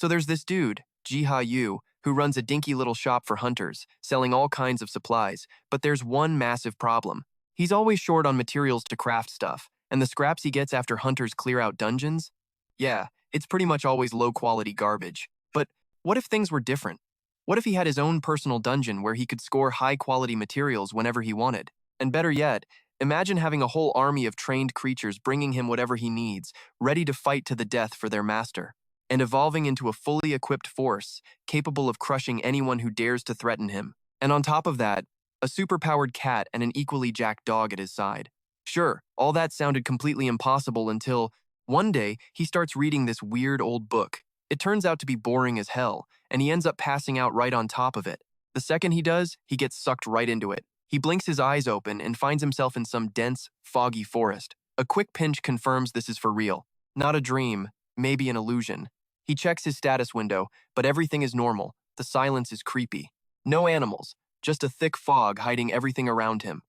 So there's this dude, Jiha Yu, who runs a dinky little shop for hunters, selling all kinds of supplies, but there's one massive problem. He's always short on materials to craft stuff, and the scraps he gets after hunters clear out dungeons? Yeah, it's pretty much always low-quality garbage. But what if things were different? What if he had his own personal dungeon where he could score high-quality materials whenever he wanted? And better yet, imagine having a whole army of trained creatures bringing him whatever he needs, ready to fight to the death for their master, and evolving into a fully equipped force, capable of crushing anyone who dares to threaten him. And on top of that, a superpowered cat and an equally jacked dog at his side. Sure, all that sounded completely impossible until, one day, he starts reading this weird old book. It turns out to be boring as hell, and he ends up passing out right on top of it. The second he does, he gets sucked right into it. He blinks his eyes open and finds himself in some dense, foggy forest. A quick pinch confirms this is for real. Not a dream, maybe an illusion. He checks his status window, but everything is normal. The silence is creepy. No animals, just a thick fog hiding everything around him.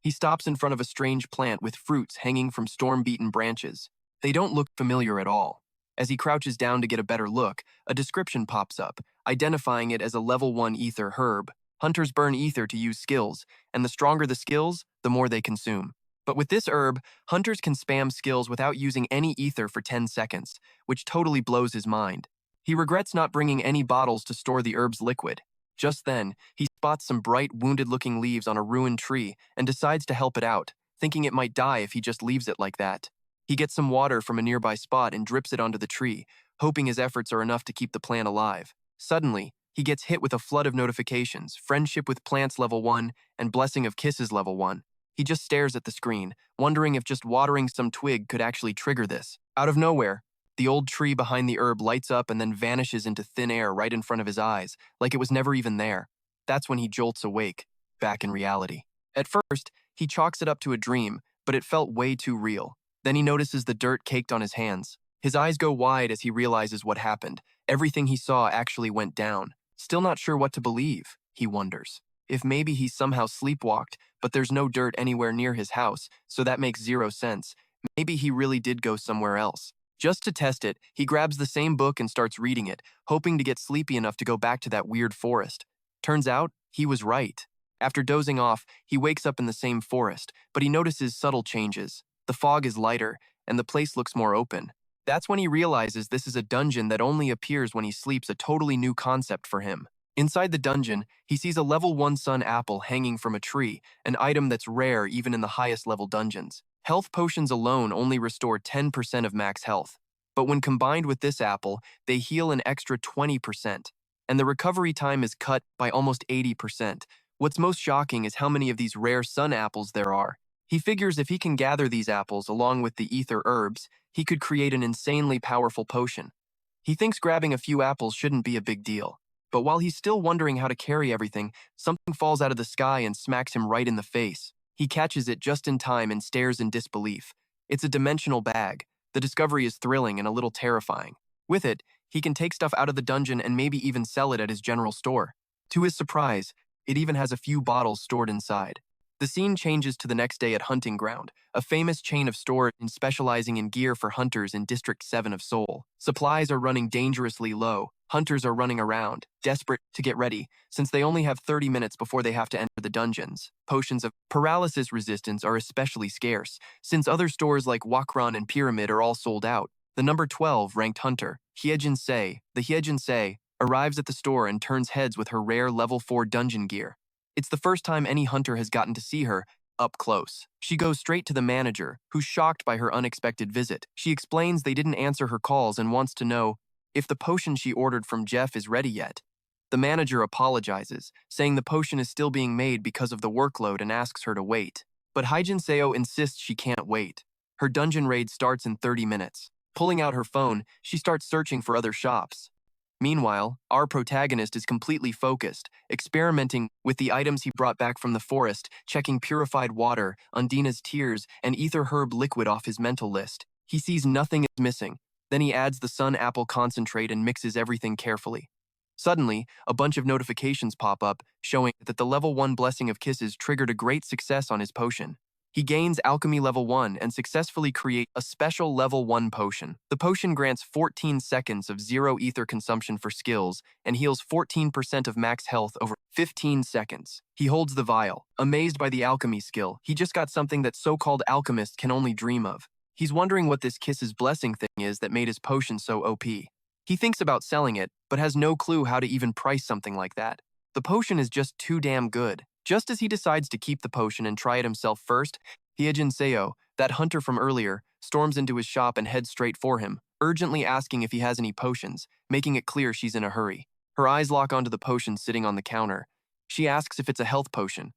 He stops in front of a strange plant with fruits hanging from storm-beaten branches. They don't look familiar at all. As he crouches down to get a better look, a description pops up, identifying it as a level 1 ether herb. Hunters burn ether to use skills, and the stronger the skills, the more they consume. But with this herb, hunters can spam skills without using any ether for 10 seconds, which totally blows his mind. He regrets not bringing any bottles to store the herb's liquid. Just then, he spots some bright, wounded-looking leaves on a ruined tree and decides to help it out, thinking it might die if he just leaves it like that. He gets some water from a nearby spot and drips it onto the tree, hoping his efforts are enough to keep the plant alive. Suddenly, he gets hit with a flood of notifications: Friendship with Plants level 1 and Blessing of Kisses level 1. He just stares at the screen, wondering if just watering some twig could actually trigger this. Out of nowhere, the old tree behind the herb lights up and then vanishes into thin air right in front of his eyes, like it was never even there. That's when he jolts awake, back in reality. At first, he chalks it up to a dream, but it felt way too real. Then he notices the dirt caked on his hands. His eyes go wide as he realizes what happened. Everything he saw actually went down. Still not sure what to believe, he wonders. If maybe he somehow sleepwalked, but there's no dirt anywhere near his house, so that makes zero sense. Maybe he really did go somewhere else. Just to test it, he grabs the same book and starts reading it, hoping to get sleepy enough to go back to that weird forest. Turns out, he was right. After dozing off, he wakes up in the same forest, but he notices subtle changes. The fog is lighter, and the place looks more open. That's when he realizes this is a dungeon that only appears when he sleeps, a totally new concept for him. Inside the dungeon, he sees a level 1 sun apple hanging from a tree, an item that's rare even in the highest level dungeons. Health potions alone only restore 10% of max health, but when combined with this apple, they heal an extra 20%, and the recovery time is cut by almost 80%. What's most shocking is how many of these rare sun apples there are. He figures if he can gather these apples along with the ether herbs, he could create an insanely powerful potion. He thinks grabbing a few apples shouldn't be a big deal. But while he's still wondering how to carry everything, something falls out of the sky and smacks him right in the face. He catches it just in time and stares in disbelief. It's a dimensional bag. The discovery is thrilling and a little terrifying. With it, he can take stuff out of the dungeon and maybe even sell it at his general store. To his surprise, it even has a few bottles stored inside. The scene changes to the next day at Hunting Ground, a famous chain of stores specializing in gear for hunters in District 7 of Seoul. Supplies are running dangerously low. Hunters are running around, desperate to get ready, since they only have 30 minutes before they have to enter the dungeons. Potions of paralysis resistance are especially scarce, since other stores like Wakran and Pyramid are all sold out. The number 12 ranked hunter, Hyejin Seo, arrives at the store and turns heads with her rare level 4 dungeon gear. It's the first time any hunter has gotten to see her up close. She goes straight to the manager, who's shocked by her unexpected visit. She explains they didn't answer her calls and wants to know if the potion she ordered from Jeff is ready yet. The manager apologizes, saying the potion is still being made because of the workload and asks her to wait. But Hyejin Seo insists she can't wait. Her dungeon raid starts in 30 minutes. Pulling out her phone, she starts searching for other shops. Meanwhile, our protagonist is completely focused, experimenting with the items he brought back from the forest, checking purified water, Undina's tears, and ether herb liquid off his mental list. He sees nothing is missing. Then he adds the sun apple concentrate and mixes everything carefully. Suddenly, a bunch of notifications pop up, showing that the level 1 Blessing of Kisses triggered a great success on his potion. He gains Alchemy Level 1 and successfully creates a special Level 1 potion. The potion grants 14 seconds of zero ether consumption for skills and heals 14% of max health over 15 seconds. He holds the vial. Amazed by the alchemy skill, he just got something that so-called alchemists can only dream of. He's wondering what this Kiss's Blessing thing is that made his potion so OP. He thinks about selling it, but has no clue how to even price something like that. The potion is just too damn good. Just as he decides to keep the potion and try it himself first, Hyejin Seo, that hunter from earlier, storms into his shop and heads straight for him, urgently asking if he has any potions, making it clear she's in a hurry. Her eyes lock onto the potion sitting on the counter. She asks if it's a health potion.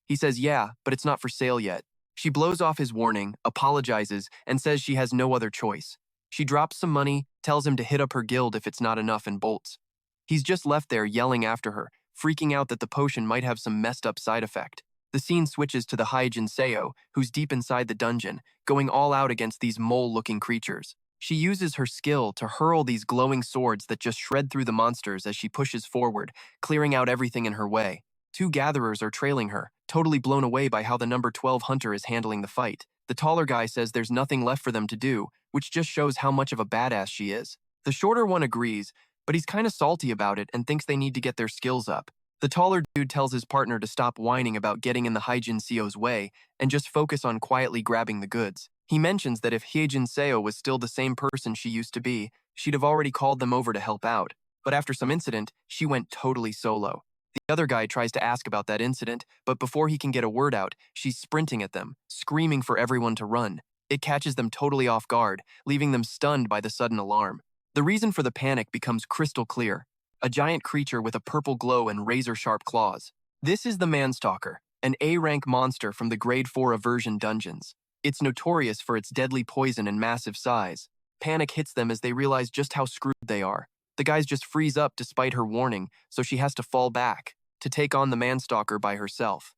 He says yeah, but it's not for sale yet. She blows off his warning, apologizes, and says she has no other choice. She drops some money, tells him to hit up her guild if it's not enough, and bolts. He's just left there yelling after her, freaking out that the potion might have some messed up side effect. The scene switches to the Hyejin Seo, who's deep inside the dungeon, going all out against these mole-looking creatures. She uses her skill to hurl these glowing swords that just shred through the monsters as she pushes forward, clearing out everything in her way. Two gatherers are trailing her, totally blown away by how the number 12 hunter is handling the fight. The taller guy says there's nothing left for them to do, which just shows how much of a badass she is. The shorter one agrees, but he's kind of salty about it and thinks they need to get their skills up. The taller dude tells his partner to stop whining about getting in the Hyejin Seo's way and just focus on quietly grabbing the goods. He mentions that if Hyejin Seo was still the same person she used to be, she'd have already called them over to help out. But after some incident, she went totally solo. The other guy tries to ask about that incident, but before he can get a word out, she's sprinting at them, screaming for everyone to run. It catches them totally off guard, leaving them stunned by the sudden alarm. The reason for the panic becomes crystal clear. A giant creature with a purple glow and razor-sharp claws. This is the Manstalker, an A-rank monster from the Grade 4 Aversion dungeons. It's notorious for its deadly poison and massive size. Panic hits them as they realize just how screwed they are. The guys just freeze up despite her warning, so she has to fall back to take on the Manstalker by herself.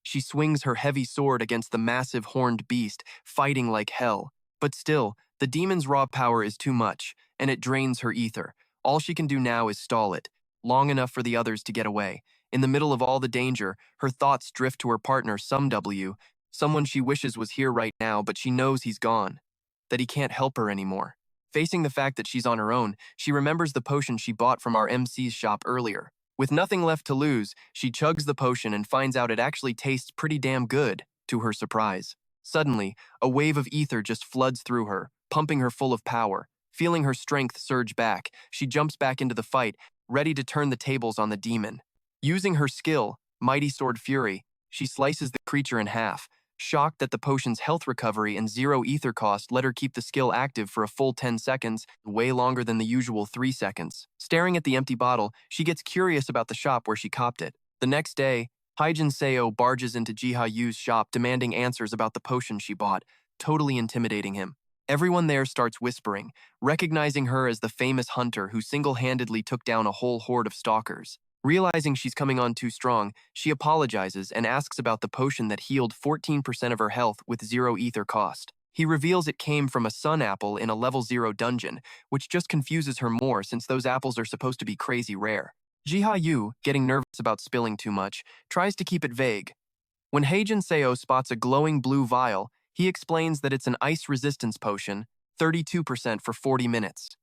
She swings her heavy sword against the massive horned beast, fighting like hell. But still, the demon's raw power is too much, and it drains her ether. All she can do now is stall it, long enough for the others to get away. In the middle of all the danger, her thoughts drift to her partner, someone she wishes was here right now, but she knows he's gone, that he can't help her anymore. Facing the fact that she's on her own, she remembers the potion she bought from our MC's shop earlier. With nothing left to lose, she chugs the potion and finds out it actually tastes pretty damn good, to her surprise. Suddenly, a wave of ether just floods through her, pumping her full of power. Feeling her strength surge back, she jumps back into the fight, ready to turn the tables on the demon. Using her skill, Mighty Sword Fury, she slices the creature in half. Shocked that the potion's health recovery and zero ether cost let her keep the skill active for a full 10 seconds, way longer than the usual 3 seconds. Staring at the empty bottle, she gets curious about the shop where she copped it. The next day, Hyejin Seo barges into Jiha Yu's shop demanding answers about the potion she bought, totally intimidating him. Everyone there starts whispering, recognizing her as the famous hunter who single-handedly took down a whole horde of stalkers. Realizing she's coming on too strong, she apologizes and asks about the potion that healed 14% of her health with zero ether cost. He reveals it came from a sun apple in a level 0 dungeon, which just confuses her more since those apples are supposed to be crazy rare. Jiha Yu, getting nervous about spilling too much, tries to keep it vague. When Hyejin Seo spots a glowing blue vial, he explains that it's an ice resistance potion, 32% for 40 minutes.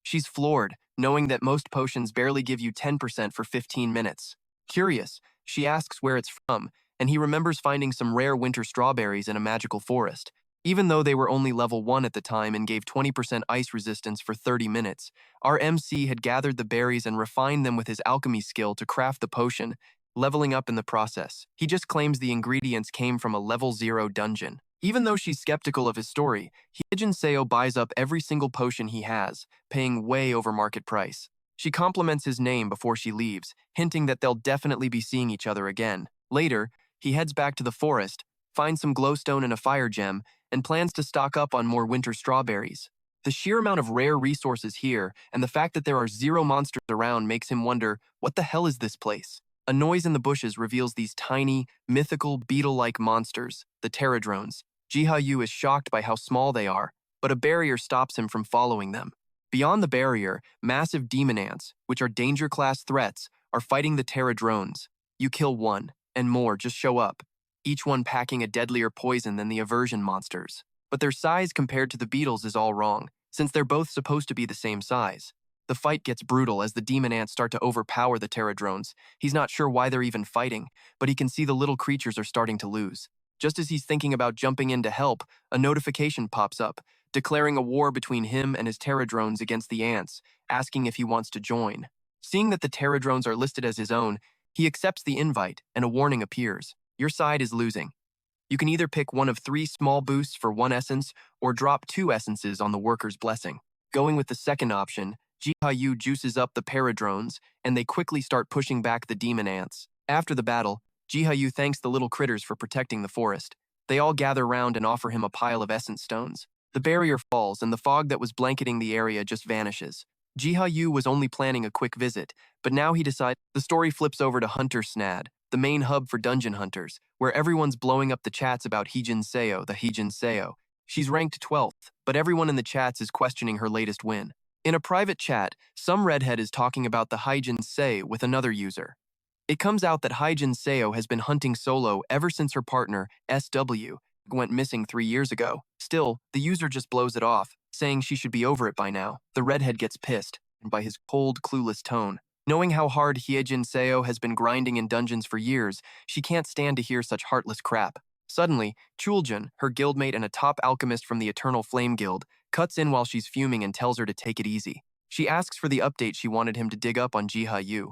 She's floored, knowing that most potions barely give you 10% for 15 minutes. Curious, she asks where it's from, and he remembers finding some rare winter strawberries in a magical forest. Even though they were only level 1 at the time and gave 20% ice resistance for 30 minutes, our MC had gathered the berries and refined them with his alchemy skill to craft the potion, leveling up in the process. He just claims the ingredients came from a level 0 dungeon. Even though she's skeptical of his story, Hyejin Seo buys up every single potion he has, paying way over market price. She compliments his name before she leaves, hinting that they'll definitely be seeing each other again. Later, he heads back to the forest, finds some glowstone and a fire gem, and plans to stock up on more winter strawberries. The sheer amount of rare resources here and the fact that there are 0 monsters around makes him wonder, what the hell is this place? A noise in the bushes reveals these tiny, mythical, beetle-like monsters, the pterodrones. Jiha Yu is shocked by how small they are, but a barrier stops him from following them. Beyond the barrier, massive demon ants, which are danger-class threats, are fighting the pterodrones. You kill one, and more just show up. each one packing a deadlier poison than the aversion monsters. But their size compared to the beetles is all wrong, since they're both supposed to be the same size. The fight gets brutal as the demon ants start to overpower the pterodrones. He's not sure why they're even fighting, but he can see the little creatures are starting to lose. Just as he's thinking about jumping in to help, a notification pops up, declaring a war between him and his pterodrones against the ants, asking if he wants to join. Seeing that the pterodrones are listed as his own, he accepts the invite, and a warning appears. Your side is losing. You can either pick one of 3 small boosts for 1 essence, or drop 2 essences on the worker's blessing. Going with the second option, Jiha Yu juices up the paradrones, and they quickly start pushing back the demon ants. After the battle, Jiha Yu thanks the little critters for protecting the forest. They all gather round and offer him a pile of essence stones. The barrier falls, and the fog that was blanketing the area just vanishes. Jiha Yu was only planning a quick visit, but now he decides. The story flips over to Hunter Snad, the main hub for dungeon hunters, where everyone's blowing up the chats about Hyejin Seo, the Hyejin Seo. She's ranked 12th, but everyone in the chats is questioning her latest win. In a private chat, some redhead is talking about the Hyejin Seo with another user. It comes out that Hyejin Seo has been hunting solo ever since her partner, SW, went missing 3 years ago. Still, the user just blows it off, saying she should be over it by now. The redhead gets pissed, and by his cold, clueless tone. Knowing how hard Hyejin Seo has been grinding in dungeons for years, she can't stand to hear such heartless crap. Suddenly, Chuljun, her guildmate and a top alchemist from the Eternal Flame Guild, cuts in while she's fuming and tells her to take it easy. She asks for the update she wanted him to dig up on Jiha Yu.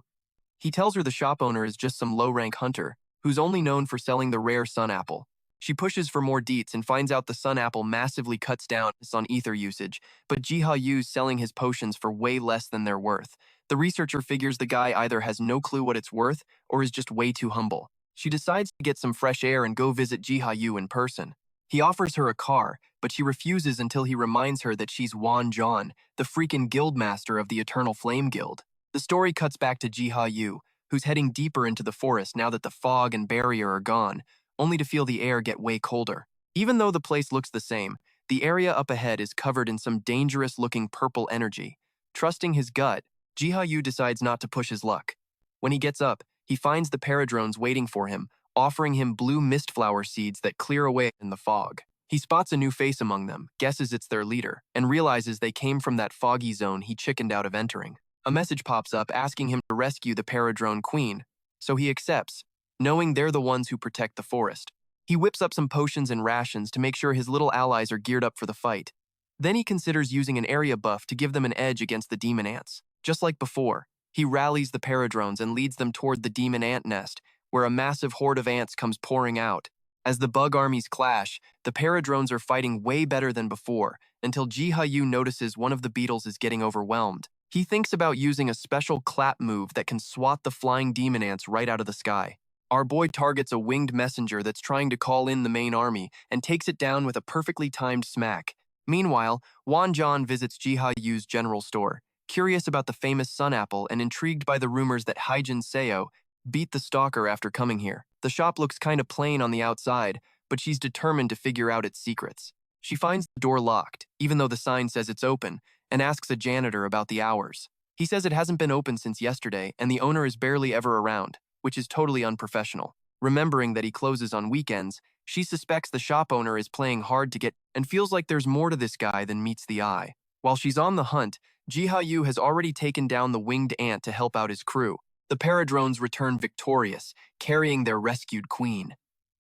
He tells her the shop owner is just some low-rank hunter, who's only known for selling the rare sun apple. She pushes for more deets and finds out the sun apple massively cuts down on ether usage, but Jiha Yu's selling his potions for way less than they're worth. The researcher figures the guy either has no clue what it's worth or is just way too humble. She decides to get some fresh air and go visit Jiha Yu in person. He offers her a car, but she refuses until he reminds her that she's Wan Zhan, the freaking guildmaster of the Eternal Flame Guild. The story cuts back to Jiha Yu, who's heading deeper into the forest now that the fog and barrier are gone, only to feel the air get way colder. Even though the place looks the same, the area up ahead is covered in some dangerous-looking purple energy. Trusting his gut, Jiha Yu decides not to push his luck. When he gets up, he finds the paradrones waiting for him, offering him blue mistflower seeds that clear away in the fog. He spots a new face among them, guesses it's their leader, and realizes they came from that foggy zone he chickened out of entering. A message pops up asking him to rescue the paradrone queen, so he accepts, knowing they're the ones who protect the forest. He whips up some potions and rations to make sure his little allies are geared up for the fight. Then he considers using an area buff to give them an edge against the demon ants. Just like before, he rallies the paradrones and leads them toward the demon ant nest, where a massive horde of ants comes pouring out. As the bug armies clash, the paradrones are fighting way better than before, until Jiha Yu notices one of the beetles is getting overwhelmed. He thinks about using a special clap move that can swat the flying demon ants right out of the sky. Our boy targets a winged messenger that's trying to call in the main army and takes it down with a perfectly timed smack. Meanwhile, Wan Zhan visits Jiha Yu's general store, curious about the famous sun apple and intrigued by the rumors that Hyejin Seo beat the stalker after coming here. The shop looks kind of plain on the outside, but she's determined to figure out its secrets. She finds the door locked, even though the sign says it's open, and asks a janitor about the hours. He says it hasn't been open since yesterday, and the owner is barely ever around, which is totally unprofessional. Remembering that he closes on weekends, she suspects the shop owner is playing hard to get and feels like there's more to this guy than meets the eye. While she's on the hunt, Jiha Yu has already taken down the winged ant to help out his crew. The paradrones return victorious, carrying their rescued queen.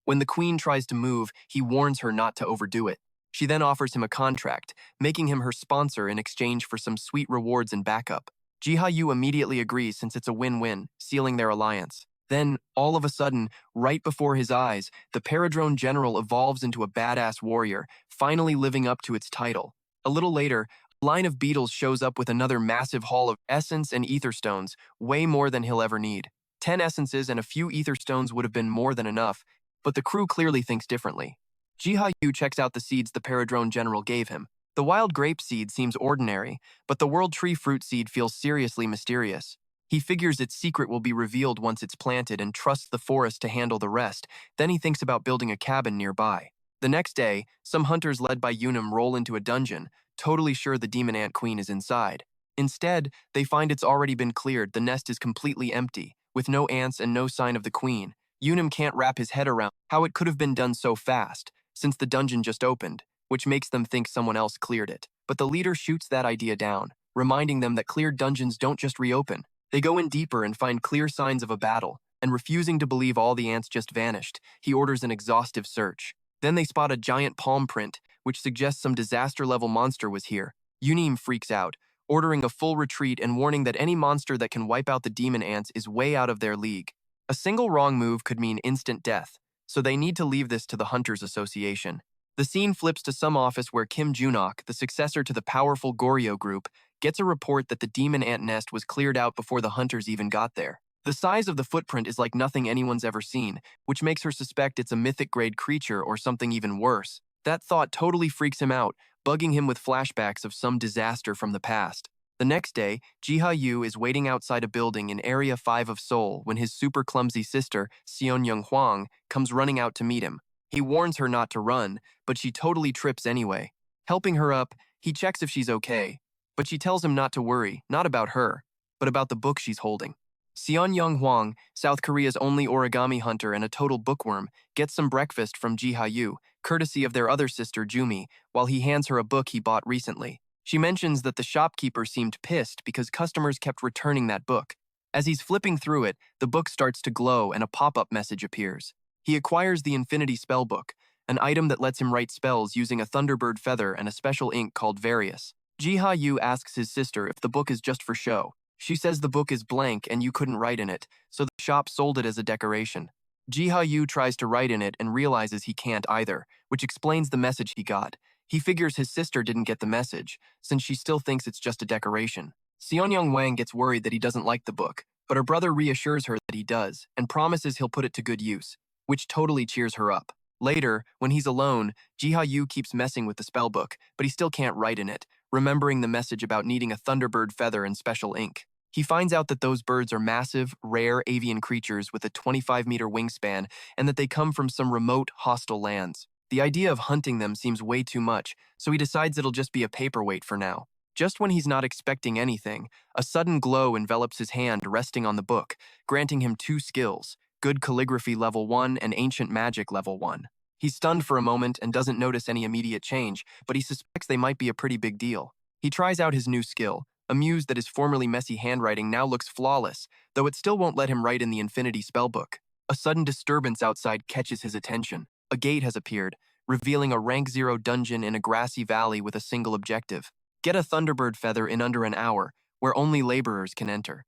When the queen tries to move, he warns her not to overdo it. She then offers him a contract, making him her sponsor in exchange for some sweet rewards and backup. Jiha Yu immediately agrees since it's a win-win, sealing their alliance. Then, all of a sudden, right before his eyes, the paradrone general evolves into a badass warrior, finally living up to its title. A little later, a line of beetles shows up with another massive haul of essence and ether stones, way more than he'll ever need. 10 essences and a few ether stones would have been more than enough, but the crew clearly thinks differently. Jiha Yu checks out the seeds the paradrone general gave him. The wild grape seed seems ordinary, but the world tree fruit seed feels seriously mysterious. He figures its secret will be revealed once it's planted and trusts the forest to handle the rest. Then he thinks about building a cabin nearby. The next day, some hunters led by Unum roll into a dungeon, totally sure the demon ant queen is inside. Instead, they find it's already been cleared. The nest is completely empty, with no ants and no sign of the queen. Yunim can't wrap his head around how it could have been done so fast, since the dungeon just opened, which makes them think someone else cleared it. But the leader shoots that idea down, reminding them that cleared dungeons don't just reopen. They go in deeper and find clear signs of a battle, and refusing to believe all the ants just vanished, he orders an exhaustive search. Then they spot a giant palm print, which suggests some disaster-level monster was here. Yunim freaks out, ordering a full retreat and warning that any monster that can wipe out the demon ants is way out of their league. A single wrong move could mean instant death, so they need to leave this to the Hunters Association. The scene flips to some office where Kim Junok, the successor to the powerful Goryeo group, gets a report that the demon ant nest was cleared out before the hunters even got there. The size of the footprint is like nothing anyone's ever seen, which makes her suspect it's a mythic-grade creature or something even worse. That thought totally freaks him out, bugging him with flashbacks of some disaster from the past. The next day, Jiha Yu is waiting outside a building in Area 5 of Seoul when his super clumsy sister, Seon-young Hwang, comes running out to meet him. He warns her not to run, but she totally trips anyway. Helping her up, he checks if she's okay, but she tells him not to worry, not about her, but about the book she's holding. Seon-young Hwang, South Korea's only origami hunter and a total bookworm, gets some breakfast from Jiha Yu, courtesy of their other sister Jumi, while he hands her a book he bought recently. She mentions that the shopkeeper seemed pissed because customers kept returning that book. As he's flipping through it, the book starts to glow and a pop-up message appears. He acquires the Infinity Spellbook, an item that lets him write spells using a Thunderbird feather and a special ink called Various. Jiha Yu asks his sister if the book is just for show. She says the book is blank and you couldn't write in it, so the shop sold it as a decoration. Jiha Yu tries to write in it and realizes he can't either, which explains the message he got. He figures his sister didn't get the message, since she still thinks it's just a decoration. Seon-young Hwang gets worried that he doesn't like the book, but her brother reassures her that he does, and promises he'll put it to good use, which totally cheers her up. Later, when he's alone, Jiha Yu keeps messing with the spellbook, but he still can't write in it, remembering the message about needing a Thunderbird feather and special ink. He finds out that those birds are massive, rare avian creatures with a 25-meter wingspan and that they come from some remote, hostile lands. The idea of hunting them seems way too much, so he decides it'll just be a paperweight for now. Just when he's not expecting anything, a sudden glow envelops his hand resting on the book, granting him 2 skills, Good Calligraphy Level 1 and Ancient Magic Level 1. He's stunned for a moment and doesn't notice any immediate change, but he suspects they might be a pretty big deal. He tries out his new skill, amused that his formerly messy handwriting now looks flawless, though it still won't let him write in the Infinity Spellbook. A sudden disturbance outside catches his attention. A gate has appeared, revealing a rank 0 dungeon in a grassy valley with a single objective. Get a Thunderbird feather in under an hour, where only laborers can enter.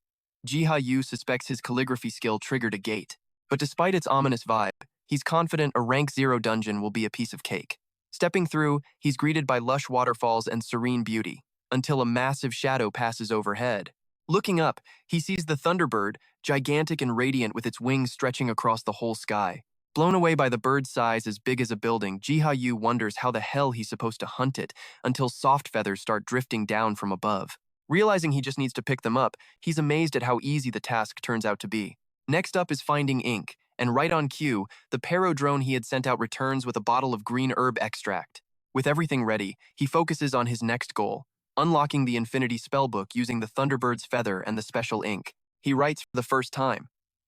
Jiha Yu suspects his calligraphy skill triggered a gate, but despite its ominous vibe, he's confident a rank 0 dungeon will be a piece of cake. Stepping through, he's greeted by lush waterfalls and serene beauty, until a massive shadow passes overhead. Looking up, he sees the Thunderbird, gigantic and radiant with its wings stretching across the whole sky. Blown away by the bird's size as big as a building, Jiha Yu wonders how the hell he's supposed to hunt it until soft feathers start drifting down from above. Realizing he just needs to pick them up, he's amazed at how easy the task turns out to be. Next up is finding ink, and right on cue, the Pero drone he had sent out returns with a bottle of green herb extract. With everything ready, he focuses on his next goal, unlocking the Infinity Spellbook using the Thunderbird's feather and the special ink. He writes for the first time.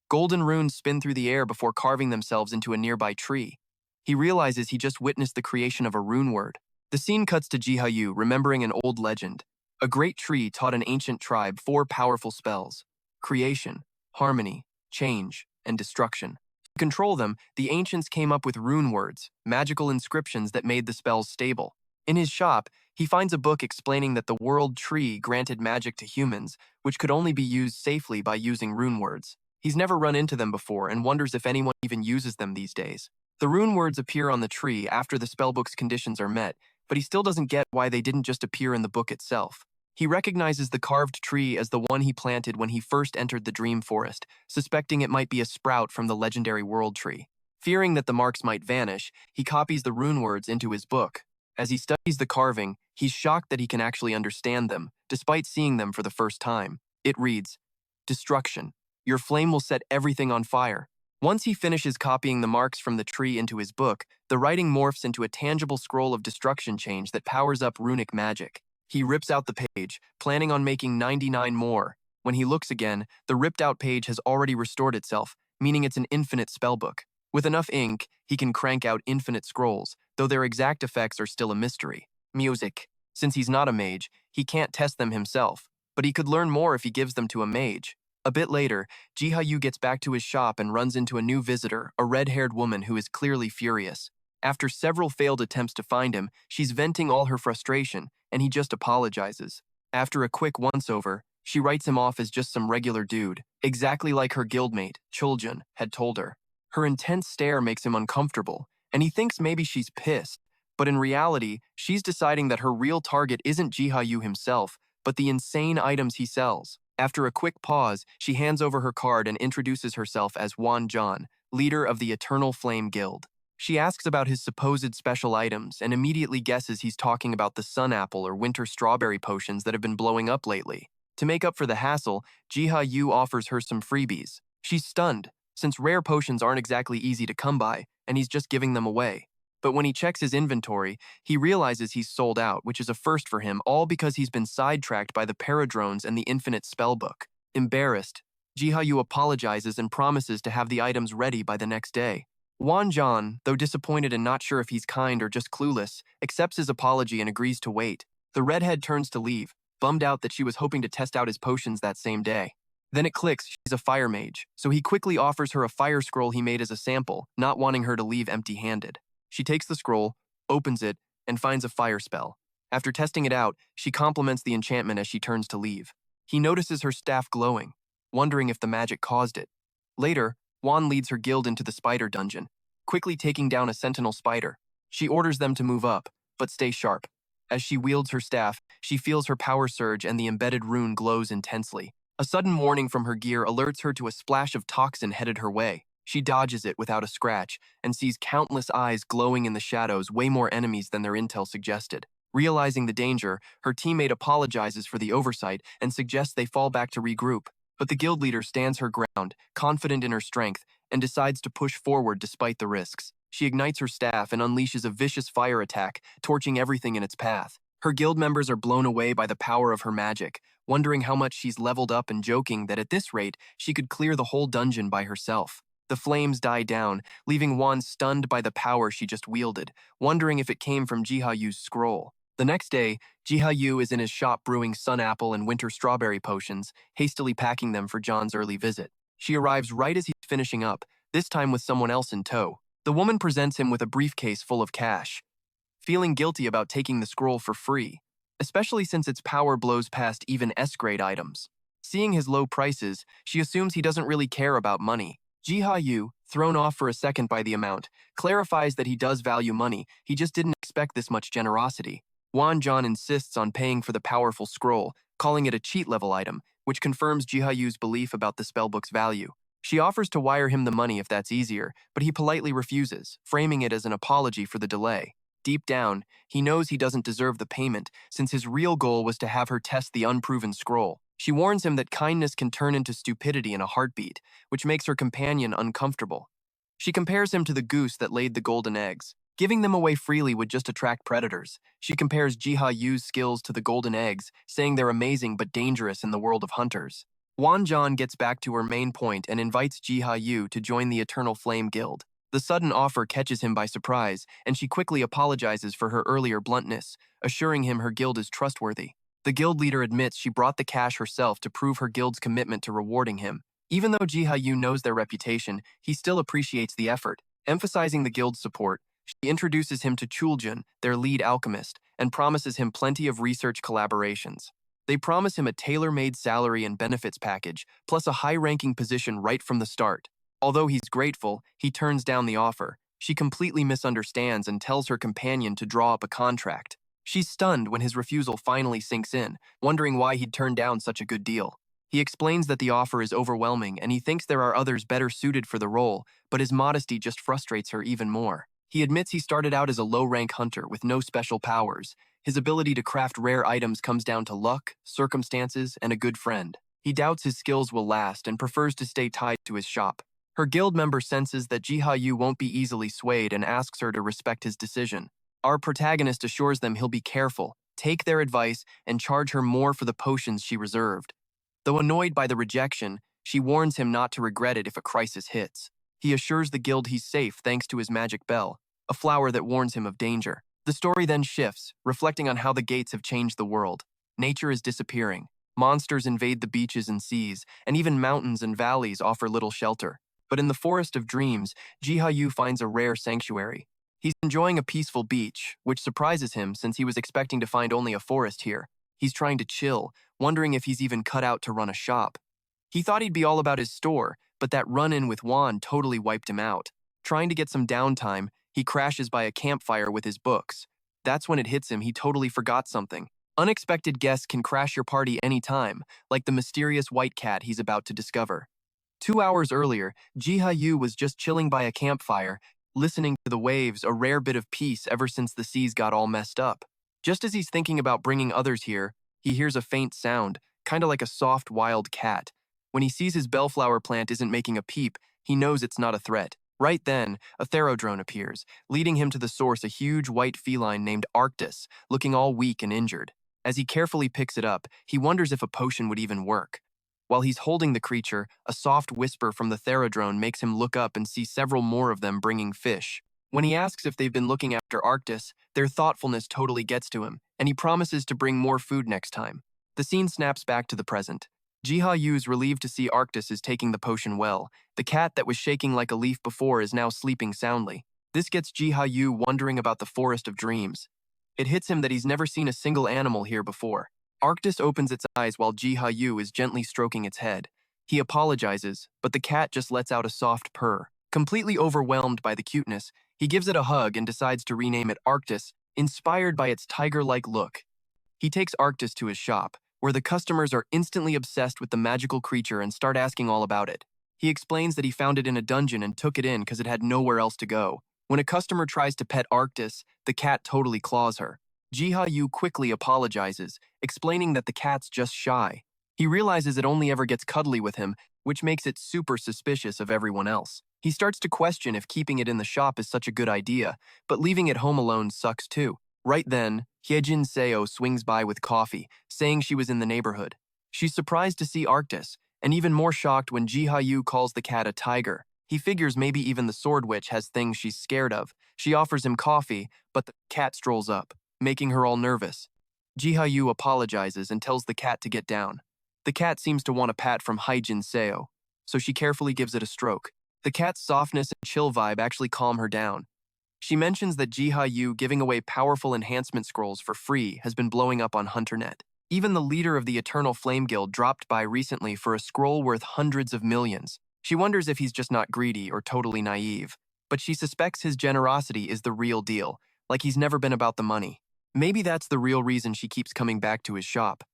Golden runes spin through the air before carving themselves into a nearby tree. He realizes he just witnessed the creation of a rune word. The scene cuts to Jiha Yu remembering an old legend. A great tree taught an ancient tribe 4 powerful spells: creation, harmony, change, and destruction. To control them, the ancients came up with rune words, magical inscriptions that made the spells stable. In his shop, he finds a book explaining that the world tree granted magic to humans, which could only be used safely by using rune words. He's never run into them before and wonders if anyone even uses them these days. The rune words appear on the tree after the spellbook's conditions are met, but he still doesn't get why they didn't just appear in the book itself. He recognizes the carved tree as the one he planted when he first entered the Dream Forest, suspecting it might be a sprout from the legendary world tree. Fearing that the marks might vanish, he copies the rune words into his book. As he studies the carving, he's shocked that he can actually understand them, despite seeing them for the first time. It reads, "Destruction. Your flame will set everything on fire." Once he finishes copying the marks from the tree into his book, the writing morphs into a tangible scroll of destruction change that powers up runic magic. He rips out the page, planning on making 99 more. When he looks again, the ripped-out page has already restored itself, meaning it's an infinite spellbook. With enough ink, he can crank out infinite scrolls, though their exact effects are still a mystery. Music. Since he's not a mage, he can't test them himself, but he could learn more if he gives them to a mage. A bit later, Jiha Yu gets back to his shop and runs into a new visitor, a red-haired woman who is clearly furious. After several failed attempts to find him, she's venting all her frustration, and he just apologizes. After a quick once-over, she writes him off as just some regular dude, exactly like her guildmate, Chuljun, had told her. Her intense stare makes him uncomfortable, and he thinks maybe she's pissed, but in reality, she's deciding that her real target isn't Jiha Yu himself, but the insane items he sells. After a quick pause, she hands over her card and introduces herself as Wan Zhan, leader of the Eternal Flame Guild. She asks about his supposed special items and immediately guesses he's talking about the sun apple or winter strawberry potions that have been blowing up lately. To make up for the hassle, Jiha Yu offers her some freebies. She's stunned, since rare potions aren't exactly easy to come by, and he's just giving them away. But when he checks his inventory, he realizes he's sold out, which is a first for him, all because he's been sidetracked by the paradrones and the infinite spellbook. Embarrassed, Jiha Yu apologizes and promises to have the items ready by the next day. Wan Zhan, though disappointed and not sure if he's kind or just clueless, accepts his apology and agrees to wait. The redhead turns to leave, bummed out that she was hoping to test out his potions that same day. Then it clicks she's a fire mage, so he quickly offers her a fire scroll he made as a sample, not wanting her to leave empty-handed. She takes the scroll, opens it, and finds a fire spell. After testing it out, she compliments the enchantment as she turns to leave. He notices her staff glowing, wondering if the magic caused it. Later, Wan leads her guild into the spider dungeon, quickly taking down a sentinel spider. She orders them to move up, but stay sharp. As she wields her staff, she feels her power surge and the embedded rune glows intensely. A sudden warning from her gear alerts her to a splash of toxin headed her way. She dodges it without a scratch and sees countless eyes glowing in the shadows, way more enemies than their intel suggested. Realizing the danger, her teammate apologizes for the oversight and suggests they fall back to regroup. But the guild leader stands her ground, confident in her strength, and decides to push forward despite the risks. She ignites her staff and unleashes a vicious fire attack, torching everything in its path. Her guild members are blown away by the power of her magic, wondering how much she's leveled up and joking that at this rate, she could clear the whole dungeon by herself. The flames die down, leaving Wan stunned by the power she just wielded, wondering if it came from Jiha Yu's scroll. The next day, Jiha Yu is in his shop brewing sun apple and winter strawberry potions, hastily packing them for John's early visit. She arrives right as he's finishing up, this time with someone else in tow. The woman presents him with a briefcase full of cash, feeling guilty about taking the scroll for free, especially since its power blows past even S-grade items. Seeing his low prices, she assumes he doesn't really care about money. Jiha Yu, thrown off for a second by the amount, clarifies that he does value money, he just didn't expect this much generosity. Wan Zhan insists on paying for the powerful scroll, calling it a cheat-level item, which confirms Jiha Yu's belief about the spellbook's value. She offers to wire him the money if that's easier, but he politely refuses, framing it as an apology for the delay. Deep down, he knows he doesn't deserve the payment, since his real goal was to have her test the unproven scroll. She warns him that kindness can turn into stupidity in a heartbeat, which makes her companion uncomfortable. She compares him to the goose that laid the golden eggs. Giving them away freely would just attract predators. She compares Jiha Yu's skills to the golden eggs, saying they're amazing but dangerous in the world of hunters. Wan Zhan gets back to her main point and invites Jiha Yu to join the Eternal Flame Guild. The sudden offer catches him by surprise, and she quickly apologizes for her earlier bluntness, assuring him her guild is trustworthy. The guild leader admits she brought the cash herself to prove her guild's commitment to rewarding him. Even though Jiha Yu knows their reputation, he still appreciates the effort. Emphasizing the guild's support, she introduces him to Chuljun, their lead alchemist, and promises him plenty of research collaborations. They promise him a tailor-made salary and benefits package, plus a high-ranking position right from the start. Although he's grateful, he turns down the offer. She completely misunderstands and tells her companion to draw up a contract. She's stunned when his refusal finally sinks in, wondering why he'd turned down such a good deal. He explains that the offer is overwhelming and he thinks there are others better suited for the role, but his modesty just frustrates her even more. He admits he started out as a low-rank hunter with no special powers. His ability to craft rare items comes down to luck, circumstances, and a good friend. He doubts his skills will last and prefers to stay tied to his shop. Her guild member senses that Jiha Yu won't be easily swayed and asks her to respect his decision. Our protagonist assures them he'll be careful, take their advice, and charge her more for the potions she reserved. Though annoyed by the rejection, She warns him not to regret it if a crisis hits. He assures the guild he's safe thanks to his magic bell, a flower that warns him of danger. The story then shifts, reflecting on how the gates have changed the world. Nature is disappearing. Monsters invade the beaches and seas, and even mountains and valleys offer little shelter. But in the Forest of Dreams, Jiha Yu finds a rare sanctuary. He's enjoying a peaceful beach, which surprises him since he was expecting to find only a forest here. He's trying to chill, wondering if he's even cut out to run a shop. He thought he'd be all about his store, but that run-in with Juan totally wiped him out. Trying to get some downtime, he crashes by a campfire with his books. That's when it hits him he totally forgot something. Unexpected guests can crash your party anytime, like the mysterious white cat he's about to discover. 2 hours earlier, Jiha Yu was just chilling by a campfire, listening to the waves, a rare bit of peace ever since the seas got all messed up. Just as he's thinking about bringing others here, he hears a faint sound, kinda like a soft wild cat. When he sees his bellflower plant isn't making a peep, he knows it's not a threat. Right then, a therodrone appears, leading him to the source, a huge white feline named Arctis, looking all weak and injured. As he carefully picks it up, he wonders if a potion would even work. While he's holding the creature, a soft whisper from the therodrone makes him look up and see several more of them bringing fish. When he asks if they've been looking after Arctis, their thoughtfulness totally gets to him, and he promises to bring more food next time. The scene snaps back to the present. Jiha Yu's relieved to see Arctis is taking the potion well. The cat that was shaking like a leaf before is now sleeping soundly. This gets Jiha Yu wondering about the Forest of Dreams. It hits him that he's never seen a single animal here before. Arctis opens its eyes while Jiha Yu is gently stroking its head. He apologizes, but the cat just lets out a soft purr. Completely overwhelmed by the cuteness, he gives it a hug and decides to rename it Arctis, inspired by its tiger-like look. He takes Arctis to his shop, where the customers are instantly obsessed with the magical creature and start asking all about it. He explains that he found it in a dungeon and took it in because it had nowhere else to go. When a customer tries to pet Arctis, the cat totally claws her. Jiha Yu quickly apologizes, explaining that the cat's just shy. He realizes it only ever gets cuddly with him, which makes it super suspicious of everyone else. He starts to question if keeping it in the shop is such a good idea, but leaving it home alone sucks too. Right then, Hyejin Seo swings by with coffee, saying she was in the neighborhood. She's surprised to see Arctis, and even more shocked when Jiha Yu calls the cat a tiger. He figures maybe even the sword witch has things she's scared of. She offers him coffee, but the cat strolls up, making her all nervous. Jiha Yu apologizes and tells the cat to get down. The cat seems to want a pat from Hyejin Seo, so she carefully gives it a stroke. The cat's softness and chill vibe actually calm her down. She mentions that Jiha Yu giving away powerful enhancement scrolls for free has been blowing up on HunterNet. Even the leader of the Eternal Flame Guild dropped by recently for a scroll worth hundreds of millions. She wonders if he's just not greedy or totally naive, but she suspects his generosity is the real deal, like he's never been about the money. Maybe that's the real reason she keeps coming back to his shop.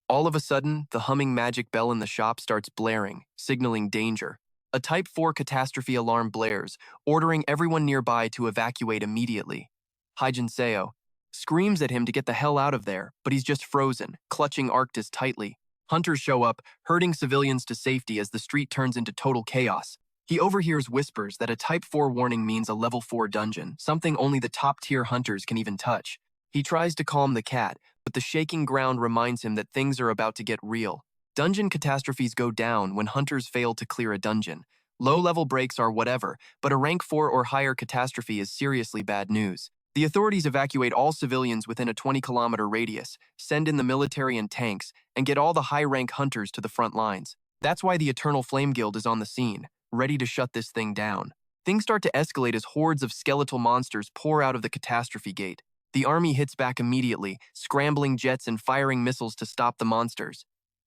All of a sudden, the humming magic bell in the shop starts blaring, signaling danger. A Type 4 catastrophe alarm blares, ordering everyone nearby to evacuate immediately. Hyejin Seo screams at him to get the hell out of there, but he's just frozen, clutching Arctis tightly. Hunters show up, herding civilians to safety as the street turns into total chaos. He overhears whispers that a Type 4 warning means a Level 4 dungeon, something only the top-tier hunters can even touch. He tries to calm the cat, but the shaking ground reminds him that things are about to get real. Dungeon catastrophes go down when hunters fail to clear a dungeon. Low-level breaks are whatever, but a rank 4 or higher catastrophe is seriously bad news. The authorities evacuate all civilians within a 20-kilometer radius, send in the military and tanks, and get all the high-rank hunters to the front lines. That's why the Eternal Flame Guild is on the scene, ready to shut this thing down. Things start to escalate as hordes of skeletal monsters pour out of the catastrophe gate. The army hits back immediately, scrambling jets and firing missiles to stop the monsters.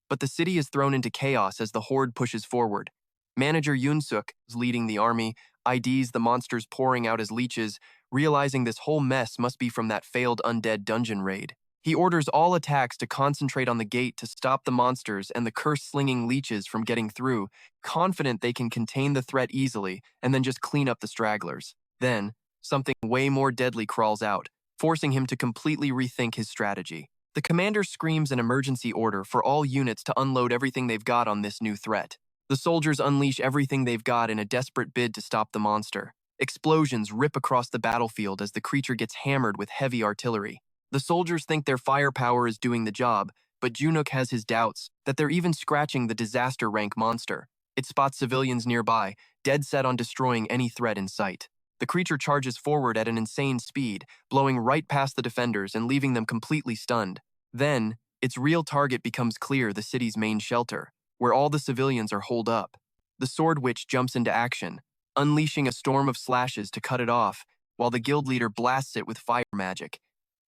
But the city is thrown into chaos as the horde pushes forward. Manager Yoon-suk is leading the army, IDs the monsters pouring out as leeches, realizing this whole mess must be from that failed undead dungeon raid. He orders all attacks to concentrate on the gate to stop the monsters and the curse-slinging leeches from getting through, confident they can contain the threat easily and then just clean up the stragglers. Then, something way more deadly crawls out, forcing him to completely rethink his strategy. The commander screams an emergency order for all units to unload everything they've got on this new threat. The soldiers unleash everything they've got in a desperate bid to stop the monster. Explosions rip across the battlefield as the creature gets hammered with heavy artillery. The soldiers think their firepower is doing the job, but Junuk has his doubts that they're even scratching the disaster rank monster. It spots civilians nearby, dead set on destroying any threat in sight. The creature charges forward at an insane speed, blowing right past the defenders and leaving them completely stunned. Then, its real target becomes clear: the city's main shelter, where all the civilians are holed up. The Sword Witch jumps into action, unleashing a storm of slashes to cut it off, while the guild leader blasts it with fire magic.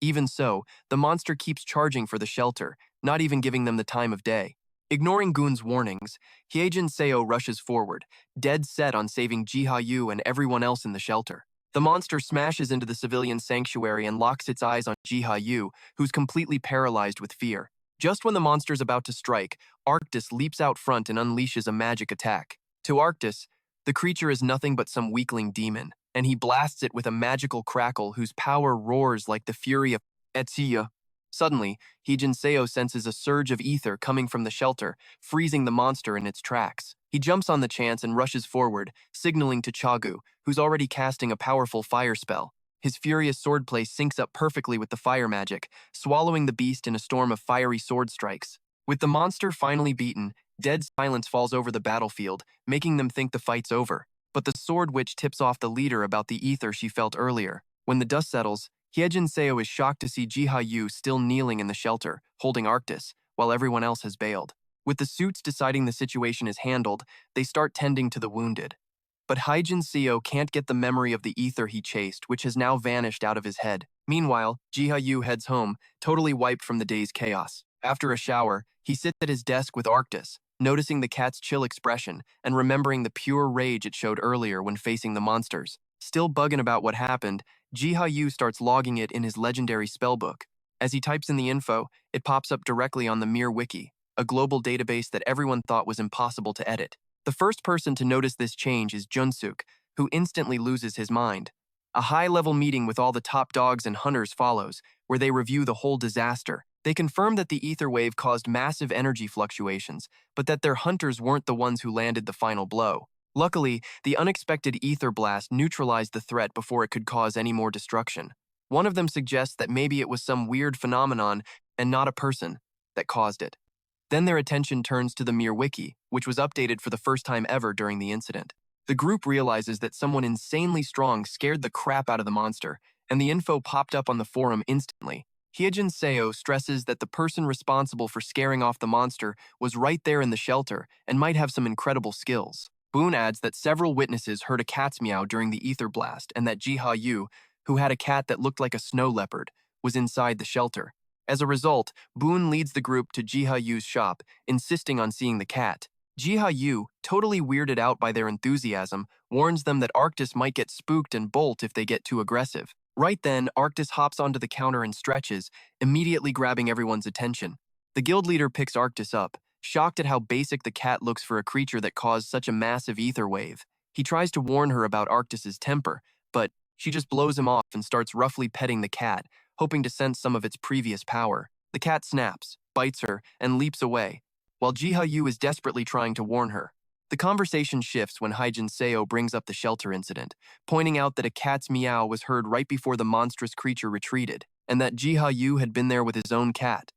Even so, the monster keeps charging for the shelter, not even giving them the time of day. Ignoring Goon's warnings, Hyejin Seo rushes forward, dead set on saving Jiha Yu and everyone else in the shelter. The monster smashes into the civilian sanctuary and locks its eyes on Jiha Yu, who's completely paralyzed with fear. Just when the monster's about to strike, Arctis leaps out front and unleashes a magic attack. To Arctis, the creature is nothing but some weakling demon, and he blasts it with a magical crackle whose power roars like the fury of Etsuya. Suddenly, Hyejin Seo senses a surge of ether coming from the shelter, freezing the monster in its tracks. He jumps on the chance and rushes forward, signaling to Chagu, who's already casting a powerful fire spell. His furious swordplay syncs up perfectly with the fire magic, swallowing the beast in a storm of fiery sword strikes. With the monster finally beaten, dead silence falls over the battlefield, making them think the fight's over. But the Sword Witch tips off the leader about the ether she felt earlier. When the dust settles, Hyejin Seo is shocked to see Jiha Yu still kneeling in the shelter, holding Arctis, while everyone else has bailed. With the suits deciding the situation is handled, they start tending to the wounded. But Hyejin Seo can't get the memory of the ether he chased, which has now vanished out of his head. Meanwhile, Jiha Yu heads home, totally wiped from the day's chaos. After a shower, he sits at his desk with Arctis, noticing the cat's chill expression and remembering the pure rage it showed earlier when facing the monsters. Still bugging about what happened, Jiha Yu starts logging it in his legendary spellbook. As he types in the info, it pops up directly on the Mir Wiki, a global database that everyone thought was impossible to edit. The first person to notice this change is Junsuk, who instantly loses his mind. A high-level meeting with all the top dogs and hunters follows, where they review the whole disaster. They confirm that the ether wave caused massive energy fluctuations, but that their hunters weren't the ones who landed the final blow. Luckily, the unexpected ether blast neutralized the threat before it could cause any more destruction. One of them suggests that maybe it was some weird phenomenon, and not a person, that caused it. Then their attention turns to the Mir Wiki, which was updated for the first time ever during the incident. The group realizes that someone insanely strong scared the crap out of the monster, and the info popped up on the forum instantly. Hyejin Seo stresses that the person responsible for scaring off the monster was right there in the shelter and might have some incredible skills. Boone adds that several witnesses heard a cat's meow during the ether blast and that Jiha Yu, who had a cat that looked like a snow leopard, was inside the shelter. As a result, Boone leads the group to Jiha Yu's shop, insisting on seeing the cat. Jiha Yu, totally weirded out by their enthusiasm, warns them that Arctis might get spooked and bolt if they get too aggressive. Right then, Arctis hops onto the counter and stretches, immediately grabbing everyone's attention. The guild leader picks Arctis up, shocked at how basic the cat looks for a creature that caused such a massive ether wave. He tries to warn her about Arctis's temper, but she just blows him off and starts roughly petting the cat, hoping to sense some of its previous power. The cat snaps, bites her, and leaps away, while Jiha Yu is desperately trying to warn her. The conversation shifts when Hyejin Seo brings up the shelter incident, pointing out that a cat's meow was heard right before the monstrous creature retreated, and that Jiha Yu had been there with his own cat.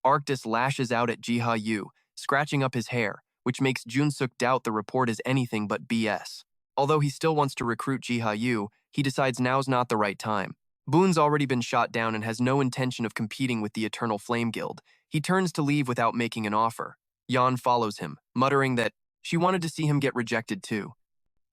Arctis lashes out at Jiha Yu, scratching up his hair, which makes Junsuk doubt the report is anything but BS. Although he still wants to recruit Jiha Yu, he decides now's not the right time. Boone's already been shot down and has no intention of competing with the Eternal Flame Guild. He turns to leave without making an offer. Yan follows him, muttering that she wanted to see him get rejected too.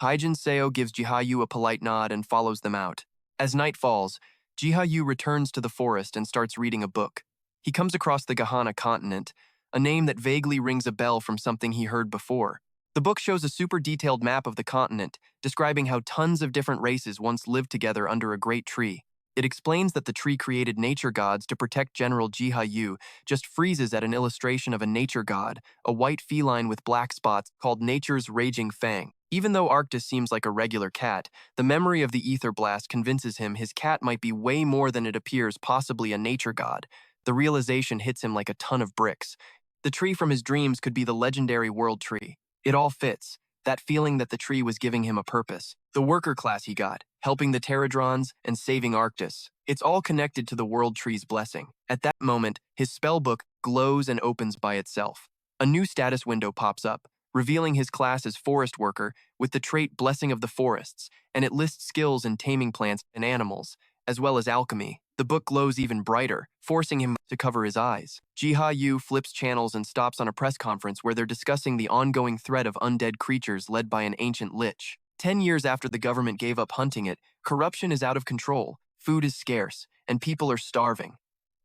Hyejin Seo gives Jiha Yu a polite nod and follows them out. As night falls, Jiha Yu returns to the forest and starts reading a book. He comes across the Gahana continent, a name that vaguely rings a bell from something he heard before. The book shows a super detailed map of the continent, describing how tons of different races once lived together under a great tree. It explains that the tree created nature gods to protect General Jiha Yu, just freezes at an illustration of a nature god, a white feline with black spots called Nature's Raging Fang. Even though Arctis seems like a regular cat, the memory of the ether blast convinces him his cat might be way more than it appears, possibly a nature god. The realization hits him like a ton of bricks. The tree from his dreams could be the legendary world tree. It all fits. That feeling that the tree was giving him a purpose. The worker class he got, helping the Pterodrons and saving Arctis. It's all connected to the world tree's blessing. At that moment, his spellbook glows and opens by itself. A new status window pops up. revealing his class as forest worker with the trait Blessing of the Forests, and it lists skills in taming plants and animals, as well as alchemy. The book glows even brighter, forcing him to cover his eyes. Jiha Yu flips channels and stops on a press conference where they're discussing the ongoing threat of undead creatures led by an ancient lich. 10 years after the government gave up hunting it, corruption is out of control, food is scarce, and people are starving.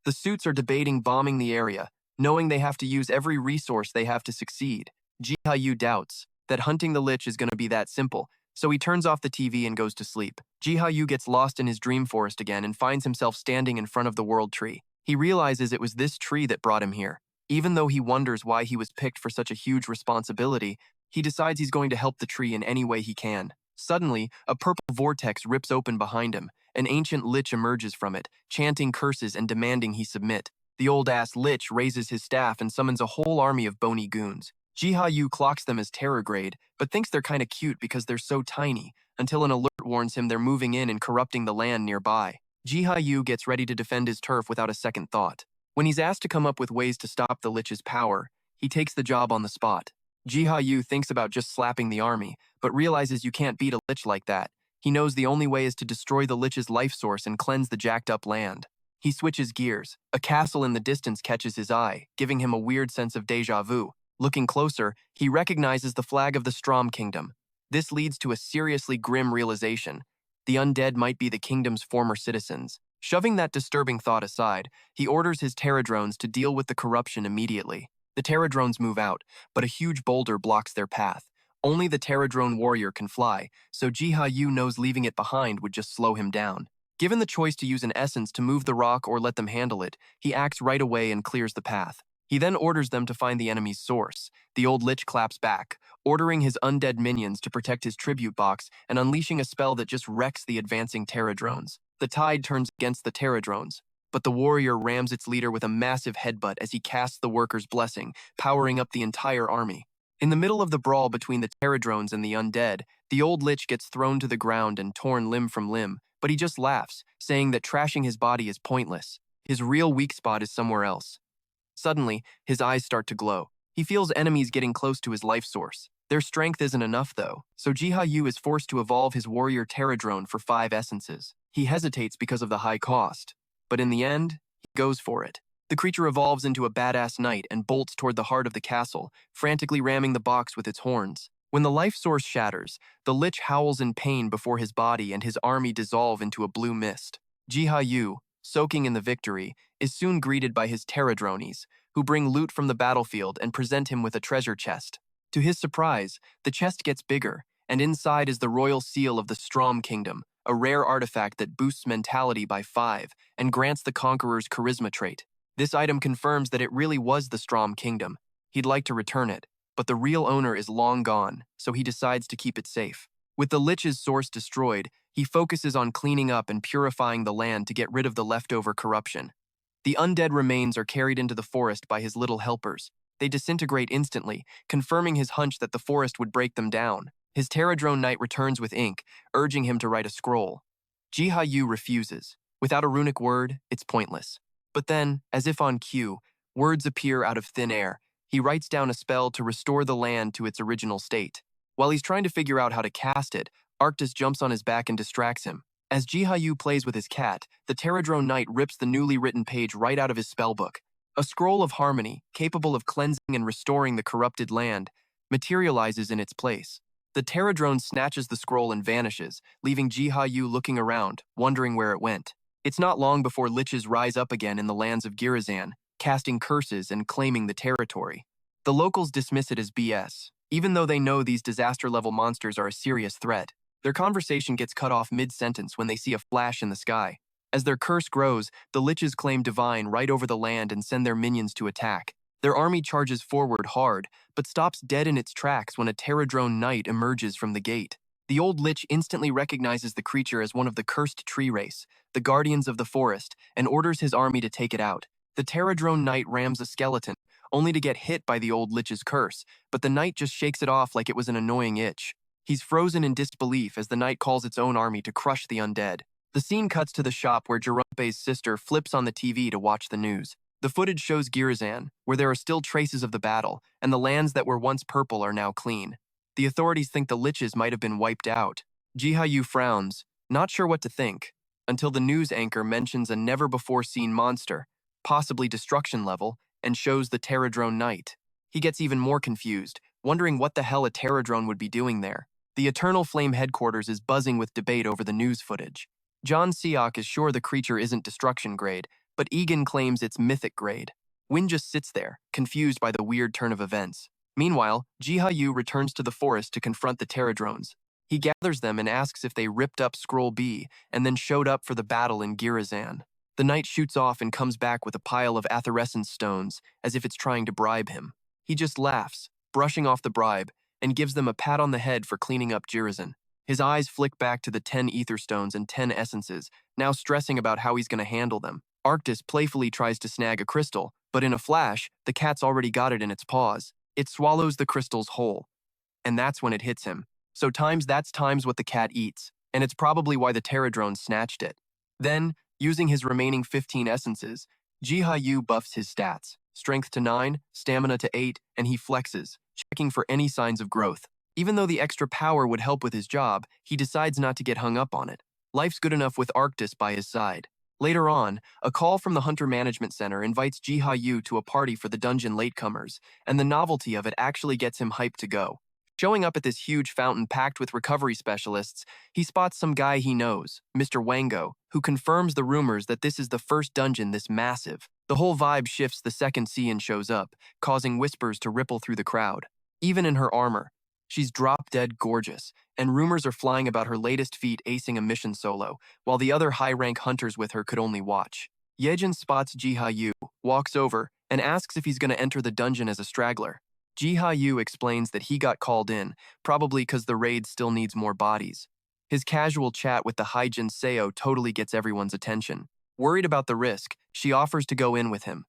The suits are debating bombing the area, knowing they have to use every resource they have to succeed. Jiha Yu doubts that hunting the lich is going to be that simple, so he turns off the TV and goes to sleep. Jiha Yu gets lost in his dream forest again and finds himself standing in front of the world tree. He realizes it was this tree that brought him here. Even though he wonders why he was picked for such a huge responsibility, he decides he's going to help the tree in any way he can. Suddenly, a purple vortex rips open behind him. An ancient lich emerges from it, chanting curses and demanding he submit. The old-ass lich raises his staff and summons a whole army of bony goons. Jiha Yu clocks them as terror grade, but thinks they're kinda cute because they're so tiny, until an alert warns him they're moving in and corrupting the land nearby. Jiha Yu gets ready to defend his turf without a second thought. When he's asked to come up with ways to stop the lich's power, he takes the job on the spot. Jiha Yu thinks about just slapping the army, but realizes you can't beat a lich like that. He knows the only way is to destroy the lich's life source and cleanse the jacked-up land. He switches gears. A castle in the distance catches his eye, giving him a weird sense of déjà vu. Looking closer, he recognizes the flag of the Strom Kingdom. This leads to a seriously grim realization. The undead might be the kingdom's former citizens. Shoving that disturbing thought aside, he orders his Terradrones to deal with the corruption immediately. The Terradrones move out, but a huge boulder blocks their path. Only the Terradrone warrior can fly, so Jiha Yu knows leaving it behind would just slow him down. Given the choice to use an essence to move the rock or let them handle it, he acts right away and clears the path. He then orders them to find the enemy's source. The old lich claps back, ordering his undead minions to protect his tribute box and unleashing a spell that just wrecks the advancing Terradrones. The tide turns against the Terradrones, but the warrior rams its leader with a massive headbutt as he casts the worker's blessing, powering up the entire army. In the middle of the brawl between the Terradrones and the undead, the old lich gets thrown to the ground and torn limb from limb, but he just laughs, saying that trashing his body is pointless. His real weak spot is somewhere else. Suddenly, his eyes start to glow. He feels enemies getting close to his life source. Their strength isn't enough, though, so Jiha Yu is forced to evolve his warrior Terradrone for 5 essences. He hesitates because of the high cost, but in the end, he goes for it. The creature evolves into a badass knight and bolts toward the heart of the castle, frantically ramming the box with its horns. When the life source shatters, the lich howls in pain before his body and his army dissolve into a blue mist. Jiha Yu, soaking in the victory, is soon greeted by his Terradrones, who bring loot from the battlefield and present him with a treasure chest. To his surprise, the chest gets bigger, and inside is the royal seal of the Strom Kingdom, a rare artifact that boosts mentality by 5 and grants the conqueror's charisma trait. This item confirms that it really was the Strom Kingdom. He'd like to return it, but the real owner is long gone, so he decides to keep it safe. With the lich's source destroyed, he focuses on cleaning up and purifying the land to get rid of the leftover corruption. The undead remains are carried into the forest by his little helpers. They disintegrate instantly, confirming his hunch that the forest would break them down. His Terradrone knight returns with ink, urging him to write a scroll. Jiha Yu refuses. Without a runic word, it's pointless. But then, as if on cue, words appear out of thin air. He writes down a spell to restore the land to its original state. While he's trying to figure out how to cast it, Arctis jumps on his back and distracts him. As Jiha Yu plays with his cat, the Terradrone knight rips the newly written page right out of his spellbook. A scroll of harmony, capable of cleansing and restoring the corrupted land, materializes in its place. The Terradrone snatches the scroll and vanishes, leaving Jiha Yu looking around, wondering where it went. It's not long before liches rise up again in the lands of Girazan, casting curses and claiming the territory. The locals dismiss it as BS, even though they know these disaster-level monsters are a serious threat. Their conversation gets cut off mid-sentence when they see a flash in the sky. As their curse grows, the liches claim divine right over the land and send their minions to attack. Their army charges forward hard, but stops dead in its tracks when a Terradrone knight emerges from the gate. The old lich instantly recognizes the creature as one of the cursed tree race, the guardians of the forest, and orders his army to take it out. The Terradrone knight rams a skeleton, only to get hit by the old lich's curse, but the knight just shakes it off like it was an annoying itch. He's frozen in disbelief as the knight calls its own army to crush the undead. The scene cuts to the shop where Jerome's sister flips on the TV to watch the news. The footage shows Girizan, where there are still traces of the battle, and the lands that were once purple are now clean. The authorities think the liches might have been wiped out. Jiha Yu frowns, not sure what to think, until the news anchor mentions a never-before-seen monster, possibly destruction level, and shows the Terradrone Knight. He gets even more confused, wondering what the hell a Terradrone would be doing there. The Eternal Flame headquarters is buzzing with debate over the news footage. John Seok is sure the creature isn't destruction grade, but Egan claims it's mythic grade. Win just sits there, confused by the weird turn of events. Meanwhile, Jiha Yu returns to the forest to confront the Terradrones. He gathers them and asks if they ripped up Scroll B and then showed up for the battle in Girizan. The knight shoots off and comes back with a pile of atherescence stones, as if it's trying to bribe him. He just laughs, brushing off the bribe, and gives them a pat on the head for cleaning up Girizan. His eyes flick back to the 10 ether stones and 10 essences, now stressing about how he's going to handle them. Arctis playfully tries to snag a crystal, but in a flash, the cat's already got it in its paws. It swallows the crystals whole. And that's when it hits him. So that's times what the cat eats, and it's probably why the Terradrone snatched it. Then, using his remaining 15 essences, Jiha Yu buffs his stats. Strength to 9, stamina to 8, and he flexes, checking for any signs of growth. Even though the extra power would help with his job, he decides not to get hung up on it. Life's good enough with Arctis by his side. Later on, a call from the Hunter Management Center invites Jiha Yu to a party for the dungeon latecomers, and the novelty of it actually gets him hyped to go. Showing up at this huge fountain packed with recovery specialists, he spots some guy he knows, Mr. Wango, who confirms the rumors that this is the first dungeon this massive. The whole vibe shifts the second Cian shows up, causing whispers to ripple through the crowd. Even in her armor, she's drop-dead gorgeous, and rumors are flying about her latest feat acing a mission solo, while the other high-rank hunters with her could only watch. Hyejin spots Jiha Yu, walks over, and asks if he's going to enter the dungeon as a straggler. Jiha Yu explains that he got called in, probably because the raid still needs more bodies. His casual chat with the Hyejin Seo totally gets everyone's attention. Worried about the risk, she offers to go in with him.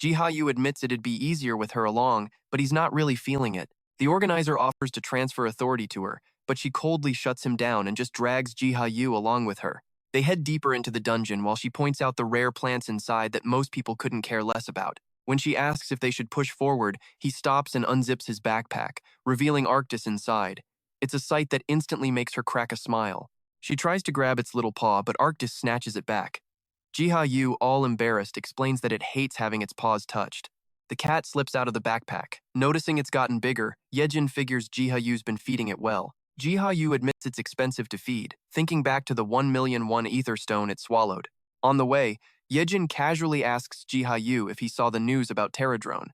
Jiha Yu admits it'd be easier with her along, but he's not really feeling it. The organizer offers to transfer authority to her, but she coldly shuts him down and just drags Jiha Yu along with her. They head deeper into the dungeon while she points out the rare plants inside that most people couldn't care less about. When she asks if they should push forward, he stops and unzips his backpack, revealing Arctis inside. It's a sight that instantly makes her crack a smile. She tries to grab its little paw, but Arctis snatches it back. Jiha Yu, all embarrassed, explains that it hates having its paws touched. The cat slips out of the backpack. Noticing it's gotten bigger, Hyejin figures Jiha Yu's been feeding it well. Jiha Yu admits it's expensive to feed, thinking back to the 1,000,001 ether stone it swallowed. On the way, Hyejin casually asks Jiha Yu if he saw the news about Terradrone.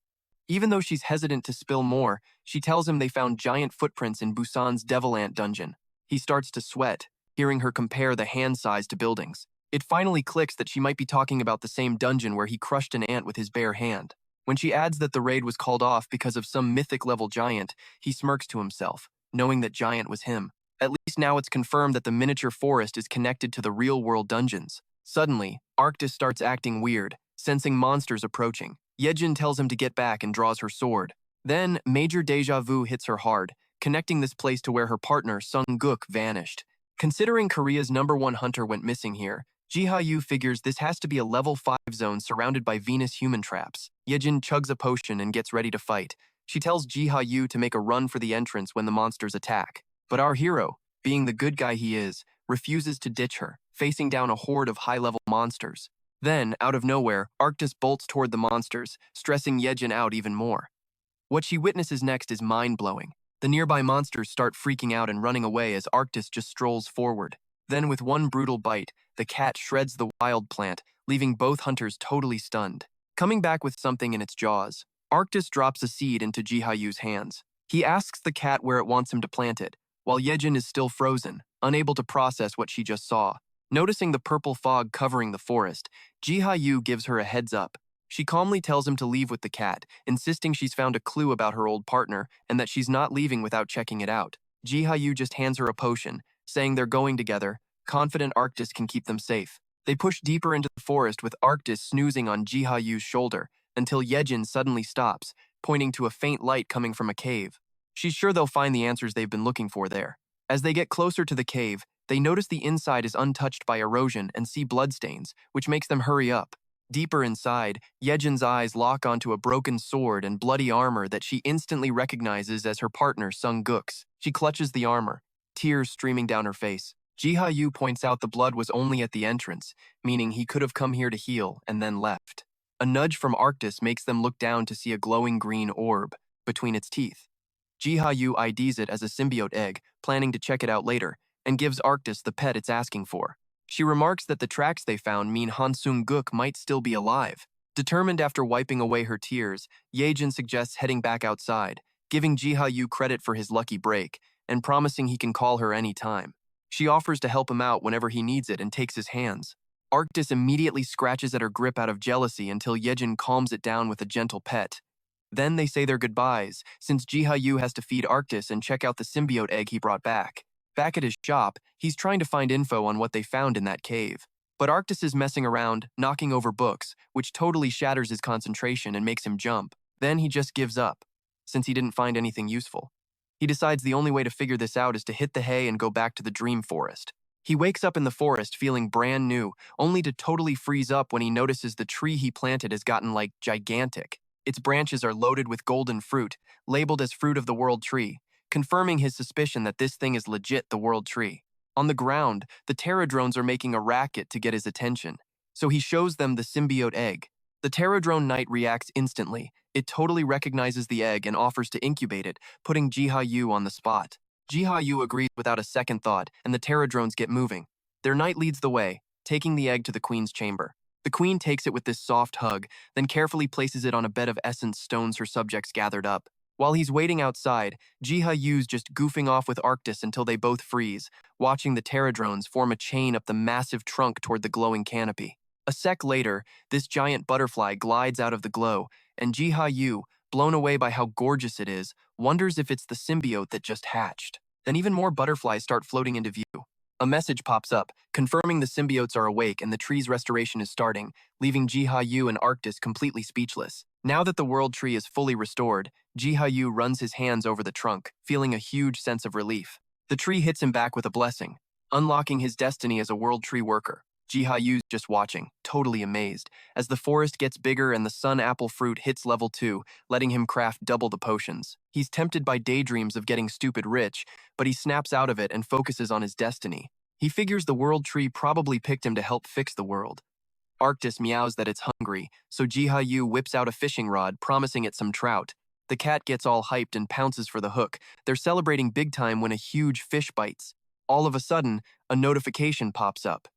Even though she's hesitant to spill more, she tells him they found giant footprints in Busan's Devil Ant dungeon. He starts to sweat, hearing her compare the hand size to buildings. It finally clicks that she might be talking about the same dungeon where he crushed an ant with his bare hand. When she adds that the raid was called off because of some mythic-level giant, he smirks to himself, knowing that giant was him. At least now it's confirmed that the miniature forest is connected to the real-world dungeons. Suddenly, Arctis starts acting weird, sensing monsters approaching. Hyejin tells him to get back and draws her sword. Then, major deja vu hits her hard, connecting this place to where her partner, Sung Guk, vanished. Considering Korea's #1 hunter went missing here, Jiha Yu figures this has to be a level 5 zone surrounded by Venus human traps. Hyejin chugs a potion and gets ready to fight. She tells Jiha Yu to make a run for the entrance when the monsters attack. But our hero, being the good guy he is, refuses to ditch her, facing down a horde of high-level monsters. Then, out of nowhere, Arctis bolts toward the monsters, stressing Hyejin out even more. What she witnesses next is mind-blowing. The nearby monsters start freaking out and running away as Arctis just strolls forward. Then, with one brutal bite, the cat shreds the wild plant, leaving both hunters totally stunned. Coming back with something in its jaws, Arctis drops a seed into Jiha Yu's hands. He asks the cat where it wants him to plant it, while Hyejin is still frozen, unable to process what she just saw. Noticing the purple fog covering the forest, Jiha Yu gives her a heads up. She calmly tells him to leave with the cat, insisting she's found a clue about her old partner and that she's not leaving without checking it out. Jiha Yu just hands her a potion, saying they're going together, confident Arctis can keep them safe. They push deeper into the forest with Arctis snoozing on Jiha Yu's shoulder, until Hyejin suddenly stops, pointing to a faint light coming from a cave. She's sure they'll find the answers they've been looking for there. As they get closer to the cave, they notice the inside is untouched by erosion and see bloodstains, which makes them hurry up. Deeper inside, Yejin's eyes lock onto a broken sword and bloody armor that she instantly recognizes as her partner Sung-guk's. She clutches the armor, tears streaming down her face. Jiha Yu points out the blood was only at the entrance, meaning he could have come here to heal and then left. A nudge from Arctis makes them look down to see a glowing green orb between its teeth. Jiha Yu IDs it as a symbiote egg, planning to check it out later, and gives Arctis the pet it's asking for. She remarks that the tracks they found mean Han Sung-guk might still be alive. Determined after wiping away her tears, Hyejin suggests heading back outside, giving Jiha Yu credit for his lucky break, and promising he can call her any time. She offers to help him out whenever he needs it and takes his hands. Arctis immediately scratches at her grip out of jealousy until Hyejin calms it down with a gentle pet. Then they say their goodbyes, since Jiha Yu has to feed Arctis and check out the symbiote egg he brought back. Back at his shop, he's trying to find info on what they found in that cave. But Arctis is messing around, knocking over books, which totally shatters his concentration and makes him jump. Then he just gives up, since he didn't find anything useful. He decides the only way to figure this out is to hit the hay and go back to the dream forest. He wakes up in the forest feeling brand new, only to totally freeze up when he notices the tree he planted has gotten, gigantic. Its branches are loaded with golden fruit, labeled as fruit of the world tree, confirming his suspicion that this thing is legit the world tree. On the ground, the Terradrones are making a racket to get his attention, so he shows them the symbiote egg. The Terradrone Knight reacts instantly. It totally recognizes the egg and offers to incubate it, putting Jiha Yu on the spot. Jiha Yu agrees without a second thought, and the Terradrones get moving. Their knight leads the way, taking the egg to the queen's chamber. The queen takes it with this soft hug, then carefully places it on a bed of essence stones her subjects gathered up. While he's waiting outside, Jiha Yu's just goofing off with Arctis until they both freeze, watching the Terradrones form a chain up the massive trunk toward the glowing canopy. A sec later, this giant butterfly glides out of the glow, and Jiha Yu, blown away by how gorgeous it is, wonders if it's the symbiote that just hatched. Then even more butterflies start floating into view. A message pops up, confirming the symbiotes are awake and the tree's restoration is starting, leaving Jiha Yu and Arctis completely speechless. Now that the world tree is fully restored, Jiha Yu runs his hands over the trunk, feeling a huge sense of relief. The tree hits him back with a blessing, unlocking his destiny as a world tree worker. Jiha Yu's just watching, totally amazed, as the forest gets bigger and the sun apple fruit hits level 2, letting him craft double the potions. He's tempted by daydreams of getting stupid rich, but he snaps out of it and focuses on his destiny. He figures the world tree probably picked him to help fix the world. Arctis meows that it's hungry, so Jiha Yu whips out a fishing rod, promising it some trout. The cat gets all hyped and pounces for the hook. They're celebrating big time when a huge fish bites. All of a sudden, a notification pops up.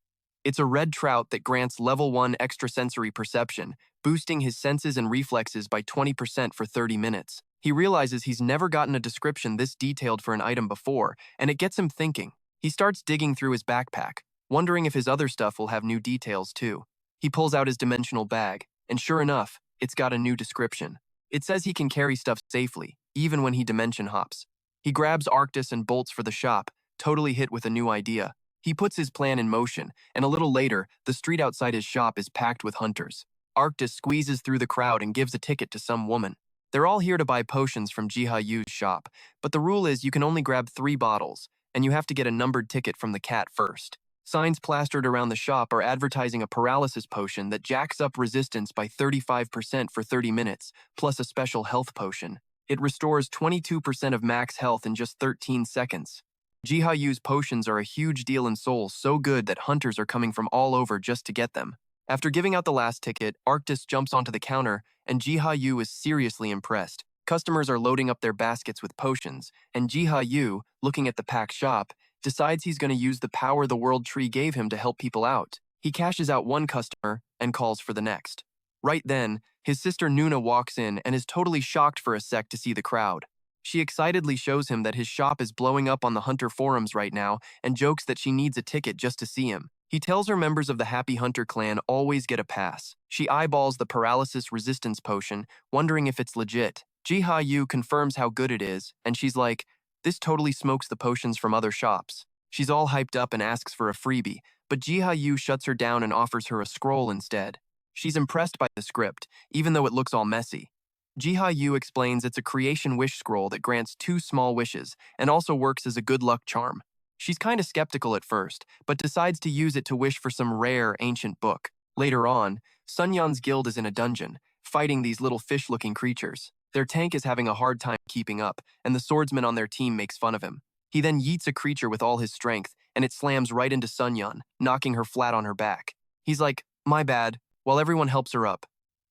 It's a red trout that grants level 1 extrasensory perception, boosting his senses and reflexes by 20% for 30 minutes. He realizes he's never gotten a description this detailed for an item before, and it gets him thinking. He starts digging through his backpack, wondering if his other stuff will have new details too. He pulls out his dimensional bag, and sure enough, it's got a new description. It says he can carry stuff safely, even when he dimension hops. He grabs Arctis and bolts for the shop, totally hit with a new idea. He puts his plan in motion, and a little later, the street outside his shop is packed with hunters. Arctis squeezes through the crowd and gives a ticket to some woman. They're all here to buy potions from Jiha Yu's shop, but the rule is you can only grab 3 bottles, and you have to get a numbered ticket from the cat first. Signs plastered around the shop are advertising a paralysis potion that jacks up resistance by 35% for 30 minutes, plus a special health potion. It restores 22% of max health in just 13 seconds. Jiha Yu's potions are a huge deal in Seoul, so good that hunters are coming from all over just to get them. After giving out the last ticket, Arctis jumps onto the counter, and Jiha Yu is seriously impressed. Customers are loading up their baskets with potions, and Jiha Yu, looking at the packed shop, decides he's going to use the power the world tree gave him to help people out. He cashes out one customer and calls for the next. Right then, his sister Nuna walks in and is totally shocked for a sec to see the crowd. She excitedly shows him that his shop is blowing up on the Hunter forums right now and jokes that she needs a ticket just to see him. He tells her members of the Happy Hunter clan always get a pass. She eyeballs the paralysis resistance potion, wondering if it's legit. Jiha Yu confirms how good it is, and she's like, this totally smokes the potions from other shops. She's all hyped up and asks for a freebie, but Jiha Yu shuts her down and offers her a scroll instead. She's impressed by the script, even though it looks all messy. Jiha Yu explains it's a creation wish scroll that grants 2 small wishes and also works as a good luck charm. She's kinda skeptical at first, but decides to use it to wish for some rare, ancient book. Later on, Sun Yan's guild is in a dungeon, fighting these little fish-looking creatures. Their tank is having a hard time keeping up, and the swordsman on their team makes fun of him. He then yeets a creature with all his strength, and it slams right into Sun Yan, knocking her flat on her back. He's like, "My bad," while everyone helps her up.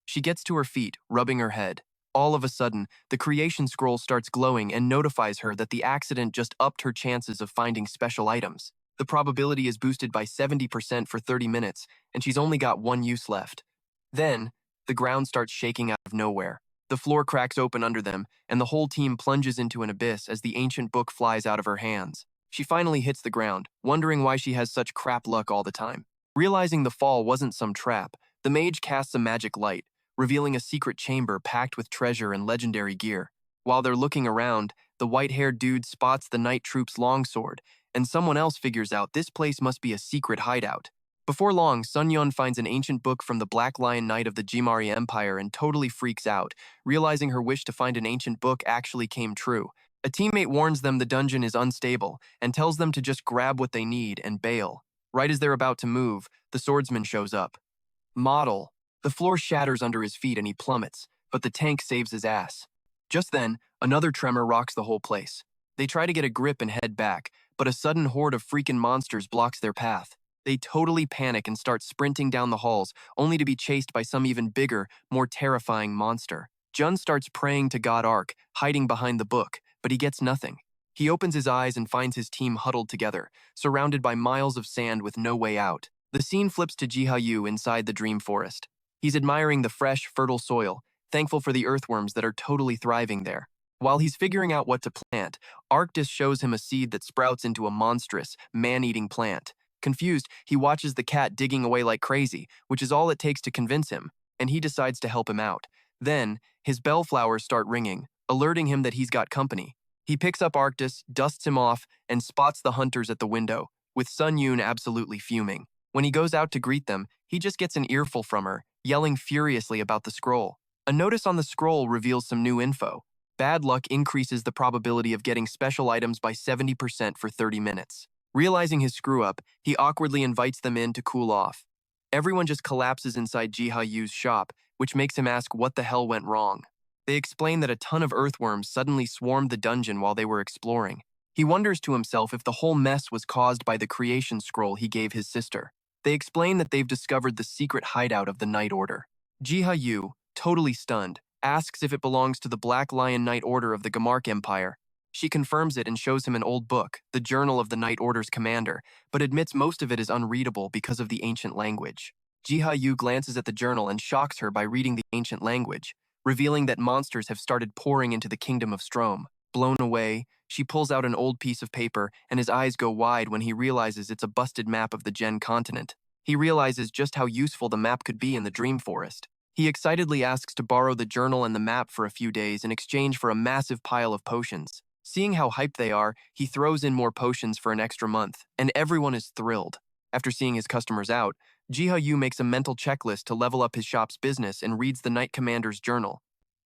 She gets to her feet, rubbing her head. All of a sudden, the creation scroll starts glowing and notifies her that the accident just upped her chances of finding special items. The probability is boosted by 70% for 30 minutes, and she's only got one use left. Then, the ground starts shaking out of nowhere. The floor cracks open under them, and the whole team plunges into an abyss as the ancient book flies out of her hands. She finally hits the ground, wondering why she has such crap luck all the time. Realizing the fall wasn't some trap, the mage casts a magic light, revealing a secret chamber packed with treasure and legendary gear. While they're looking around, the white-haired dude spots the night troop's longsword, and someone else figures out this place must be a secret hideout. Before long, Sun Yun finds an ancient book from the Black Lion Knight of the Jimari Empire and totally freaks out, realizing her wish to find an ancient book actually came true. A teammate warns them the dungeon is unstable and tells them to just grab what they need and bail. Right as they're about to move, the swordsman shows up. Model. The floor shatters under his feet and he plummets, but the tank saves his ass. Just then, another tremor rocks the whole place. They try to get a grip and head back, but a sudden horde of freaking monsters blocks their path. They totally panic and start sprinting down the halls, only to be chased by some even bigger, more terrifying monster. Jun starts praying to God Ark, hiding behind the book, but he gets nothing. He opens his eyes and finds his team huddled together, surrounded by miles of sand with no way out. The scene flips to Jiha Yu inside the dream forest. He's admiring the fresh, fertile soil, thankful for the earthworms that are totally thriving there. While he's figuring out what to plant, Arctis shows him a seed that sprouts into a monstrous, man-eating plant. Confused, he watches the cat digging away like crazy, which is all it takes to convince him, and he decides to help him out. Then, his bellflowers start ringing, alerting him that he's got company. He picks up Arctis, dusts him off, and spots the hunters at the window, with Sun Yun absolutely fuming. When he goes out to greet them, he just gets an earful from her, yelling furiously about the scroll. A notice on the scroll reveals some new info. Bad luck increases the probability of getting special items by 70% for 30 minutes. Realizing his screw-up, he awkwardly invites them in to cool off. Everyone just collapses inside Jiha Yu's shop, which makes him ask what the hell went wrong. They explain that a ton of earthworms suddenly swarmed the dungeon while they were exploring. He wonders to himself if the whole mess was caused by the creation scroll he gave his sister. They explain that they've discovered the secret hideout of the Night Order. Jiha Yu, totally stunned, asks if it belongs to the Black Lion Knight Order of the Gamark Empire. She confirms it and shows him an old book, the Journal of the Night Order's commander, but admits most of it is unreadable because of the ancient language. Jiha Yu glances at the journal and shocks her by reading the ancient language, revealing that monsters have started pouring into the kingdom of Strom. Blown away, she pulls out an old piece of paper and his eyes go wide when he realizes it's a busted map of the Gen continent. He realizes just how useful the map could be in the Dream Forest. He excitedly asks to borrow the journal and the map for a few days in exchange for a massive pile of potions. Seeing how hyped they are, he throws in more potions for an extra month, and everyone is thrilled. After seeing his customers out, Jiha Yu makes a mental checklist to level up his shop's business and reads the Knight Commander's journal.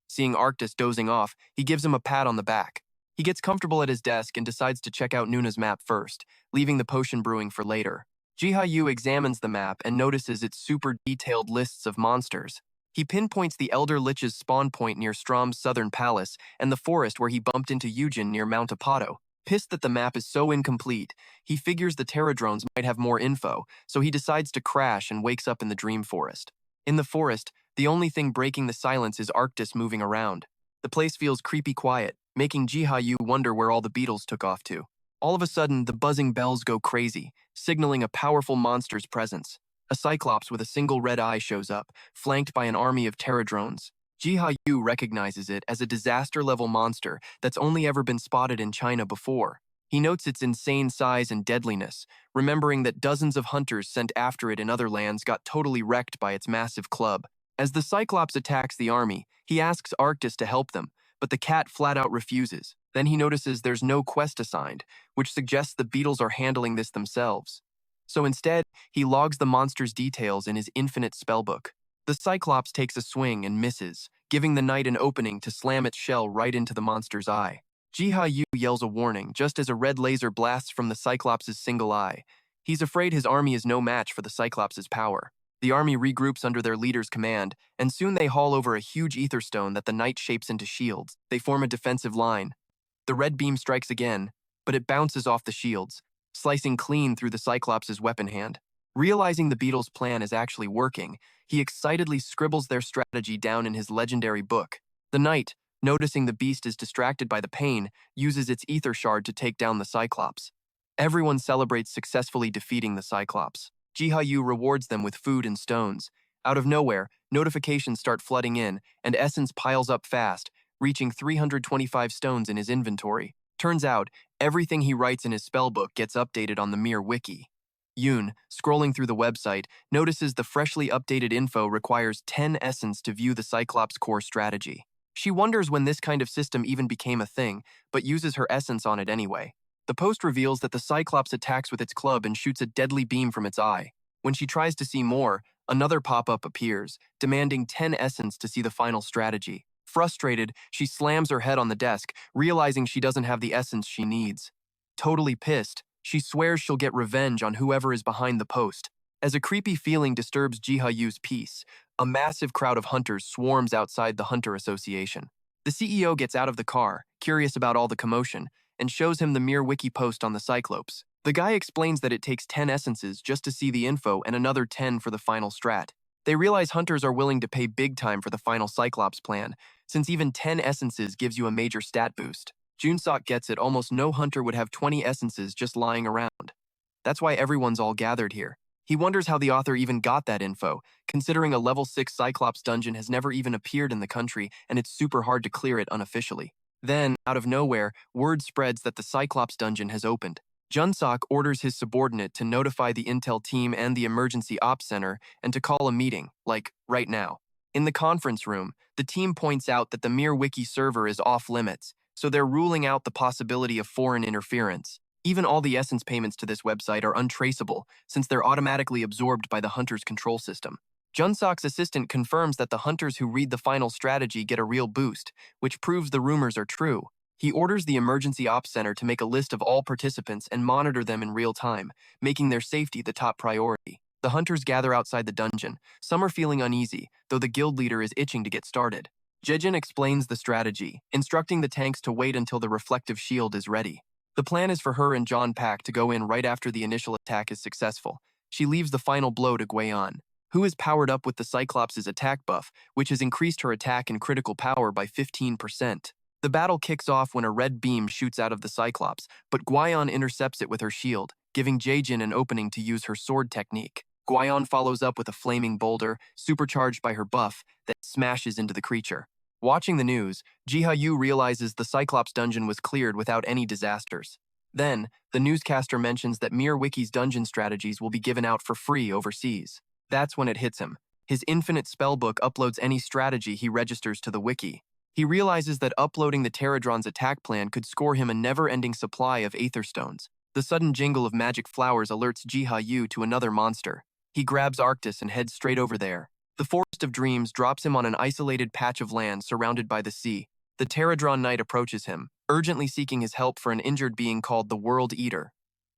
Seeing Arctis dozing off, he gives him a pat on the back. He gets comfortable at his desk and decides to check out Nuna's map first, leaving the potion brewing for later. Jiha Yu examines the map and notices its super detailed lists of monsters. He pinpoints the Elder Lich's spawn point near Strom's southern palace and the forest where he bumped into Hyejin near Mount Apato. Pissed that the map is so incomplete, he figures the Terradrones might have more info, so he decides to crash and wakes up in the Dream Forest. In the forest, the only thing breaking the silence is Arctis moving around. The place feels creepy quiet, making Jiha Yu wonder where all the beetles took off to. All of a sudden, the buzzing bells go crazy, signaling a powerful monster's presence. A cyclops with a single red eye shows up, flanked by an army of Terradrones. Jiha Yu recognizes it as a disaster-level monster that's only ever been spotted in China before. He notes its insane size and deadliness, remembering that dozens of hunters sent after it in other lands got totally wrecked by its massive club. As the cyclops attacks the army, he asks Arctis to help them, but the cat flat-out refuses. Then he notices there's no quest assigned, which suggests the beetles are handling this themselves. So instead, he logs the monster's details in his infinite spellbook. The Cyclops takes a swing and misses, giving the knight an opening to slam its shell right into the monster's eye. Jiha Yu yells a warning just as a red laser blasts from the Cyclops' single eye. He's afraid his army is no match for the Cyclops' power. The army regroups under their leader's command, and soon they haul over a huge ether stone that the knight shapes into shields. They form a defensive line. The red beam strikes again, but it bounces off the shields, slicing clean through the Cyclops' weapon hand. Realizing the beetle's plan is actually working, he excitedly scribbles their strategy down in his legendary book. The knight, noticing the beast is distracted by the pain, uses its ether shard to take down the Cyclops. Everyone celebrates successfully defeating the Cyclops. Jiha Yu rewards them with food and stones. Out of nowhere, notifications start flooding in, and essence piles up fast, reaching 325 stones in his inventory. Turns out, everything he writes in his spellbook gets updated on the Mir wiki. Yoon, scrolling through the website, notices the freshly updated info requires 10 essence to view the Cyclops core strategy. She wonders when this kind of system even became a thing, but uses her essence on it anyway. The post reveals that the Cyclops attacks with its club and shoots a deadly beam from its eye. When she tries to see more, another pop-up appears, demanding 10 essence to see the final strategy. Frustrated, she slams her head on the desk, realizing she doesn't have the essence she needs. Totally pissed, she swears she'll get revenge on whoever is behind the post. As a creepy feeling disturbs Jiha Yu's peace, a massive crowd of hunters swarms outside the Hunter Association. The CEO gets out of the car, curious about all the commotion, and shows him the Mir wiki post on the Cyclops. The guy explains that it takes 10 essences just to see the info and another 10 for the final strat. They realize hunters are willing to pay big time for the final Cyclops plan, since even 10 essences gives you a major stat boost. Junsok gets it, almost no hunter would have 20 essences just lying around. That's why everyone's all gathered here. He wonders how the author even got that info, considering a level 6 Cyclops dungeon has never even appeared in the country and it's super hard to clear it unofficially. Then, out of nowhere, word spreads that the Cyclops dungeon has opened. Junsok orders his subordinate to notify the intel team and the emergency ops center and to call a meeting, like, right now. In the conference room, the team points out that the Mir wiki server is off limits, so they're ruling out the possibility of foreign interference. Even all the essence payments to this website are untraceable, since they're automatically absorbed by the hunter's control system. Junsok's assistant confirms that the hunters who read the final strategy get a real boost, which proves the rumors are true. He orders the emergency ops center to make a list of all participants and monitor them in real time, making their safety the top priority. The hunters gather outside the dungeon. Some are feeling uneasy, though the guild leader is itching to get started. Hyejin explains the strategy, instructing the tanks to wait until the reflective shield is ready. The plan is for her and John Pak to go in right after the initial attack is successful. She leaves the final blow to Guion, who is powered up with the Cyclops' attack buff, which has increased her attack and critical power by 15%. The battle kicks off when a red beam shoots out of the Cyclops, but Guion intercepts it with her shield, giving Hyejin an opening to use her sword technique. Guion follows up with a flaming boulder, supercharged by her buff, that smashes into the creature. Watching the news, Jiha Yu realizes the Cyclops dungeon was cleared without any disasters. Then, the newscaster mentions that Mir Wiki's dungeon strategies will be given out for free overseas. That's when it hits him. His infinite spellbook uploads any strategy he registers to the wiki. He realizes that uploading the Pterodron's attack plan could score him a never-ending supply of Aether Stones. The sudden jingle of magic flowers alerts Jiha Yu to another monster. He grabs Arctis and heads straight over there. The Forest of Dreams drops him on an isolated patch of land surrounded by the sea. The Pterodron Knight approaches him, urgently seeking his help for an injured being called the World Eater.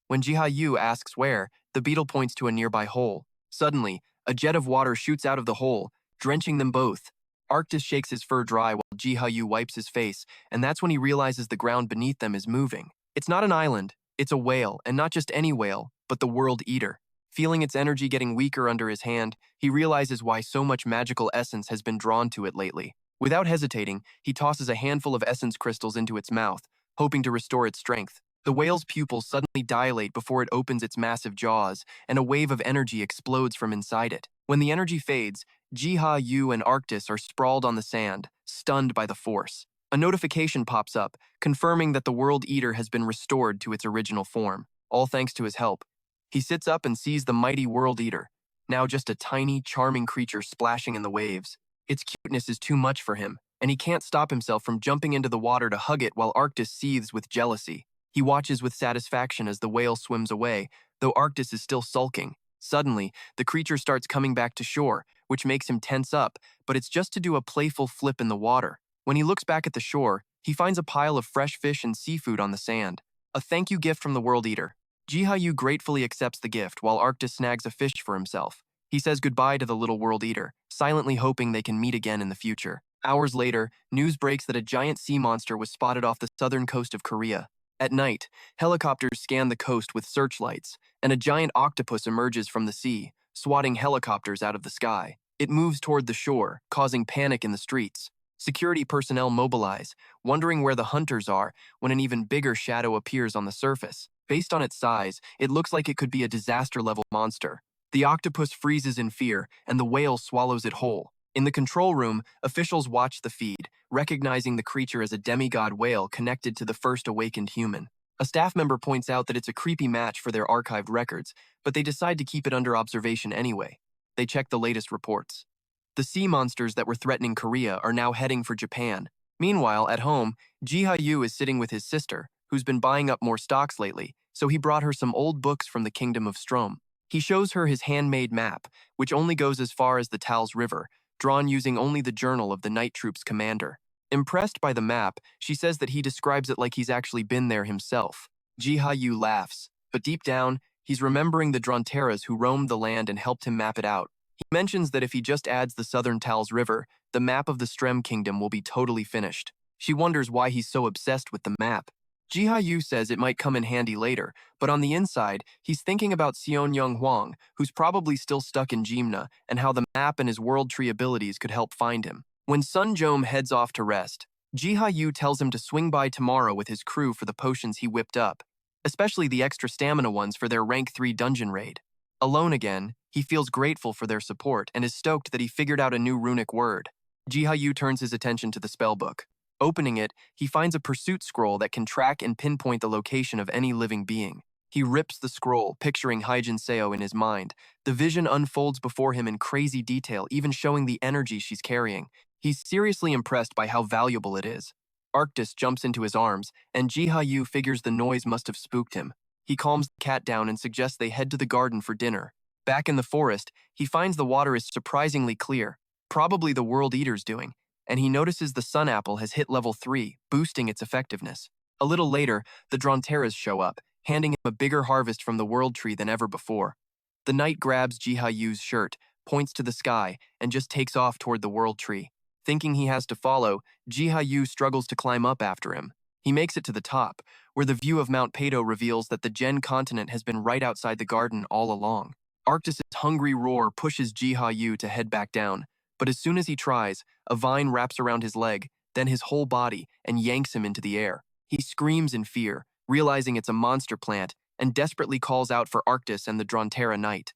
When Jiha Yu asks where, the beetle points to a nearby hole. Suddenly, a jet of water shoots out of the hole, drenching them both. Arctis shakes his fur dry while Jiha Yu wipes his face, and that's when he realizes the ground beneath them is moving. It's not an island, it's a whale, and not just any whale, but the World Eater. Feeling its energy getting weaker under his hand, he realizes why so much magical essence has been drawn to it lately. Without hesitating, he tosses a handful of essence crystals into its mouth, hoping to restore its strength. The whale's pupils suddenly dilate before it opens its massive jaws, and a wave of energy explodes from inside it. When the energy fades, Jiha Yu and Arctis are sprawled on the sand, stunned by the force. A notification pops up, confirming that the World Eater has been restored to its original form, all thanks to his help. He sits up and sees the mighty World Eater, now just a tiny, charming creature splashing in the waves. Its cuteness is too much for him, and he can't stop himself from jumping into the water to hug it while Arctis seethes with jealousy. He watches with satisfaction as the whale swims away, though Arctis is still sulking. Suddenly, the creature starts coming back to shore, which makes him tense up, but it's just to do a playful flip in the water. When he looks back at the shore, he finds a pile of fresh fish and seafood on the sand. A thank you gift from the World Eater. Jiha Yu gratefully accepts the gift while Arctis snags a fish for himself. He says goodbye to the little world eater, silently hoping they can meet again in the future. Hours later, news breaks that a giant sea monster was spotted off the southern coast of Korea. At night, helicopters scan the coast with searchlights, and a giant octopus emerges from the sea, swatting helicopters out of the sky. It moves toward the shore, causing panic in the streets. Security personnel mobilize, wondering where the hunters are when an even bigger shadow appears on the surface. Based on its size, it looks like it could be a disaster-level monster. The octopus freezes in fear, and the whale swallows it whole. In the control room, officials watch the feed, recognizing the creature as a demigod whale connected to the first awakened human. A staff member points out that it's a creepy match for their archived records, but they decide to keep it under observation anyway. They check the latest reports. The sea monsters that were threatening Korea are now heading for Japan. Meanwhile, at home, Jiha Yu is sitting with his sister, who's been buying up more stocks lately, so he brought her some old books from the Kingdom of Strom. He shows her his handmade map, which only goes as far as the Tal's River, drawn using only the journal of the night troops commander. Impressed by the map, she says that he describes it like he's actually been there himself. Jiha Yu laughs, but deep down, he's remembering the Dronteras who roamed the land and helped him map it out. He mentions that if he just adds the southern Tal's River, the map of the Strem Kingdom will be totally finished. She wonders why he's so obsessed with the map. Jiha Yu says it might come in handy later, but on the inside, he's thinking about Seonyoung Hwang, who's probably still stuck in Jimna, and how the map and his world tree abilities could help find him. When Sun Jom heads off to rest, Jiha Yu tells him to swing by tomorrow with his crew for the potions he whipped up, especially the extra stamina ones for their rank 3 dungeon raid. Alone again, he feels grateful for their support and is stoked that he figured out a new runic word. Jiha Yu turns his attention to the spellbook. Opening it, he finds a pursuit scroll that can track and pinpoint the location of any living being. He rips the scroll, picturing Hyejin Seo in his mind. The vision unfolds before him in crazy detail, even showing the energy she's carrying. He's seriously impressed by how valuable it is. Arctis jumps into his arms, and Jiha Yu figures the noise must have spooked him. He calms the cat down and suggests they head to the garden for dinner. Back in the forest, he finds the water is surprisingly clear, probably the World Eater's doing, and he notices the sun apple has hit level 3, boosting its effectiveness. A little later, the Dronteras show up, handing him a bigger harvest from the world tree than ever before. The knight grabs Jiha Yu's shirt, points to the sky, and just takes off toward the world tree. Thinking he has to follow, Jiha Yu struggles to climb up after him. He makes it to the top, where the view of Mount Peto reveals that the Gen continent has been right outside the garden all along. Arctis' hungry roar pushes Jiha Yu to head back down, but as soon as he tries, a vine wraps around his leg, then his whole body, and yanks him into the air. He screams in fear, realizing it's a monster plant, and desperately calls out for Arctis and the Drontera Knight.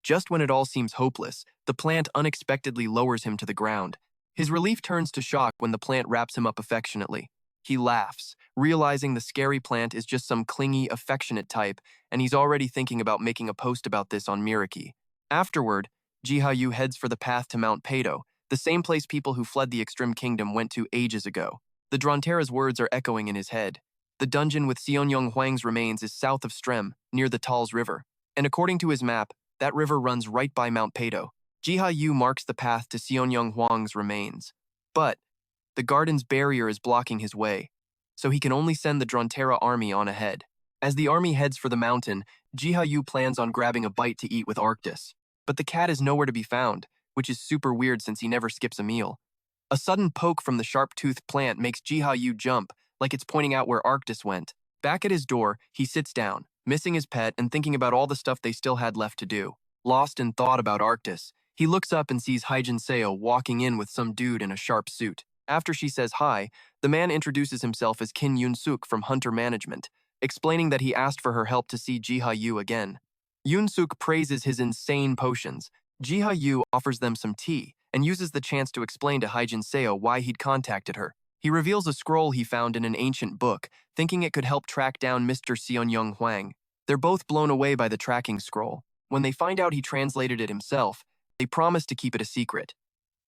Just when it all seems hopeless, the plant unexpectedly lowers him to the ground. His relief turns to shock when the plant wraps him up affectionately. He laughs, realizing the scary plant is just some clingy, affectionate type, and he's already thinking about making a post about this on Miraki. Afterward, Jiha Yu heads for the path to Mount Peto, the same place people who fled the Extreme Kingdom went to ages ago. The Drontera's words are echoing in his head. The dungeon with Seonyoung Hwang's remains is south of Strem, near the Tal's River, and according to his map, that river runs right by Mount Peto. Jiha Yu marks the path to Seonyoung Hwang's remains. But the garden's barrier is blocking his way, so he can only send the Drontera army on ahead. As the army heads for the mountain, Jiha Yu plans on grabbing a bite to eat with Arctis. But the cat is nowhere to be found, which is super weird since he never skips a meal. A sudden poke from the sharp-toothed plant makes Jiha Yu jump, like it's pointing out where Arctis went. Back at his door, he sits down, missing his pet and thinking about all the stuff they still had left to do. Lost in thought about Arctis, he looks up and sees Hyejin Seo walking in with some dude in a sharp suit. After she says hi, the man introduces himself as Kim Yoon-suk from Hunter Management, explaining that he asked for her help to see Jiha Yu again. Yoon-suk praises his insane potions. Jiha Yu offers them some tea and uses the chance to explain to Hyejin Seo why he'd contacted her. He reveals a scroll he found in an ancient book, thinking it could help track down Mr. Seonyoung Hwang. They're both blown away by the tracking scroll. When they find out he translated it himself, they promise to keep it a secret.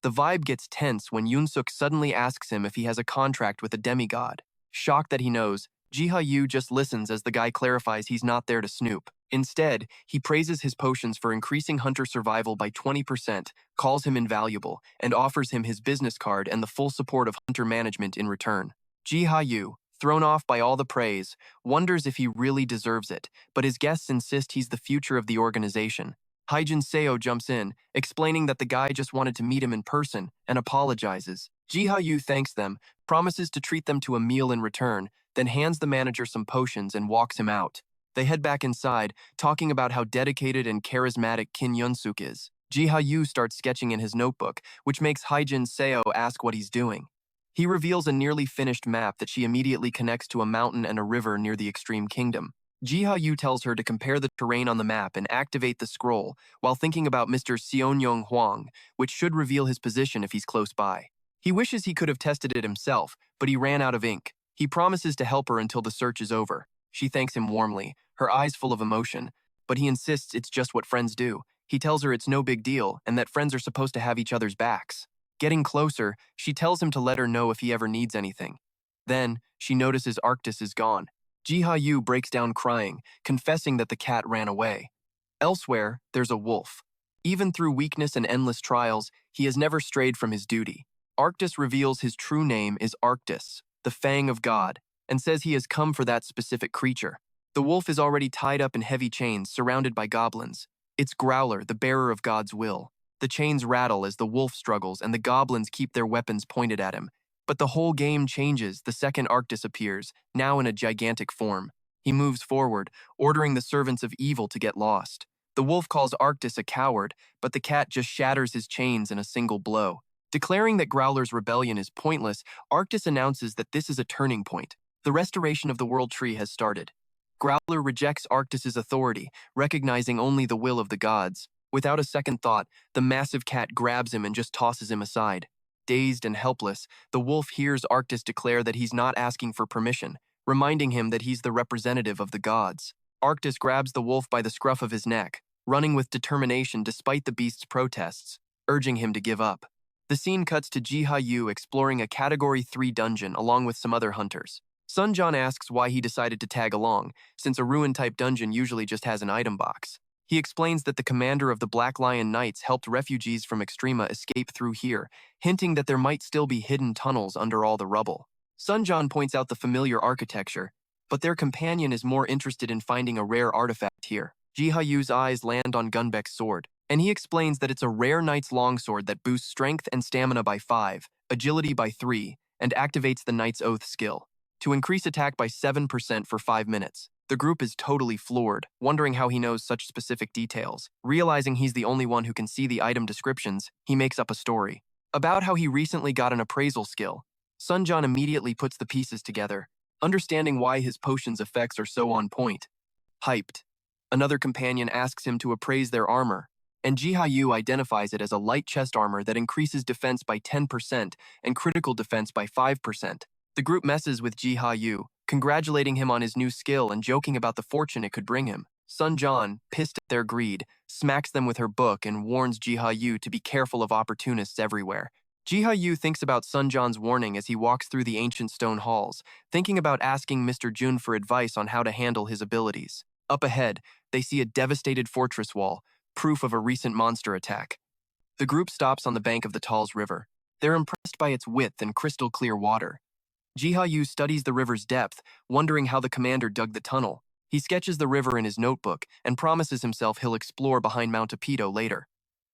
The vibe gets tense when Yoon-suk suddenly asks him if he has a contract with a demigod. Shocked that he knows, Jiha Yu just listens as the guy clarifies he's not there to snoop. Instead, he praises his potions for increasing hunter survival by 20%, calls him invaluable, and offers him his business card and the full support of Hunter Management in return. Jiha Yu, thrown off by all the praise, wonders if he really deserves it, but his guests insist he's the future of the organization. Hyejin Seo jumps in, explaining that the guy just wanted to meet him in person and apologizes. Jiha Yu thanks them, promises to treat them to a meal in return, then hands the manager some potions and walks him out. They head back inside, talking about how dedicated and charismatic Kim Yun-suk is. Jiha Yu starts sketching in his notebook, which makes Hyejin Seo ask what he's doing. He reveals a nearly finished map that she immediately connects to a mountain and a river near the Extreme Kingdom. Jiha Yu tells her to compare the terrain on the map and activate the scroll while thinking about Mr. Seonyong Hwang, which should reveal his position if he's close by. He wishes he could have tested it himself, but he ran out of ink. He promises to help her until the search is over. She thanks him warmly, her eyes full of emotion, but he insists it's just what friends do. He tells her it's no big deal and that friends are supposed to have each other's backs. Getting closer, she tells him to let her know if he ever needs anything. Then, she notices Arctis is gone. Jiha Yu breaks down crying, confessing that the cat ran away. Elsewhere, there's a wolf. Even through weakness and endless trials, he has never strayed from his duty. Arctis reveals his true name is Arctis, the Fang of God, and says he has come for that specific creature. The wolf is already tied up in heavy chains, surrounded by goblins. It's Growler, the bearer of God's will. The chains rattle as the wolf struggles and the goblins keep their weapons pointed at him. But the whole game changes the second Arctis appears, now in a gigantic form. He moves forward, ordering the servants of evil to get lost. The wolf calls Arctis a coward, but the cat just shatters his chains in a single blow. Declaring that Growler's rebellion is pointless, Arctis announces that this is a turning point. The restoration of the World Tree has started. Growler rejects Arctis's authority, recognizing only the will of the gods. Without a second thought, the massive cat grabs him and just tosses him aside. Dazed and helpless, the wolf hears Arctis declare that he's not asking for permission, reminding him that he's the representative of the gods. Arctis grabs the wolf by the scruff of his neck, running with determination despite the beast's protests, urging him to give up. The scene cuts to Jiha Yu exploring a Category 3 dungeon along with some other hunters. Sunjan asks why he decided to tag along, since a ruin-type dungeon usually just has an item box. He explains that the commander of the Black Lion Knights helped refugees from Extrema escape through here, hinting that there might still be hidden tunnels under all the rubble. Sunjan points out the familiar architecture, but their companion is more interested in finding a rare artifact here. Jiha Yu's eyes land on Gunbek's sword, and he explains that it's a rare knight's longsword that boosts strength and stamina by 5, agility by 3, and activates the Knight's Oath skill to increase attack by 7% for 5 minutes. The group is totally floored, wondering how he knows such specific details. Realizing he's the only one who can see the item descriptions, he makes up a story about how he recently got an appraisal skill. Sunjan immediately puts the pieces together, understanding why his potion's effects are so on point. Hyped. Another companion asks him to appraise their armor, and Jiha Yu identifies it as a light chest armor that increases defense by 10% and critical defense by 5%. The group messes with Jiha Yu, congratulating him on his new skill and joking about the fortune it could bring him. Sunjan, pissed at their greed, smacks them with her book and warns Jiha Yu to be careful of opportunists everywhere. Jiha Yu thinks about Sunjan's warning as he walks through the ancient stone halls, thinking about asking Mr. Jun for advice on how to handle his abilities. Up ahead, they see a devastated fortress wall, proof of a recent monster attack. The group stops on the bank of the Tals River. They're impressed by its width and crystal-clear water. Jiha Yu studies the river's depth, wondering how the commander dug the tunnel. He sketches the river in his notebook and promises himself he'll explore behind Mount Apido later.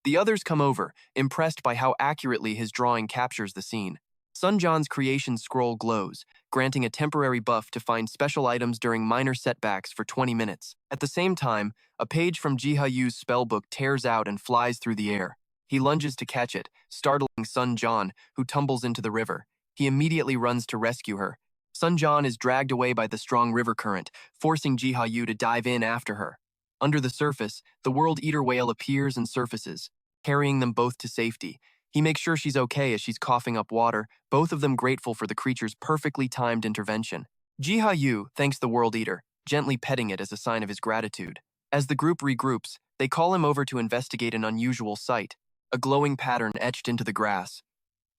The others come over, impressed by how accurately his drawing captures the scene. Sunjan's creation scroll glows, granting a temporary buff to find special items during minor setbacks for 20 minutes. At the same time, a page from Jiha Yu's spellbook tears out and flies through the air. He lunges to catch it, startling Sunjan, who tumbles into the river. He immediately runs to rescue her. Sunjan is dragged away by the strong river current, forcing Jiha Yu to dive in after her. Under the surface, the World Eater whale appears and surfaces, carrying them both to safety. He makes sure she's okay as she's coughing up water, both of them grateful for the creature's perfectly timed intervention. Jiha Yu thanks the World Eater, gently petting it as a sign of his gratitude. As the group regroups, they call him over to investigate an unusual sight, a glowing pattern etched into the grass.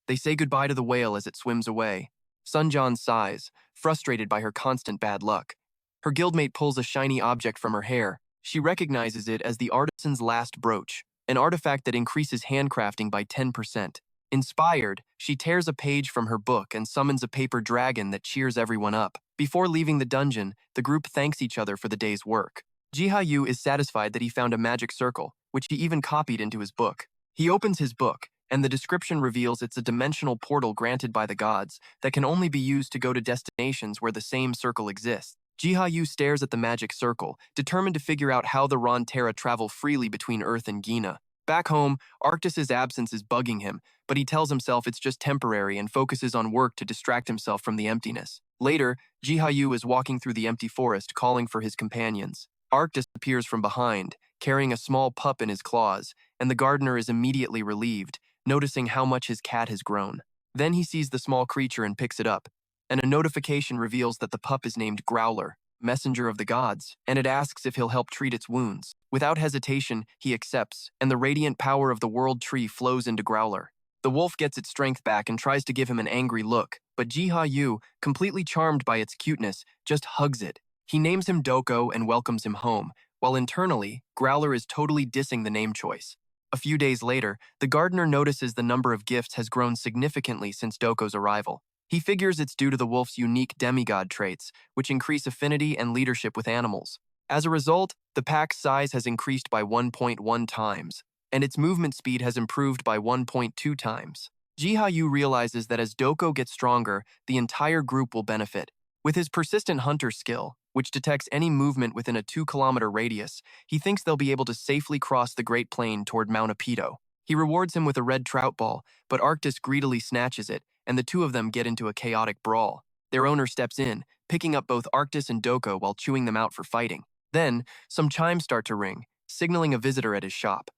They say goodbye to the whale as it swims away. Sunjan sighs, frustrated by her constant bad luck. Her guildmate pulls a shiny object from her hair. She recognizes it as the artisan's last brooch, an artifact that increases handcrafting by 10%. Inspired, she tears a page from her book and summons a paper dragon that cheers everyone up. Before leaving the dungeon, the group thanks each other for the day's work. Jiha Yu is satisfied that he found a magic circle, which he even copied into his book. He opens his book, and the description reveals it's a dimensional portal granted by the gods that can only be used to go to destinations where the same circle exists. Jiha Yu stares at the magic circle, determined to figure out how the Ron-Terra travel freely between Earth and Gina. Back home, Arctus's absence is bugging him, but he tells himself it's just temporary and focuses on work to distract himself from the emptiness. Later, Jiha Yu is walking through the empty forest calling for his companions. Arctus appears from behind, carrying a small pup in his claws, and the gardener is immediately relieved, noticing how much his cat has grown. Then he sees the small creature and picks it up, and a notification reveals that the pup is named Growler, messenger of the gods, and it asks if he'll help treat its wounds. Without hesitation, he accepts, and the radiant power of the world tree flows into Growler. The wolf gets its strength back and tries to give him an angry look, but Jiha Yu, completely charmed by its cuteness, just hugs it. He names him Doko and welcomes him home, while internally, Growler is totally dissing the name choice. A few days later, the gardener notices the number of gifts has grown significantly since Doko's arrival. He figures it's due to the wolf's unique demigod traits, which increase affinity and leadership with animals. As a result, the pack's size has increased by 1.1 times, and its movement speed has improved by 1.2 times. Jiha Yu realizes that as Doko gets stronger, the entire group will benefit. With his persistent hunter skill, which detects any movement within a 2-kilometer radius, he thinks they'll be able to safely cross the Great Plain toward Mount Apito. He rewards him with a red trout ball, but Arctus greedily snatches it, and the two of them get into a chaotic brawl. Their owner steps in, picking up both Arctus and Doko while chewing them out for fighting. Then, some chimes start to ring, signaling a visitor at his shop.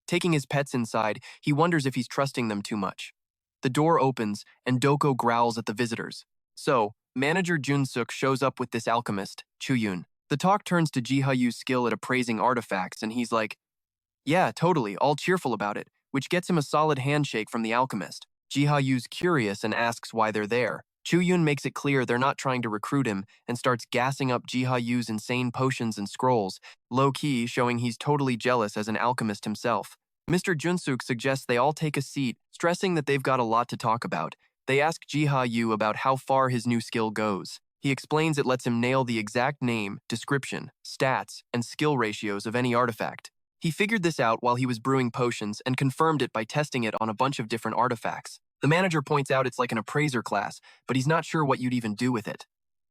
Taking his pets inside, he wonders if he's trusting them too much. The door opens, and Doko growls at the visitors. So, manager Junsuk shows up with this alchemist, Chuyun. The talk turns to Jiha Yu's skill at appraising artifacts, and he's like, "Yeah, totally, all cheerful about it," which gets him a solid handshake from the alchemist. Jiha Yu's curious and asks why they're there. Chuyun makes it clear they're not trying to recruit him and starts gassing up Jiha Yu's insane potions and scrolls, low-key showing he's totally jealous as an alchemist himself. Mr. Junsuk suggests they all take a seat, stressing that they've got a lot to talk about. They ask Jiha Yu about how far his new skill goes. He explains it lets him nail the exact name, description, stats, and skill ratios of any artifact. He figured this out while he was brewing potions and confirmed it by testing it on a bunch of different artifacts. The manager points out it's like an appraiser class, but he's not sure what you'd even do with it.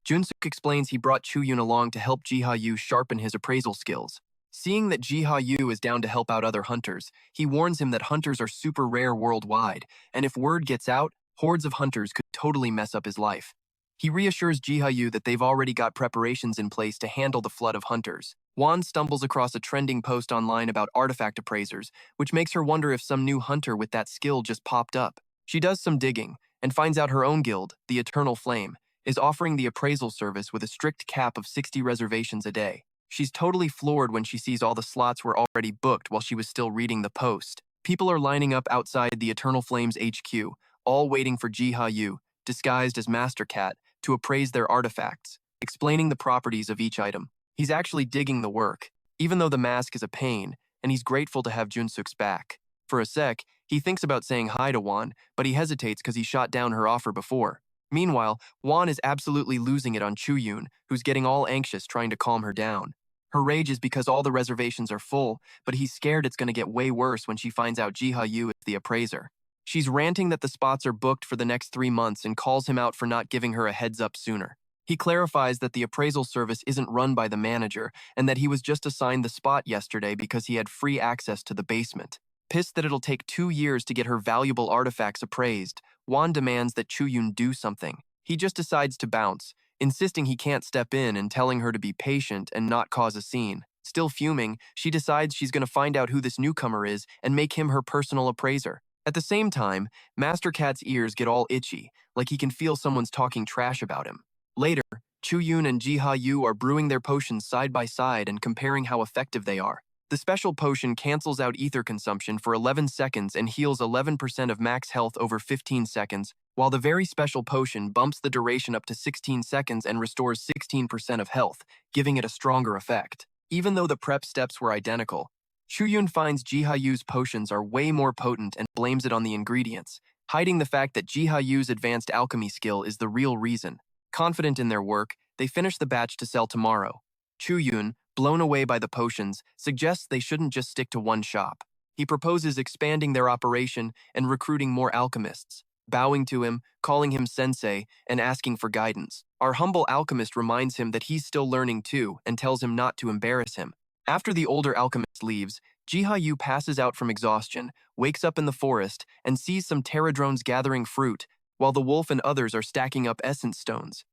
Junsuk explains he brought Chuyun along to help Jiha Yu sharpen his appraisal skills. Seeing that Jiha Yu is down to help out other hunters, he warns him that hunters are super rare worldwide, and if word gets out, hordes of hunters could totally mess up his life. He reassures Jiha Yu that they've already got preparations in place to handle the flood of hunters. Juan stumbles across a trending post online about artifact appraisers, which makes her wonder if some new hunter with that skill just popped up. She does some digging, and finds out her own guild, the Eternal Flame, is offering the appraisal service with a strict cap of 60 reservations a day. She's totally floored when she sees all the slots were already booked while she was still reading the post. People are lining up outside the Eternal Flame's HQ, all waiting for Jiha Yu, disguised as Master Cat, to appraise their artifacts, explaining the properties of each item. He's actually digging the work, even though the mask is a pain, and he's grateful to have Junsuk's back. For a sec, he thinks about saying hi to Juan, but he hesitates because he shot down her offer before. Meanwhile, Juan is absolutely losing it on Chuyun, who's getting all anxious trying to calm her down. Her rage is because all the reservations are full, but he's scared it's going to get way worse when she finds out Jiha Yu is the appraiser. She's ranting that the spots are booked for the next 3 months and calls him out for not giving her a heads up sooner. He clarifies that the appraisal service isn't run by the manager and that he was just assigned the spot yesterday because he had free access to the basement. Pissed that it'll take 2 years to get her valuable artifacts appraised, Juan demands that Chuyun do something. He just decides to bounce, insisting he can't step in and telling her to be patient and not cause a scene. Still fuming, she decides she's going to find out who this newcomer is and make him her personal appraiser. At the same time, Master Cat's ears get all itchy, like he can feel someone's talking trash about him. Later, Chuyun and Jiha Yu are brewing their potions side by side and comparing how effective they are. The special potion cancels out ether consumption for 11 seconds and heals 11% of max health over 15 seconds, while the very special potion bumps the duration up to 16 seconds and restores 16% of health, giving it a stronger effect. Even though the prep steps were identical, Chuyun finds Jiha Yu's potions are way more potent and blames it on the ingredients, hiding the fact that Jiha Yu's advanced alchemy skill is the real reason. Confident in their work, they finish the batch to sell tomorrow. Chuyun, blown away by the potions, suggests they shouldn't just stick to one shop. He proposes expanding their operation and recruiting more alchemists, bowing to him, calling him sensei, and asking for guidance. Our humble alchemist reminds him that he's still learning too and tells him not to embarrass him. After the older alchemist leaves, Jiha Yu passes out from exhaustion, wakes up in the forest, and sees some pterodrones gathering fruit, while the wolf and others are stacking up essence stones.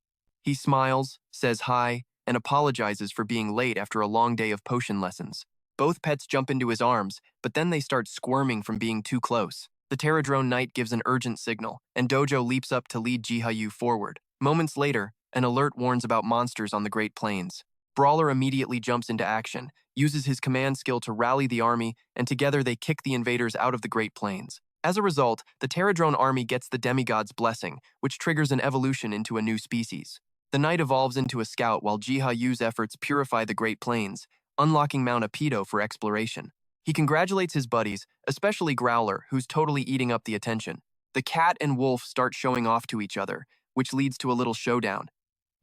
He smiles, says hi, and apologizes for being late after a long day of potion lessons. Both pets jump into his arms, but then they start squirming from being too close. The pterodrone knight gives an urgent signal, and Dojo leaps up to lead Jiha Yu forward. Moments later, an alert warns about monsters on the Great Plains. Brawler immediately jumps into action, uses his command skill to rally the army, and together they kick the invaders out of the Great Plains. As a result, the pterodrone army gets the demigod's blessing, which triggers an evolution into a new species. The knight evolves into a scout while Jiha Yu's efforts purify the Great Plains, unlocking Mount Apido for exploration. He congratulates his buddies, especially Growler, who's totally eating up the attention. The cat and wolf start showing off to each other, which leads to a little showdown.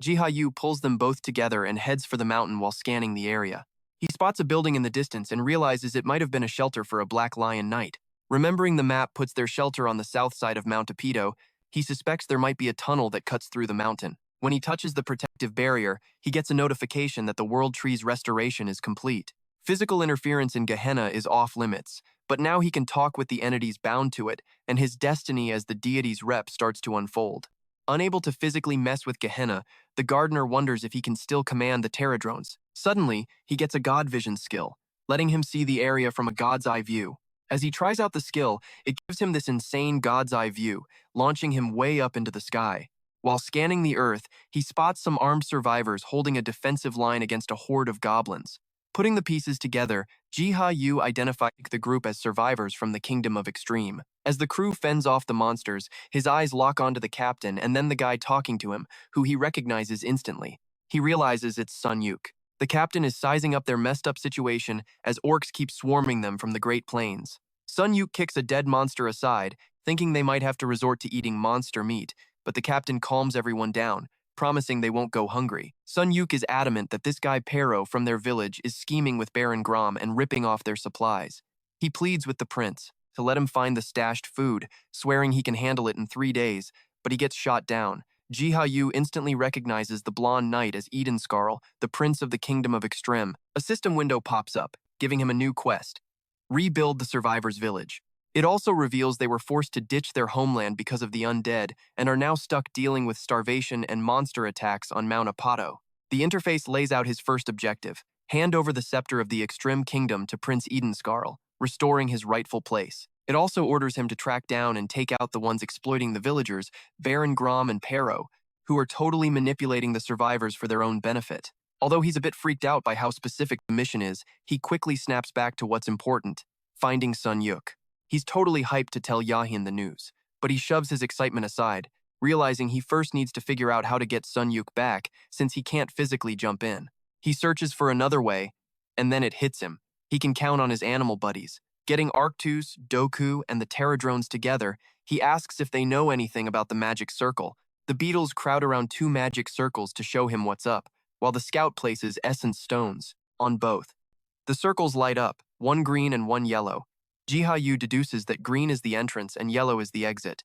Jiha Yu pulls them both together and heads for the mountain while scanning the area. He spots a building in the distance and realizes it might have been a shelter for a Black Lion Knight. Remembering the map puts their shelter on the south side of Mount Apido, he suspects there might be a tunnel that cuts through the mountain. When he touches the protective barrier, he gets a notification that the World Tree's restoration is complete. Physical interference in Gehenna is off limits, but now he can talk with the entities bound to it, and his destiny as the deity's rep starts to unfold. Unable to physically mess with Gehenna, the gardener wonders if he can still command the pterodrones. Suddenly, he gets a god vision skill, letting him see the area from a god's eye view. As he tries out the skill, it gives him this insane god's eye view, launching him way up into the sky. While scanning the earth, he spots some armed survivors holding a defensive line against a horde of goblins. Putting the pieces together, Jiha Yu identifies the group as survivors from the Kingdom of Extreme. As the crew fends off the monsters, his eyes lock onto the captain and then the guy talking to him, who he recognizes instantly. He realizes it's Sun Yuk. The captain is sizing up their messed up situation as orcs keep swarming them from the Great Plains. Sun Yuk kicks a dead monster aside, thinking they might have to resort to eating monster meat, but the captain calms everyone down, promising they won't go hungry. Sun Yuk is adamant that this guy Pero from their village is scheming with Baron Grom and ripping off their supplies. He pleads with the prince to let him find the stashed food, swearing he can handle it in 3 days, but he gets shot down. Jiha Yu instantly recognizes the blonde knight as Edenskarl, the prince of the Kingdom of Extreme. A system window pops up, giving him a new quest: rebuild the survivors' village. It also reveals they were forced to ditch their homeland because of the undead and are now stuck dealing with starvation and monster attacks on Mount Apato. The interface lays out his first objective: hand over the scepter of the Extreme Kingdom to Prince Edenskarl, restoring his rightful place. It also orders him to track down and take out the ones exploiting the villagers, Baron Grom and Pero, who are totally manipulating the survivors for their own benefit. Although he's a bit freaked out by how specific the mission is, he quickly snaps back to what's important: finding Sun Yuk. He's totally hyped to tell Yahin the news, but he shoves his excitement aside, realizing he first needs to figure out how to get Sun Yuk back since he can't physically jump in. He searches for another way, and then it hits him. He can count on his animal buddies. Getting Arctus, Doku, and the pterodrones together, he asks if they know anything about the magic circle. The beetles crowd around 2 magic circles to show him what's up, while the scout places essence stones on both. The circles light up, one green and one yellow. Jiha Yu deduces that green is the entrance and yellow is the exit.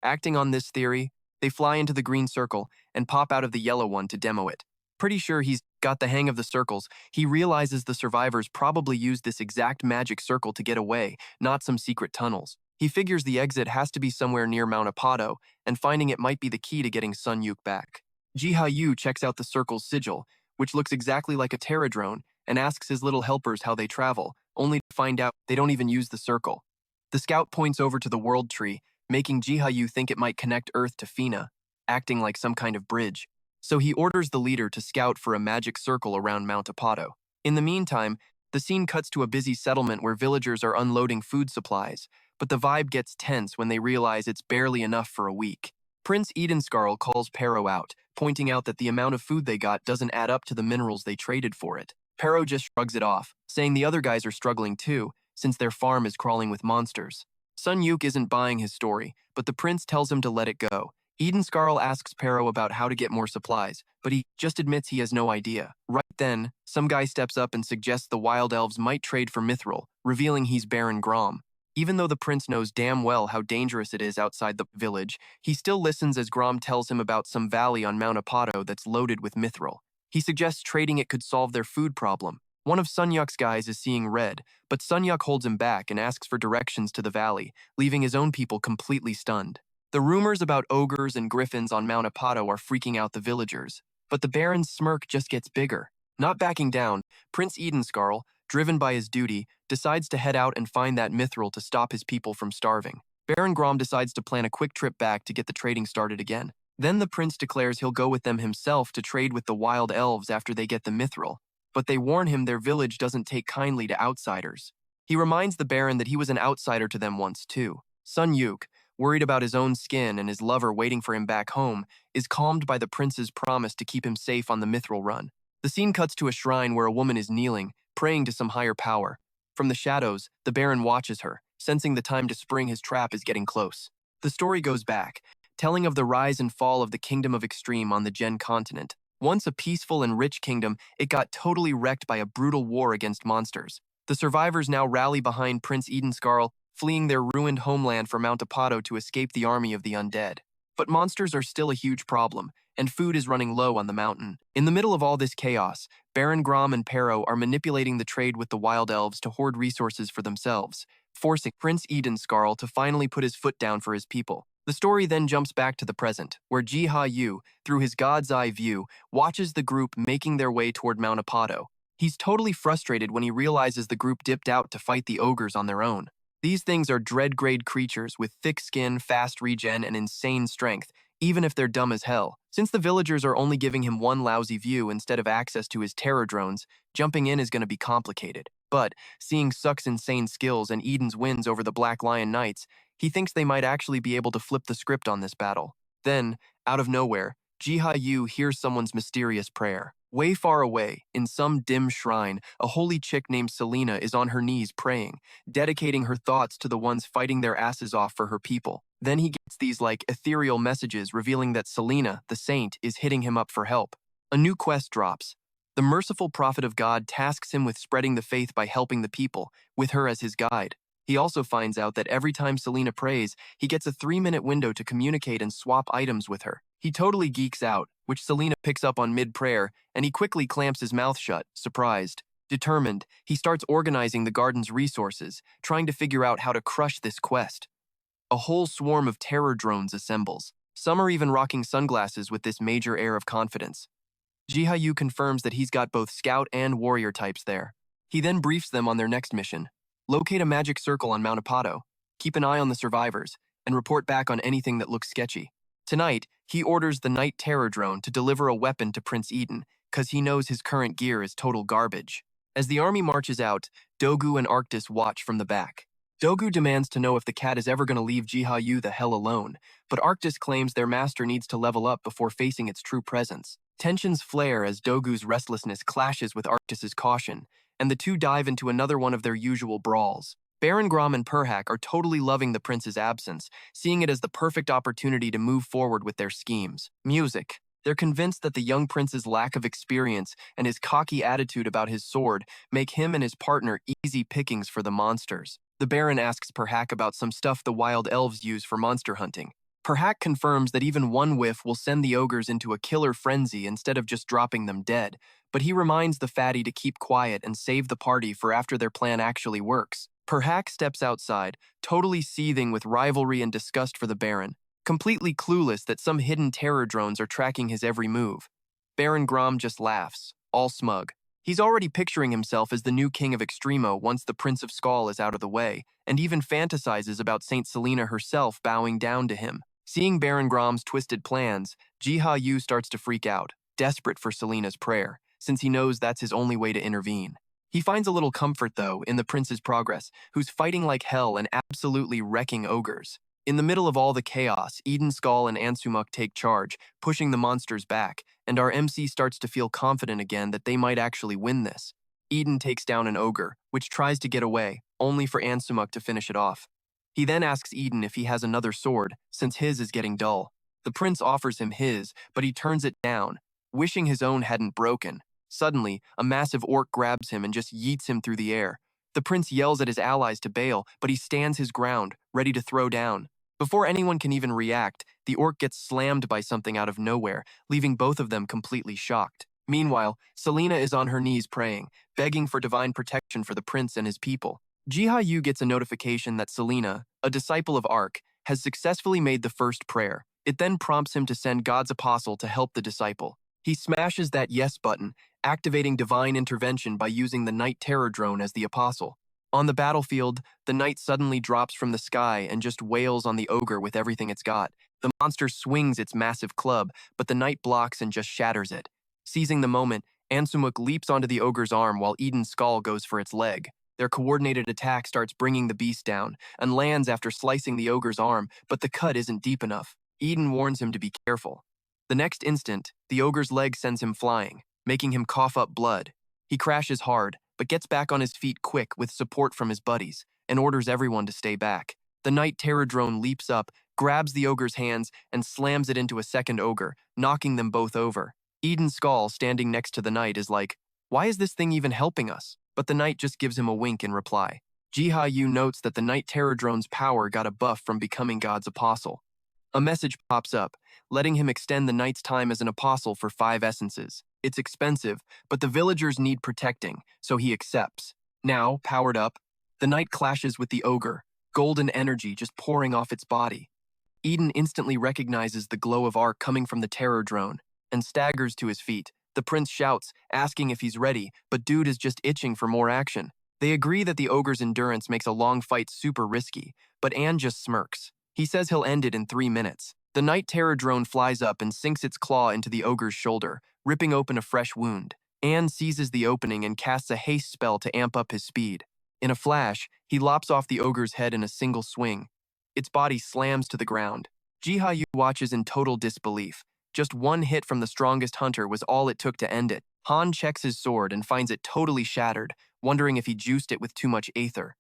Acting on this theory, they fly into the green circle and pop out of the yellow one to demo it. Pretty sure he's got the hang of the circles, he realizes the survivors probably used this exact magic circle to get away, not some secret tunnels. He figures the exit has to be somewhere near Mount Apato, and finding it might be the key to getting Sun Yuk back. Jiha Yu checks out the circle's sigil, which looks exactly like a pterodrone, and asks his little helpers how they travel, only to find out they don't even use the circle. The scout points over to the World Tree, making Jiha Yu think it might connect Earth to Fina, acting like some kind of bridge. So he orders the leader to scout for a magic circle around Mount Apato. In the meantime, the scene cuts to a busy settlement where villagers are unloading food supplies, but the vibe gets tense when they realize it's barely enough for a week. Prince Edenskarl calls Pero out, pointing out that the amount of food they got doesn't add up to the minerals they traded for it. Pero just shrugs it off, saying the other guys are struggling too, since their farm is crawling with monsters. Sun Yuk isn't buying his story, but the prince tells him to let it go, Eden Scarl asks Pero about how to get more supplies, but he just admits he has no idea. Right then, some guy steps up and suggests the wild elves might trade for Mithril, revealing he's Baron Grom. Even though the prince knows damn well how dangerous it is outside the village, he still listens as Grom tells him about some valley on Mount Apato that's loaded with Mithril. He suggests trading it could solve their food problem. One of Sun Yuk's guys is seeing red, but Sun Yuk holds him back and asks for directions to the valley, leaving his own people completely stunned. The rumors about ogres and griffins on Mount Apato are freaking out the villagers, but the Baron's smirk just gets bigger. Not backing down, Prince Edenscarl, driven by his duty, decides to head out and find that mithril to stop his people from starving. Baron Grom decides to plan a quick trip back to get the trading started again. Then the prince declares he'll go with them himself to trade with the wild elves after they get the mithril, but they warn him their village doesn't take kindly to outsiders. He reminds the Baron that he was an outsider to them once too. Sun Yuk, worried about his own skin and his lover waiting for him back home, is calmed by the prince's promise to keep him safe on the mithril run. The scene cuts to a shrine where a woman is kneeling, praying to some higher power. From the shadows, the Baron watches her, sensing the time to spring his trap is getting close. The story goes back, telling of the rise and fall of the Kingdom of Extreme on the Gen continent. Once a peaceful and rich kingdom, it got totally wrecked by a brutal war against monsters. The survivors now rally behind Prince Edenscarl, fleeing their ruined homeland for Mount Apato to escape the army of the undead. But monsters are still a huge problem, and food is running low on the mountain. In the middle of all this chaos, Baron Grom and Pero are manipulating the trade with the wild elves to hoard resources for themselves, forcing Prince Edenscarl to finally put his foot down for his people. The story then jumps back to the present, where Jiha Yu, through his god's eye view, watches the group making their way toward Mount Apato. He's totally frustrated when he realizes the group dipped out to fight the ogres on their own. These things are dread-grade creatures with thick skin, fast regen, and insane strength, even if they're dumb as hell. Since the villagers are only giving him one lousy view instead of access to his terror drones, jumping in is going to be complicated. But, seeing Suk's insane skills and Eden's wins over the Black Lion Knights, he thinks they might actually be able to flip the script on this battle. Then, out of nowhere, Jiha Yu hears someone's mysterious prayer. Way far away, in some dim shrine, a holy chick named Selena is on her knees praying, dedicating her thoughts to the ones fighting their asses off for her people. Then he gets these ethereal messages revealing that Selena, the saint, is hitting him up for help. A new quest drops. The merciful prophet of God tasks him with spreading the faith by helping the people, with her as his guide. He also finds out that every time Selena prays, he gets a 3-minute window to communicate and swap items with her. He totally geeks out, which Selena picks up on mid-prayer, and he quickly clamps his mouth shut, surprised. Determined, he starts organizing the garden's resources, trying to figure out how to crush this quest. A whole swarm of terror drones assembles. Some are even rocking sunglasses with this major air of confidence. Jiha Yu confirms that he's got both scout and warrior types there. He then briefs them on their next mission. Locate a magic circle on Mount Apato, keep an eye on the survivors, and report back on anything that looks sketchy. Tonight, he orders the Night Terror drone to deliver a weapon to Prince Eden, cause he knows his current gear is total garbage. As the army marches out, Dogu and Arctis watch from the back. Dogu demands to know if the cat is ever going to leave Jiha Yu the hell alone, but Arctis claims their master needs to level up before facing its true presence. Tensions flare as Dogu's restlessness clashes with Arctis's caution, and the two dive into another one of their usual brawls. Baron Grom and Perhak are totally loving the prince's absence, seeing it as the perfect opportunity to move forward with their schemes. Music. They're convinced that the young prince's lack of experience and his cocky attitude about his sword make him and his partner easy pickings for the monsters. The Baron asks Perhak about some stuff the wild elves use for monster hunting. Perhak confirms that even one whiff will send the ogres into a killer frenzy instead of just dropping them dead, but he reminds the fatty to keep quiet and save the party for after their plan actually works. Perhak steps outside, totally seething with rivalry and disgust for the Baron, completely clueless that some hidden terror drones are tracking his every move. Baron Grom just laughs, all smug. He's already picturing himself as the new king of Extremo once the Prince of Skull is out of the way, and even fantasizes about Saint Selena herself bowing down to him. Seeing Baron Grom's twisted plans, Jiha Yu starts to freak out, desperate for Selena's prayer, since he knows that's his only way to intervene. He finds a little comfort, though, in the prince's progress, who's fighting like hell and absolutely wrecking ogres. In the middle of all the chaos, Eden Skull and Ansumuk take charge, pushing the monsters back, and our MC starts to feel confident again that they might actually win this. Eden takes down an ogre, which tries to get away, only for Ansumuk to finish it off. He then asks Eden if he has another sword, since his is getting dull. The prince offers him his, but he turns it down, wishing his own hadn't broken. Suddenly, a massive orc grabs him and just yeets him through the air. The prince yells at his allies to bail, but he stands his ground, ready to throw down. Before anyone can even react, the orc gets slammed by something out of nowhere, leaving both of them completely shocked. Meanwhile, Selena is on her knees praying, begging for divine protection for the prince and his people. Jiha Yu gets a notification that Selena, a disciple of Ark, has successfully made the first prayer. It then prompts him to send God's apostle to help the disciple. He smashes that yes button, activating divine intervention by using the Night Terror drone as the apostle. On the battlefield, the knight suddenly drops from the sky and just wails on the ogre with everything it's got. The monster swings its massive club, but the knight blocks and just shatters it. Seizing the moment, Ansumuk leaps onto the ogre's arm while Eden's skull goes for its leg. Their coordinated attack starts bringing the beast down, and lands after slicing the ogre's arm, but the cut isn't deep enough. Eden warns him to be careful. The next instant, the ogre's leg sends him flying, making him cough up blood. He crashes hard, but gets back on his feet quick with support from his buddies, and orders everyone to stay back. The Night Terror drone leaps up, grabs the ogre's hands, and slams it into a second ogre, knocking them both over. Eden's skull, standing next to the knight, is like, "Why is this thing even helping us?" But the knight just gives him a wink in reply. Jiha Yu notes that the Night Terror drone's power got a buff from becoming God's apostle. A message pops up, letting him extend the knight's time as an apostle for 5 essences. It's expensive, but the villagers need protecting, so he accepts. Now, powered up, the knight clashes with the ogre, golden energy just pouring off its body. Eden instantly recognizes the glow of arc coming from the terror drone, and staggers to his feet. The prince shouts, asking if he's ready, but dude is just itching for more action. They agree that the ogre's endurance makes a long fight super risky, but Anne just smirks. He says he'll end it in 3 minutes. The Night Terror drone flies up and sinks its claw into the ogre's shoulder, ripping open a fresh wound. Anne seizes the opening and casts a haste spell to amp up his speed. In a flash, he lops off the ogre's head in a single swing. Its body slams to the ground. Jiha Yu watches in total disbelief. Just one hit from the strongest hunter was all it took to end it. Han checks his sword and finds it totally shattered, wondering if he juiced it with too much aether.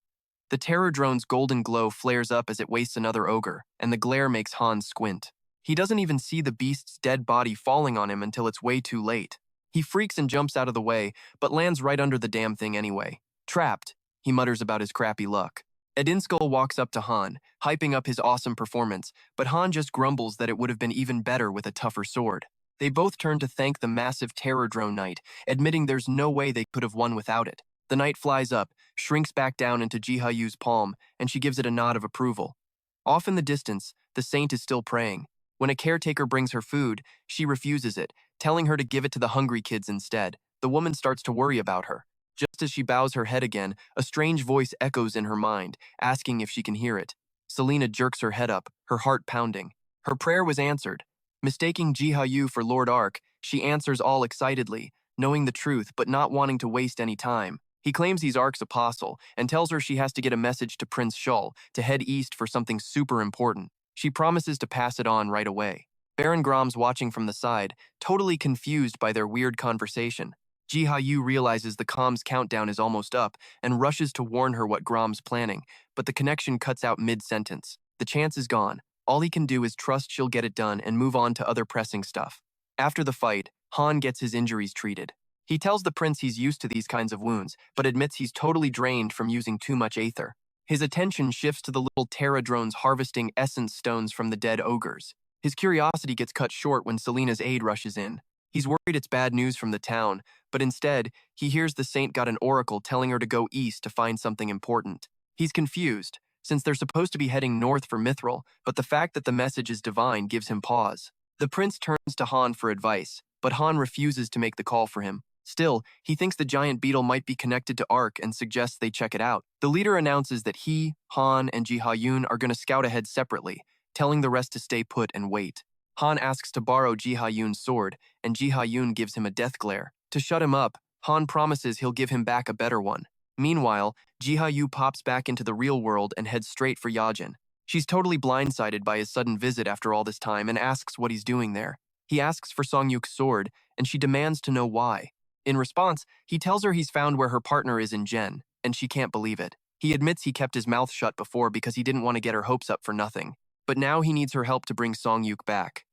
The terror drone's golden glow flares up as it wastes another ogre, and the glare makes Han squint. He doesn't even see the beast's dead body falling on him until it's way too late. He freaks and jumps out of the way, but lands right under the damn thing anyway. Trapped, he mutters about his crappy luck. Edinskul walks up to Han, hyping up his awesome performance, but Han just grumbles that it would have been even better with a tougher sword. They both turn to thank the massive terror drone knight, admitting there's no way they could have won without it. The knight flies up, shrinks back down into Jiha Yu's palm, and she gives it a nod of approval. Off in the distance, the saint is still praying. When a caretaker brings her food, she refuses it, telling her to give it to the hungry kids instead. The woman starts to worry about her. Just as she bows her head again, a strange voice echoes in her mind, asking if she can hear it. Selena jerks her head up, her heart pounding. Her prayer was answered. Mistaking Jiha Yu for Lord Ark, she answers all excitedly, knowing the truth but not wanting to waste any time. He claims he's Ark's apostle and tells her she has to get a message to Prince Shull to head east for something super important. She promises to pass it on right away. Baron Grom's watching from the side, totally confused by their weird conversation. Jiha Yu realizes the comm's countdown is almost up and rushes to warn her what Grom's planning, but the connection cuts out mid-sentence. The chance is gone. All he can do is trust she'll get it done and move on to other pressing stuff. After the fight, Han gets his injuries treated. He tells the prince he's used to these kinds of wounds, but admits he's totally drained from using too much aether. His attention shifts to the little Terra drones harvesting essence stones from the dead ogres. His curiosity gets cut short when Selena's aide rushes in. He's worried it's bad news from the town, but instead, he hears the saint got an oracle telling her to go east to find something important. He's confused, since they're supposed to be heading north for Mithril, but the fact that the message is divine gives him pause. The prince turns to Han for advice, but Han refuses to make the call for him. Still, he thinks the giant beetle might be connected to Ark and suggests they check it out. The leader announces that he, Han, and Jiha Yun are going to scout ahead separately, telling the rest to stay put and wait. Han asks to borrow Jiha Yun's sword, and Jiha Yun gives him a death glare. To shut him up, Han promises he'll give him back a better one. Meanwhile, Jiha Yu pops back into the real world and heads straight for Hyejin. She's totally blindsided by his sudden visit after all this time and asks what he's doing there. He asks for Songyuk's sword, and she demands to know why. In response, he tells her he's found where her partner is in Gen, and she can't believe it. He admits he kept his mouth shut before because he didn't want to get her hopes up for nothing, but now he needs her help to bring Songyuk back.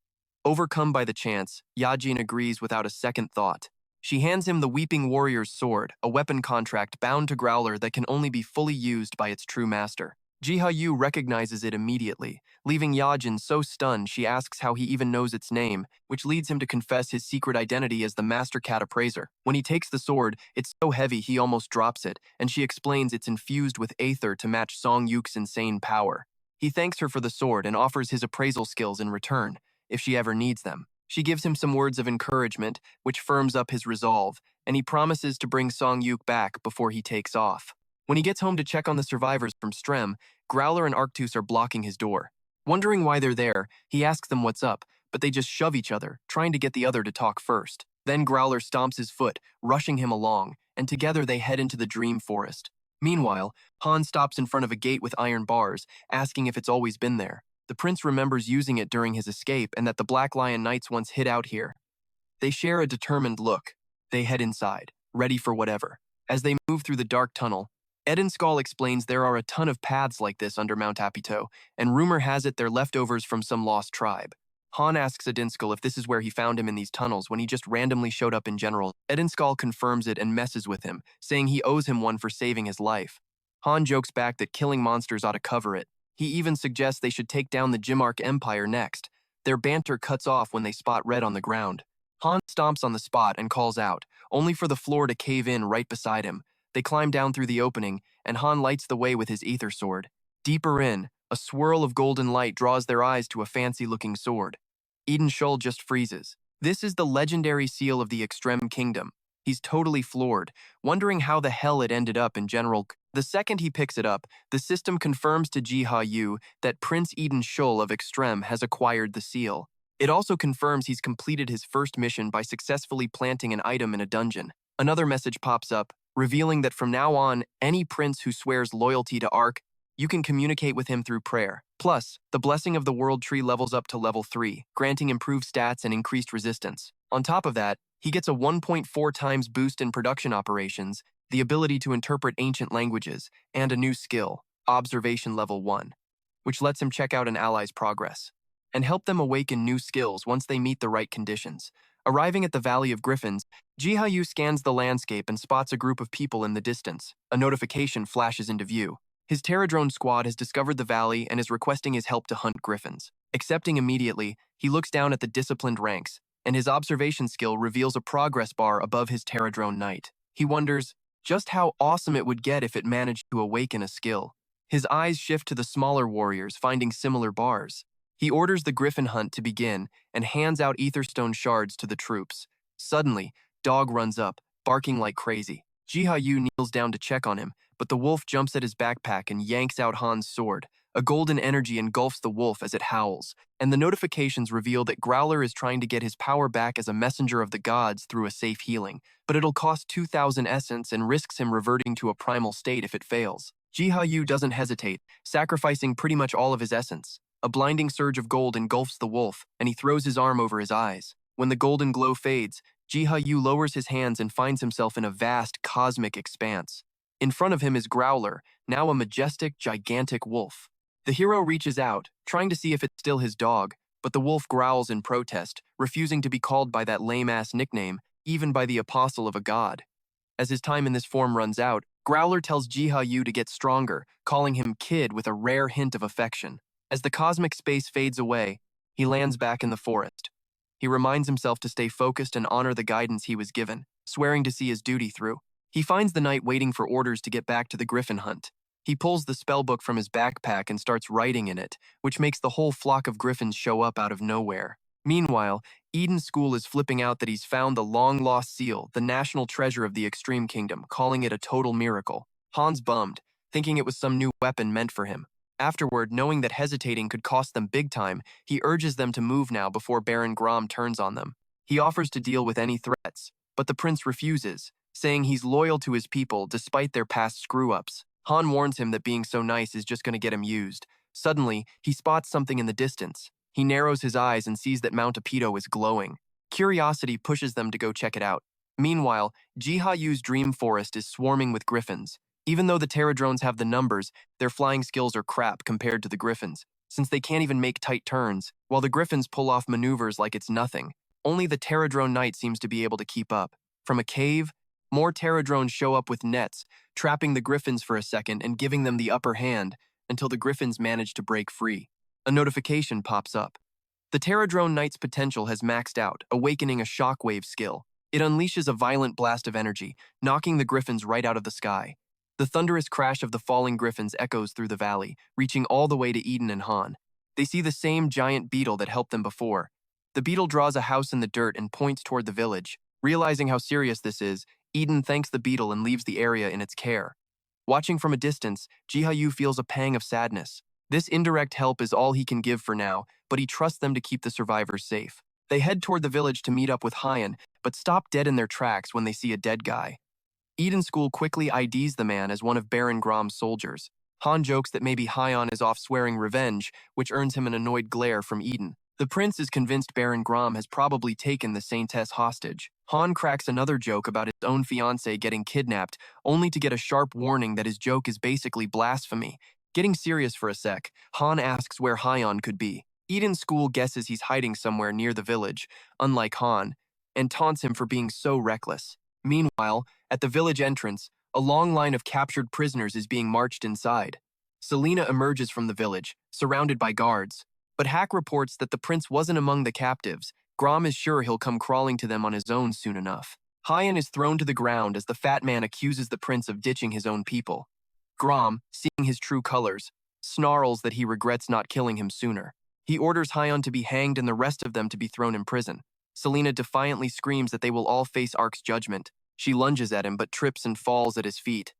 Overcome by the chance, Hyejin agrees without a second thought. She hands him the Weeping Warrior's sword, a weapon contract bound to Growler that can only be fully used by its true master. Jiha Yu recognizes it immediately, leaving Hyejin so stunned she asks how he even knows its name, which leads him to confess his secret identity as the Master Cat Appraiser. When he takes the sword, it's so heavy he almost drops it, and she explains it's infused with aether to match Song Yuk's insane power. He thanks her for the sword and offers his appraisal skills in return, if she ever needs them. She gives him some words of encouragement, which firms up his resolve, and he promises to bring Song Yuk back before he takes off. When he gets home to check on the survivors from Strem, Growler and Arctus are blocking his door. Wondering why they're there, he asks them what's up, but they just shove each other, trying to get the other to talk first. Then Growler stomps his foot, rushing him along, and together they head into the dream forest. Meanwhile, Han stops in front of a gate with iron bars, asking if it's always been there. The prince remembers using it during his escape and that the Black Lion Knights once hid out here. They share a determined look. They head inside, ready for whatever. As they move through the dark tunnel, Skull explains there are a ton of paths like this under Mount Apito, and rumor has it they're leftovers from some lost tribe. Han asks Skull if this is where he found him in these tunnels when he just randomly showed up in general. Skull confirms it and messes with him, saying he owes him one for saving his life. Han jokes back that killing monsters ought to cover it. He even suggests they should take down the Jimark Empire next. Their banter cuts off when they spot Red on the ground. Han stomps on the spot and calls out, only for the floor to cave in right beside him. They climb down through the opening, and Han lights the way with his ether sword. Deeper in, a swirl of golden light draws their eyes to a fancy-looking sword. Eden Shull just freezes. This is the legendary seal of the Extreme Kingdom. He's totally floored, wondering how the hell it ended up in General. The second he picks it up, the system confirms to Jiha Yu that Prince Eden Shull of Extreme has acquired the seal. It also confirms he's completed his first mission by successfully planting an item in a dungeon. Another message pops up, revealing that from now on, any prince who swears loyalty to Ark, you can communicate with him through prayer. Plus, the Blessing of the World Tree levels up to level 3, granting improved stats and increased resistance. On top of that, he gets a 1.4 times boost in production operations, the ability to interpret ancient languages, and a new skill, Observation Level 1, which lets him check out an ally's progress and help them awaken new skills once they meet the right conditions. Arriving at the Valley of Griffins, Jiha Yu scans the landscape and spots a group of people in the distance. A notification flashes into view. His Terradrone squad has discovered the valley and is requesting his help to hunt griffins. Accepting immediately, he looks down at the disciplined ranks, and his observation skill reveals a progress bar above his Terradrone Knight. He wonders just how awesome it would get if it managed to awaken a skill. His eyes shift to the smaller warriors, finding similar bars. He orders the griffin hunt to begin and hands out Aetherstone shards to the troops. Suddenly, Dog runs up, barking like crazy. Jiha Yu kneels down to check on him, but the wolf jumps at his backpack and yanks out Han's sword. A golden energy engulfs the wolf as it howls, and the notifications reveal that Growler is trying to get his power back as a messenger of the gods through a safe healing, but it'll cost 2,000 essence and risks him reverting to a primal state if it fails. Jiha Yu doesn't hesitate, sacrificing pretty much all of his essence. A blinding surge of gold engulfs the wolf, and he throws his arm over his eyes. When the golden glow fades, Jiha Yu lowers his hands and finds himself in a vast cosmic expanse. In front of him is Growler, now a majestic, gigantic wolf. The hero reaches out, trying to see if it's still his dog, but the wolf growls in protest, refusing to be called by that lame-ass nickname, even by the apostle of a god. As his time in this form runs out, Growler tells Jiha Yu to get stronger, calling him kid with a rare hint of affection. As the cosmic space fades away, he lands back in the forest. He reminds himself to stay focused and honor the guidance he was given, swearing to see his duty through. He finds the knight waiting for orders to get back to the griffin hunt. He pulls the spellbook from his backpack and starts writing in it, which makes the whole flock of griffins show up out of nowhere. Meanwhile, Eden School is flipping out that he's found the long-lost seal, the national treasure of the Extreme Kingdom, calling it a total miracle. Han's bummed, thinking it was some new weapon meant for him. Afterward, knowing that hesitating could cost them big time, he urges them to move now before Baron Grom turns on them. He offers to deal with any threats, but the prince refuses, saying he's loyal to his people despite their past screw-ups. Han warns him that being so nice is just going to get him used. Suddenly, he spots something in the distance. He narrows his eyes and sees that Mount Apito is glowing. Curiosity pushes them to go check it out. Meanwhile, Jiha Yu's dream forest is swarming with griffins. Even though the Terradrones have the numbers, their flying skills are crap compared to the griffins. since they can't even make tight turns, while the griffins pull off maneuvers like it's nothing. Only the Terradrone Knight seems to be able to keep up. From a cave, more Terradrones show up with nets, trapping the griffins for a second and giving them the upper hand until the griffins manage to break free. A notification pops up. The Terradrone Knight's potential has maxed out, awakening a shockwave skill. It unleashes a violent blast of energy, knocking the griffins right out of the sky. The thunderous crash of the falling griffins echoes through the valley, reaching all the way to Eden and Han. They see the same giant beetle that helped them before. The beetle draws a house in the dirt and points toward the village. Realizing how serious this is, Eden thanks the beetle and leaves the area in its care. Watching from a distance, Jiha Yu feels a pang of sadness. This indirect help is all he can give for now, but he trusts them to keep the survivors safe. They head toward the village to meet up with Hyejin, but stop dead in their tracks when they see a dead guy. Eden School quickly IDs the man as one of Baron Grom's soldiers. Han jokes that maybe Hyejin is off swearing revenge, which earns him an annoyed glare from Eden. The prince is convinced Baron Grom has probably taken the Saintess hostage. Han cracks another joke about his own fiancée getting kidnapped, only to get a sharp warning that his joke is basically blasphemy. Getting serious for a sec, Han asks where Hyejin could be. Eden School guesses he's hiding somewhere near the village, unlike Han, and taunts him for being so reckless. Meanwhile, at the village entrance, a long line of captured prisoners is being marched inside. Selena emerges from the village, surrounded by guards. But Hack reports that the prince wasn't among the captives. Grom is sure he'll come crawling to them on his own soon enough. Hyejin is thrown to the ground as the fat man accuses the prince of ditching his own people. Grom, seeing his true colors, snarls that he regrets not killing him sooner. He orders Hyejin to be hanged and the rest of them to be thrown in prison. Selena defiantly screams that they will all face Ark's judgment. She lunges at him but trips and falls at his feet.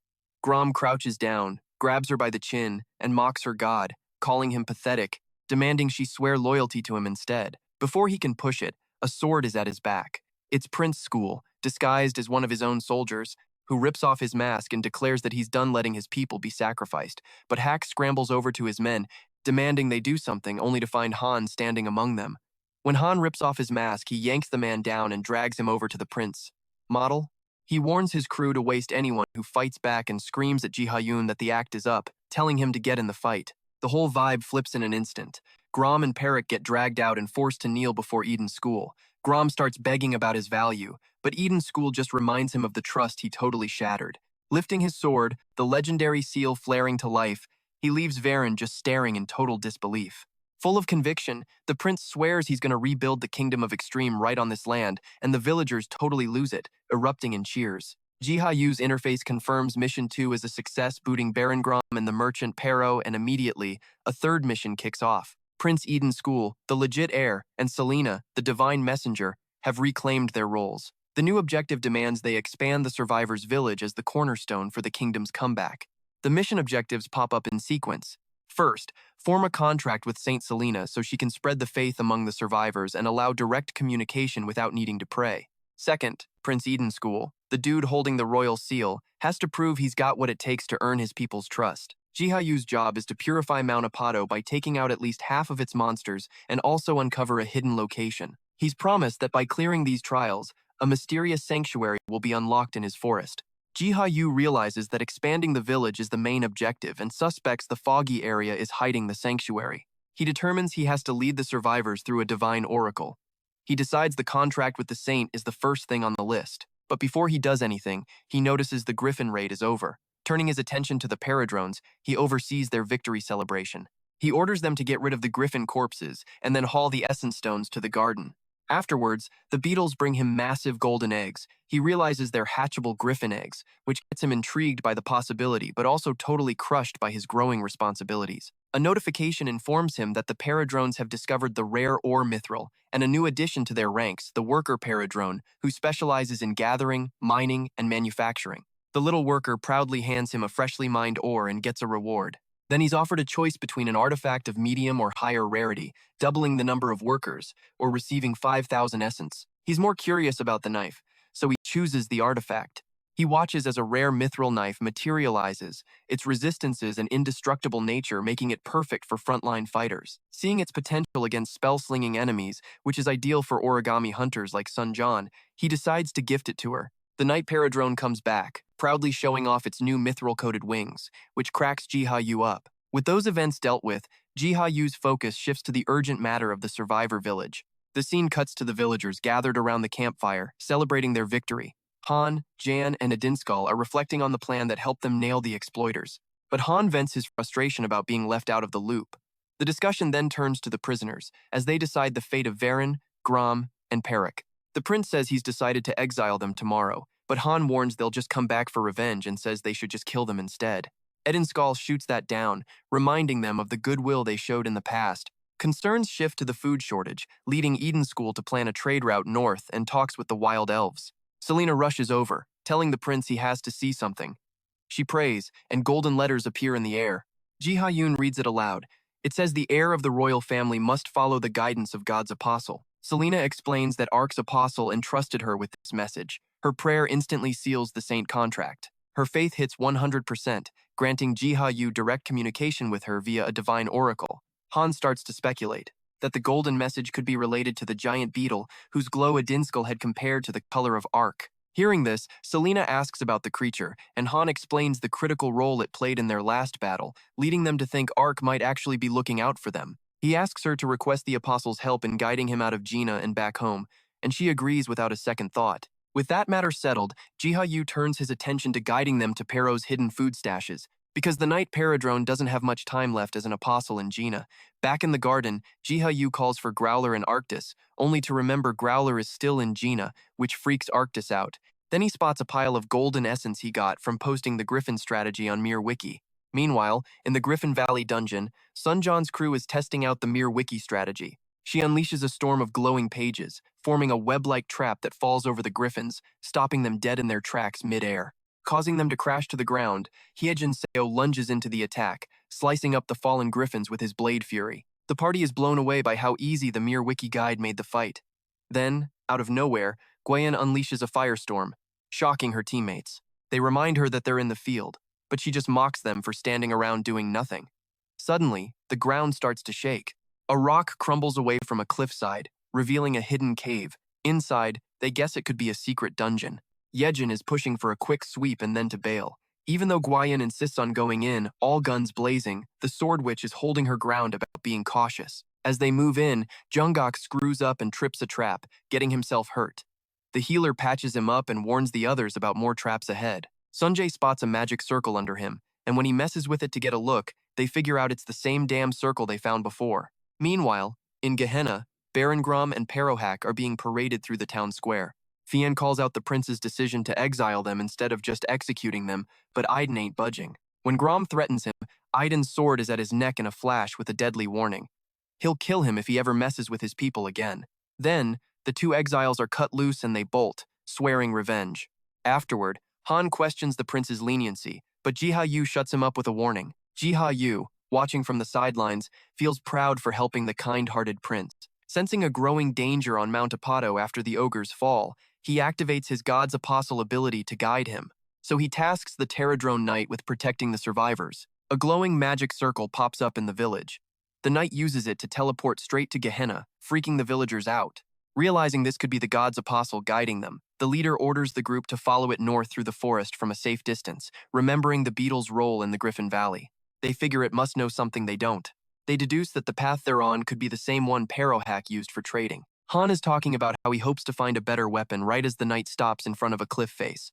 Grom crouches down, grabs her by the chin, and mocks her god, calling him pathetic, demanding she swear loyalty to him instead. Before he can push it, a sword is at his back. It's Prince School, disguised as one of his own soldiers, who rips off his mask and declares that he's done letting his people be sacrificed. But Hack scrambles over to his men, demanding they do something, only to find Han standing among them. When Han rips off his mask, he yanks the man down and drags him over to the prince. Model? He warns his crew to waste anyone who fights back and screams at Jiha Yu that the act is up, telling him to get in the fight. The whole vibe flips in an instant. Grom and Perrick get dragged out and forced to kneel before Eden School. Grom starts begging about his value, but Eden School just reminds him of the trust he totally shattered. Lifting his sword, the legendary seal flaring to life, he leaves Varen just staring in total disbelief. Full of conviction, the prince swears he's going to rebuild the Kingdom of Extreme right on this land, and the villagers totally lose it, erupting in cheers. Jiha Yu's interface confirms Mission 2 is a success, booting Baron Grom and the merchant Pero, and immediately, a third mission kicks off. Prince Eden School, the legit heir, and Selena, the divine messenger, have reclaimed their roles. The new objective demands they expand the survivors' village as the cornerstone for the kingdom's comeback. The mission objectives pop up in sequence. First, form a contract with Saint Selena so she can spread the faith among the survivors and allow direct communication without needing to pray. Second, Prince Eden School, the dude holding the royal seal, has to prove he's got what it takes to earn his people's trust. Jiha Yu's job is to purify Mount Apado by taking out at least half of its monsters and also uncover a hidden location. He's promised that by clearing these trials, a mysterious sanctuary will be unlocked in his forest. Jiha Yu realizes that expanding the village is the main objective and suspects the foggy area is hiding the sanctuary. He determines he has to lead the survivors through a divine oracle. He decides the contract with the saint is the first thing on the list. But before he does anything, he notices the Griffin raid is over. Turning his attention to the Paradrones, he oversees their victory celebration. He orders them to get rid of the Griffin corpses and then haul the essence stones to the garden. Afterwards, the beetles bring him massive golden eggs. He realizes they're hatchable Griffin eggs, which gets him intrigued by the possibility but also totally crushed by his growing responsibilities. A notification informs him that the Paradrones have discovered the rare ore mithril and a new addition to their ranks, the worker Paradrone, who specializes in gathering, mining, and manufacturing. The little worker proudly hands him a freshly mined ore and gets a reward. Then he's offered a choice between an artifact of medium or higher rarity, doubling the number of workers, or receiving 5,000 essence. He's more curious about the knife, so he chooses the artifact. He watches as a rare mithril knife materializes, its resistances and indestructible nature making it perfect for frontline fighters. Seeing its potential against spell-slinging enemies, which is ideal for origami hunters like Sun John, he decides to gift it to her. The Night Paradrone comes back, proudly showing off its new mithril-coated wings, which cracks Jiha Yu up. With those events dealt with, Jiha Yu's focus shifts to the urgent matter of the survivor village. The scene cuts to the villagers gathered around the campfire, celebrating their victory. Han, Jan, and Adinskal are reflecting on the plan that helped them nail the exploiters. But Han vents his frustration about being left out of the loop. The discussion then turns to the prisoners, as they decide the fate of Varen, Grom, and Perek. The prince says he's decided to exile them tomorrow, but Han warns they'll just come back for revenge and says they should just kill them instead. Edinskal shoots that down, reminding them of the goodwill they showed in the past. Concerns shift to the food shortage, leading Eden School to plan a trade route north and talks with the wild elves. Selena rushes over, telling the prince he has to see something. She prays, and golden letters appear in the air. Jiha Yu reads it aloud. It says the heir of the royal family must follow the guidance of God's apostle. Selena explains that Ark's apostle entrusted her with this message. Her prayer instantly seals the saint contract. Her faith hits 100%, granting Jiha Yu direct communication with her via a divine oracle. Han starts to speculate that the golden message could be related to the giant beetle whose glow Adinskal had compared to the color of Ark. Hearing this, Selena asks about the creature, and Han explains the critical role it played in their last battle, leading them to think Ark might actually be looking out for them. He asks her to request the apostle's help in guiding him out of Gina and back home, and she agrees without a second thought. With that matter settled, Jiha Yu turns his attention to guiding them to Pero's hidden food stashes. Because the knight Paradrone doesn't have much time left as an apostle in Gina. Back in the garden, Jiha Yu calls for Growler and Arctis, only to remember Growler is still in Gina, which freaks Arctis out. Then he spots a pile of golden essence he got from posting the Griffin strategy on Mir Wiki. Meanwhile, in the Griffin Valley dungeon, Sunjohn's crew is testing out the Mir Wiki strategy. She unleashes a storm of glowing pages, forming a web-like trap that falls over the Griffins, stopping them dead in their tracks mid-air. Causing them to crash to the ground, Hyejin Seo lunges into the attack, slicing up the fallen Griffins with his blade fury. The party is blown away by how easy the Mir Wiki guide made the fight. Then, out of nowhere, Gwen unleashes a firestorm, shocking her teammates. They remind her that they're in the field, but she just mocks them for standing around doing nothing. Suddenly, the ground starts to shake. A rock crumbles away from a cliffside, revealing a hidden cave. Inside, they guess it could be a secret dungeon. Hyejin is pushing for a quick sweep and then to bail. Even though Gwayan insists on going in, all guns blazing, the Sword Witch is holding her ground about being cautious. As they move in, Jungkook screws up and trips a trap, getting himself hurt. The healer patches him up and warns the others about more traps ahead. Sunjae spots a magic circle under him, and when he messes with it to get a look, they figure out it's the same damn circle they found before. Meanwhile, in Gehenna, Baron Grom and Parohak are being paraded through the town square. Fien calls out the prince's decision to exile them instead of just executing them, but Aiden ain't budging. When Grom threatens him, Aiden's sword is at his neck in a flash with a deadly warning. He'll kill him if he ever messes with his people again. Then, the two exiles are cut loose and they bolt, swearing revenge. Afterward, Han questions the prince's leniency, but Jiha Yu shuts him up with a warning. Jiha Yu, watching from the sidelines, feels proud for helping the kind-hearted prince. Sensing a growing danger on Mount Apato after the ogre's fall, he activates his God's apostle ability to guide him. So he tasks the Paradrone knight with protecting the survivors. A glowing magic circle pops up in the village. The knight uses it to teleport straight to Gehenna, freaking the villagers out. Realizing this could be the God's apostle guiding them, the leader orders the group to follow it north through the forest from a safe distance, remembering the beetle's role in the Griffin Valley. They figure it must know something they don't. They deduce that the path they're on could be the same one Parohak used for trading. Han is talking about how he hopes to find a better weapon right as the knight stops in front of a cliff face.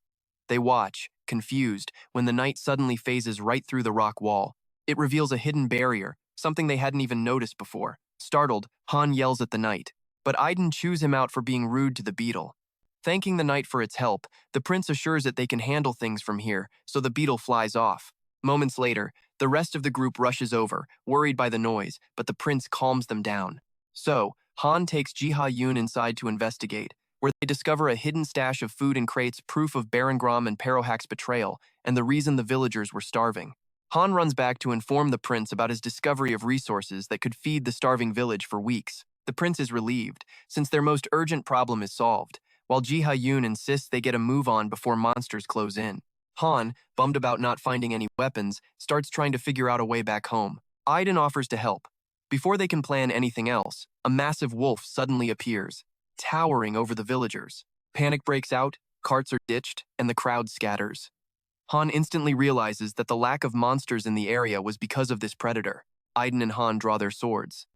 They watch, confused, when the knight suddenly phases right through the rock wall. It reveals a hidden barrier, something they hadn't even noticed before. Startled, Han yells at the knight, but Aiden chews him out for being rude to the beetle. Thanking the knight for its help, the prince assures it they can handle things from here, so the beetle flies off. Moments later, the rest of the group rushes over, worried by the noise, but the prince calms them down. So, Han takes Jiha Yun inside to investigate, where they discover a hidden stash of food and crates, proof of Baron Grom and Parohak's betrayal, and the reason the villagers were starving. Han runs back to inform the prince about his discovery of resources that could feed the starving village for weeks. The prince is relieved, since their most urgent problem is solved, while Jiha Yun insists they get a move on before monsters close in. Han, bummed about not finding any weapons, starts trying to figure out a way back home. Aiden offers to help. Before they can plan anything else, a massive wolf suddenly appears, towering over the villagers. Panic breaks out, carts are ditched, and the crowd scatters. Han instantly realizes that the lack of monsters in the area was because of this predator. Aiden and Han draw their swords.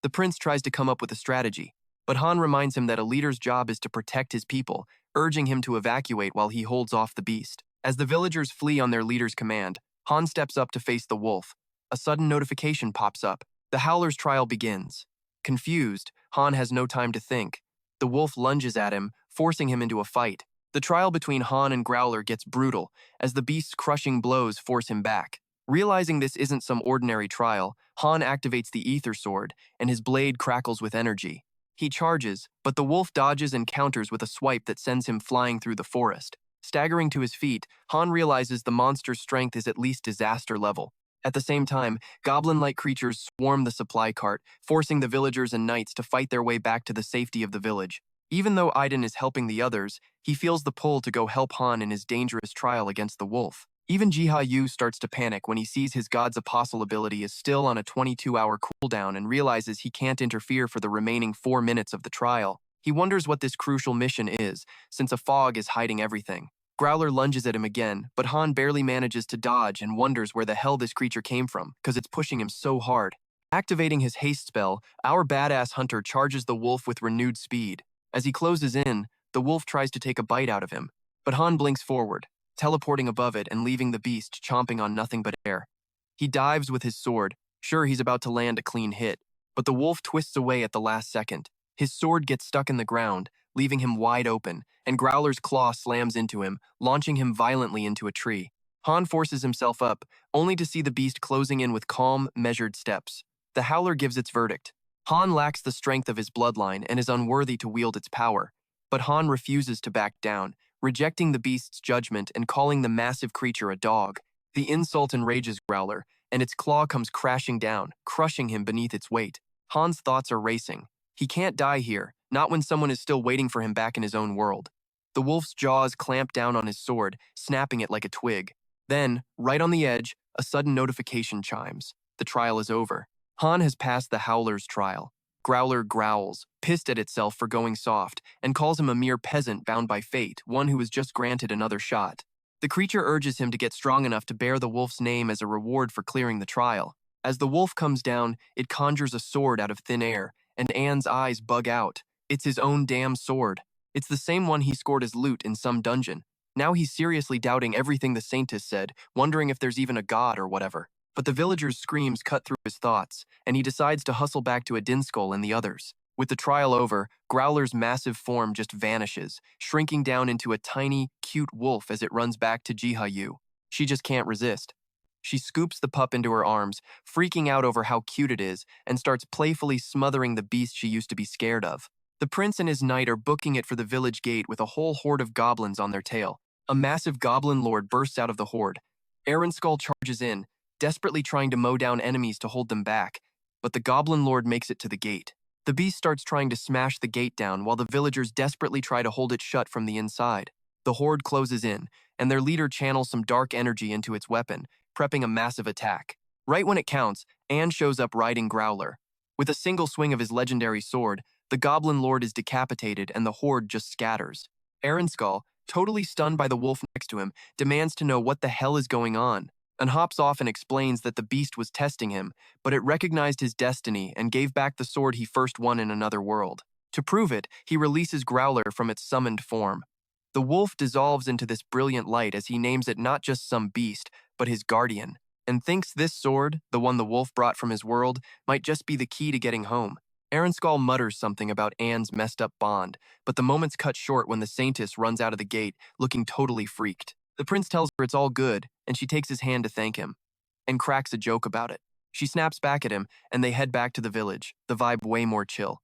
The prince tries to come up with a strategy, but Han reminds him that a leader's job is to protect his people, urging him to evacuate while he holds off the beast. As the villagers flee on their leader's command, Han steps up to face the wolf. A sudden notification pops up. The Howler's trial begins. Confused, Han has no time to think. The wolf lunges at him, forcing him into a fight. The trial between Han and Growler gets brutal, as the beast's crushing blows force him back. Realizing this isn't some ordinary trial, Han activates the ether sword, and his blade crackles with energy. He charges, but the wolf dodges and counters with a swipe that sends him flying through the forest. Staggering to his feet, Han realizes the monster's strength is at least disaster level. At the same time, goblin-like creatures swarm the supply cart, forcing the villagers and knights to fight their way back to the safety of the village. Even though Aiden is helping the others, he feels the pull to go help Han in his dangerous trial against the wolf. Even Jiha Yu starts to panic when he sees his god's apostle ability is still on a 22-hour cooldown and realizes he can't interfere for the remaining 4 minutes of the trial. He wonders what this crucial mission is, since a fog is hiding everything. Growler lunges at him again, but Han barely manages to dodge and wonders where the hell this creature came from, because it's pushing him so hard. Activating his haste spell, our badass hunter charges the wolf with renewed speed. As he closes in, the wolf tries to take a bite out of him, but Han blinks forward, teleporting above it and leaving the beast chomping on nothing but air. He dives with his sword, sure he's about to land a clean hit, but the wolf twists away at the last second. His sword gets stuck in the ground, leaving him wide open, and Growler's claw slams into him, launching him violently into a tree. Han forces himself up, only to see the beast closing in with calm, measured steps. The Howler gives its verdict. Han lacks the strength of his bloodline and is unworthy to wield its power, but Han refuses to back down, rejecting the beast's judgment and calling the massive creature a dog. The insult enrages Growler, and its claw comes crashing down, crushing him beneath its weight. Han's thoughts are racing. He can't die here, not when someone is still waiting for him back in his own world. The wolf's jaws clamp down on his sword, snapping it like a twig. Then, right on the edge, a sudden notification chimes. The trial is over. Han has passed the Howler's trial. Growler growls, pissed at itself for going soft, and calls him a mere peasant bound by fate, one who was just granted another shot. The creature urges him to get strong enough to bear the wolf's name as a reward for clearing the trial. As the wolf comes down, it conjures a sword out of thin air, and Anne's eyes bug out. It's his own damn sword. It's the same one he scored as loot in some dungeon. Now he's seriously doubting everything the Saintess said, wondering if there's even a god or whatever. But the villagers' screams cut through his thoughts, and he decides to hustle back to Adinskull and the others. With the trial over, Growler's massive form just vanishes, shrinking down into a tiny, cute wolf as it runs back to Jiha Yu. She just can't resist. She scoops the pup into her arms, freaking out over how cute it is, and starts playfully smothering the beast she used to be scared of. The prince and his knight are booking it for the village gate with a whole horde of goblins on their tail. A massive goblin lord bursts out of the horde. Skull charges in, desperately trying to mow down enemies to hold them back, but the goblin lord makes it to the gate. The beast starts trying to smash the gate down while the villagers desperately try to hold it shut from the inside. The horde closes in, and their leader channels some dark energy into its weapon, prepping a massive attack. Right when it counts, Anne shows up riding Growler. With a single swing of his legendary sword, the goblin lord is decapitated and the horde just scatters. Skull, totally stunned by the wolf next to him, demands to know what the hell is going on, and hops off and explains that the beast was testing him, but it recognized his destiny and gave back the sword he first won in another world. To prove it, he releases Growler from its summoned form. The wolf dissolves into this brilliant light as he names it not just some beast, but his guardian, and thinks this sword, the one the wolf brought from his world, might just be the key to getting home. Skull mutters something about Anne's messed up bond, but the moment's cut short when the Saintess runs out of the gate, looking totally freaked. The prince tells her it's all good, and she takes his hand to thank him, and cracks a joke about it. She snaps back at him, and they head back to the village, the vibe way more chill.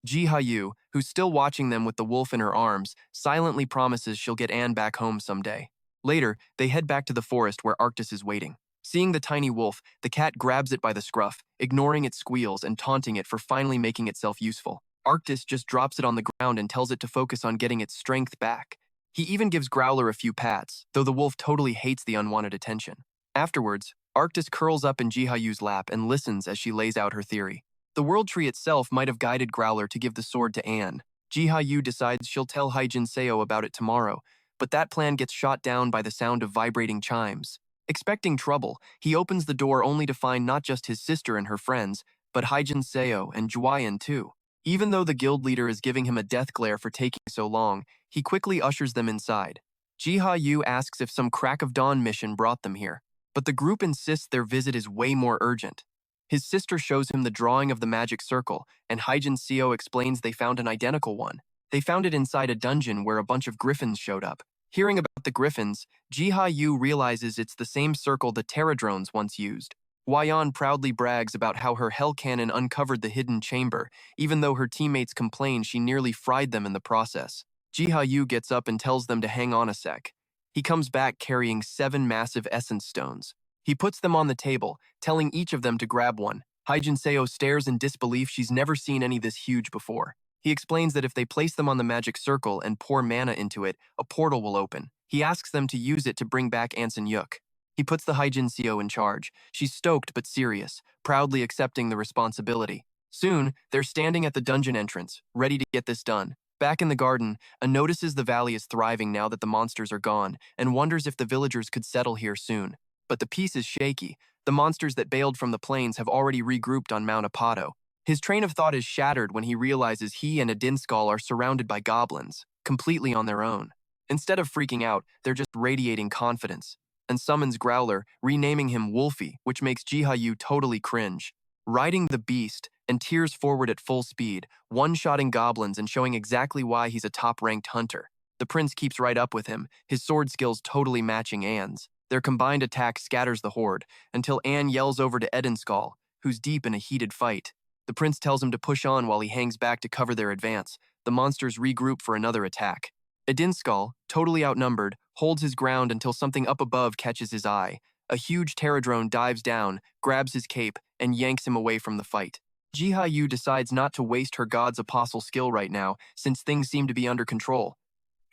Jiha Yu, who's still watching them with the wolf in her arms, silently promises she'll get Anne back home someday. Later, they head back to the forest where Arctis is waiting. Seeing the tiny wolf, the cat grabs it by the scruff, ignoring its squeals and taunting it for finally making itself useful. Arctis just drops it on the ground and tells it to focus on getting its strength back. He even gives Growler a few pats, though the wolf totally hates the unwanted attention. Afterwards, Arctis curls up in Jiha Yu's lap and listens as she lays out her theory. The world tree itself might have guided Growler to give the sword to Anne. Jiha Yu decides she'll tell Hyejin Seo about it tomorrow, but that plan gets shot down by the sound of vibrating chimes. Expecting trouble, he opens the door only to find not just his sister and her friends, but Hyejin Seo and Juayan too. Even though the guild leader is giving him a death glare for taking so long, he quickly ushers them inside. Jiha Yu asks if some crack of dawn mission brought them here, but the group insists their visit is way more urgent. His sister shows him the drawing of the magic circle, and Hyejin Seo explains they found an identical one. They found it inside a dungeon where a bunch of griffins showed up. Hearing about the griffins, Jiha Yu realizes it's the same circle the Terradrones once used. Huayan proudly brags about how her hell cannon uncovered the hidden chamber, even though her teammates complain she nearly fried them in the process. Jiha Yu gets up and tells them to hang on a sec. He comes back carrying 7 massive essence stones. He puts them on the table, telling each of them to grab one. Hyejin Seo stares in disbelief. She's never seen any this huge before. He explains that if they place them on the magic circle and pour mana into it, a portal will open. He asks them to use it to bring back Anson Yuk. He puts the Hyejin Seo in charge. She's stoked but serious, proudly accepting the responsibility. Soon, they're standing at the dungeon entrance, ready to get this done. Back in the garden, A notices the valley is thriving now that the monsters are gone, and wonders if the villagers could settle here soon. But the peace is shaky. The monsters that bailed from the plains have already regrouped on Mount Apato. His train of thought is shattered when he realizes he and Adinskal are surrounded by goblins, completely on their own. Instead of freaking out, they're just radiating confidence, and summons Growler, renaming him Wolfie, which makes Jiha Yu totally cringe. Riding the beast, and tears forward at full speed, one-shotting goblins and showing exactly why he's a top-ranked hunter. The prince keeps right up with him, his sword skills totally matching Anne's. Their combined attack scatters the horde, until Anne yells over to Edinskal, who's deep in a heated fight. The prince tells him to push on while he hangs back to cover their advance. The monsters regroup for another attack. Edinskal, totally outnumbered, holds his ground until something up above catches his eye. A huge Terradrone dives down, grabs his cape, and yanks him away from the fight. Jiha Yu decides not to waste her god's apostle skill right now, since things seem to be under control.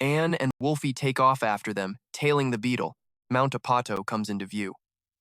Anne and Wolfie take off after them, tailing the beetle. Mount Apato comes into view.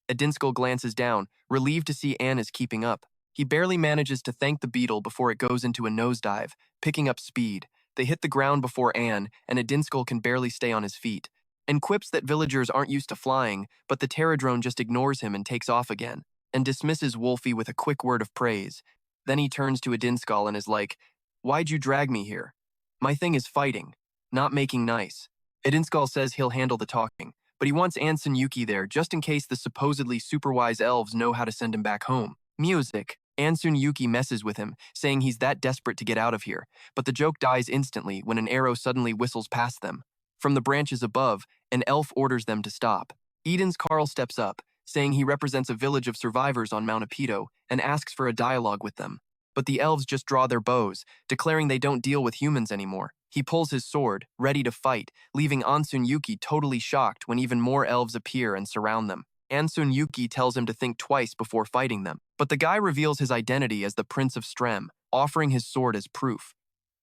Edinskal glances down, relieved to see Anne is keeping up. He barely manages to thank the beetle before it goes into a nosedive, picking up speed. They hit the ground before Anne, and Edinskal can barely stay on his feet. And quips that villagers aren't used to flying, but the Terradrone just ignores him and takes off again, and dismisses Wolfie with a quick word of praise. Then he turns to Edinskal and is like, "Why'd you drag me here? My thing is fighting, not making nice." Edinskal says he'll handle the talking, but he wants Anson Yuki there just in case the supposedly superwise elves know how to send him back home. Music. Anson Yuki messes with him, saying he's that desperate to get out of here, but the joke dies instantly when an arrow suddenly whistles past them. From the branches above, an elf orders them to stop. Eden's Carl steps up, saying he represents a village of survivors on Mount Apido and asks for a dialogue with them. But the elves just draw their bows, declaring they don't deal with humans anymore. He pulls his sword, ready to fight, leaving Anson Yuki totally shocked when even more elves appear and surround them. Anson Yuki tells him to think twice before fighting them, but the guy reveals his identity as the Prince of Strem, offering his sword as proof.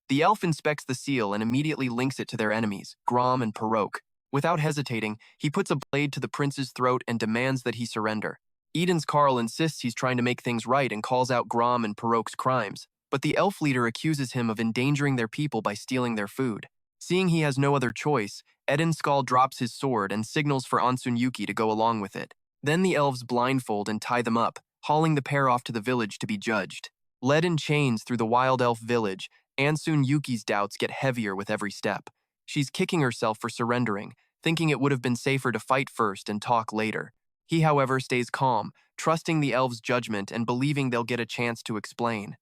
The elf inspects the seal and immediately links it to their enemies, Grom and Perok. Without hesitating, he puts a blade to the prince's throat and demands that he surrender. Eden's Carl insists he's trying to make things right and calls out Grom and Perok's crimes, but the elf leader accuses him of endangering their people by stealing their food. Seeing he has no other choice, Edinskal drops his sword and signals for Anson Yuki to go along with it. Then the elves blindfold and tie them up, hauling the pair off to the village to be judged. Led in chains through the wild elf village, Anson Yuki's doubts get heavier with every step. She's kicking herself for surrendering, thinking it would have been safer to fight first and talk later. He, however, stays calm, trusting the elves' judgment and believing they'll get a chance to explain.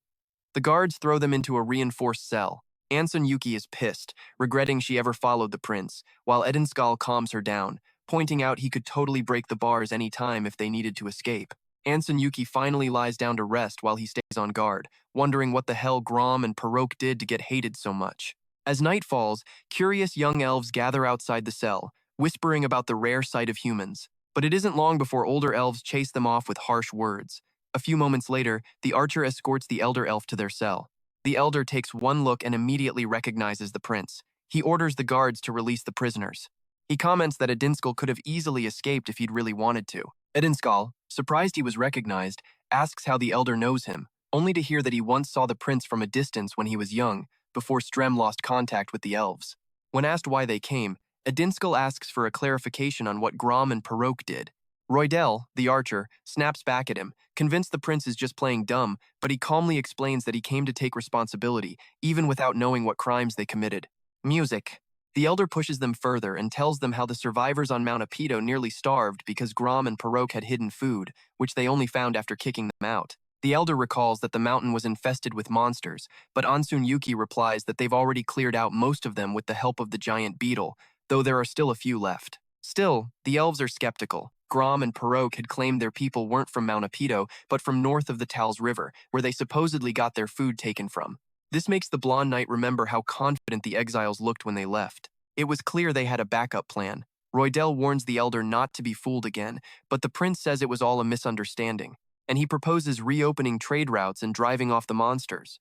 The guards throw them into a reinforced cell. Anson Yuki is pissed, regretting she ever followed the prince, while Edinskal calms her down, pointing out he could totally break the bars any time if they needed to escape. Anson Yuki finally lies down to rest while he stays on guard, wondering what the hell Grom and Perok did to get hated so much. As night falls, curious young elves gather outside the cell, whispering about the rare sight of humans. But it isn't long before older elves chase them off with harsh words. A few moments later, the archer escorts the elder elf to their cell. The elder takes one look and immediately recognizes the prince. He orders the guards to release the prisoners. He comments that Edinskal could have easily escaped if he'd really wanted to. Edinskal, surprised he was recognized, asks how the elder knows him, only to hear that he once saw the prince from a distance when he was young, before Strem lost contact with the elves. When asked why they came, Edinskal asks for a clarification on what Grom and Perok did. Roydell, the archer, snaps back at him, convinced the prince is just playing dumb, but he calmly explains that he came to take responsibility, even without knowing what crimes they committed. Music. The elder pushes them further and tells them how the survivors on Mount Apido nearly starved because Grom and Perok had hidden food, which they only found after kicking them out. The elder recalls that the mountain was infested with monsters, but Ansun Yuki replies that they've already cleared out most of them with the help of the giant beetle, though there are still a few left. Still, the elves are skeptical. Grom and Perok had claimed their people weren't from Mount Apido, but from north of the Tals River, where they supposedly got their food taken from. This makes the blonde knight remember how confident the exiles looked when they left. It was clear they had a backup plan. Roydell warns the elder not to be fooled again, but the prince says it was all a misunderstanding, and he proposes reopening trade routes and driving off the monsters.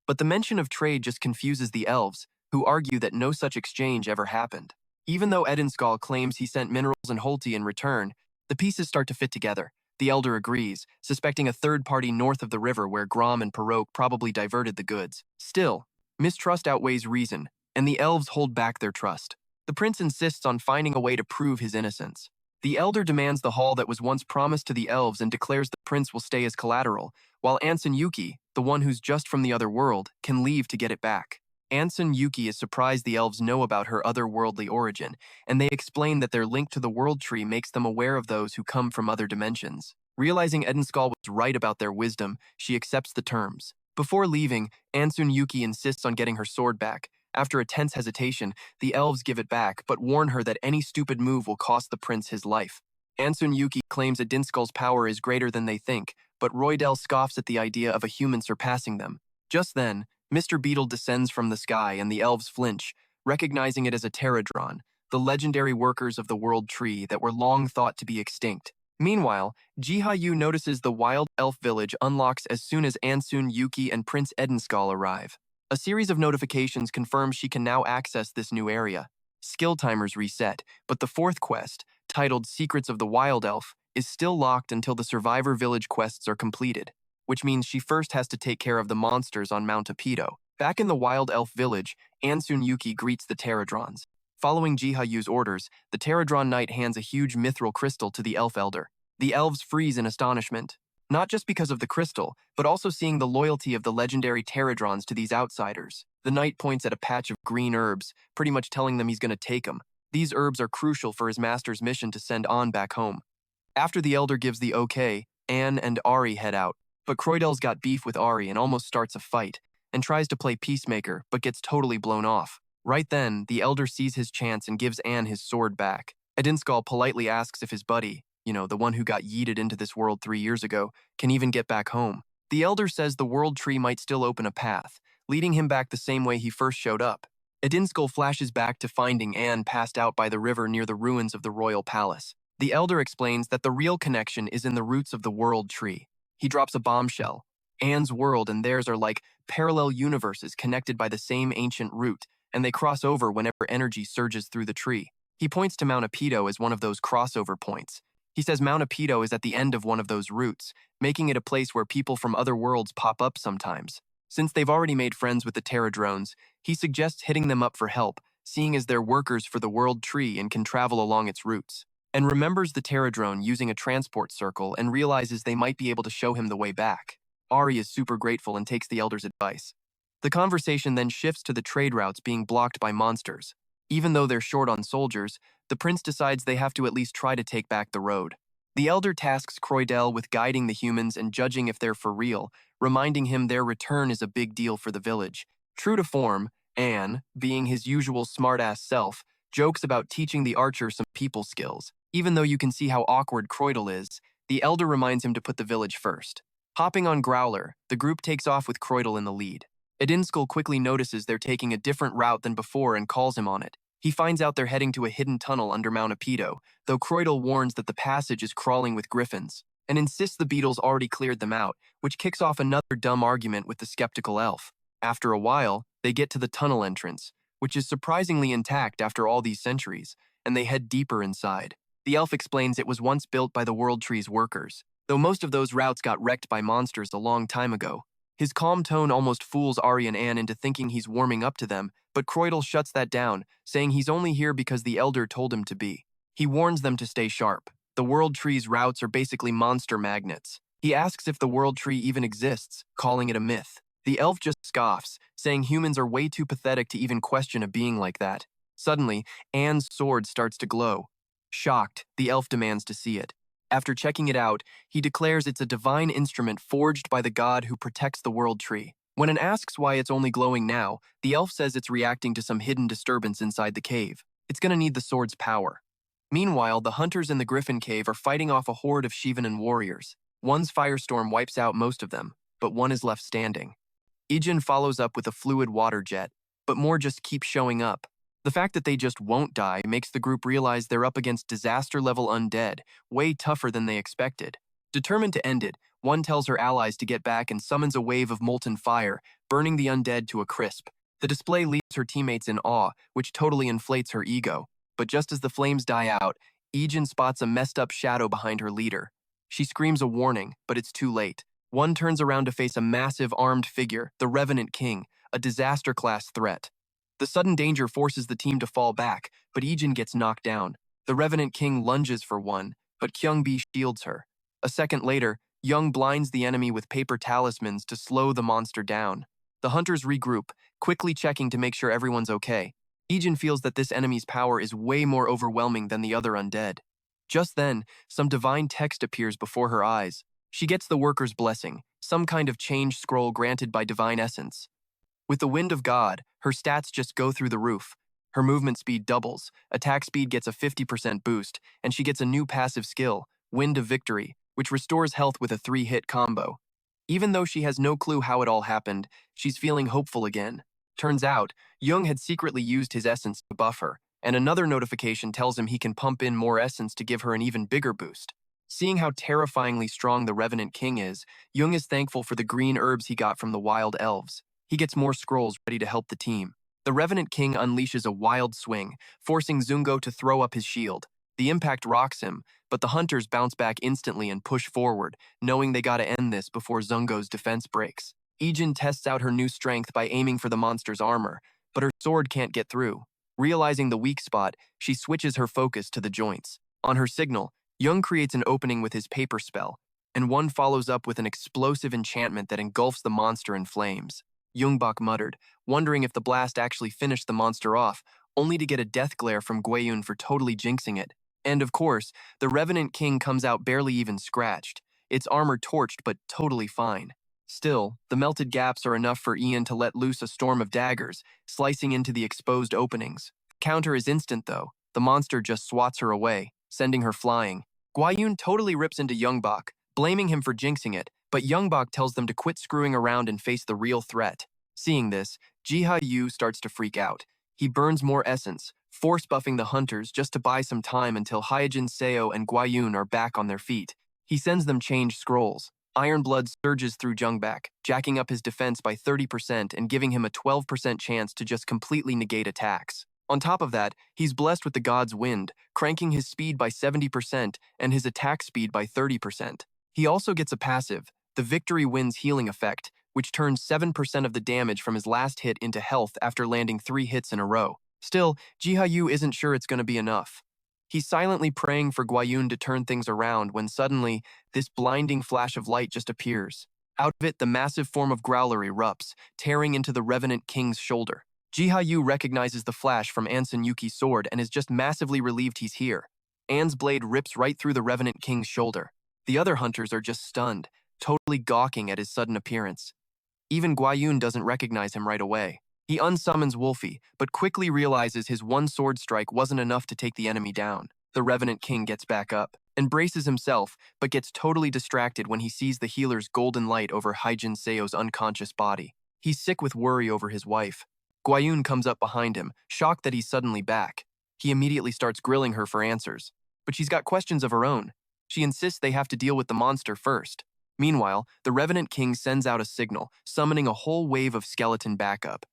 But the mention of trade just confuses the elves, who argue that no such exchange ever happened. Even though Edinskal claims he sent minerals and Holti in return, the pieces start to fit together. The elder agrees, suspecting a third party north of the river where Grom and Perok probably diverted the goods. Still, mistrust outweighs reason, and the elves hold back their trust. The prince insists on finding a way to prove his innocence. The elder demands the hall that was once promised to the elves and declares the prince will stay as collateral, while Anson Yuki, the one who's just from the other world, can leave to get it back. Anson Yuki is surprised the elves know about her otherworldly origin, and they explain that their link to the world tree makes them aware of those who come from other dimensions. Realizing Edinskal was right about their wisdom, she accepts the terms. Before leaving, Ansun Yuki insists on getting her sword back. After a tense hesitation, the elves give it back, but warn her that any stupid move will cost the prince his life. Ansun Yuki claims Edinskal's power is greater than they think, but Roydell scoffs at the idea of a human surpassing them. Just then, Mr. Beetle descends from the sky and the elves flinch, recognizing it as a pterodron, the legendary workers of the world tree that were long thought to be extinct. Meanwhile, Jiha Yu notices the wild elf village unlocks as soon as Ansun Yuki and Prince Edinskal arrive. A series of notifications confirms she can now access this new area. Skill timers reset, but the fourth quest, titled Secrets of the Wild Elf, is still locked until the Survivor Village quests are completed, which means she first has to take care of the monsters on Mount Apido. Back in the Wild Elf village, Ansun Yuki greets the pterodrons. Following Jiha Yu's orders, the pterodron knight hands a huge mithril crystal to the elf elder. The elves freeze in astonishment, not just because of the crystal, but also seeing the loyalty of the legendary pterodrons to these outsiders. The knight points at a patch of green herbs, pretty much telling them he's going to take them. These herbs are crucial for his master's mission to send On back home. After the elder gives the okay, Anne and Ari head out, but Croydell's got beef with Ari and almost starts a fight, and tries to play peacemaker, but gets totally blown off. Right then, the elder sees his chance and gives Anne his sword back. Edinskal politely asks if his buddy, the one who got yeeted into this world 3 years ago, can even get back home. The elder says the world tree might still open a path, leading him back the same way he first showed up. Edinskal flashes back to finding Anne passed out by the river near the ruins of the royal palace. The elder explains that the real connection is in the roots of the world tree. He drops a bombshell. Anne's world and theirs are like parallel universes connected by the same ancient root, and they cross over whenever energy surges through the tree. He points to Mount Apido as one of those crossover points. He says Mount Apido is at the end of one of those roots, making it a place where people from other worlds pop up sometimes. Since they've already made friends with the pterodrones, he suggests hitting them up for help, seeing as they're workers for the world tree and can travel along its roots. And remembers the pterodrone using a transport circle and realizes they might be able to show him the way back. Ari is super grateful and takes the elder's advice. The conversation then shifts to the trade routes being blocked by monsters. Even though they're short on soldiers, the prince decides they have to at least try to take back the road. The elder tasks Croydell with guiding the humans and judging if they're for real, reminding him their return is a big deal for the village. True to form, Anne, being his usual smartass self, jokes about teaching the archer some people skills. Even though you can see how awkward Croydell is, the elder reminds him to put the village first. Hopping on Growler, the group takes off with Croydell in the lead. Edinskal quickly notices they're taking a different route than before and calls him on it. He finds out they're heading to a hidden tunnel under Mount Apido, though Croydell warns that the passage is crawling with griffins, and insists the beetles already cleared them out, which kicks off another dumb argument with the skeptical elf. After a while, they get to the tunnel entrance, which is surprisingly intact after all these centuries, and they head deeper inside. The elf explains it was once built by the World Tree's workers, though most of those routes got wrecked by monsters a long time ago. His calm tone almost fools Ari and Anne into thinking he's warming up to them, but Croydell shuts that down, saying he's only here because the elder told him to be. He warns them to stay sharp. The World Tree's routes are basically monster magnets. He asks if the World Tree even exists, calling it a myth. The elf just scoffs, saying humans are way too pathetic to even question a being like that. Suddenly, Anne's sword starts to glow. Shocked, the elf demands to see it. After checking it out, he declares it's a divine instrument forged by the god who protects the World Tree. When Anne asks why it's only glowing now, the elf says it's reacting to some hidden disturbance inside the cave. It's gonna need the sword's power. Meanwhile, the hunters in the Griffin Cave are fighting off a horde of Shivanan warriors. One's firestorm wipes out most of them, but one is left standing. Hyejin follows up with a fluid water jet, but more just keep showing up. The fact that they just won't die makes the group realize they're up against disaster-level undead, way tougher than they expected. Determined to end it, one tells her allies to get back and summons a wave of molten fire, burning the undead to a crisp. The display leaves her teammates in awe, which totally inflates her ego. But just as the flames die out, Hyejin spots a messed-up shadow behind her leader. She screams a warning, but it's too late. One turns around to face a massive armed figure, the Revenant King, a disaster-class threat. The sudden danger forces the team to fall back, but Hyejin gets knocked down. The Revenant King lunges for one, but Kyung-bi shields her. A second later, Young blinds the enemy with paper talismans to slow the monster down. The hunters regroup, quickly checking to make sure everyone's okay. Hyejin feels that this enemy's power is way more overwhelming than the other undead. Just then, some divine text appears before her eyes. She gets the worker's blessing, some kind of change scroll granted by divine essence. With the wind of God, her stats just go through the roof. Her movement speed doubles, attack speed gets a 50% boost, and she gets a new passive skill, Wind of Victory, which restores health with a 3-hit combo. Even though she has no clue how it all happened, she's feeling hopeful again. Turns out, Jung had secretly used his essence to buff her, and another notification tells him he can pump in more essence to give her an even bigger boost. Seeing how terrifyingly strong the Revenant King is, Jung is thankful for the green herbs he got from the wild elves. He gets more scrolls ready to help the team. The Revenant King unleashes a wild swing, forcing Zungo to throw up his shield. The impact rocks him, but the hunters bounce back instantly and push forward, knowing they gotta end this before Zungo's defense breaks. Hyejin tests out her new strength by aiming for the monster's armor, but her sword can't get through. Realizing the weak spot, she switches her focus to the joints. On her signal, Jung creates an opening with his paper spell, and one follows up with an explosive enchantment that engulfs the monster in flames. Jungbok muttered, wondering if the blast actually finished the monster off, only to get a death glare from Guiyun for totally jinxing it. And of course, the Revenant King comes out barely even scratched, its armor torched but totally fine. Still, the melted gaps are enough for Ian to let loose a storm of daggers, slicing into the exposed openings. Counter is instant though, the monster just swats her away, sending her flying. Guiyun totally rips into Jungbok, blaming him for jinxing it, but Jungbok tells them to quit screwing around and face the real threat. Seeing this, Jiha Yu starts to freak out. He burns more essence, force buffing the hunters just to buy some time until Hyejin Seo and Guiyun are back on their feet. He sends them change scrolls. Iron blood surges through Jungbok, jacking up his defense by 30% and giving him a 12% chance to just completely negate attacks. On top of that, he's blessed with the god's wind, cranking his speed by 70% and his attack speed by 30%. He also gets a passive, the Victory Wind's healing effect, which turns 7% of the damage from his last hit into health after landing 3 hits in a row. Still, Jiha Yu isn't sure it's going to be enough. He's silently praying for Guiyun to turn things around when suddenly, this blinding flash of light just appears. Out of it, the massive form of Growler erupts, tearing into the Revenant King's shoulder. Jiha Yu recognizes the flash from Anson Yuki's sword and is just massively relieved he's here. Anne's blade rips right through the Revenant King's shoulder. The other hunters are just stunned, totally gawking at his sudden appearance. Even Guiyun doesn't recognize him right away. He unsummons Wolfie, but quickly realizes his one sword strike wasn't enough to take the enemy down. The Revenant King gets back up, and braces himself, but gets totally distracted when he sees the healer's golden light over Hyejin Seo's unconscious body. He's sick with worry over his wife. Guiyun comes up behind him, shocked that he's suddenly back. He immediately starts grilling her for answers, but she's got questions of her own. She insists they have to deal with the monster first. Meanwhile, the Revenant King sends out a signal, summoning a whole wave of skeleton backup.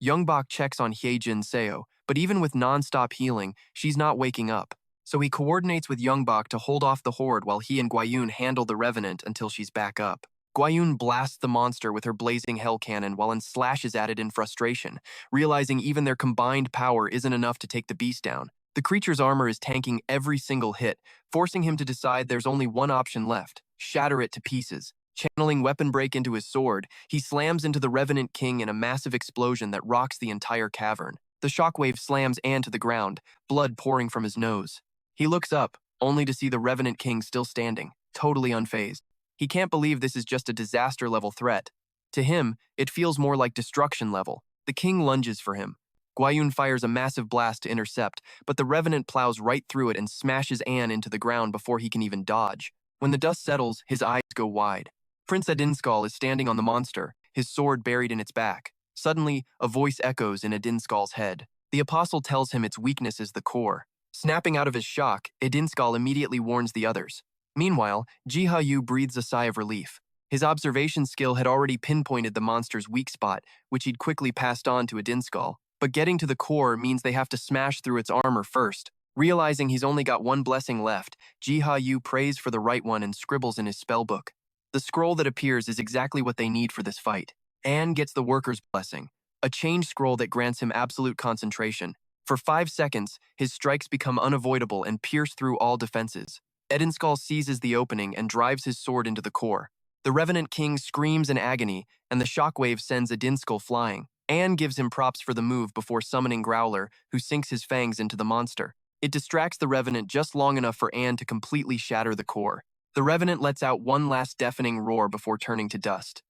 Jungbok checks on Hyejin Seo, but even with non-stop healing, she's not waking up. So he coordinates with Jungbok to hold off the horde while he and Guiyun handle the Revenant until she's back up. Guiyun blasts the monster with her blazing hell cannon while An slashes at it in frustration, realizing even their combined power isn't enough to take the beast down. The creature's armor is tanking every single hit, forcing him to decide there's only one option left: shatter it to pieces. Channeling weapon break into his sword, he slams into the Revenant King in a massive explosion that rocks the entire cavern. The shockwave slams An to the ground, blood pouring from his nose. He looks up, only to see the Revenant King still standing, totally unfazed. He can't believe this is just a disaster-level threat. To him, it feels more like destruction level. The king lunges for him. Guayun fires a massive blast to intercept, but the Revenant plows right through it and smashes An into the ground before he can even dodge. When the dust settles, his eyes go wide. Prince Adinskull is standing on the monster, his sword buried in its back. Suddenly, a voice echoes in Adinskull's head. The apostle tells him its weakness is the core. Snapping out of his shock, Adinskull immediately warns the others. Meanwhile, Jiha Yu breathes a sigh of relief. His observation skill had already pinpointed the monster's weak spot, which he'd quickly passed on to Adinskull. But getting to the core means they have to smash through its armor first. Realizing he's only got one blessing left, Jiha Yu prays for the right one and scribbles in his spellbook. The scroll that appears is exactly what they need for this fight. An gets the worker's blessing, a change scroll that grants him absolute concentration. For 5 seconds, his strikes become unavoidable and pierce through all defenses. Adinskull seizes the opening and drives his sword into the core. The Revenant King screams in agony, and the shockwave sends Adinskull flying. An gives him props for the move before summoning Growler, who sinks his fangs into the monster. It distracts the Revenant just long enough for An to completely shatter the core. The Revenant lets out one last deafening roar before turning to dust.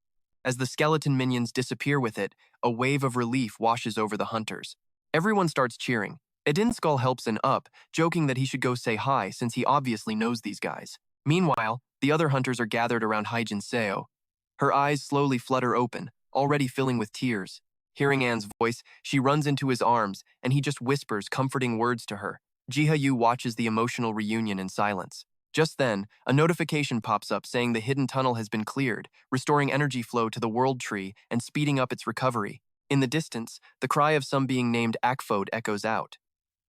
As the skeleton minions disappear with it, a wave of relief washes over the hunters. Everyone starts cheering. Adinskull helps An up, joking that he should go say hi since he obviously knows these guys. Meanwhile, the other hunters are gathered around Hyejin Seo. Her eyes slowly flutter open, already filling with tears. Hearing An's voice, she runs into his arms, and he just whispers comforting words to her. Jiha Yu watches the emotional reunion in silence. Just then, a notification pops up saying the hidden tunnel has been cleared, restoring energy flow to the world tree and speeding up its recovery. In the distance, the cry of some being named Akfode echoes out.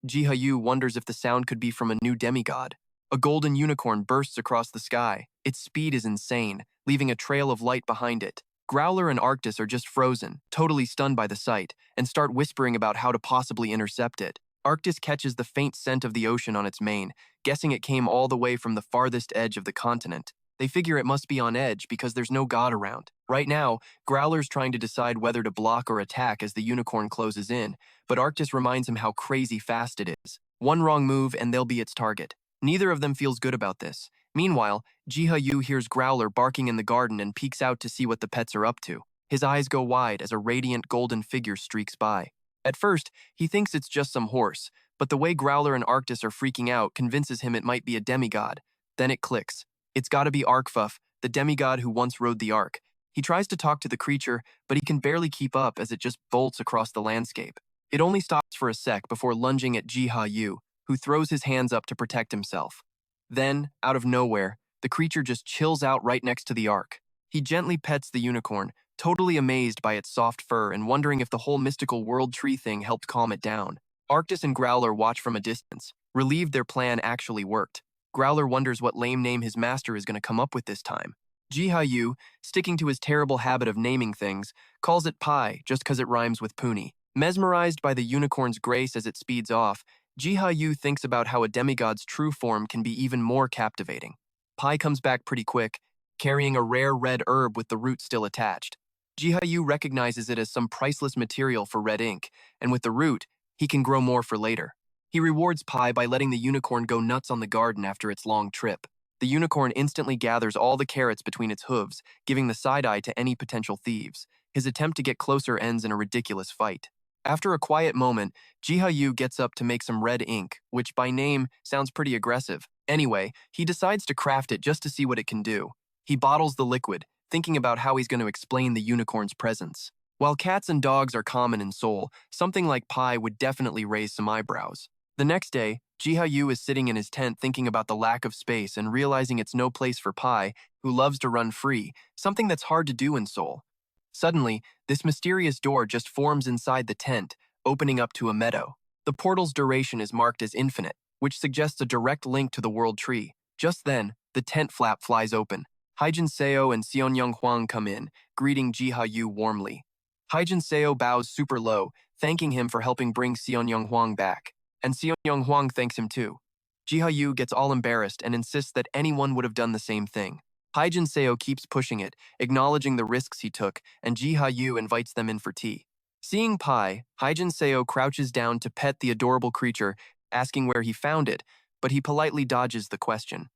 Jiha Yu wonders if the sound could be from a new demigod. A golden unicorn bursts across the sky. Its speed is insane, leaving a trail of light behind it. Growler and Arctis are just frozen, totally stunned by the sight, and start whispering about how to possibly intercept it. Arctis catches the faint scent of the ocean on its mane, guessing it came all the way from the farthest edge of the continent. They figure it must be on edge because there's no god around. Right now, Growler's trying to decide whether to block or attack as the unicorn closes in, but Arctis reminds him how crazy fast it is. One wrong move and they'll be its target. Neither of them feels good about this. Meanwhile, Jiha Yu hears Growler barking in the garden and peeks out to see what the pets are up to. His eyes go wide as a radiant golden figure streaks by. At first, he thinks it's just some horse, but the way Growler and Arctis are freaking out convinces him it might be a demigod. Then it clicks. It's gotta be Arkfuff, the demigod who once rode the Ark. He tries to talk to the creature, but he can barely keep up as it just bolts across the landscape. It only stops for a sec before lunging at Jiha Yu, who throws his hands up to protect himself. Then, out of nowhere, the creature just chills out right next to the Ark. He gently pets the unicorn, totally amazed by its soft fur and wondering if the whole mystical world tree thing helped calm it down. Arctis and Growler watch from a distance, relieved their plan actually worked. Growler wonders what lame name his master is going to come up with this time. Jiha Yu, sticking to his terrible habit of naming things, calls it Pi just because it rhymes with Puni. Mesmerized by the unicorn's grace as it speeds off, Jiha Yu thinks about how a demigod's true form can be even more captivating. Pi comes back pretty quick, carrying a rare red herb with the root still attached. Jiha Yu recognizes it as some priceless material for red ink, and with the root, he can grow more for later. He rewards Pi by letting the unicorn go nuts on the garden after its long trip. The unicorn instantly gathers all the carrots between its hooves, giving the side-eye to any potential thieves. His attempt to get closer ends in a ridiculous fight. After a quiet moment, Jiha Yu gets up to make some red ink, which by name sounds pretty aggressive. Anyway, he decides to craft it just to see what it can do. He bottles the liquid, thinking about how he's going to explain the unicorn's presence. While cats and dogs are common in Seoul, something like Pi would definitely raise some eyebrows. The next day, Jiha Yu is sitting in his tent thinking about the lack of space and realizing it's no place for Pi, who loves to run free, something that's hard to do in Seoul. Suddenly, this mysterious door just forms inside the tent, opening up to a meadow. The portal's duration is marked as infinite, which suggests a direct link to the world tree. Just then, the tent flap flies open. Hyejin Seo and Seonyung Hwang come in, greeting Jiha Yu warmly. Hyejin Seo bows super low, thanking him for helping bring Seonyung Hwang back. and Seonyong Hwang thanks him too. Jiha Yu gets all embarrassed and insists that anyone would have done the same thing. Hyejin Seo keeps pushing it, acknowledging the risks he took, and Jiha Yu invites them in for tea. Seeing Pai, Hyejin Seo crouches down to pet the adorable creature, asking where he found it, but he politely dodges the question.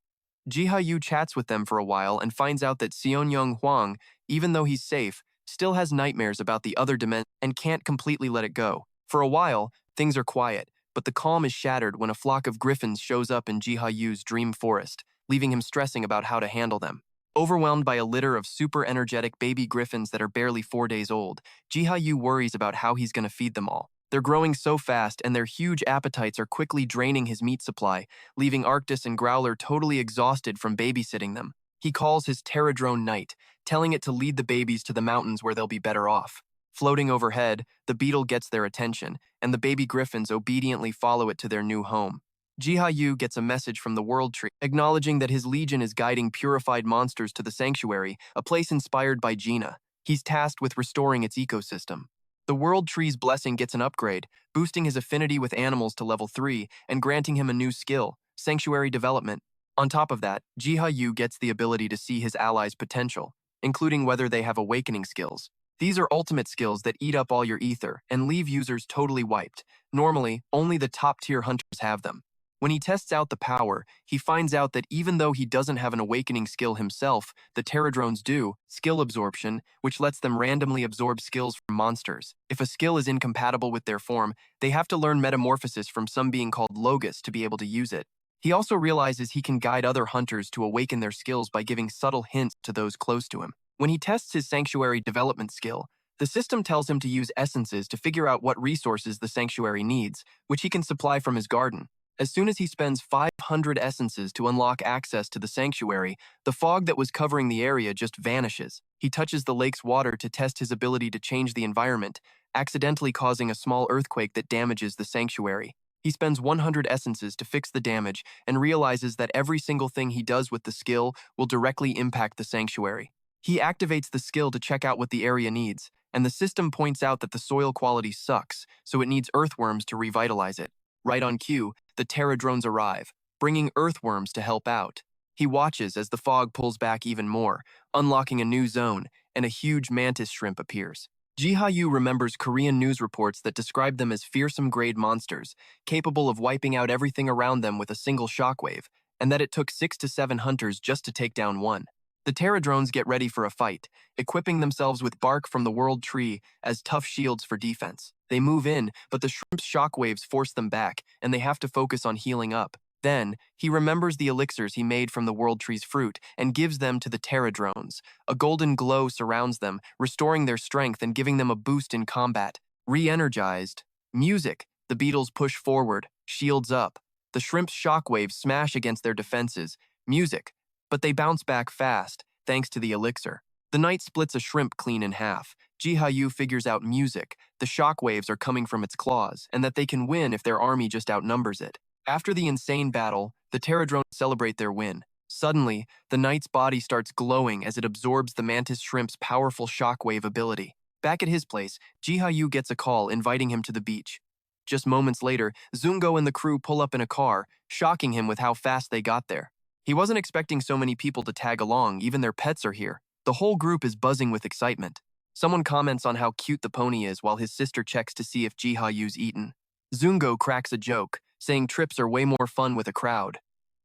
Jiha Yu chats with them for a while and finds out that Seonyong Hwang, even though he's safe, still has nightmares about the other dimension and can't completely let it go. For a while, things are quiet, but the calm is shattered when a flock of griffins shows up in Jiha Yu's dream forest, leaving him stressing about how to handle them. Overwhelmed by a litter of super-energetic baby griffins that are barely 4 days old, Jiha Yu worries about how he's going to feed them all. They're growing so fast and their huge appetites are quickly draining his meat supply, leaving Arctis and Growler totally exhausted from babysitting them. He calls his Pterodrone Knight, telling it to lead the babies to the mountains where they'll be better off. Floating overhead, the beetle gets their attention, and the baby griffins obediently follow it to their new home. Jiha Yu gets a message from the World Tree, acknowledging that his legion is guiding purified monsters to the sanctuary, a place inspired by Gina. He's tasked with restoring its ecosystem. The World Tree's blessing gets an upgrade, boosting his affinity with animals to level 3 and granting him a new skill, Sanctuary Development. On top of that, Jiha Yu gets the ability to see his allies' potential, including whether they have awakening skills. These are ultimate skills that eat up all your ether and leave users totally wiped. Normally, only the top-tier hunters have them. When he tests out the power, he finds out that even though he doesn't have an awakening skill himself, the Pterodrones do, skill absorption, which lets them randomly absorb skills from monsters. If a skill is incompatible with their form, they have to learn metamorphosis from some being called Logos to be able to use it. He also realizes he can guide other hunters to awaken their skills by giving subtle hints to those close to him. When he tests his Sanctuary Development skill, the system tells him to use essences to figure out what resources the sanctuary needs, which he can supply from his garden. As soon as he spends 500 essences to unlock access to the sanctuary, the fog that was covering the area just vanishes. He touches the lake's water to test his ability to change the environment, accidentally causing a small earthquake that damages the sanctuary. He spends 100 essences to fix the damage and realizes that every single thing he does with the skill will directly impact the sanctuary. He activates the skill to check out what the area needs, and the system points out that the soil quality sucks, so it needs earthworms to revitalize it. Right on cue, the Pterodrones arrive, bringing earthworms to help out. He watches as the fog pulls back even more, unlocking a new zone, and a huge mantis shrimp appears. Jiha Yu remembers Korean news reports that describe them as fearsome-grade monsters, capable of wiping out everything around them with a single shockwave, and that it took 6 to 7 hunters just to take down one. The Pterodrones get ready for a fight, equipping themselves with bark from the World Tree as tough shields for defense. They move in, but the shrimp's shockwaves force them back, and they have to focus on healing up. Then, he remembers the elixirs he made from the World Tree's fruit and gives them to the Pterodrones. A golden glow surrounds them, restoring their strength and giving them a boost in combat. Re-energized. Music. The beetles push forward, shields up. The shrimp's shockwaves smash against their defenses. Music. But they bounce back fast, thanks to the elixir. The knight splits a shrimp clean in half. Jiha Yu figures out music. The shockwaves are coming from its claws, and that they can win if their army just outnumbers it. After the insane battle, the Pterodrones celebrate their win. Suddenly, the knight's body starts glowing as it absorbs the mantis shrimp's powerful shockwave ability. Back at his place, Jiha Yu gets a call inviting him to the beach. Just moments later, Zungo and the crew pull up in a car, shocking him with how fast they got there. He wasn't expecting so many people to tag along, even their pets are here. The whole group is buzzing with excitement. Someone comments on how cute the pony is while his sister checks to see if Jiha Yu's eaten. Zungo cracks a joke, saying trips are way more fun with a crowd.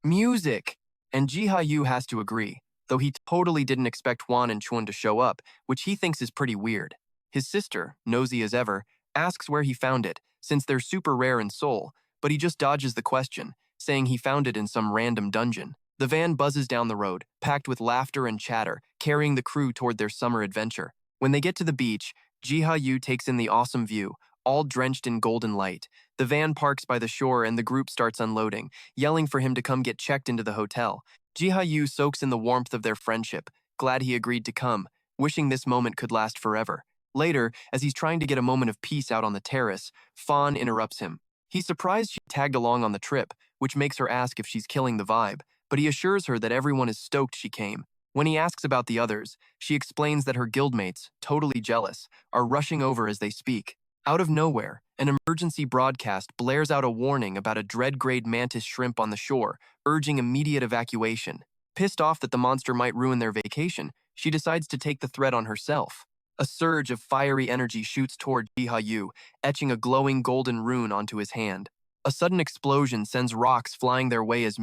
Music! And Jiha Yu has to agree, though he totally didn't expect Juan and Chun to show up, which he thinks is pretty weird. His sister, nosy as ever, asks where he found it, since they're super rare in Seoul, but he just dodges the question, saying he found it in some random dungeon. The van buzzes down the road, packed with laughter and chatter, carrying the crew toward their summer adventure. When they get to the beach, Jiha Yu takes in the awesome view, all drenched in golden light. The van parks by the shore and the group starts unloading, yelling for him to come get checked into the hotel. Jiha Yu soaks in the warmth of their friendship, glad he agreed to come, wishing this moment could last forever. Later, as he's trying to get a moment of peace out on the terrace, Fawn interrupts him. He's surprised she tagged along on the trip, which makes her ask if she's killing the vibe, but he assures her that everyone is stoked she came. When he asks about the others, she explains that her guildmates, totally jealous, are rushing over as they speak. Out of nowhere, an emergency broadcast blares out a warning about a dread-grade mantis shrimp on the shore, urging immediate evacuation. Pissed off that the monster might ruin their vacation, she decides to take the threat on herself. A surge of fiery energy shoots toward Jiha Yu, etching a glowing golden rune onto his hand. A sudden explosion sends rocks flying their way as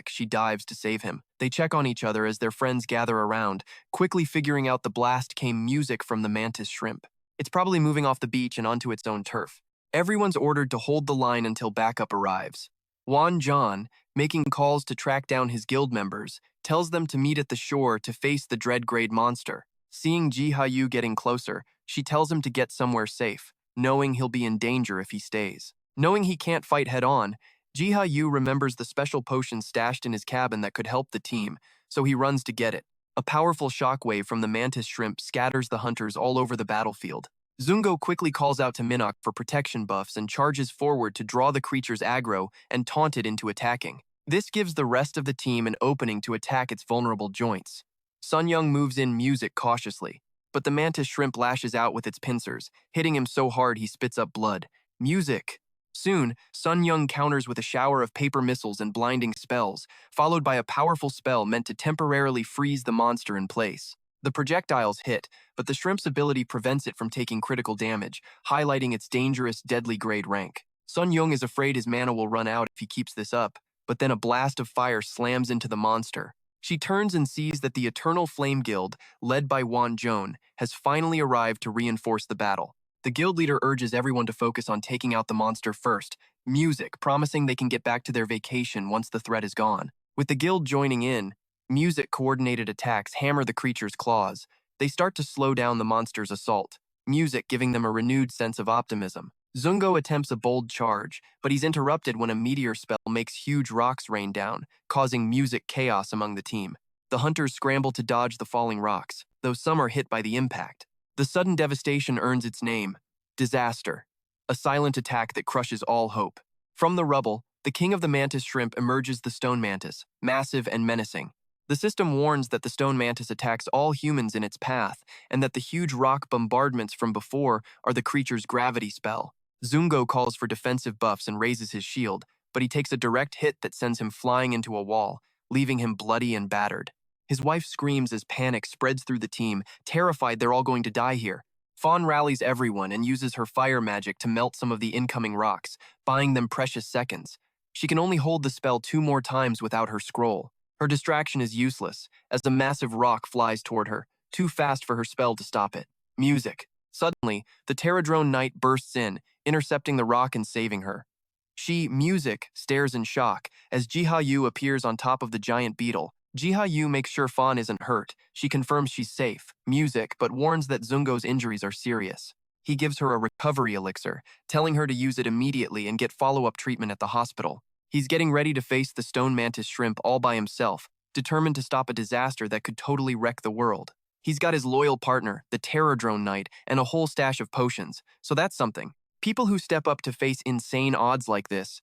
she dives to save him. They check on each other as their friends gather around, quickly figuring out the blast came music from the mantis shrimp. It's probably moving off the beach and onto its own turf. Everyone's ordered to hold the line until backup arrives. Wan John, making calls to track down his guild members, tells them to meet at the shore to face the dread-grade monster. Seeing Jiha Yu getting closer, she tells him to get somewhere safe, knowing he'll be in danger if he stays. Knowing he can't fight head-on, Jiha Yu remembers the special potion stashed in his cabin that could help the team, so he runs to get it. A powerful shockwave from the mantis shrimp scatters the hunters all over the battlefield. Zungo quickly calls out to Minok for protection buffs and charges forward to draw the creature's aggro and taunt it into attacking. This gives the rest of the team an opening to attack its vulnerable joints. Sun Young moves in music cautiously, but the mantis shrimp lashes out with its pincers, hitting him so hard he spits up blood. Music! Soon, Sun Young counters with a shower of paper missiles and blinding spells, followed by a powerful spell meant to temporarily freeze the monster in place. The projectiles hit, but the shrimp's ability prevents it from taking critical damage, highlighting its dangerous, deadly grade rank. Sun Young is afraid his mana will run out if he keeps this up, but then a blast of fire slams into the monster. She turns and sees that the Eternal Flame Guild, led by Wan Joan, has finally arrived to reinforce the battle. The guild leader urges everyone to focus on taking out the monster first, music, promising they can get back to their vacation once the threat is gone. With the guild joining in, music-coordinated attacks hammer the creature's claws. They start to slow down the monster's assault, music giving them a renewed sense of optimism. Zungo attempts a bold charge, but he's interrupted when a meteor spell makes huge rocks rain down, causing music chaos among the team. The hunters scramble to dodge the falling rocks, though some are hit by the impact. The sudden devastation earns its name, disaster, a silent attack that crushes all hope. From the rubble, the king of the mantis shrimp emerges the stone mantis, massive and menacing. The system warns that the stone mantis attacks all humans in its path, and that the huge rock bombardments from before are the creature's gravity spell. Zungo calls for defensive buffs and raises his shield, but he takes a direct hit that sends him flying into a wall, leaving him bloody and battered. His wife screams as panic spreads through the team, terrified they're all going to die here. Fawn rallies everyone and uses her fire magic to melt some of the incoming rocks, buying them precious seconds. She can only hold the spell 2 more times without her scroll. Her distraction is useless, as the massive rock flies toward her, too fast for her spell to stop it. Music. Suddenly, the Terradrone Knight bursts in, intercepting the rock and saving her. She, Music, stares in shock as Jiha Yu appears on top of the giant beetle. Jiha Yu makes sure Fawn isn't hurt. She confirms she's safe, Music, but warns that Zungo's injuries are serious. He gives her a recovery elixir, telling her to use it immediately and get follow-up treatment at the hospital. He's getting ready to face the stone mantis shrimp all by himself, determined to stop a disaster that could totally wreck the world. He's got his loyal partner, the Terradrone Knight, and a whole stash of potions, so that's something. People who step up to face insane odds like this,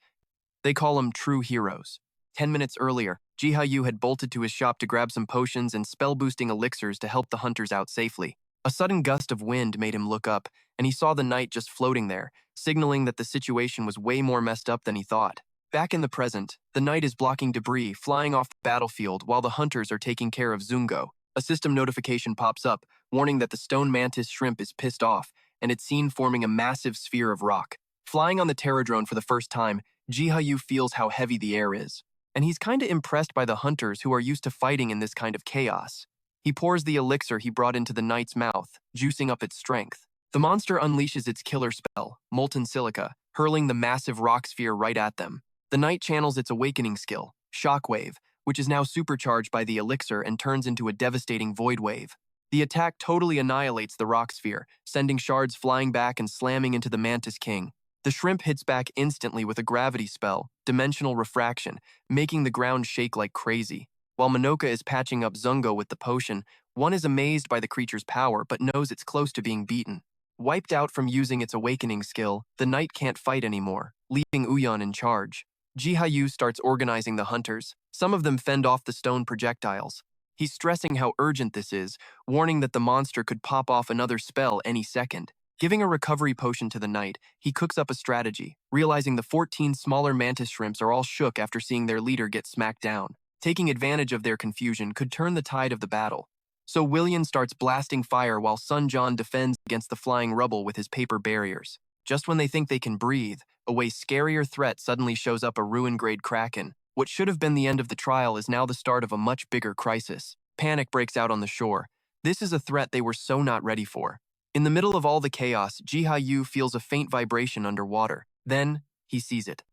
they call them true heroes. 10 minutes earlier, Jiha Yu had bolted to his shop to grab some potions and spell-boosting elixirs to help the hunters out safely. A sudden gust of wind made him look up, and he saw the knight just floating there, signaling that the situation was way more messed up than he thought. Back in the present, the knight is blocking debris flying off the battlefield while the hunters are taking care of Zungo. A system notification pops up, warning that the stone mantis shrimp is pissed off, and it's seen forming a massive sphere of rock. Flying on the Terradrone for the first time, Jiha Yu feels how heavy the air is. And he's kinda impressed by the hunters who are used to fighting in this kind of chaos. He pours the elixir he brought into the knight's mouth, juicing up its strength. The monster unleashes its killer spell, Molten Silica, hurling the massive rock sphere right at them. The knight channels its awakening skill, Shockwave, which is now supercharged by the elixir and turns into a devastating void wave. The attack totally annihilates the rock sphere, sending shards flying back and slamming into the Mantis King. The shrimp hits back instantly with a gravity spell, Dimensional Refraction, making the ground shake like crazy. While Minoka is patching up Zungo with the potion, one is amazed by the creature's power but knows it's close to being beaten. Wiped out from using its awakening skill, the knight can't fight anymore, leaving Uyan in charge. Jiha Yu starts organizing the hunters. Some of them fend off the stone projectiles. He's stressing how urgent this is, warning that the monster could pop off another spell any second. Giving a recovery potion to the knight, he cooks up a strategy, realizing the 14 smaller mantis shrimps are all shook after seeing their leader get smacked down. Taking advantage of their confusion could turn the tide of the battle. So William starts blasting fire while Sun John defends against the flying rubble with his paper barriers. Just when they think they can breathe, a way scarier threat suddenly shows up: a ruin-grade kraken. What should have been the end of the trial is now the start of a much bigger crisis. Panic breaks out on the shore. This is a threat they were so not ready for. In the middle of all the chaos, Jiha Yu feels a faint vibration underwater. Then, he sees it.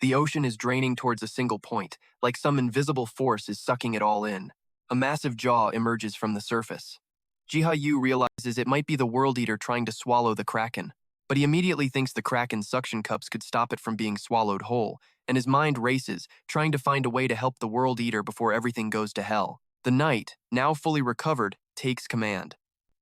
The ocean is draining towards a single point, like some invisible force is sucking it all in. A massive jaw emerges from the surface. Jiha Yu realizes it might be the World Eater trying to swallow the kraken, but he immediately thinks the kraken's suction cups could stop it from being swallowed whole, and his mind races, trying to find a way to help the World Eater before everything goes to hell. The knight, now fully recovered, takes command.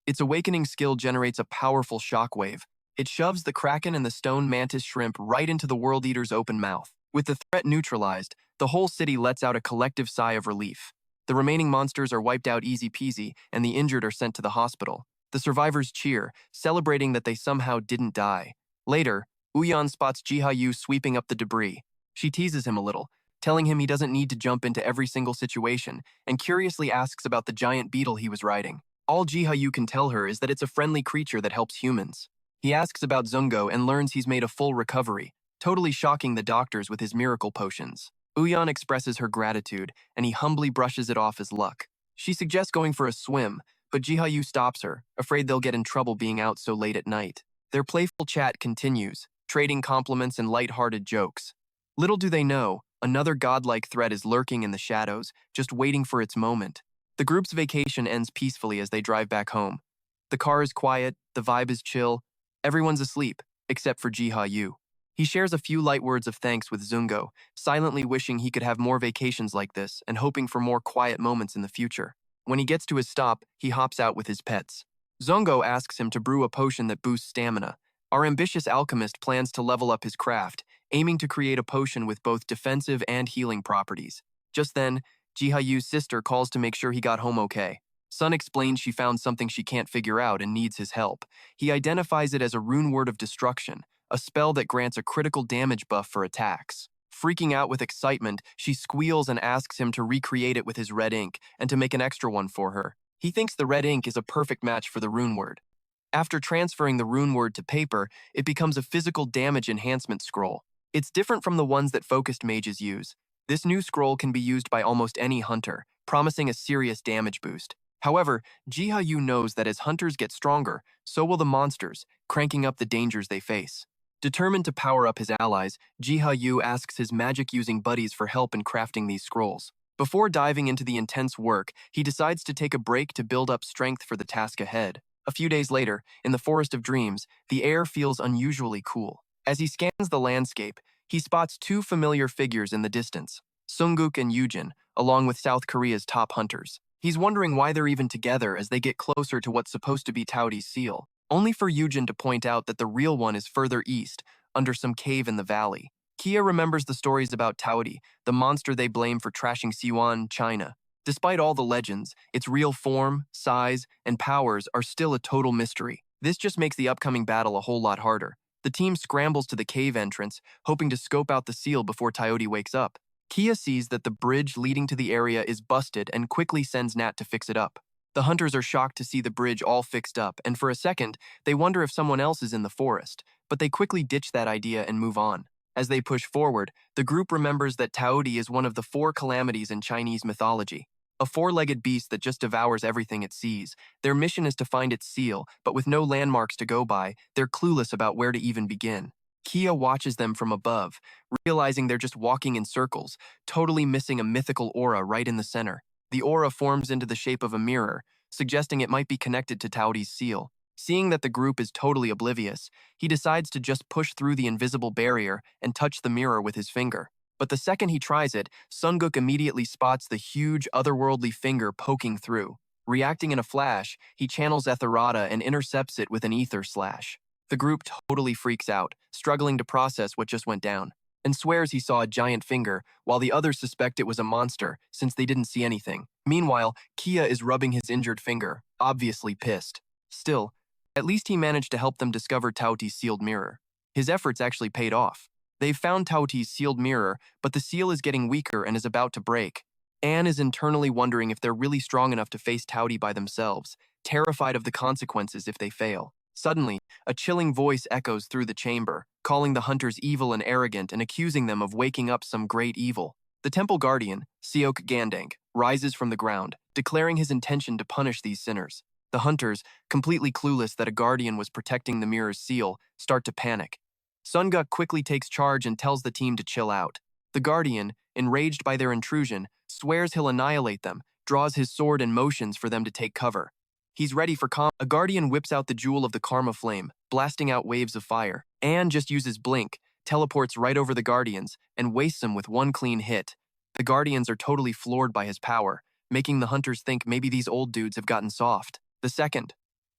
Its awakening skill generates a powerful shockwave. It shoves the kraken and the stone mantis shrimp right into the World Eater's open mouth. With the threat neutralized, the whole city lets out a collective sigh of relief. The remaining monsters are wiped out easy peasy, and the injured are sent to the hospital. The survivors cheer, celebrating that they somehow didn't die. Later, Uyan spots Jiha Yu sweeping up the debris. She teases him a little, telling him he doesn't need to jump into every single situation, and curiously asks about the giant beetle he was riding. All Jiha Yu can tell her is that it's a friendly creature that helps humans. He asks about Zungo and learns he's made a full recovery, totally shocking the doctors with his miracle potions. Uyan expresses her gratitude, and he humbly brushes it off as luck. She suggests going for a swim, but Jiha Yu stops her, afraid they'll get in trouble being out so late at night. Their playful chat continues, trading compliments and light-hearted jokes. Little do they know, another godlike threat is lurking in the shadows, just waiting for its moment. The group's vacation ends peacefully as they drive back home. The car is quiet, the vibe is chill, everyone's asleep, except for Jiha Yu. He shares a few light words of thanks with Zungo, silently wishing he could have more vacations like this and hoping for more quiet moments in the future. When he gets to his stop, he hops out with his pets. Zungo asks him to brew a potion that boosts stamina. Our ambitious alchemist plans to level up his craft, aiming to create a potion with both defensive and healing properties. Just then, Jiha Yu's sister calls to make sure he got home okay. Sun explains she found something she can't figure out and needs his help. He identifies it as a rune word of destruction, a spell that grants a critical damage buff for attacks. Freaking out with excitement, she squeals and asks him to recreate it with his red ink and to make an extra one for her. He thinks the red ink is a perfect match for the rune word. After transferring the rune word to paper, it becomes a physical damage enhancement scroll. It's different from the ones that focused mages use. This new scroll can be used by almost any hunter, promising a serious damage boost. However, Jiha Yu knows that as hunters get stronger, so will the monsters, cranking up the dangers they face. Determined to power up his allies, Jiha Yu asks his magic-using buddies for help in crafting these scrolls. Before diving into the intense work, he decides to take a break to build up strength for the task ahead. A few days later, in the Forest of Dreams, the air feels unusually cool. As he scans the landscape, he spots two familiar figures in the distance, Sunguk and Yujin, along with South Korea's top hunters. He's wondering why they're even together as they get closer to what's supposed to be Taodi's seal, only for Yujin to point out that the real one is further east, under some cave in the valley. Kia remembers the stories about Taodi, the monster they blame for trashing Sichuan, China. Despite all the legends, its real form, size, and powers are still a total mystery. This just makes the upcoming battle a whole lot harder. The team scrambles to the cave entrance, hoping to scope out the seal before Taodi wakes up. Kia sees that the bridge leading to the area is busted and quickly sends Nat to fix it up. The hunters are shocked to see the bridge all fixed up, and for a second, they wonder if someone else is in the forest, but they quickly ditch that idea and move on. As they push forward, the group remembers that Taodi is one of the 4 calamities in Chinese mythology. A 4-legged beast that just devours everything it sees. Their mission is to find its seal, but with no landmarks to go by, they're clueless about where to even begin. Kia watches them from above, realizing they're just walking in circles, totally missing a mythical aura right in the center. The aura forms into the shape of a mirror, suggesting it might be connected to Taodi's seal. Seeing that the group is totally oblivious, he decides to just push through the invisible barrier and touch the mirror with his finger. But the second he tries it, Sunguk immediately spots the huge, otherworldly finger poking through. Reacting in a flash, he channels Etherata and intercepts it with an ether slash. The group totally freaks out, struggling to process what just went down, and swears he saw a giant finger, while the others suspect it was a monster, since they didn't see anything. Meanwhile, Kia is rubbing his injured finger, obviously pissed. Still, At least he managed to help them discover Taoti's sealed mirror. His efforts actually paid off. They've found Taoti's sealed mirror, but the seal is getting weaker and is about to break. Anne is internally wondering if they're really strong enough to face Taoti by themselves, terrified of the consequences if they fail. Suddenly, a chilling voice echoes through the chamber, calling the hunters evil and arrogant and accusing them of waking up some great evil. The temple guardian, Seok Gandang, rises from the ground, declaring his intention to punish these sinners. The hunters, completely clueless that a guardian was protecting the mirror's seal, start to panic. Sunguk quickly takes charge and tells the team to chill out. The guardian, enraged by their intrusion, swears he'll annihilate them, draws his sword and motions for them to take cover. He's ready for A guardian whips out the jewel of the karma flame, blasting out waves of fire. Anne just uses blink, teleports right over the guardians, and wastes them with one clean hit. The guardians are totally floored by his power, making the hunters think maybe these old dudes have gotten soft. The second,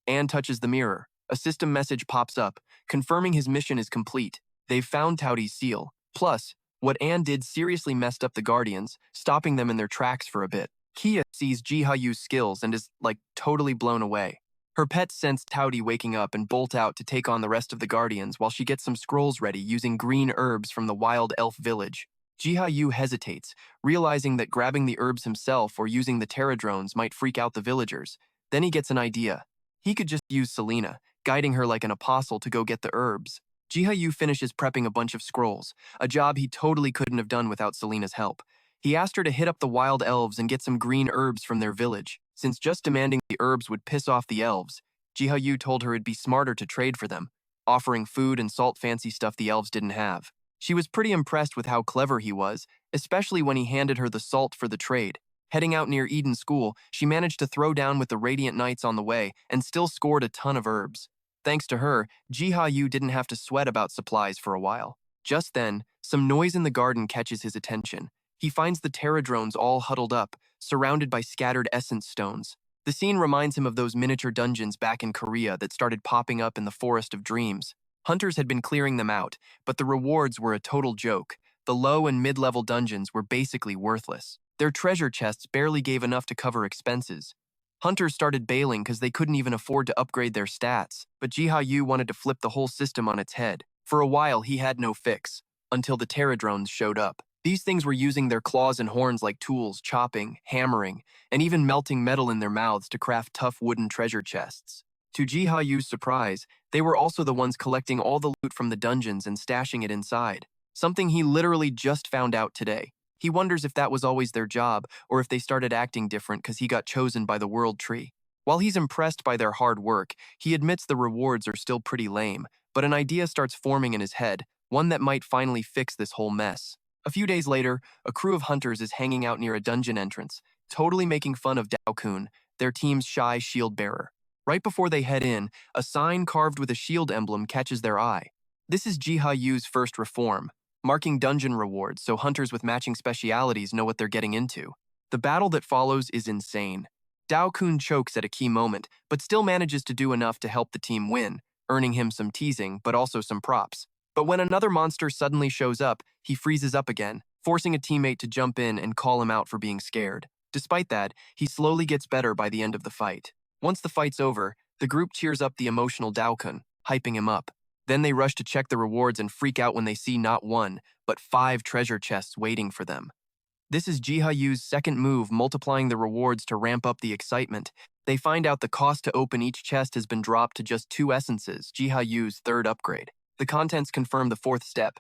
Anne touches the mirror. A system message pops up, confirming his mission is complete. They've found Taoti's seal. Plus, what Anne did seriously messed up the guardians, stopping them in their tracks for a bit. Kia sees Jiha Yu's skills and is, totally blown away. Her pets sense Taoti waking up and bolt out to take on the rest of the guardians while she gets some scrolls ready using green herbs from the wild elf village. Jiha Yu hesitates, realizing that grabbing the herbs himself or using the terradrones might freak out the villagers. Then he gets an idea. He could just use Selena, guiding her like an apostle to go get the herbs. Jiha Yu finishes prepping a bunch of scrolls, a job he totally couldn't have done without Selena's help. He asked her to hit up the wild elves and get some green herbs from their village. Since just demanding the herbs would piss off the elves, Jiha Yu told her it'd be smarter to trade for them, offering food and salt fancy stuff the elves didn't have. She was pretty impressed with how clever he was, especially when he handed her the salt for the trade. Heading out near Eden School, she managed to throw down with the Radiant Knights on the way and still scored a ton of herbs. Thanks to her, Jiha Yu didn't have to sweat about supplies for a while. Just then, some noise in the garden catches his attention. He finds the terradrones all huddled up, surrounded by scattered essence stones. The scene reminds him of those miniature dungeons back in Korea that started popping up in the Forest of Dreams. Hunters had been clearing them out, but the rewards were a total joke. The low and mid-level dungeons were basically worthless. Their treasure chests barely gave enough to cover expenses. Hunters started bailing because they couldn't even afford to upgrade their stats, but Jiha Yu wanted to flip the whole system on its head. For a while, he had no fix, until the terradrones showed up. These things were using their claws and horns like tools, chopping, hammering, and even melting metal in their mouths to craft tough wooden treasure chests. To Jiha Yu's surprise, they were also the ones collecting all the loot from the dungeons and stashing it inside. Something he literally just found out today. He wonders if that was always their job, or if they started acting different because he got chosen by the World Tree. While he's impressed by their hard work, he admits the rewards are still pretty lame, but an idea starts forming in his head, one that might finally fix this whole mess. A few days later, a crew of hunters is hanging out near a dungeon entrance, totally making fun of Dao-kun, their team's shy shield bearer. Right before they head in, a sign carved with a shield emblem catches their eye. This is Jiha Yu's first reform, marking dungeon rewards so hunters with matching specialities know what they're getting into. The battle that follows is insane. Dao-kun chokes at a key moment, but still manages to do enough to help the team win, earning him some teasing, but also some props. But when another monster suddenly shows up, he freezes up again, forcing a teammate to jump in and call him out for being scared. Despite that, he slowly gets better by the end of the fight. Once the fight's over, the group cheers up the emotional Dao-kun, hyping him up. Then they rush to check the rewards and freak out when they see not one, but 5 treasure chests waiting for them. This is Jiha Yu's second move, multiplying the rewards to ramp up the excitement. They find out the cost to open each chest has been dropped to just 2 essences, Jiha Yu's third upgrade. The contents confirm the 4th step.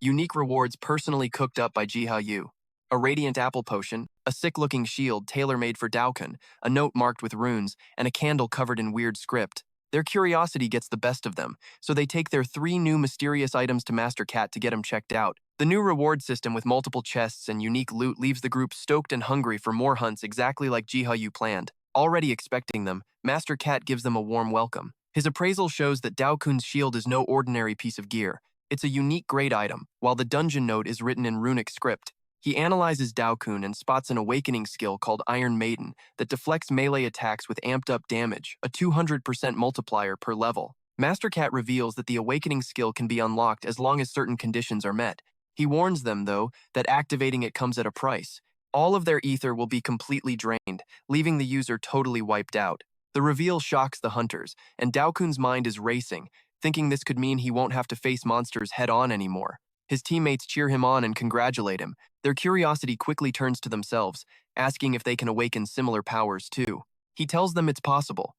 Unique rewards personally cooked up by Jiha Yu. A radiant apple potion, a sick-looking shield tailor-made for Dao-kun, a note marked with runes, and a candle covered in weird script. Their curiosity gets the best of them, so they take their 3 new mysterious items to Master Cat to get him checked out. The new reward system with multiple chests and unique loot leaves the group stoked and hungry for more hunts exactly like Jiha Yu planned. Already expecting them, Master Cat gives them a warm welcome. His appraisal shows that Dao-kun's shield is no ordinary piece of gear. It's a unique grade item, while the dungeon note is written in runic script. He analyzes Dao-kun and spots an awakening skill called Iron Maiden that deflects melee attacks with amped-up damage, a 200% multiplier per level. Master Cat reveals that the awakening skill can be unlocked as long as certain conditions are met. He warns them, though, that activating it comes at a price. All of their ether will be completely drained, leaving the user totally wiped out. The reveal shocks the hunters, and Daokun's mind is racing, thinking this could mean he won't have to face monsters head-on anymore. His teammates cheer him on and congratulate him. Their curiosity quickly turns to themselves, asking if they can awaken similar powers too. He tells them it's possible.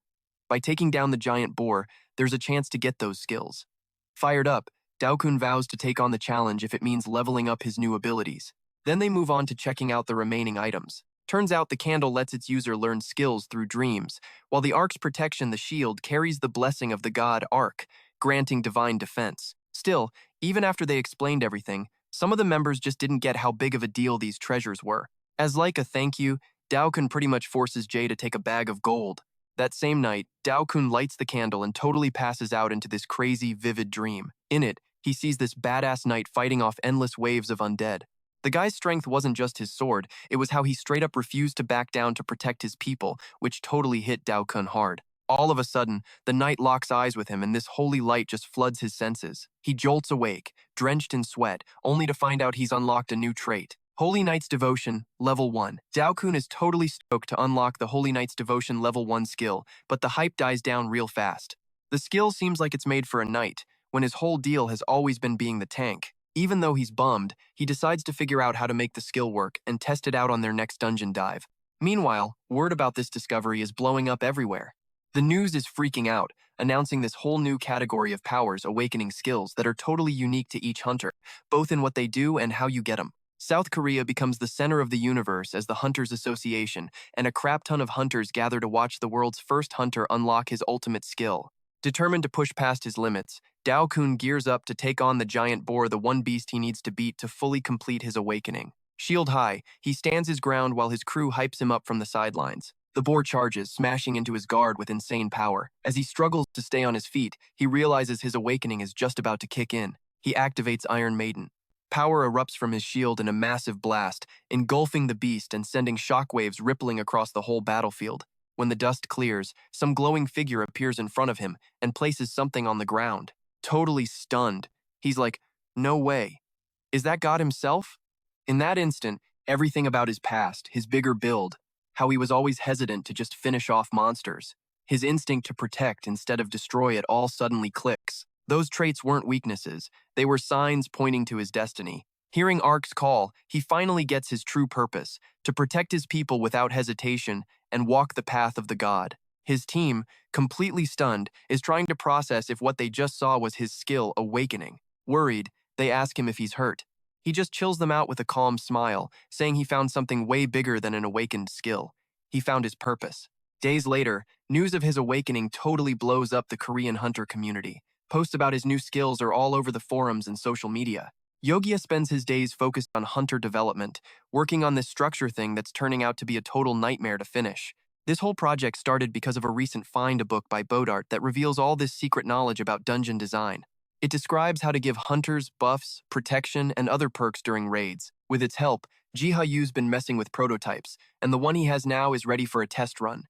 By taking down the giant boar, there's a chance to get those skills. Fired up, Daokun vows to take on the challenge if it means leveling up his new abilities. Then they move on to checking out the remaining items. Turns out the candle lets its user learn skills through dreams, while the Ark's protection, the shield, carries the blessing of the god Ark, granting divine defense. Still, even after they explained everything, some of the members just didn't get how big of a deal these treasures were. As like a thank you, Daokun pretty much forces Jay to take a bag of gold. That same night, Daokun lights the candle and totally passes out into this crazy, vivid dream. In it, he sees this badass knight fighting off endless waves of undead. The guy's strength wasn't just his sword, it was how he straight up refused to back down to protect his people, which totally hit Daokun hard. All of a sudden, the knight locks eyes with him and this holy light just floods his senses. He jolts awake, drenched in sweat, only to find out he's unlocked a new trait. Holy Knight's Devotion, Level 1. Daokun is totally stoked to unlock the Holy Knight's Devotion Level 1 skill, but the hype dies down real fast. The skill seems like it's made for a knight, when his whole deal has always been being the tank. Even though he's bummed, he decides to figure out how to make the skill work and test it out on their next dungeon dive. Meanwhile, word about this discovery is blowing up everywhere. The news is freaking out, announcing this whole new category of powers, awakening skills that are totally unique to each hunter, both in what they do and how you get them. South Korea becomes the center of the universe as the Hunters Association, and a crap ton of hunters gather to watch the world's first hunter unlock his ultimate skill. Determined to push past his limits, Daokun gears up to take on the giant boar, the one beast he needs to beat to fully complete his awakening. Shield high, he stands his ground while his crew hypes him up from the sidelines. The boar charges, smashing into his guard with insane power. As he struggles to stay on his feet, he realizes his awakening is just about to kick in. He activates Iron Maiden. Power erupts from his shield in a massive blast, engulfing the beast and sending shockwaves rippling across the whole battlefield. When the dust clears, some glowing figure appears in front of him and places something on the ground. Totally stunned, he's like, "No way. Is that God himself?" In that instant, everything about his past, his bigger build, how he was always hesitant to just finish off monsters, his instinct to protect instead of destroy it all suddenly clicks. Those traits weren't weaknesses, they were signs pointing to his destiny. Hearing Ark's call, he finally gets his true purpose, to protect his people without hesitation and walk the path of the god. His team, completely stunned, is trying to process if what they just saw was his skill awakening. Worried, they ask him if he's hurt. He just chills them out with a calm smile, saying he found something way bigger than an awakened skill. He found his purpose. Days later, news of his awakening totally blows up the Korean hunter community. Posts about his new skills are all over the forums and social media. Yogia spends his days focused on hunter development, working on this structure thing that's turning out to be a total nightmare to finish. This whole project started because of a recent find a book by Bodart that reveals all this secret knowledge about dungeon design. It describes how to give hunters buffs, protection, and other perks during raids. With its help, Jiha Yu's been messing with prototypes, and the one he has now is ready for a test run.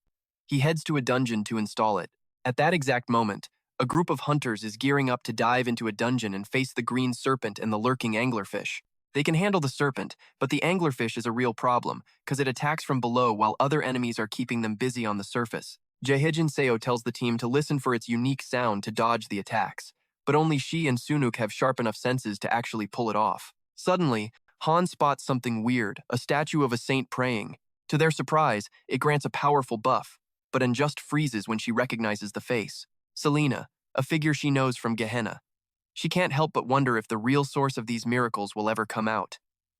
He heads to a dungeon to install it. At that exact moment, a group of hunters is gearing up to dive into a dungeon and face the green serpent and the lurking anglerfish. They can handle the serpent, but the anglerfish is a real problem, because it attacks from below while other enemies are keeping them busy on the surface. Hyejin Seo tells the team to listen for its unique sound to dodge the attacks, but only she and Sunuk have sharp enough senses to actually pull it off. Suddenly, Han spots something weird, a statue of a saint praying. To their surprise, it grants a powerful buff, but Unjust freezes when she recognizes the face. Selena, a figure she knows from Gehenna. She can't help but wonder if the real source of these miracles will ever come out.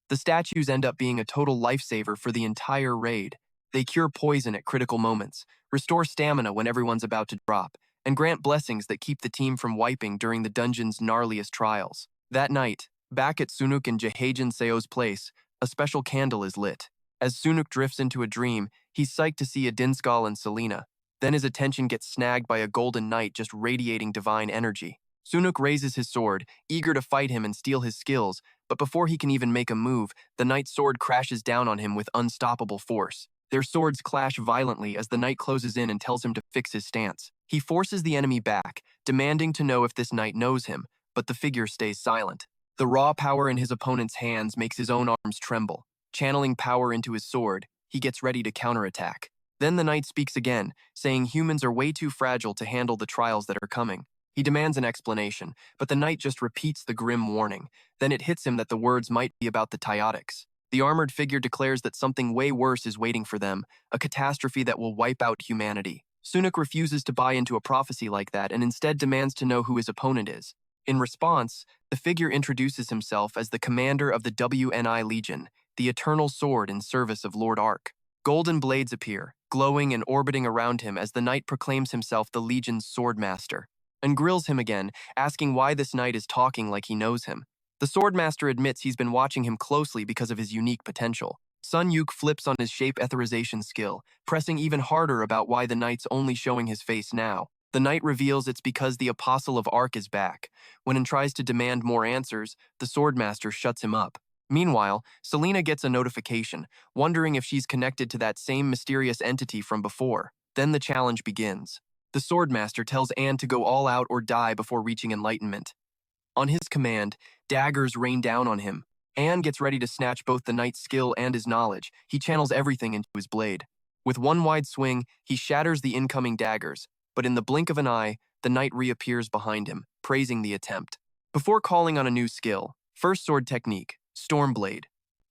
The statues end up being a total lifesaver for the entire raid. They cure poison at critical moments, restore stamina when everyone's about to drop, and grant blessings that keep the team from wiping during the dungeon's gnarliest trials. That night, back at Sunuk and Hyejin Seo's place, a special candle is lit. As Sunuk drifts into a dream, he's psyched to see Adinskal and Selena. Then his attention gets snagged by a golden knight just radiating divine energy. Sunuk raises his sword, eager to fight him and steal his skills, but before he can even make a move, the knight's sword crashes down on him with unstoppable force. Their swords clash violently as the knight closes in and tells him to fix his stance. He forces the enemy back, demanding to know if this knight knows him, but the figure stays silent. The raw power in his opponent's hands makes his own arms tremble. Channeling power into his sword, he gets ready to counterattack. Then the knight speaks again, saying humans are way too fragile to handle the trials that are coming. He demands an explanation, but the knight just repeats the grim warning. Then it hits him that the words might be about the Tyotics. The armored figure declares that something way worse is waiting for them, a catastrophe that will wipe out humanity. Sunak refuses to buy into a prophecy like that and instead demands to know who his opponent is. In response, the figure introduces himself as the commander of the WNI Legion, the eternal sword in service of Lord Ark. Golden blades appear, glowing and orbiting around him as the knight proclaims himself the Legion's swordmaster, and grills him again, asking why this knight is talking like he knows him. The swordmaster admits he's been watching him closely because of his unique potential. Sun Yuk flips on his shape etherization skill, pressing even harder about why the knight's only showing his face now. The knight reveals it's because the Apostle of Ark is back. When he tries to demand more answers, the swordmaster shuts him up. Meanwhile, Selena gets a notification, wondering if she's connected to that same mysterious entity from before. Then the challenge begins. The swordmaster tells Anne to go all out or die before reaching enlightenment. On his command, daggers rain down on him. Anne gets ready to snatch both the knight's skill and his knowledge. He channels everything into his blade. With one wide swing, he shatters the incoming daggers, but in the blink of an eye, the knight reappears behind him, praising the attempt. Before calling on a new skill, first sword technique, Stormblade.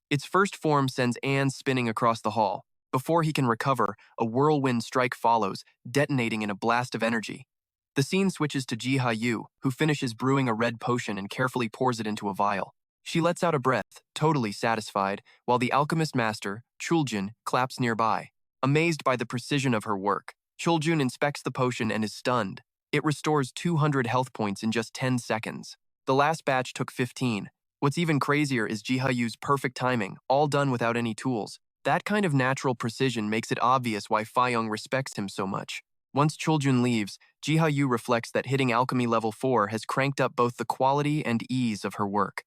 Its first form sends Anne spinning across the hall. Before he can recover, a whirlwind strike follows, detonating in a blast of energy. The scene switches to Jiha Yu, who finishes brewing a red potion and carefully pours it into a vial. She lets out a breath, totally satisfied, while the alchemist master, Chuljun, claps nearby. Amazed by the precision of her work, Chuljun inspects the potion and is stunned. It restores 200 health points in just 10 seconds. The last batch took 15. What's even crazier is Jiha Yu's perfect timing, all done without any tools. That kind of natural precision makes it obvious why Fayong respects him so much. Once Chuljun leaves, Jiha Yu reflects that hitting alchemy level 4 has cranked up both the quality and ease of her work.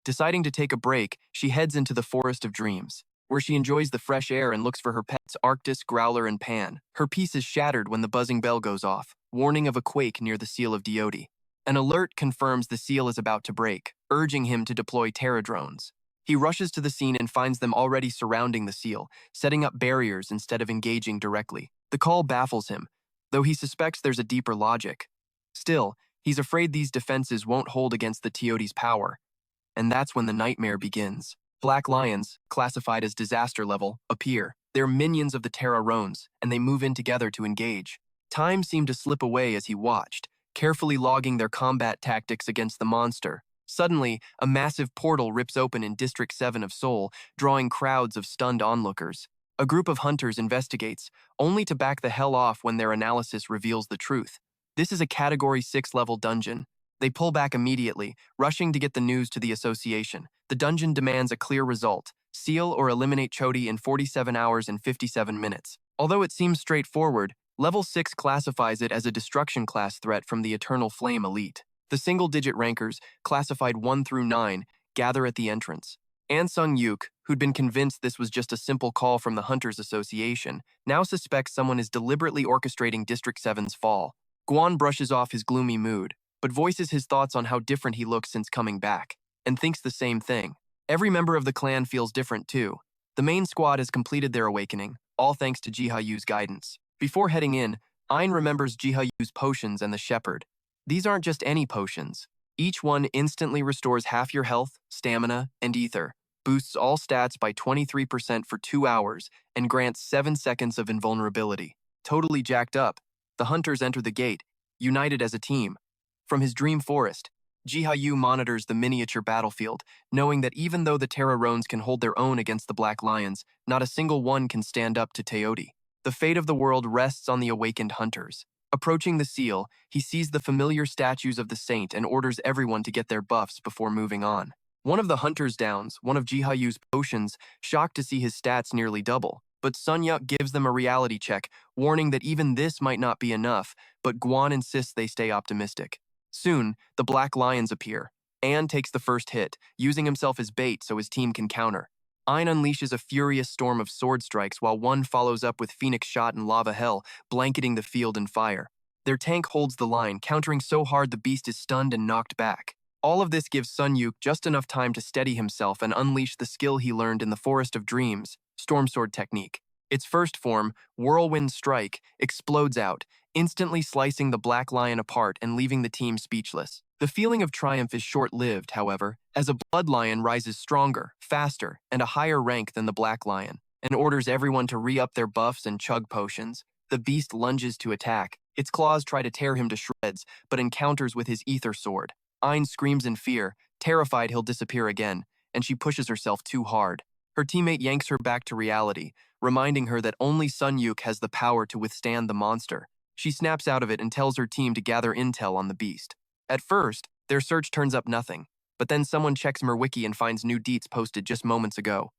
Deciding to take a break, she heads into the Forest of Dreams, where she enjoys the fresh air and looks for her pets Arctis, Growler, and Pan. Her peace is shattered when the buzzing bell goes off, warning of a quake near the Seal of Diodi. An alert confirms the seal is about to break, urging him to deploy Terra drones. He rushes to the scene and finds them already surrounding the seal, setting up barriers instead of engaging directly. The call baffles him, though he suspects there's a deeper logic. Still, he's afraid these defenses won't hold against the Teoti's power. And that's when the nightmare begins. Black lions, classified as disaster level, appear. They're minions of the Terra Rones, and they move in together to engage. Time seemed to slip away as he watched, carefully logging their combat tactics against the monster. Suddenly, a massive portal rips open in District 7 of Seoul, drawing crowds of stunned onlookers. A group of hunters investigates, only to back the hell off when their analysis reveals the truth. This is a Category 6 level dungeon. They pull back immediately, rushing to get the news to the association. The dungeon demands a clear result: seal or eliminate Choti in 47 hours and 57 minutes. Although it seems straightforward, Level 6 classifies it as a destruction class threat from the Eternal Flame Elite. The single-digit rankers, classified 1 through 9, gather at the entrance. An Sung-yuk, who'd been convinced this was just a simple call from the Hunters Association, now suspects someone is deliberately orchestrating District 7's fall. Guan brushes off his gloomy mood, but voices his thoughts on how different he looks since coming back, and thinks the same thing. Every member of the clan feels different too. The main squad has completed their awakening, all thanks to Jiha Yu's guidance. Before heading in, Ayn remembers Jiha Yu's potions and the shepherd. These aren't just any potions. Each one instantly restores half your health, stamina, and ether, boosts all stats by 23% for 2 hours, and grants 7 seconds of invulnerability. Totally jacked up, the hunters enter the gate, united as a team. From his dream forest, Jiha Yu monitors the miniature battlefield, knowing that even though the Terra Rones can hold their own against the Black Lions, not a single one can stand up to Teoti. The fate of the world rests on the awakened hunters. Approaching the seal, he sees the familiar statues of the saint and orders everyone to get their buffs before moving on. One of the hunters downs one of Jiha Yu's potions, shocked to see his stats nearly double. But Sun Yuk gives them a reality check, warning that even this might not be enough, but Guan insists they stay optimistic. Soon, the Black Lions appear. An takes the first hit, using himself as bait so his team can counter. Ayn unleashes a furious storm of sword strikes while one follows up with Phoenix Shot and Lava Hell, blanketing the field in fire. Their tank holds the line, countering so hard the beast is stunned and knocked back. All of this gives Sun Yuk just enough time to steady himself and unleash the skill he learned in the Forest of Dreams, Storm Sword technique. Its first form, Whirlwind Strike, explodes out, instantly slicing the Black Lion apart and leaving the team speechless. The feeling of triumph is short-lived, however, as a Blood Lion rises stronger, faster, and a higher rank than the Black Lion, and orders everyone to re-up their buffs and chug potions. The beast lunges to attack. Its claws try to tear him to shreds, but encounters with his ether sword. Ayn screams in fear, terrified he'll disappear again, and she pushes herself too hard. Her teammate yanks her back to reality, reminding her that only Sun Yuk has the power to withstand the monster. She snaps out of it and tells her team to gather intel on the beast. At first, their search turns up nothing, but then someone checks Merwiki and finds new deets posted just moments ago.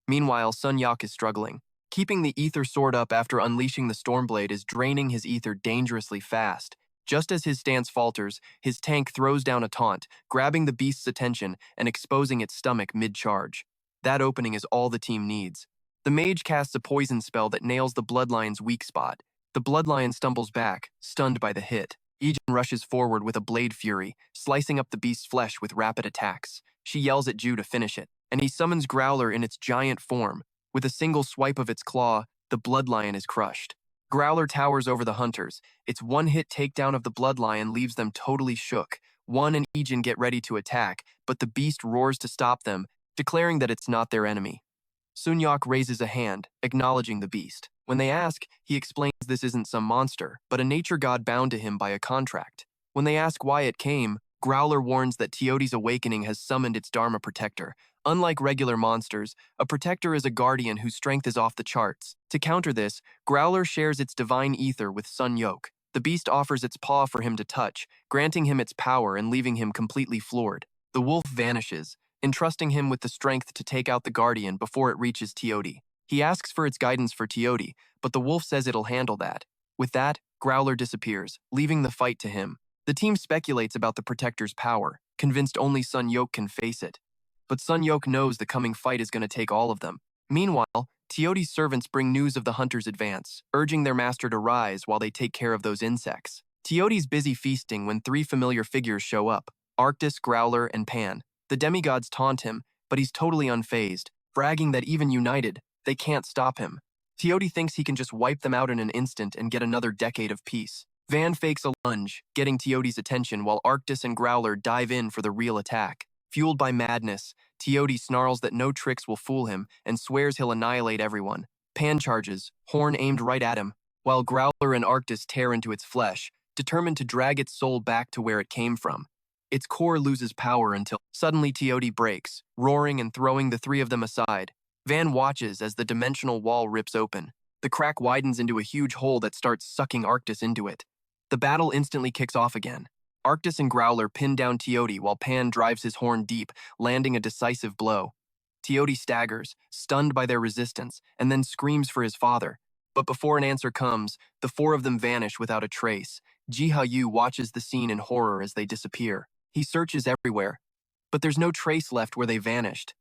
Meanwhile, Sun Yuk is struggling. Keeping the ether sword up after unleashing the Stormblade is draining his ether dangerously fast. Just as his stance falters, his tank throws down a taunt, grabbing the beast's attention and exposing its stomach mid-charge. That opening is all the team needs. The mage casts a poison spell that nails the Bloodlion's weak spot. The Bloodlion stumbles back, stunned by the hit. Hyejin rushes forward with a blade fury, slicing up the beast's flesh with rapid attacks. She yells at Ju to finish it, and he summons Growler in its giant form. With a single swipe of its claw, the Bloodlion is crushed. Growler towers over the hunters. Its one-hit takedown of the Bloodlion leaves them totally shook. One and Hyejin get ready to attack, but the beast roars to stop them, declaring that it's not their enemy. Sun Yuk raises a hand, acknowledging the beast. When they ask, he explains this isn't some monster, but a nature god bound to him by a contract. When they ask why it came, Growler warns that Teoti's awakening has summoned its Dharma protector. Unlike regular monsters, a protector is a guardian whose strength is off the charts. To counter this, Growler shares its divine ether with Sun Yuk. The beast offers its paw for him to touch, granting him its power and leaving him completely floored. The wolf vanishes, entrusting him with the strength to take out the guardian before it reaches Teoti. He asks for its guidance for Teoti, but the wolf says it'll handle that. With that, Growler disappears, leaving the fight to him. The team speculates about the protector's power, convinced only Sun Yuk can face it. But Sun Yuk knows the coming fight is going to take all of them. Meanwhile, Teoti's servants bring news of the hunter's advance, urging their master to rise while they take care of those insects. Teoti's busy feasting when three familiar figures show up: Arctis, Growler, and Pan. The demigods taunt him, but he's totally unfazed, bragging that even united, they can't stop him. Teoti thinks he can just wipe them out in an instant and get another decade of peace. Van fakes a lunge, getting Teoti's attention while Arctis and Growler dive in for the real attack. Fueled by madness, Teoti snarls that no tricks will fool him and swears he'll annihilate everyone. Pan charges, horn aimed right at him, while Growler and Arctis tear into its flesh, determined to drag its soul back to where it came from. Its core loses power until suddenly Teoti breaks, roaring and throwing the three of them aside. Van watches as the dimensional wall rips open. The crack widens into a huge hole that starts sucking Arctis into it. The battle instantly kicks off again. Arctis and Growler pin down Teoti while Pan drives his horn deep, landing a decisive blow. Teoti staggers, stunned by their resistance, and then screams for his father. But before an answer comes, the four of them vanish without a trace. Jiha Yu watches the scene in horror as they disappear. He searches everywhere, but there's no trace left where they vanished.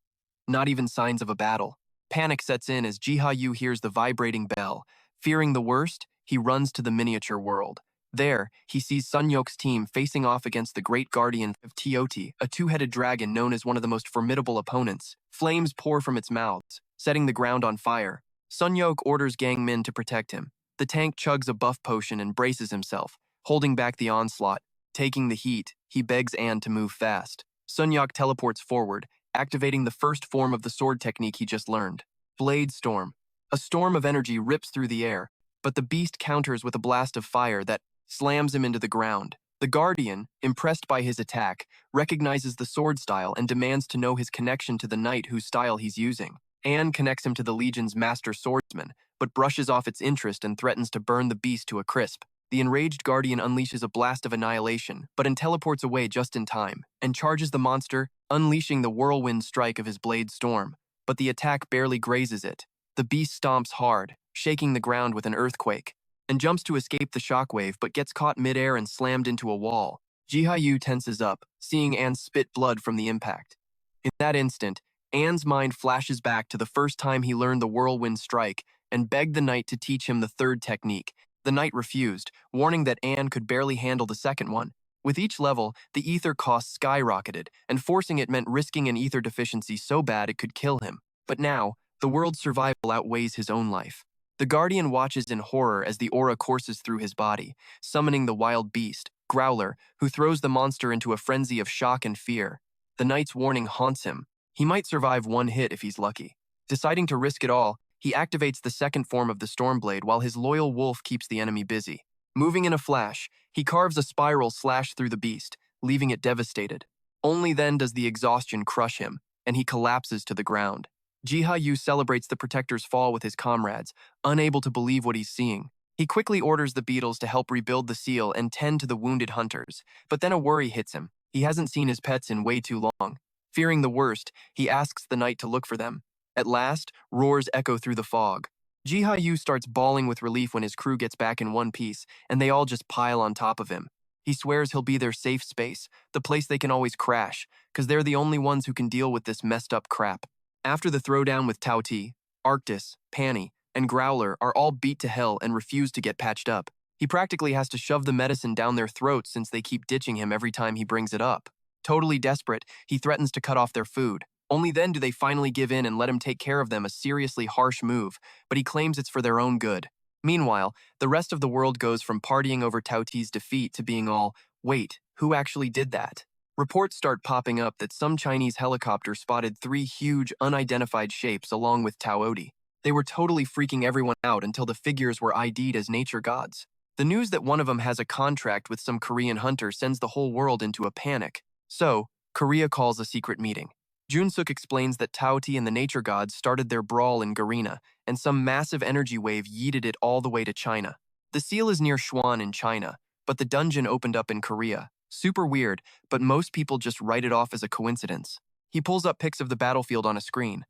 Not even signs of a battle. Panic sets in as Jiha Yu hears the vibrating bell. Fearing the worst, he runs to the miniature world. There, he sees Sun Yuk's team facing off against the great guardian of Teoti, a two-headed dragon known as one of the most formidable opponents. Flames pour from its mouths, setting the ground on fire. Sun Yuk orders Gang Min to protect him. The tank chugs a buff potion and braces himself, holding back the onslaught. Taking the heat, he begs Anne to move fast. Sun Yuk teleports forward, activating the first form of the sword technique he just learned. Blade Storm. A storm of energy rips through the air, but the beast counters with a blast of fire that slams him into the ground. The Guardian, impressed by his attack, recognizes the sword style and demands to know his connection to the knight whose style he's using. Anne connects him to the Legion's master swordsman, but brushes off its interest and threatens to burn the beast to a crisp. The enraged Guardian unleashes a blast of annihilation, but teleports away just in time, and charges the monster, unleashing the whirlwind strike of his Blade Storm. But the attack barely grazes it. The beast stomps hard, shaking the ground with an earthquake, and jumps to escape the shockwave but gets caught midair and slammed into a wall. Jiha Yu tenses up, seeing Anne spit blood from the impact. In that instant, Anne's mind flashes back to the first time he learned the whirlwind strike and begged the knight to teach him the third technique. The knight refused, warning that Anne could barely handle the second one. With each level, the ether cost skyrocketed, and forcing it meant risking an ether deficiency so bad it could kill him. But now, the world's survival outweighs his own life. The Guardian watches in horror as the aura courses through his body, summoning the wild beast, Growler, who throws the monster into a frenzy of shock and fear. The knight's warning haunts him. He might survive one hit if he's lucky. Deciding to risk it all, he activates the second form of the Stormblade while his loyal wolf keeps the enemy busy. Moving in a flash, he carves a spiral slash through the beast, leaving it devastated. Only then does the exhaustion crush him, and he collapses to the ground. Jiha Yu celebrates the Protector's fall with his comrades, unable to believe what he's seeing. He quickly orders the beetles to help rebuild the seal and tend to the wounded hunters, but then a worry hits him. He hasn't seen his pets in way too long. Fearing the worst, he asks the knight to look for them. At last, roars echo through the fog. Jiha Yu starts bawling with relief when his crew gets back in one piece, and they all just pile on top of him. He swears he'll be their safe space, the place they can always crash, because they're the only ones who can deal with this messed up crap. After the throwdown with Tao Ti, Arctis, Panny, and Growler are all beat to hell and refuse to get patched up. He practically has to shove the medicine down their throats since they keep ditching him every time he brings it up. Totally desperate, he threatens to cut off their food. Only then do they finally give in and let him take care of them, a seriously harsh move, but he claims it's for their own good. Meanwhile, the rest of the world goes from partying over Tao Ti's defeat to being all, wait, who actually did that? Reports start popping up that some Chinese helicopter spotted 3 huge, unidentified shapes along with Tao Odi. They were totally freaking everyone out until the figures were ID'd as nature gods. The news that one of them has a contract with some Korean hunter sends the whole world into a panic. So, Korea calls a secret meeting. Junsuk explains that Tao Ti and the nature gods started their brawl in Garena, and some massive energy wave yeeted it all the way to China. The seal is near Xuan in China, but the dungeon opened up in Korea. Super weird, but most people just write it off as a coincidence. He pulls up pics of the battlefield on a screen.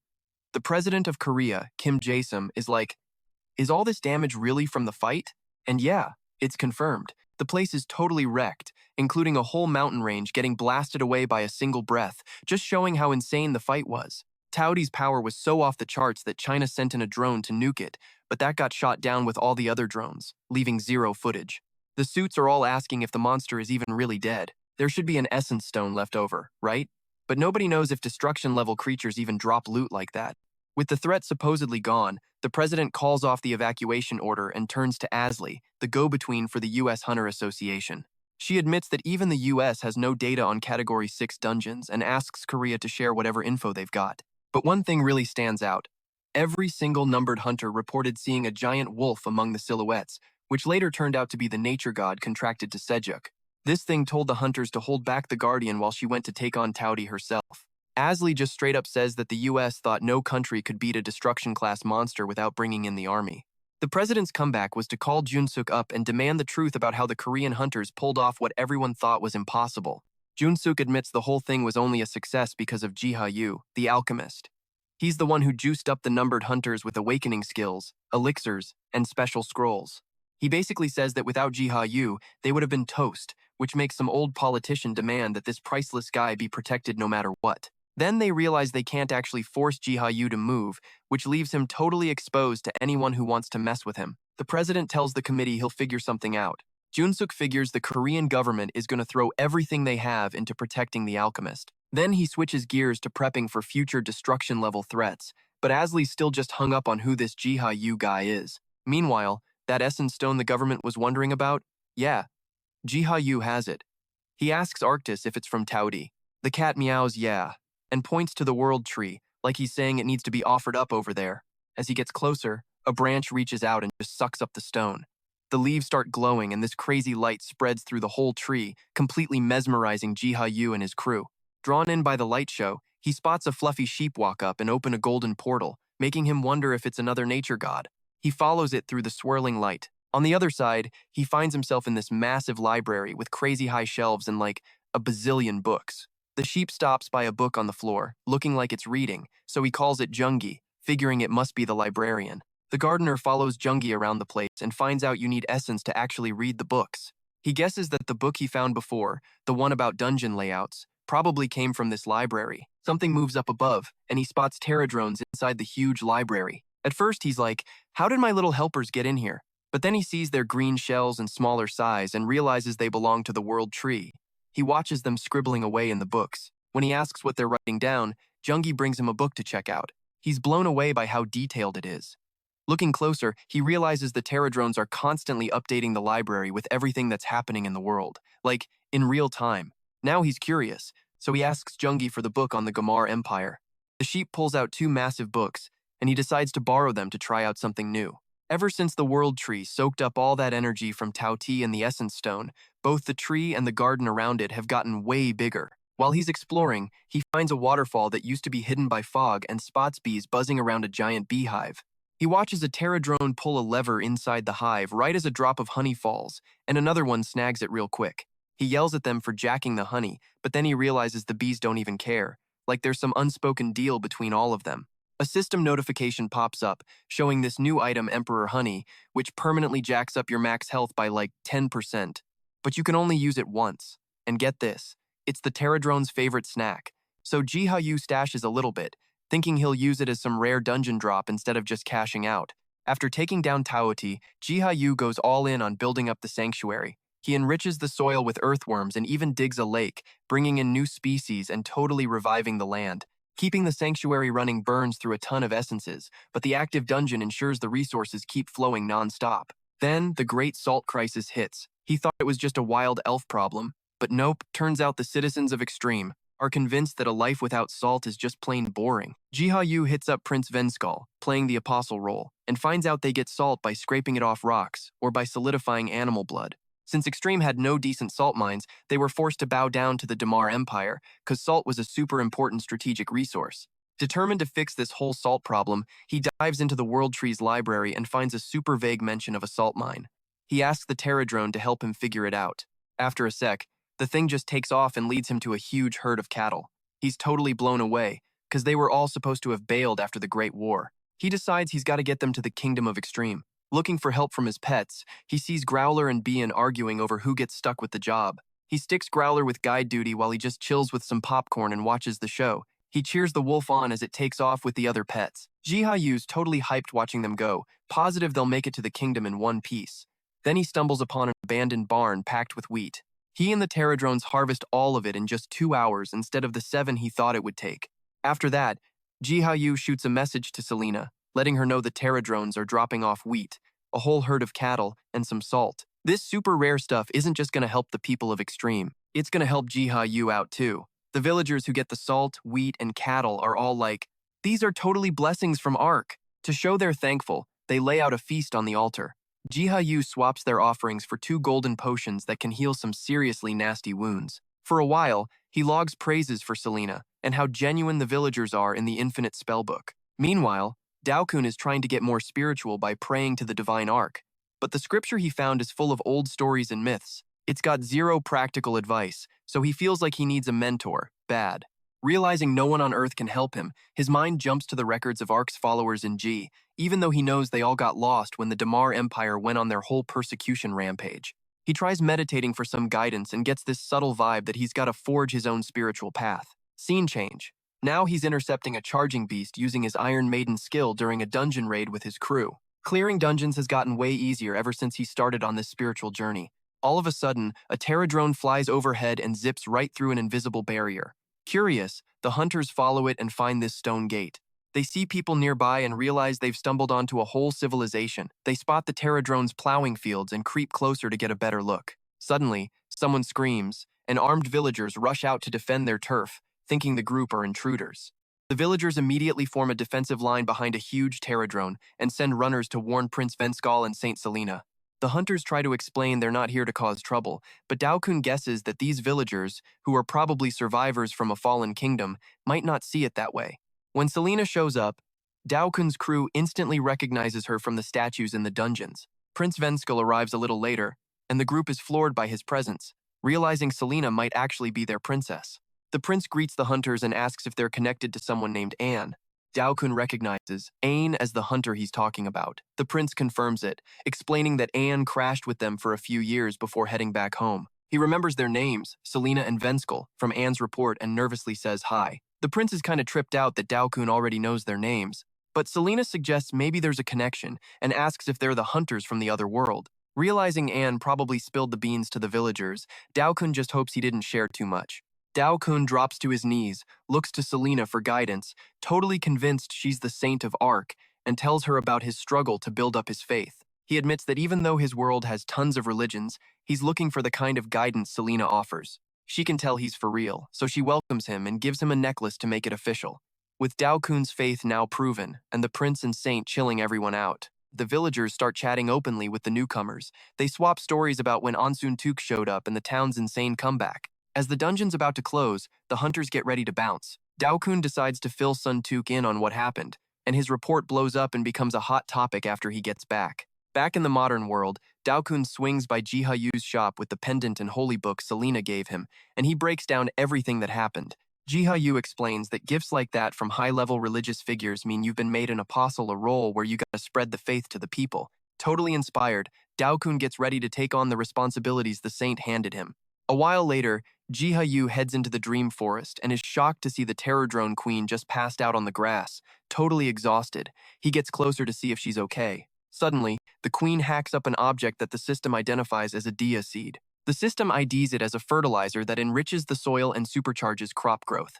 The president of Korea, Kim Jae-sum, is like, is all this damage really from the fight? And yeah, it's confirmed. The place is totally wrecked, including a whole mountain range getting blasted away by a single breath, just showing how insane the fight was. Taodi's power was so off the charts that China sent in a drone to nuke it, but that got shot down with all the other drones, leaving 0 footage. The suits are all asking if the monster is even really dead. There should be an essence stone left over, right? But nobody knows if destruction-level creatures even drop loot like that. With the threat supposedly gone, the president calls off the evacuation order and turns to Asley, the go-between for the U.S. Hunter Association. She admits that even the U.S. has no data on Category 6 dungeons and asks Korea to share whatever info they've got. But one thing really stands out. Every single numbered hunter reported seeing a giant wolf among the silhouettes, which later turned out to be the nature god contracted to Sejuk. This thing told the hunters to hold back the Guardian while she went to take on Taodi herself. Asley just straight up says that the US thought no country could beat a destruction-class monster without bringing in the army. The president's comeback was to call Junsuk up and demand the truth about how the Korean hunters pulled off what everyone thought was impossible. Junsuk admits the whole thing was only a success because of Jiha Yu, the alchemist. He's the one who juiced up the numbered hunters with awakening skills, elixirs, and special scrolls. He basically says that without Jiha Yu, they would have been toast, which makes some old politician demand that this priceless guy be protected no matter what. Then they realize they can't actually force Jiha Yu to move, which leaves him totally exposed to anyone who wants to mess with him. The president tells the committee he'll figure something out. Junsuk figures the Korean government is going to throw everything they have into protecting the alchemist. Then he switches gears to prepping for future destruction-level threats, but Asley's still just hung up on who this Jiha Yu guy is. Meanwhile, that essence stone the government was wondering about? Yeah, Jiha Yu has it. He asks Arctis if it's from Taodi. The cat meows yeah, and points to the world tree, like he's saying it needs to be offered up over there. As he gets closer, a branch reaches out and just sucks up the stone. The leaves start glowing and this crazy light spreads through the whole tree, completely mesmerizing Jiha Yu and his crew. Drawn in by the light show, he spots a fluffy sheep walk up and open a golden portal, making him wonder if it's another nature god. He follows it through the swirling light. On the other side, he finds himself in this massive library with crazy high shelves and like a bazillion books. The sheep stops by a book on the floor, looking like it's reading, so he calls it Jungi, figuring it must be the librarian. The gardener follows Jungi around the place and finds out you need essence to actually read the books. He guesses that the book he found before, the one about dungeon layouts, probably came from this library. Something moves up above, and he spots Terradrones inside the huge library. At first he's like, how did my little helpers get in here? But then he sees their green shells and smaller size and realizes they belong to the world tree. He watches them scribbling away in the books. When he asks what they're writing down, Jungi brings him a book to check out. He's blown away by how detailed it is. Looking closer, he realizes the Terra drones are constantly updating the library with everything that's happening in the world, like in real time. Now he's curious, so he asks Jungi for the book on the Gamar Empire. The sheep pulls out two massive books, and he decides to borrow them to try out something new. Ever since the World Tree soaked up all that energy from Tao Ti and the Essence Stone, both the tree and the garden around it have gotten way bigger. While he's exploring, he finds a waterfall that used to be hidden by fog and spots bees buzzing around a giant beehive. He watches a Terra drone pull a lever inside the hive right as a drop of honey falls, and another one snags it real quick. He yells at them for jacking the honey, but then he realizes the bees don't even care, like there's some unspoken deal between all of them. A system notification pops up, showing this new item Emperor Honey, which permanently jacks up your max health by like 10%. But you can only use it once. And get this, it's the Terra drone's favorite snack. So Jiha Yu stashes a little bit, thinking he'll use it as some rare dungeon drop instead of just cashing out. After taking down Taoti, Jiha Yu goes all in on building up the sanctuary. He enriches the soil with earthworms and even digs a lake, bringing in new species and totally reviving the land. Keeping the sanctuary running burns through a ton of essences, but the active dungeon ensures the resources keep flowing non-stop. Then, the Great Salt Crisis hits. He thought it was just a wild elf problem, but nope, turns out the citizens of Extreme are convinced that a life without salt is just plain boring. Jiha Yu hits up Prince Venskal, playing the apostle role, and finds out they get salt by scraping it off rocks or by solidifying animal blood. Since Extreme had no decent salt mines, they were forced to bow down to the Damar Empire, because salt was a super important strategic resource. Determined to fix this whole salt problem, he dives into the World Tree's library and finds a super vague mention of a salt mine. He asks the Terra drone to help him figure it out. After a sec, the thing just takes off and leads him to a huge herd of cattle. He's totally blown away, because they were all supposed to have bailed after the Great War. He decides he's got to get them to the Kingdom of Extreme. Looking for help from his pets, he sees Growler and Bean arguing over who gets stuck with the job. He sticks Growler with guide duty while he just chills with some popcorn and watches the show. He cheers the wolf on as it takes off with the other pets. Jiha Yu's totally hyped watching them go, positive they'll make it to the kingdom in one piece. Then he stumbles upon an abandoned barn packed with wheat. He and the Terra drones harvest all of it in just 2 hours instead of the 7 he thought it would take. After that, Jiha Yu shoots a message to Selena, letting her know the Terra drones are dropping off wheat, a whole herd of cattle, and some salt. This super rare stuff isn't just going to help the people of Extreme, it's going to help Jiha Yu out too. The villagers who get the salt, wheat, and cattle are all like, "These are totally blessings from Ark." To show they're thankful, they lay out a feast on the altar. Jiha Yu swaps their offerings for 2 golden potions that can heal some seriously nasty wounds. For a while, he logs praises for Selena and how genuine the villagers are in the infinite spellbook. Meanwhile, Daokun is trying to get more spiritual by praying to the divine ark, but the scripture he found is full of old stories and myths. It's got zero practical advice, so he feels like he needs a mentor, bad. Realizing no one on Earth can help him, his mind jumps to the records of Ark's followers in G, even though he knows they all got lost when the Damar Empire went on their whole persecution rampage. He tries meditating for some guidance and gets this subtle vibe that he's got to forge his own spiritual path. Scene change. Now he's intercepting a charging beast using his Iron Maiden skill during a dungeon raid with his crew. Clearing dungeons has gotten way easier ever since he started on this spiritual journey. All of a sudden, a Terra drone flies overhead and zips right through an invisible barrier. Curious, the hunters follow it and find this stone gate. They see people nearby and realize they've stumbled onto a whole civilization. They spot the Terra drones plowing fields and creep closer to get a better look. Suddenly, someone screams, and armed villagers rush out to defend their turf, thinking the group are intruders. The villagers immediately form a defensive line behind a huge Terra drone and send runners to warn Prince Venskal and Saint Selena. The hunters try to explain they're not here to cause trouble, but Daokun guesses that these villagers, who are probably survivors from a fallen kingdom, might not see it that way. When Selena shows up, Daokun's crew instantly recognizes her from the statues in the dungeons. Prince Venskal arrives a little later, and the group is floored by his presence, realizing Selena might actually be their princess. The prince greets the hunters and asks if they're connected to someone named Anne. Daokun recognizes Anne as the hunter he's talking about. The prince confirms it, explaining that Anne crashed with them for a few years before heading back home. He remembers their names, Selena and Venskal, from Anne's report and nervously says hi. The prince is kind of tripped out that Daokun already knows their names, but Selena suggests maybe there's a connection and asks if they're the hunters from the other world. Realizing Anne probably spilled the beans to the villagers, Daokun just hopes he didn't share too much. Daokun drops to his knees, looks to Selena for guidance, totally convinced she's the saint of Ark, and tells her about his struggle to build up his faith. He admits that even though his world has tons of religions, he's looking for the kind of guidance Selena offers. She can tell he's for real, so she welcomes him and gives him a necklace to make it official. With Dao-kun's faith now proven, and the prince and saint chilling everyone out, the villagers start chatting openly with the newcomers. They swap stories about when Ansun-tuk showed up and the town's insane comeback. As the dungeon's about to close, the hunters get ready to bounce. Dao-kun decides to fill Sun-tuk in on what happened, and his report blows up and becomes a hot topic after he gets back. Back in the modern world, Dao-kun swings by Jiha Yu's shop with the pendant and holy book Selena gave him, and he breaks down everything that happened. Jiha Yu explains that gifts like that from high-level religious figures mean you've been made an apostle, a role where you gotta spread the faith to the people. Totally inspired, Dao-kun gets ready to take on the responsibilities the saint handed him. A while later, Jiha Yu heads into the dream forest and is shocked to see the terror drone queen just passed out on the grass, totally exhausted. He gets closer to see if she's okay. Suddenly, the queen hacks up an object that the system identifies as a dia seed. The system IDs it as a fertilizer that enriches the soil and supercharges crop growth.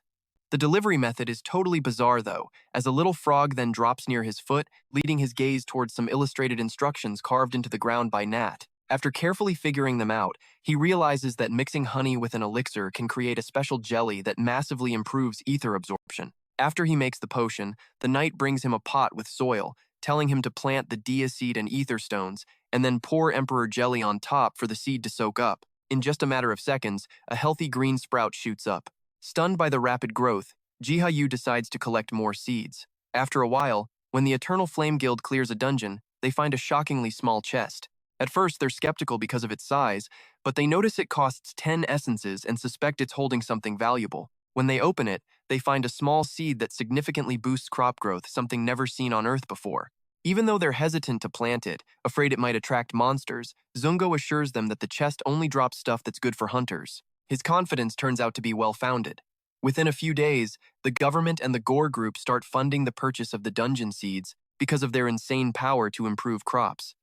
The delivery method is totally bizarre though, as a little frog then drops near his foot, leading his gaze towards some illustrated instructions carved into the ground by Nat. After carefully figuring them out, he realizes that mixing honey with an elixir can create a special jelly that massively improves ether absorption. After he makes the potion, the knight brings him a pot with soil, telling him to plant the dia seed and ether stones, and then pour emperor jelly on top for the seed to soak up. In just a matter of seconds, a healthy green sprout shoots up. Stunned by the rapid growth, Jiha Yu decides to collect more seeds. After a while, when the Eternal Flame Guild clears a dungeon, they find a shockingly small chest. At first, they're skeptical because of its size, but they notice it costs 10 essences and suspect it's holding something valuable. When they open it, they find a small seed that significantly boosts crop growth, something never seen on Earth before. Even though they're hesitant to plant it, afraid it might attract monsters, Zungo assures them that the chest only drops stuff that's good for hunters. His confidence turns out to be well-founded. Within a few days, the government and the Gore Group start funding the purchase of the dungeon seeds because of their insane power to improve crops.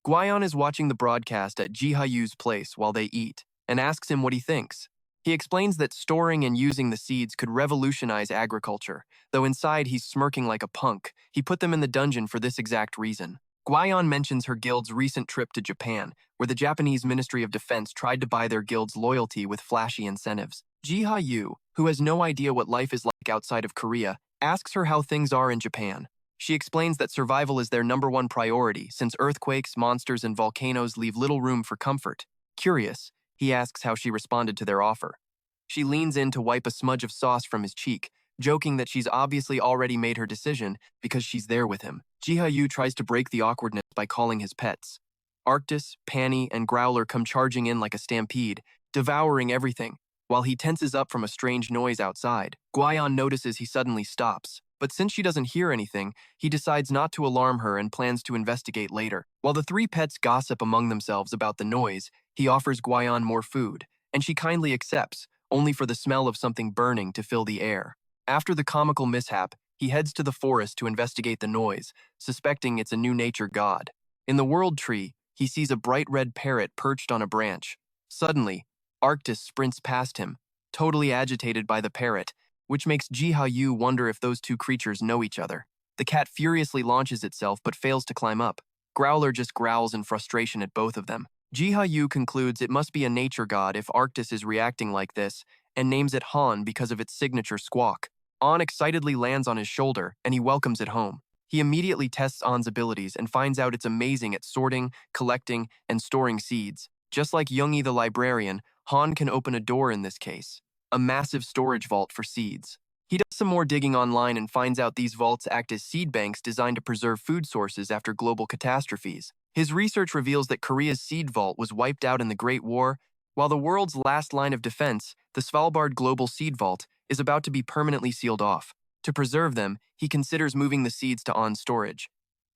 Guion is watching the broadcast at Jiha Yu's place while they eat, and asks him what he thinks. He explains that storing and using the seeds could revolutionize agriculture, though inside he's smirking like a punk. He put them in the dungeon for this exact reason. Guion mentions her guild's recent trip to Japan, where the Japanese Ministry of Defense tried to buy their guild's loyalty with flashy incentives. Jiha Yu, who has no idea what life is like outside of Korea, asks her how things are in Japan. She explains that survival is their #1 priority, since earthquakes, monsters, and volcanoes leave little room for comfort. Curious, he asks how she responded to their offer. She leans in to wipe a smudge of sauce from his cheek, joking that she's obviously already made her decision because she's there with him. Jiha Yu tries to break the awkwardness by calling his pets. Arctis, Panny, and Growler come charging in like a stampede, devouring everything. While he tenses up from a strange noise outside, Guion notices he suddenly stops. But since she doesn't hear anything, he decides not to alarm her and plans to investigate later. While the three pets gossip among themselves about the noise, he offers Guion more food, and she kindly accepts, only for the smell of something burning to fill the air. After the comical mishap, he heads to the forest to investigate the noise, suspecting it's a new nature god. In the world tree, he sees a bright red parrot perched on a branch. Suddenly, Arctis sprints past him, totally agitated by the parrot, which makes Jiha Yu wonder if those two creatures know each other. The cat furiously launches itself but fails to climb up. Growler just growls in frustration at both of them. Jiha Yu concludes it must be a nature god if Arctis is reacting like this, and names it Han because of its signature squawk. An excitedly lands on his shoulder, and he welcomes it home. He immediately tests An's abilities and finds out it's amazing at sorting, collecting, and storing seeds. Just like Youngie the librarian, Han can open a door in this case, a massive storage vault for seeds. He does some more digging online and finds out these vaults act as seed banks designed to preserve food sources after global catastrophes. His research reveals that Korea's seed vault was wiped out in the Great War, while the world's last line of defense, the Svalbard Global Seed Vault, is about to be permanently sealed off. To preserve them, he considers moving the seeds to on storage.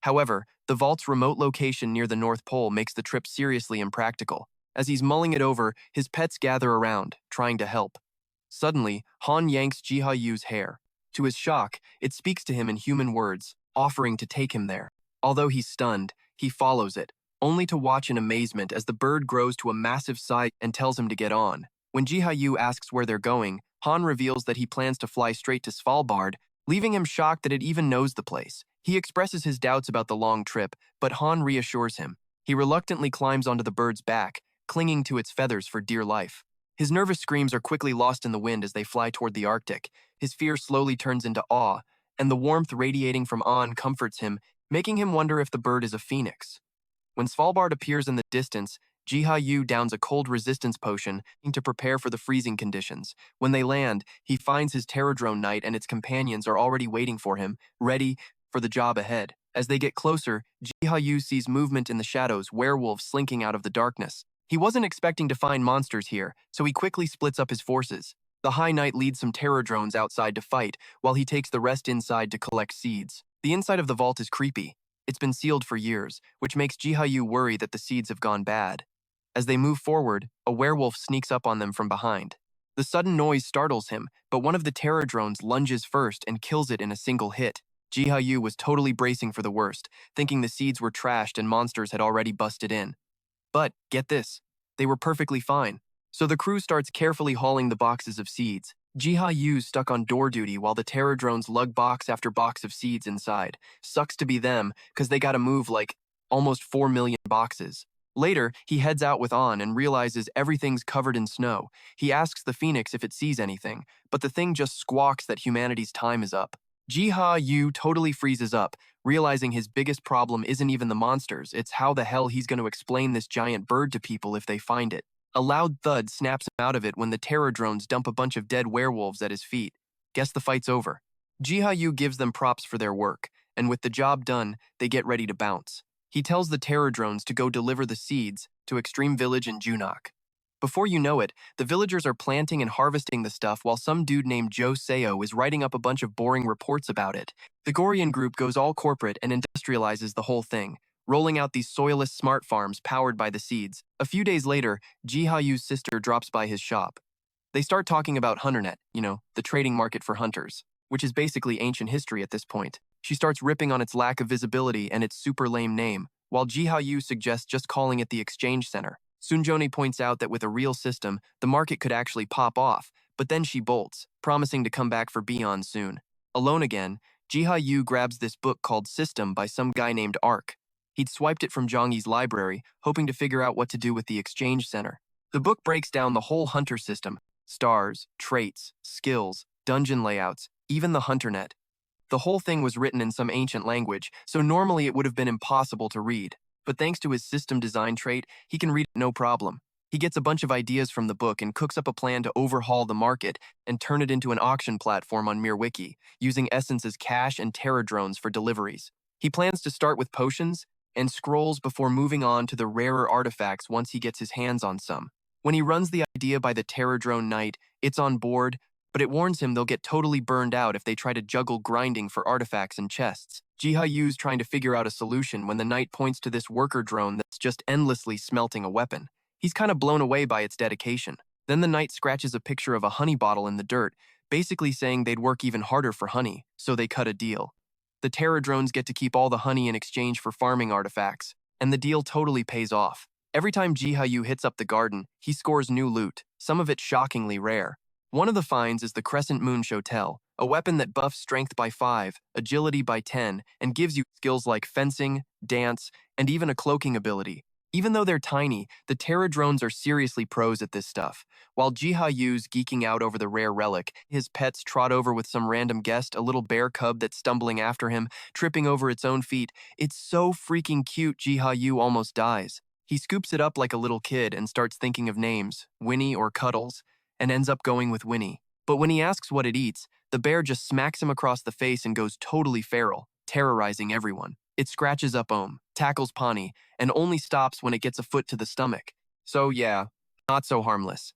However, the vault's remote location near the North Pole makes the trip seriously impractical. As he's mulling it over, his pets gather around, trying to help. Suddenly, Han yanks Jiha Yu's hair. To his shock, it speaks to him in human words, offering to take him there. Although he's stunned, he follows it, only to watch in amazement as the bird grows to a massive size and tells him to get on. When Jiha Yu asks where they're going, Han reveals that he plans to fly straight to Svalbard, leaving him shocked that it even knows the place. He expresses his doubts about the long trip, but Han reassures him. He reluctantly climbs onto the bird's back, clinging to its feathers for dear life. His nervous screams are quickly lost in the wind as they fly toward the Arctic. His fear slowly turns into awe, and the warmth radiating from An comforts him, making him wonder if the bird is a phoenix. When Svalbard appears in the distance, Jiha Yu downs a cold resistance potion to prepare for the freezing conditions. When they land, he finds his Terradrone Knight and its companions are already waiting for him, ready for the job ahead. As they get closer, Jiha Yu sees movement in the shadows, werewolves slinking out of the darkness. He wasn't expecting to find monsters here, so he quickly splits up his forces. The High Knight leads some Terradrones outside to fight, while he takes the rest inside to collect seeds. The inside of the vault is creepy. It's been sealed for years, which makes Jiha Yu worry that the seeds have gone bad. As they move forward, a werewolf sneaks up on them from behind. The sudden noise startles him, but one of the Terradrones lunges first and kills it in a single hit. Jiha Yu was totally bracing for the worst, thinking the seeds were trashed and monsters had already busted in. But, get this, they were perfectly fine. So the crew starts carefully hauling the boxes of seeds. Jiha Yu's stuck on door duty while the Terradrones lug box after box of seeds inside. Sucks to be them, cause they gotta move like almost 4 million boxes. Later, he heads out with An and realizes everything's covered in snow. He asks the Phoenix if it sees anything, but the thing just squawks that humanity's time is up. Jiha Yu totally freezes up, realizing his biggest problem isn't even the monsters, it's how the hell he's going to explain this giant bird to people if they find it. A loud thud snaps him out of it when the Terradrones dump a bunch of dead werewolves at his feet. Guess the fight's over. Jiha Yu gives them props for their work, and with the job done, they get ready to bounce. He tells the Terradrones to go deliver the seeds to Extreme Village in Junak. Before you know it, the villagers are planting and harvesting the stuff while some dude named Joe Seo is writing up a bunch of boring reports about it. The Gorian group goes all corporate and industrializes the whole thing, rolling out these soilless smart farms powered by the seeds. A few days later, Jiha Yu's sister drops by his shop. They start talking about HunterNet, the trading market for hunters, which is basically ancient history at this point. She starts ripping on its lack of visibility and its super lame name, while Jiha Yu suggests just calling it the Exchange Center. Sunjoni points out that with a real system, the market could actually pop off, but then she bolts, promising to come back for Beyond soon. Alone again, Jiha Yu grabs this book called System by some guy named Ark. He'd swiped it from Zhangyi's library, hoping to figure out what to do with the Exchange Center. The book breaks down the whole hunter system: stars, traits, skills, dungeon layouts, even the HunterNet. The whole thing was written in some ancient language, so normally it would have been impossible to read. But thanks to his system design trait, he can read it no problem. He gets a bunch of ideas from the book and cooks up a plan to overhaul the market and turn it into an auction platform on MirWiki, using Essence's cash and Terradrones for deliveries. He plans to start with potions and scrolls before moving on to the rarer artifacts once he gets his hands on some. When he runs the idea by the Terradrone Knight, it's on board, but it warns him they'll get totally burned out if they try to juggle grinding for artifacts and chests. Jiha Yu's trying to figure out a solution when the Knight points to this worker drone that's just endlessly smelting a weapon. He's kind of blown away by its dedication. Then the Knight scratches a picture of a honey bottle in the dirt, basically saying they'd work even harder for honey, so they cut a deal. The Terradrones get to keep all the honey in exchange for farming artifacts, and the deal totally pays off. Every time Jiha Yu hits up the garden, he scores new loot, some of it shockingly rare. One of the finds is the Crescent Moon Shotel, a weapon that buffs strength by 5, agility by 10, and gives you skills like fencing, dance, and even a cloaking ability. Even though they're tiny, the Terradrones are seriously pros at this stuff. While Jiha Yu's geeking out over the rare relic, his pets trot over with some random guest, a little bear cub that's stumbling after him, tripping over its own feet. It's so freaking cute, Jiha Yu almost dies. He scoops it up like a little kid and starts thinking of names, Winnie or Cuddles, and ends up going with Winnie. But when he asks what it eats, the bear just smacks him across the face and goes totally feral, terrorizing everyone. It scratches up tackles Pawnee, and only stops when it gets a foot to the stomach. So yeah, not so harmless.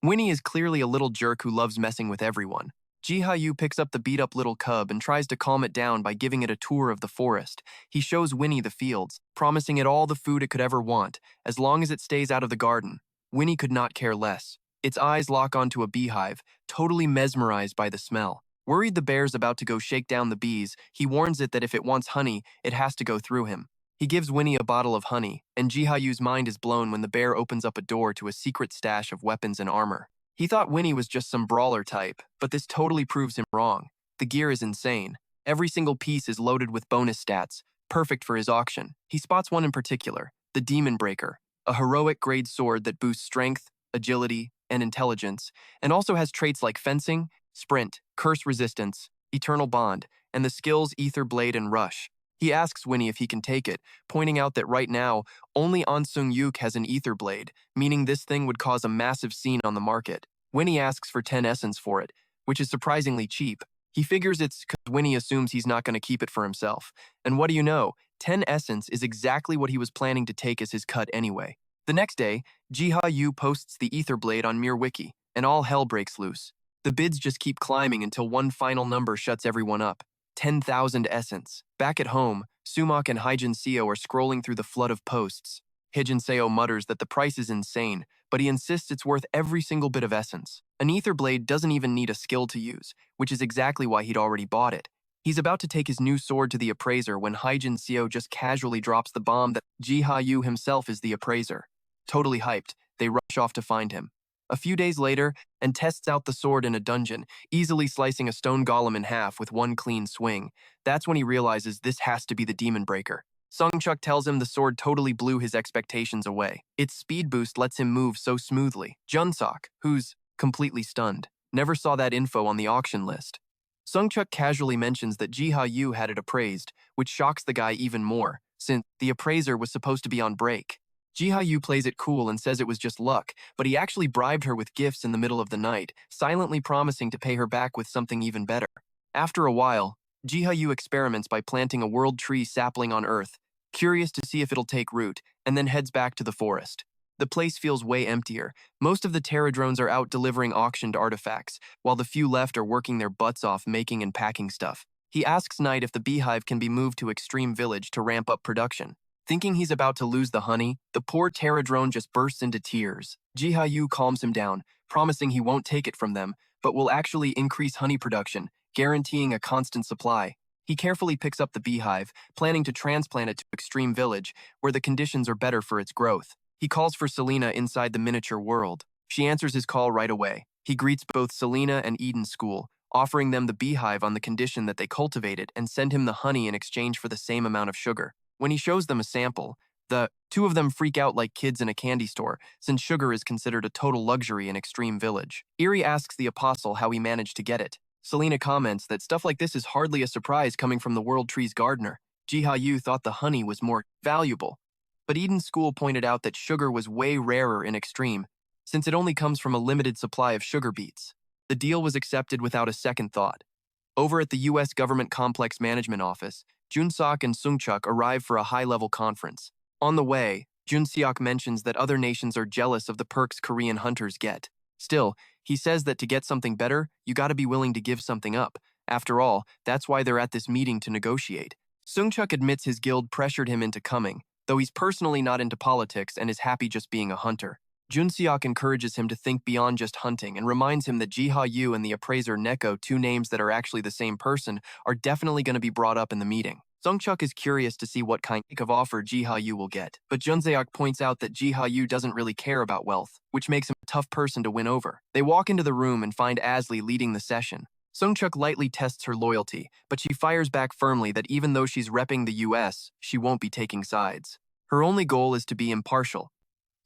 Winnie is clearly a little jerk who loves messing with everyone. Jiha Yu picks up the beat-up little cub and tries to calm it down by giving it a tour of the forest. He shows Winnie the fields, promising it all the food it could ever want, as long as it stays out of the garden. Winnie could not care less. Its eyes lock onto a beehive, totally mesmerized by the smell. Worried the bear's about to go shake down the bees, he warns it that if it wants honey, it has to go through him. He gives Winnie a bottle of honey, and Jiha Yu's mind is blown when the bear opens up a door to a secret stash of weapons and armor. He thought Winnie was just some brawler type, but this totally proves him wrong. The gear is insane. Every single piece is loaded with bonus stats, perfect for his auction. He spots one in particular, the Demon Breaker, a heroic grade sword that boosts strength, agility, and intelligence, and also has traits like fencing, sprint, curse resistance, eternal bond, and the skills Ether Blade and Rush. He asks Winnie if he can take it, pointing out that right now, only An Sung Yuk has an Ether Blade, meaning this thing would cause a massive scene on the market. Winnie asks for 10 essence for it, which is surprisingly cheap. He figures it's because Winnie assumes he's not going to keep it for himself. And what do you know? 10 essence is exactly what he was planning to take as his cut anyway. The next day, Jiha Yu posts the Ether Blade on MirWiki, and all hell breaks loose. The bids just keep climbing until one final number shuts everyone up. 10,000 essence. Back at home, Sumak and Hyejin Seo are scrolling through the flood of posts. Hyejin Seo mutters that the price is insane, but he insists it's worth every single bit of essence. An Ether Blade doesn't even need a skill to use, which is exactly why he'd already bought it. He's about to take his new sword to the appraiser when Hyejin Seo just casually drops the bomb that Jiha Yu himself is the appraiser. Totally hyped, they rush off to find him. A few days later, and tests out the sword in a dungeon, easily slicing a stone golem in half with one clean swing. That's when he realizes this has to be the Demon Breaker. Sungchuk tells him the sword totally blew his expectations away. Its speed boost lets him move so smoothly. Junsok, who's completely stunned, never saw that info on the auction list. Sungchuk casually mentions that Jiha Yu had it appraised, which shocks the guy even more, since the appraiser was supposed to be on break. Jiha Yu plays it cool and says it was just luck, but he actually bribed her with gifts in the middle of the night, silently promising to pay her back with something even better. After a while, Jiha Yu experiments by planting a world tree sapling on Earth, curious to see if it'll take root, and then heads back to the forest. The place feels way emptier. Most of the Terra drones are out delivering auctioned artifacts, while the few left are working their butts off making and packing stuff. He asks Knight if the beehive can be moved to Extreme Village to ramp up production. Thinking he's about to lose the honey, the poor Terra drone just bursts into tears. Jiha Yu calms him down, promising he won't take it from them, but will actually increase honey production, guaranteeing a constant supply. He carefully picks up the beehive, planning to transplant it to Extreme Village, where the conditions are better for its growth. He calls for Selena inside the miniature world. She answers his call right away. He greets both Selena and Eden School, offering them the beehive on the condition that they cultivate it and send him the honey in exchange for the same amount of sugar. When he shows them a sample, the two of them freak out like kids in a candy store, since sugar is considered a total luxury in Extreme Village. Eerie asks the apostle how he managed to get it. Selena comments that stuff like this is hardly a surprise coming from the World Tree's gardener. Jiha Yu thought the honey was more valuable. But Eden School pointed out that sugar was way rarer in Extreme, since it only comes from a limited supply of sugar beets. The deal was accepted without a second thought. Over at the U.S. Government Complex Management Office, Junseok and Sungchuk arrive for a high-level conference. On the way, Junseok mentions that other nations are jealous of the perks Korean hunters get. Still, he says that to get something better, you gotta be willing to give something up. After all, that's why they're at this meeting to negotiate. Sungchuk admits his guild pressured him into coming, though he's personally not into politics and is happy just being a hunter. Junseok encourages him to think beyond just hunting and reminds him that Jiha Yu and the appraiser Neko, two names that are actually the same person, are definitely going to be brought up in the meeting. Sungchuk is curious to see what kind of offer Jiha Yu will get, but Junseok points out that Jiha Yu doesn't really care about wealth, which makes him a tough person to win over. They walk into the room and find Asli leading the session. Sungchuk lightly tests her loyalty, but she fires back firmly that even though she's repping the US, she won't be taking sides. Her only goal is to be impartial.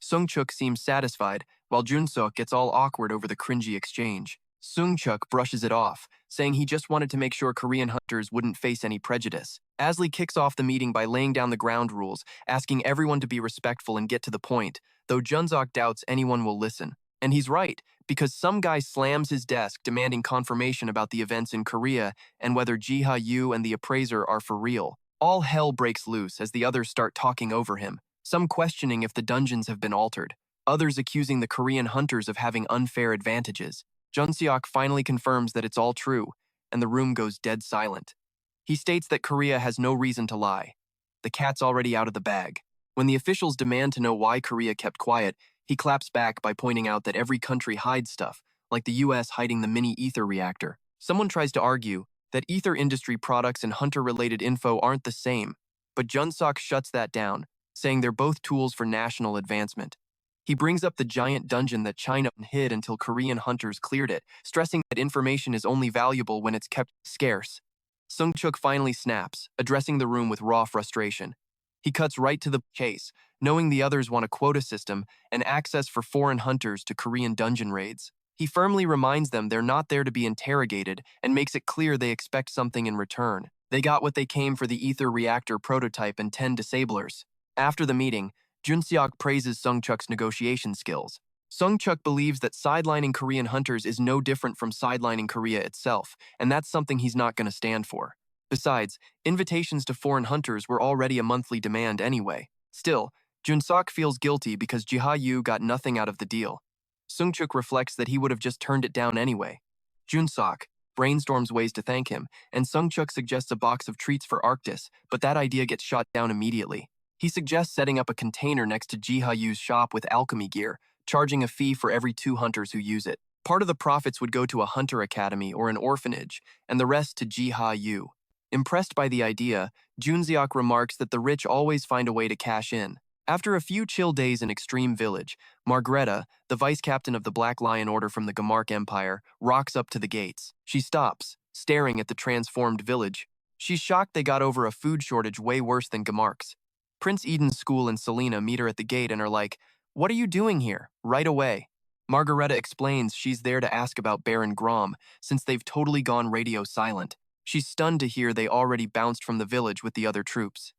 Sungchuk seems satisfied, while Junseok gets all awkward over the cringy exchange. Sungchuk brushes it off, saying he just wanted to make sure Korean hunters wouldn't face any prejudice. Asli kicks off the meeting by laying down the ground rules, asking everyone to be respectful and get to the point, though Junseok doubts anyone will listen. And he's right, because some guy slams his desk demanding confirmation about the events in Korea and whether Jiha Yu and the appraiser are for real. All hell breaks loose as the others start talking over him, some questioning if the dungeons have been altered, others accusing the Korean hunters of having unfair advantages. Junseok finally confirms that it's all true, and the room goes dead silent. He states that Korea has no reason to lie. The cat's already out of the bag. When the officials demand to know why Korea kept quiet, he claps back by pointing out that every country hides stuff, like the US hiding the mini ether reactor. Someone tries to argue that ether industry products and hunter-related info aren't the same, but Junseok shuts that down, saying they're both tools for national advancement. He brings up the giant dungeon that China hid until Korean hunters cleared it, stressing that information is only valuable when it's kept scarce. Sung-chuk finally snaps, addressing the room with raw frustration. He cuts right to the chase, knowing the others want a quota system and access for foreign hunters to Korean dungeon raids. He firmly reminds them they're not there to be interrogated and makes it clear they expect something in return. They got what they came for: the ether reactor prototype and 10 disablers. After the meeting, Junseok praises Sung-chuk's negotiation skills. Sung-chuk believes that sidelining Korean hunters is no different from sidelining Korea itself, and that's something he's not going to stand for. Besides, invitations to foreign hunters were already a monthly demand anyway. Still, Junseok feels guilty because Jiha Yu got nothing out of the deal. Sung-chuk reflects that he would have just turned it down anyway. Junseok brainstorms ways to thank him, and Sung-chuk suggests a box of treats for Arctis, but that idea gets shot down immediately. He suggests setting up a container next to Jiha Yu's shop with alchemy gear, charging a fee for every 2 hunters who use it. Part of the profits would go to a hunter academy or an orphanage, and the rest to Jiha Yu. Impressed by the idea, Junseok remarks that the rich always find a way to cash in. After a few chill days in Extreme Village, Margareta, the vice captain of the Black Lion Order from the Gamark Empire, rocks up to the gates. She stops, staring at the transformed village. She's shocked they got over a food shortage way worse than Gamark's. Prince Eden's school and Selena meet her at the gate and are like, "What are you doing here?" right away. Margareta explains she's there to ask about Baron Grom, since they've totally gone radio silent. She's stunned to hear they already bounced from the village with the other troops.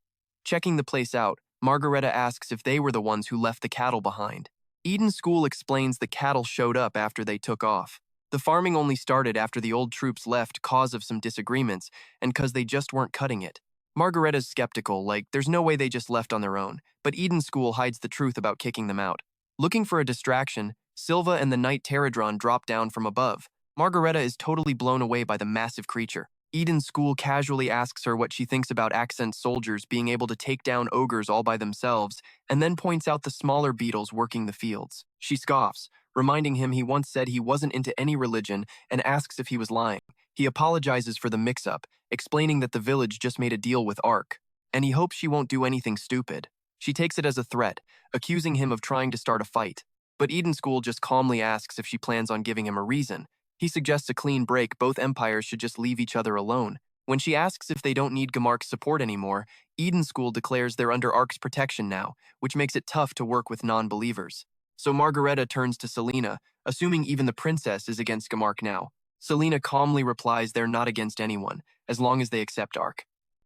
Checking the place out, Margareta asks if they were the ones who left the cattle behind. Eden School explains the cattle showed up after they took off. The farming only started after the old troops left cause of some disagreements and cause they just weren't cutting it. Margareta's skeptical, like there's no way they just left on their own, but Eden School hides the truth about kicking them out. Looking for a distraction, Silva and the Knight Pterodron drop down from above. Margareta is totally blown away by the massive creature. Eden School casually asks her what she thinks about accent soldiers being able to take down ogres all by themselves, and then points out the smaller beetles working the fields. She scoffs, reminding him he once said he wasn't into any religion, and asks if he was lying. He apologizes for the mix-up, explaining that the village just made a deal with Ark, and he hopes she won't do anything stupid. She takes it as a threat, accusing him of trying to start a fight. But Eden School just calmly asks if she plans on giving him a reason. He suggests a clean break. Both empires should just leave each other alone. When she asks if they don't need Gamark's support anymore, Eden School declares they're under Ark's protection now, which makes it tough to work with non-believers. So Margareta turns to Selena, assuming even the princess is against Gamark now. Selena calmly replies they're not against anyone, as long as they accept Ark.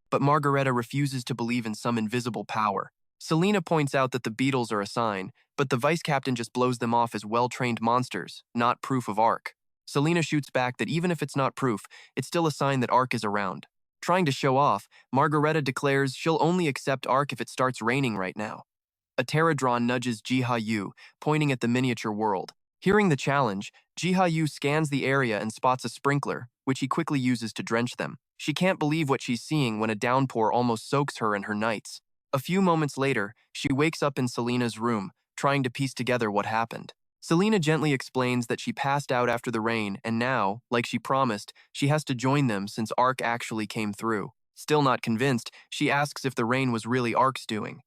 But Margareta refuses to believe in some invisible power. Selena points out that the beetles are a sign, but the vice captain just blows them off as well-trained monsters, not proof of Ark. Selena shoots back that even if it's not proof, it's still a sign that Ark is around. Trying to show off, Margareta declares she'll only accept Ark if it starts raining right now. A Pterodron nudges Jiha Yu, pointing at the miniature world. Hearing the challenge, Jiha Yu scans the area and spots a sprinkler, which he quickly uses to drench them. She can't believe what she's seeing when a downpour almost soaks her and her knights. A few moments later, she wakes up in Selena's room, trying to piece together what happened. Selena gently explains that she passed out after the rain and now, like she promised, she has to join them since Ark actually came through. Still not convinced, she asks if the rain was really Ark's doing.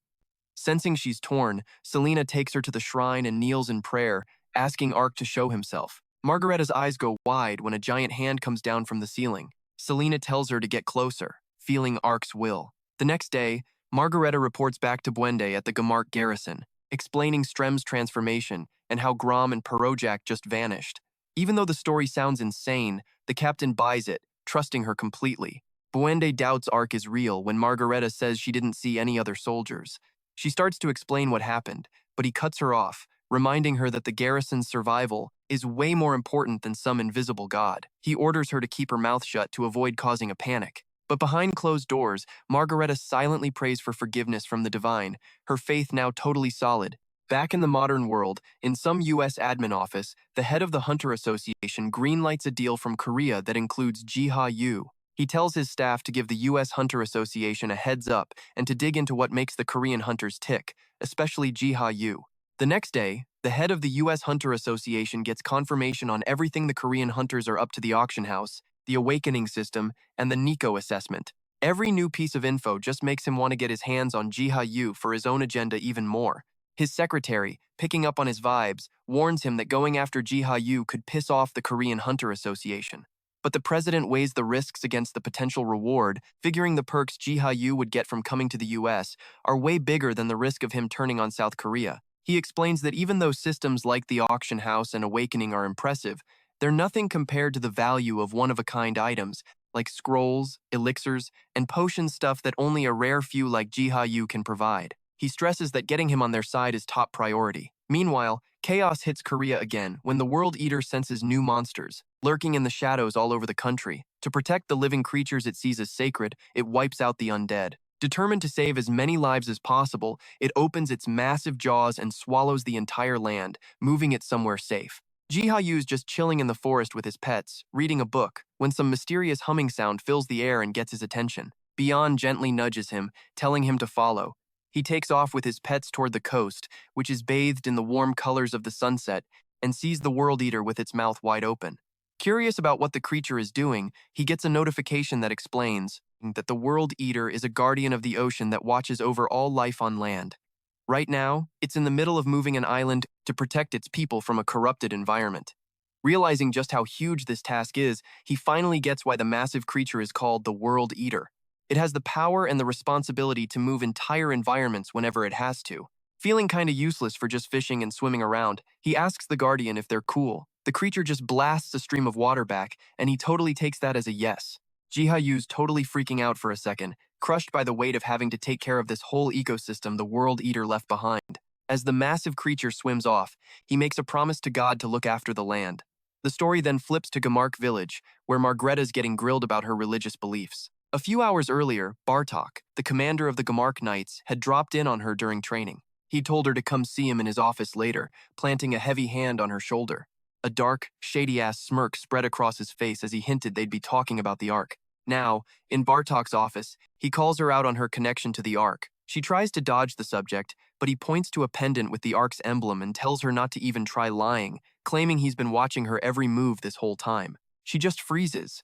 Sensing she's torn, Selena takes her to the shrine and kneels in prayer, asking Ark to show himself. Margareta's eyes go wide when a giant hand comes down from the ceiling. Selena tells her to get closer, feeling Ark's will. The next day, Margareta reports back to Buende at the Gamark garrison, explaining Strem's transformation and how Grom and Perojak just vanished. Even though the story sounds insane, the captain buys it, trusting her completely. Buende doubts Ark is real when Margareta says she didn't see any other soldiers. She starts to explain what happened, but he cuts her off, reminding her that the garrison's survival is way more important than some invisible god. He orders her to keep her mouth shut to avoid causing a panic. But behind closed doors, Margareta silently prays for forgiveness from the divine, her faith now totally solid. Back in the modern world, in some U.S. admin office, the head of the Hunter Association greenlights a deal from Korea that includes Jiha Yu. He tells his staff to give the U.S. Hunter Association a heads up and to dig into what makes the Korean hunters tick, especially Jiha Yu. The next day, the head of the U.S. Hunter Association gets confirmation on everything the Korean hunters are up to: the auction house, the awakening system, and the Nico assessment. Every new piece of info just makes him want to get his hands on Jiha Yu for his own agenda even more. His secretary, picking up on his vibes, warns him that going after Jiha Yu could piss off the Korean Hunter Association. but the president weighs the risks against the potential reward, figuring the perks Jiha Yu would get from coming to the US are way bigger than the risk of him turning on South Korea. He explains that even though systems like the auction house and awakening are impressive, they're nothing compared to the value of one-of-a-kind items like scrolls, elixirs, and potion stuff that only a rare few like Jiha Yu can provide. He stresses that getting him on their side is top priority. Meanwhile, chaos hits Korea again when the World Eater senses new monsters, lurking in the shadows all over the country. To protect the living creatures it sees as sacred, it wipes out the undead. Determined to save as many lives as possible, it opens its massive jaws and swallows the entire land, moving it somewhere safe. Jiha Yu's just chilling in the forest with his pets, reading a book, when some mysterious humming sound fills the air and gets his attention. Beyond gently nudges him, telling him to follow. He takes off with his pets toward the coast, which is bathed in the warm colors of the sunset, and sees the World Eater with its mouth wide open. Curious about what the creature is doing, he gets a notification that explains that the World Eater is a guardian of the ocean that watches over all life on land. Right now, it's in the middle of moving an island to protect its people from a corrupted environment. Realizing just how huge this task is, he finally gets why the massive creature is called the World Eater. It has the power and the responsibility to move entire environments whenever it has to. Feeling kinda useless for just fishing and swimming around, he asks the guardian if they're cool. The creature just blasts a stream of water back, and he totally takes that as a yes. Jiha Yu's totally freaking out for a second, crushed by the weight of having to take care of this whole ecosystem the World Eater left behind. As the massive creature swims off, he makes a promise to God to look after the land. The story then flips to Gamark Village, where Margreta's getting grilled about her religious beliefs. A few hours earlier, Bartok, the commander of the Gamark Knights, had dropped in on her during training. He told her to come see him in his office later, planting a heavy hand on her shoulder. A dark, shady-ass smirk spread across his face as he hinted they'd be talking about the Ark. Now, in Bartok's office, he calls her out on her connection to the Ark. She tries to dodge the subject, but he points to a pendant with the Ark's emblem and tells her not to even try lying, claiming he's been watching her every move this whole time. She just freezes.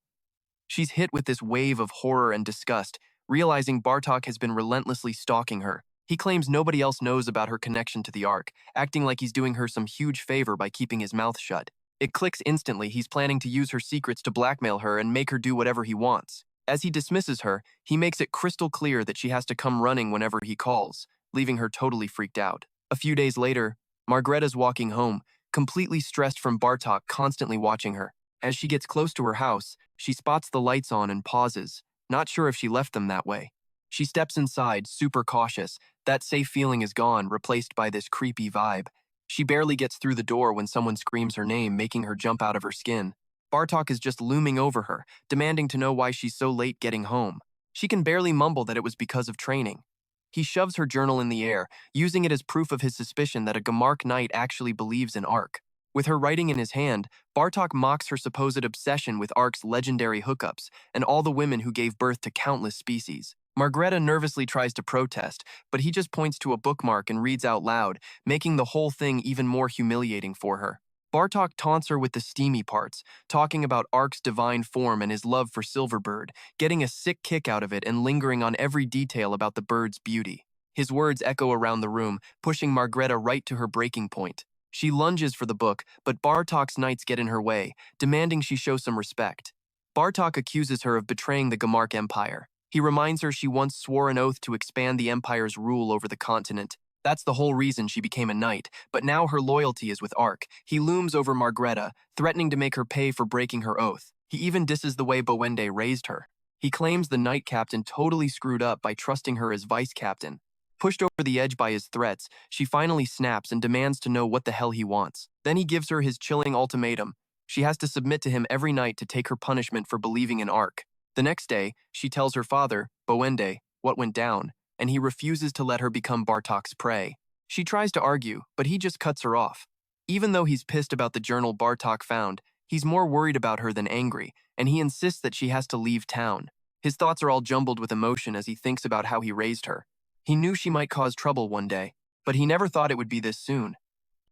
She's hit with this wave of horror and disgust, realizing Bartok has been relentlessly stalking her. He claims nobody else knows about her connection to the Ark, acting like he's doing her some huge favor by keeping his mouth shut. It clicks instantly he's planning to use her secrets to blackmail her and make her do whatever he wants. As he dismisses her, he makes it crystal clear that she has to come running whenever he calls, leaving her totally freaked out. A few days later, Margreta's walking home, completely stressed from Bartok constantly watching her. As she gets close to her house, she spots the lights on and pauses, not sure if she left them that way. She steps inside, super cautious. That safe feeling is gone, replaced by this creepy vibe. She barely gets through the door when someone screams her name, making her jump out of her skin. Bartok is just looming over her, demanding to know why she's so late getting home. She can barely mumble that it was because of training. He shoves her journal in the air, using it as proof of his suspicion that a Gamark Knight actually believes in Ark. With her writing in his hand, Bartok mocks her supposed obsession with Ark's legendary hookups and all the women who gave birth to countless species. Margreta nervously tries to protest, but he just points to a bookmark and reads out loud, making the whole thing even more humiliating for her. Bartok taunts her with the steamy parts, talking about Ark's divine form and his love for Silverbird, getting a sick kick out of it and lingering on every detail about the bird's beauty. His words echo around the room, pushing Margreta right to her breaking point. She lunges for the book, but Bartok's knights get in her way, demanding she show some respect. Bartok accuses her of betraying the Gamark Empire. He reminds her she once swore an oath to expand the Empire's rule over the continent. That's the whole reason she became a knight, but now her loyalty is with Ark. He looms over Margreta, threatening to make her pay for breaking her oath. He even disses the way Bowende raised her. He claims the knight captain totally screwed up by trusting her as vice captain. Pushed over the edge by his threats, she finally snaps and demands to know what the hell he wants. Then he gives her his chilling ultimatum. She has to submit to him every night to take her punishment for believing in Ark. The next day, she tells her father, Bowende, what went down, and he refuses to let her become Bartok's prey. She tries to argue, but he just cuts her off. Even though he's pissed about the journal Bartok found, he's more worried about her than angry, and he insists that she has to leave town. His thoughts are all jumbled with emotion as he thinks about how he raised her. He knew she might cause trouble one day, but he never thought it would be this soon.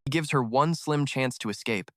He gives her one slim chance to escape.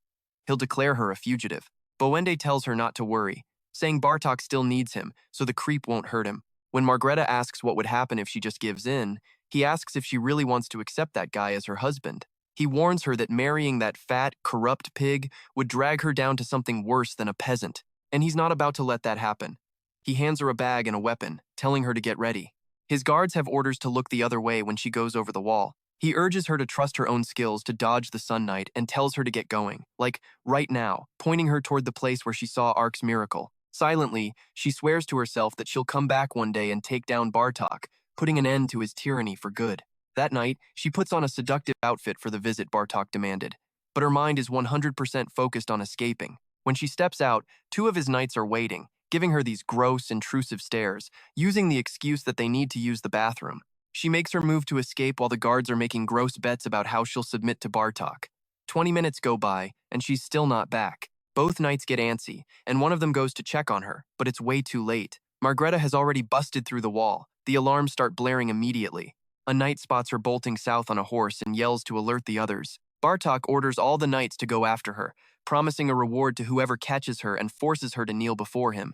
He'll declare her a fugitive. Bowende tells her not to worry, saying Bartok still needs him, so the creep won't hurt him. When Margreta asks what would happen if she just gives in, he asks if she really wants to accept that guy as her husband. He warns her that marrying that fat, corrupt pig would drag her down to something worse than a peasant. and he's not about to let that happen. He hands her a bag and a weapon, telling her to get ready. His guards have orders to look the other way when she goes over the wall. He urges her to trust her own skills to dodge the Sun Knight and tells her to get going, like, right now, pointing her toward the place where she saw Ark's miracle. Silently, she swears to herself that she'll come back one day and take down Bartok, putting an end to his tyranny for good. That night, she puts on a seductive outfit for the visit Bartok demanded, but her mind is 100% focused on escaping. When she steps out, two of his knights are waiting, giving her these gross, intrusive stares, using the excuse that they need to use the bathroom. She makes her move to escape while the guards are making gross bets about how she'll submit to Bartok. 20 minutes go by, and she's still not back. Both knights get antsy, and one of them goes to check on her, but it's way too late. Margreta has already busted through the wall. The alarms start blaring immediately. A knight spots her bolting south on a horse and yells to alert the others. Bartok orders all the knights to go after her, promising a reward to whoever catches her and forces her to kneel before him.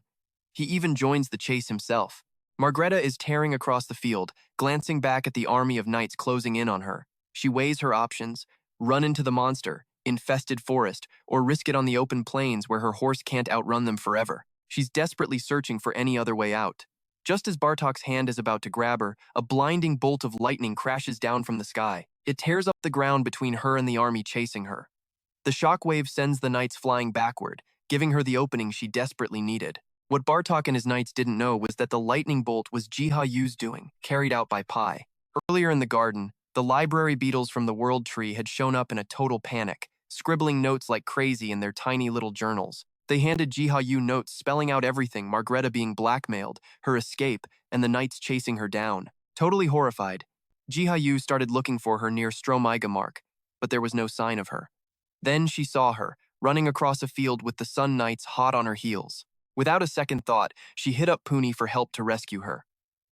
He even joins the chase himself. Margreta is tearing across the field, glancing back at the army of knights closing in on her. She weighs her options: run into the monster, infested forest, or risk it on the open plains where her horse can't outrun them forever. She's desperately searching for any other way out. Just as Bartok's hand is about to grab her, a blinding bolt of lightning crashes down from the sky. It tears up the ground between her and the army chasing her. The shockwave sends the knights flying backward, giving her the opening she desperately needed. What Bartok and his knights didn't know was that the lightning bolt was Jiha Yu's doing, carried out by Pai. Earlier in the garden, the library beetles from the World Tree had shown up in a total panic, scribbling notes like crazy in their tiny little journals. They handed Jiha Yu notes spelling out everything: Margreta being blackmailed, her escape, and the knights chasing her down. Totally horrified, Jiha Yu started looking for her near Stromiga Mark, but there was no sign of her. Then she saw her, running across a field with the Sun Knights hot on her heels. Without a second thought, she hit up Puni for help to rescue her.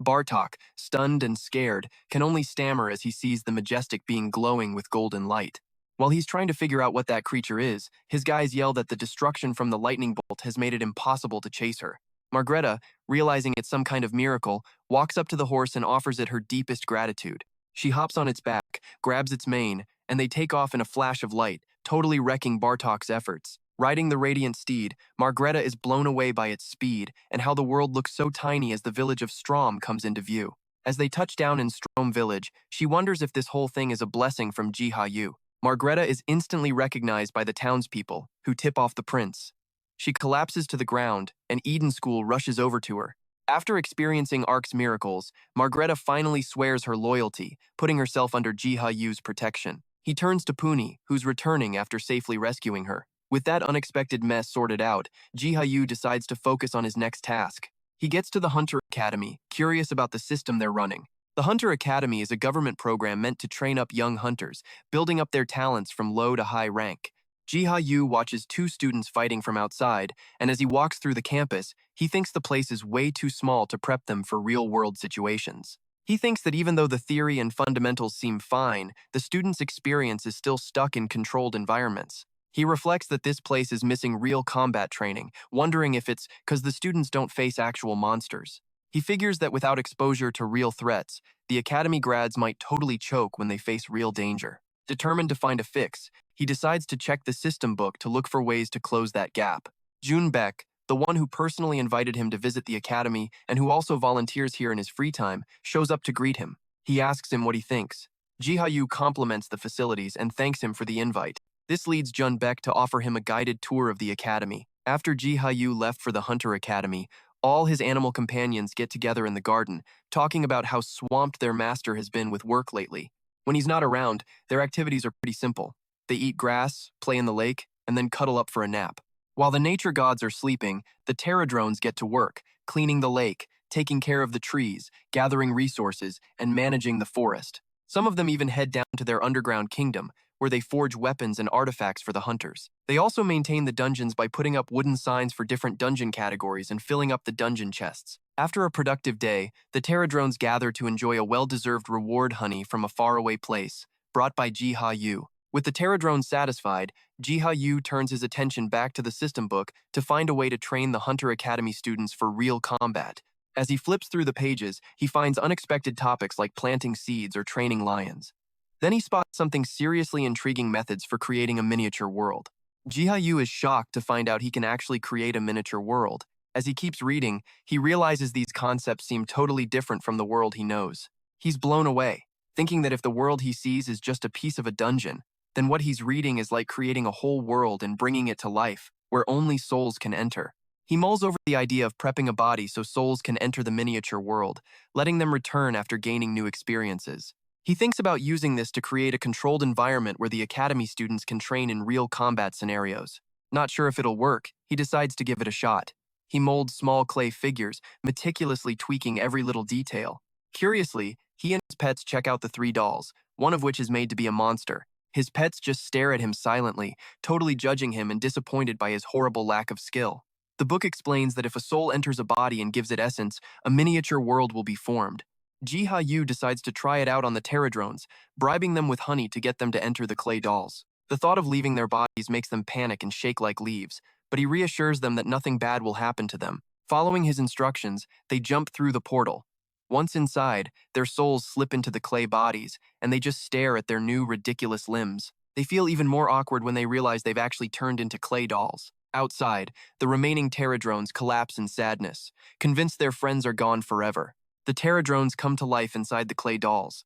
Bartok, stunned and scared, can only stammer as he sees the majestic being glowing with golden light. While he's trying to figure out what that creature is, his guys yell that the destruction from the lightning bolt has made it impossible to chase her. Margreta, realizing it's some kind of miracle, walks up to the horse and offers it her deepest gratitude. She hops on its back, grabs its mane, and they take off in a flash of light, totally wrecking Bartok's efforts. Riding the radiant steed, Margreta is blown away by its speed and how the world looks so tiny as the village of Strom comes into view. As they touch down in Strom village, she wonders if this whole thing is a blessing from Jiha Yu. Margreta is instantly recognized by the townspeople, who tip off the prince. She collapses to the ground, and Eden School rushes over to her. After experiencing Ark's miracles, Margreta finally swears her loyalty, putting herself under Jiha Yu's protection. He turns to Puni, who's returning after safely rescuing her. With that unexpected mess sorted out, Jiha Yu decides to focus on his next task. He gets to the Hunter Academy, curious about the system they're running. The Hunter Academy is a government program meant to train up young hunters, building up their talents from low to high rank. Jiha Yu watches two students fighting from outside, and as he walks through the campus, he thinks the place is way too small to prep them for real-world situations. He thinks that even though the theory and fundamentals seem fine, the students' experience is still stuck in controlled environments. He reflects that this place is missing real combat training, wondering if it's because the students don't face actual monsters. He figures that without exposure to real threats, the academy grads might totally choke when they face real danger. Determined to find a fix, he decides to check the system book to look for ways to close that gap. Jun Beck, the one who personally invited him to visit the academy and who also volunteers here in his free time, shows up to greet him. He asks him what he thinks. Jiha Yu compliments the facilities and thanks him for the invite. This leads Jun Beck to offer him a guided tour of the academy. After Jiha Yu left for the Hunter Academy, all his animal companions get together in the garden, talking about how swamped their master has been with work lately. When he's not around, their activities are pretty simple. They eat grass, play in the lake, and then cuddle up for a nap. While the nature gods are sleeping, the Terradrones get to work, cleaning the lake, taking care of the trees, gathering resources, and managing the forest. Some of them even head down to their underground kingdom, where they forge weapons and artifacts for the hunters. They also maintain the dungeons by putting up wooden signs for different dungeon categories and filling up the dungeon chests. After a productive day, the Terradrones gather to enjoy a well-deserved reward honey from a faraway place, brought by Jiha Yu. With the Terradrones satisfied, Jiha Yu turns his attention back to the system book to find a way to train the Hunter Academy students for real combat. As he flips through the pages, he finds unexpected topics like planting seeds or training lions. Then he spots something seriously intriguing: methods for creating a miniature world. Jiha Yu is shocked to find out he can actually create a miniature world. As he keeps reading, he realizes these concepts seem totally different from the world he knows. He's blown away, thinking that if the world he sees is just a piece of a dungeon, then what he's reading is like creating a whole world and bringing it to life, where only souls can enter. He mulls over the idea of prepping a body so souls can enter the miniature world, letting them return after gaining new experiences. He thinks about using this to create a controlled environment where the academy students can train in real combat scenarios. Not sure if it'll work, he decides to give it a shot. He molds small clay figures, meticulously tweaking every little detail. Curiously, he and his pets check out the three dolls, one of which is made to be a monster. His pets just stare at him silently, totally judging him and disappointed by his horrible lack of skill. The book explains that if a soul enters a body and gives it essence, a miniature world will be formed. Jiha Yu decides to try it out on the pterodrones, bribing them with honey to get them to enter the clay dolls. The thought of leaving their bodies makes them panic and shake like leaves, but he reassures them that nothing bad will happen to them. Following his instructions, they jump through the portal. Once inside, their souls slip into the clay bodies, and they just stare at their new ridiculous limbs. They feel even more awkward when they realize they've actually turned into clay dolls. Outside, the remaining pterodrones collapse in sadness, convinced their friends are gone forever. The pterodrones come to life inside the clay dolls.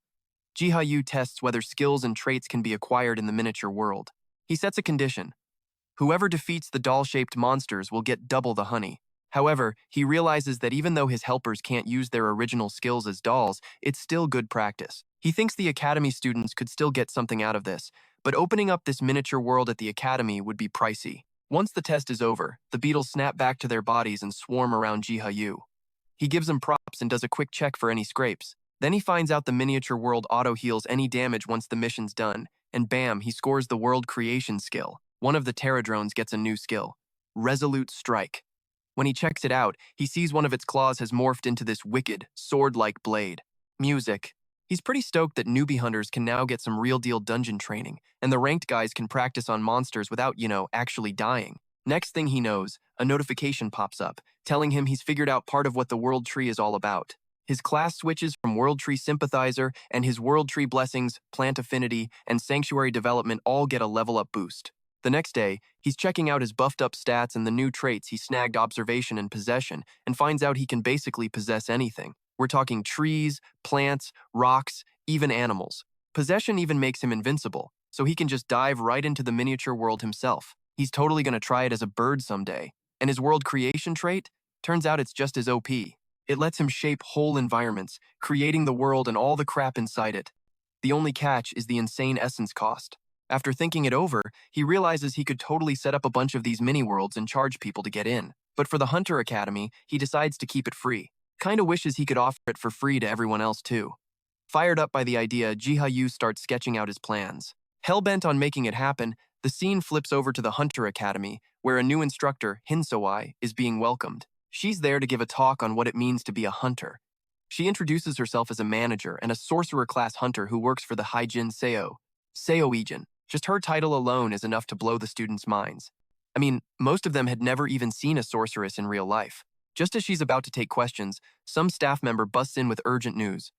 Jiha Yu tests whether skills and traits can be acquired in the miniature world. He sets a condition. Whoever defeats the doll-shaped monsters will get double the honey. However, he realizes that even though his helpers can't use their original skills as dolls, it's still good practice. He thinks the academy students could still get something out of this, but opening up this miniature world at the academy would be pricey. Once the test is over, the beetles snap back to their bodies and swarm around Jiha Yu. He gives them props and does a quick check for any scrapes. Then he finds out the miniature world auto-heals any damage once the mission's done, and bam, he scores the world creation skill. One of the pterodrones gets a new skill, Resolute Strike. When he checks it out, he sees one of its claws has morphed into this wicked, sword-like blade. Music. He's pretty stoked that newbie hunters can now get some real-deal dungeon training, and the ranked guys can practice on monsters without, actually dying. Next thing he knows, a notification pops up, telling him he's figured out part of what the World Tree is all about. His class switches from World Tree Sympathizer, and his World Tree Blessings, Plant Affinity, and Sanctuary Development all get a level-up boost. The next day, he's checking out his buffed-up stats and the new traits he snagged Observation and Possession, and finds out he can basically possess anything. We're talking trees, plants, rocks, even animals. Possession even makes him invincible, so he can just dive right into the miniature world himself. He's totally gonna try it as a bird someday. And his world creation trait? Turns out it's just as OP. It lets him shape whole environments, creating the world and all the crap inside it. The only catch is the insane essence cost. After thinking it over, he realizes he could totally set up a bunch of these mini-worlds and charge people to get in. But for the Hunter Academy, he decides to keep it free. Kinda wishes he could offer it for free to everyone else too. Fired up by the idea, Jiha Yu starts sketching out his plans. Hell-bent on making it happen, the scene flips over to the Hunter Academy, where a new instructor, Hyejin Seo, is being welcomed. She's there to give a talk on what it means to be a hunter. She introduces herself as a manager and a sorcerer-class hunter who works for the Hyejin Seo. Seo-ijin. Just her title alone is enough to blow the students' minds. I mean, most of them had never even seen a sorceress in real life. Just as she's about to take questions, some staff member busts in with urgent news.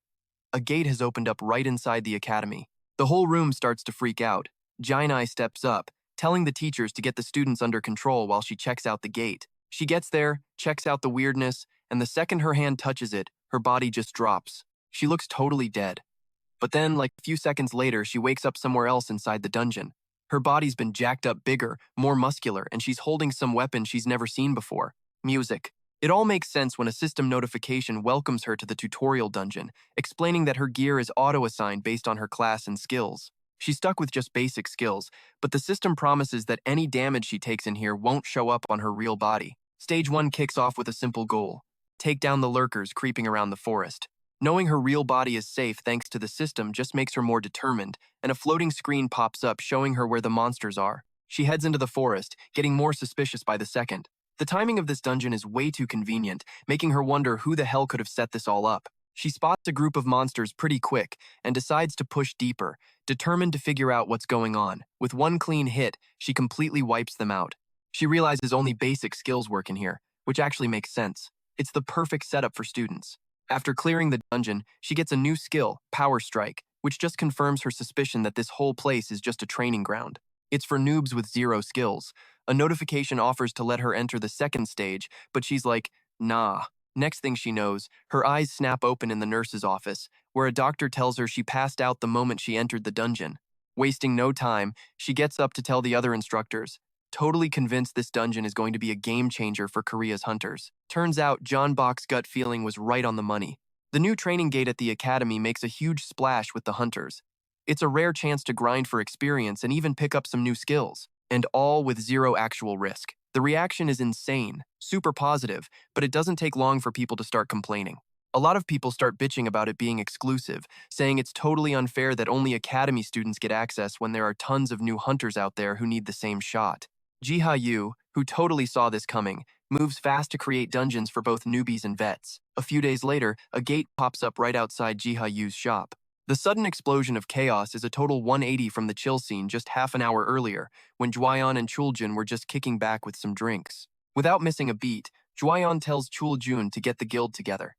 A gate has opened up right inside the academy. The whole room starts to freak out. Jinai steps up, telling the teachers to get the students under control while she checks out the gate. She gets there, checks out the weirdness, and the second her hand touches it, her body just drops. She looks totally dead. But then, like a few seconds later, she wakes up somewhere else inside the dungeon. Her body's been jacked up bigger, more muscular, and she's holding some weapon she's never seen before. Music. It all makes sense when a system notification welcomes her to the tutorial dungeon, explaining that her gear is auto-assigned based on her class and skills. She's stuck with just basic skills, but the system promises that any damage she takes in here won't show up on her real body. Stage 1 kicks off with a simple goal. Take down the lurkers creeping around the forest. Knowing her real body is safe thanks to the system just makes her more determined, and a floating screen pops up showing her where the monsters are. She heads into the forest, getting more suspicious by the second. The timing of this dungeon is way too convenient, making her wonder who the hell could have set this all up. She spots a group of monsters pretty quick and decides to push deeper, determined to figure out what's going on. With one clean hit, she completely wipes them out. She realizes only basic skills work in here, which actually makes sense. It's the perfect setup for students. After clearing the dungeon, she gets a new skill, Power Strike, which just confirms her suspicion that this whole place is just a training ground. It's for noobs with zero skills. A notification offers to let her enter the second stage, but she's like, nah. Next thing she knows, her eyes snap open in the nurse's office, where a doctor tells her she passed out the moment she entered the dungeon. Wasting no time, she gets up to tell the other instructors, totally convinced this dungeon is going to be a game changer for Korea's hunters. Turns out John Bach's gut feeling was right on the money. The new training gate at the academy makes a huge splash with the hunters. It's a rare chance to grind for experience and even pick up some new skills, and all with zero actual risk. The reaction is insane, super positive, but it doesn't take long for people to start complaining. A lot of people start bitching about it being exclusive, saying it's totally unfair that only academy students get access when there are tons of new hunters out there who need the same shot. Jiha Yu, who totally saw this coming, moves fast to create dungeons for both newbies and vets. A few days later, a gate pops up right outside Jiha Yu's shop. The sudden explosion of chaos is a total 180 from the chill scene just half an hour earlier, when Juyeon and Chuljun were just kicking back with some drinks. Without missing a beat, Juyeon tells Chuljun to get the guild together.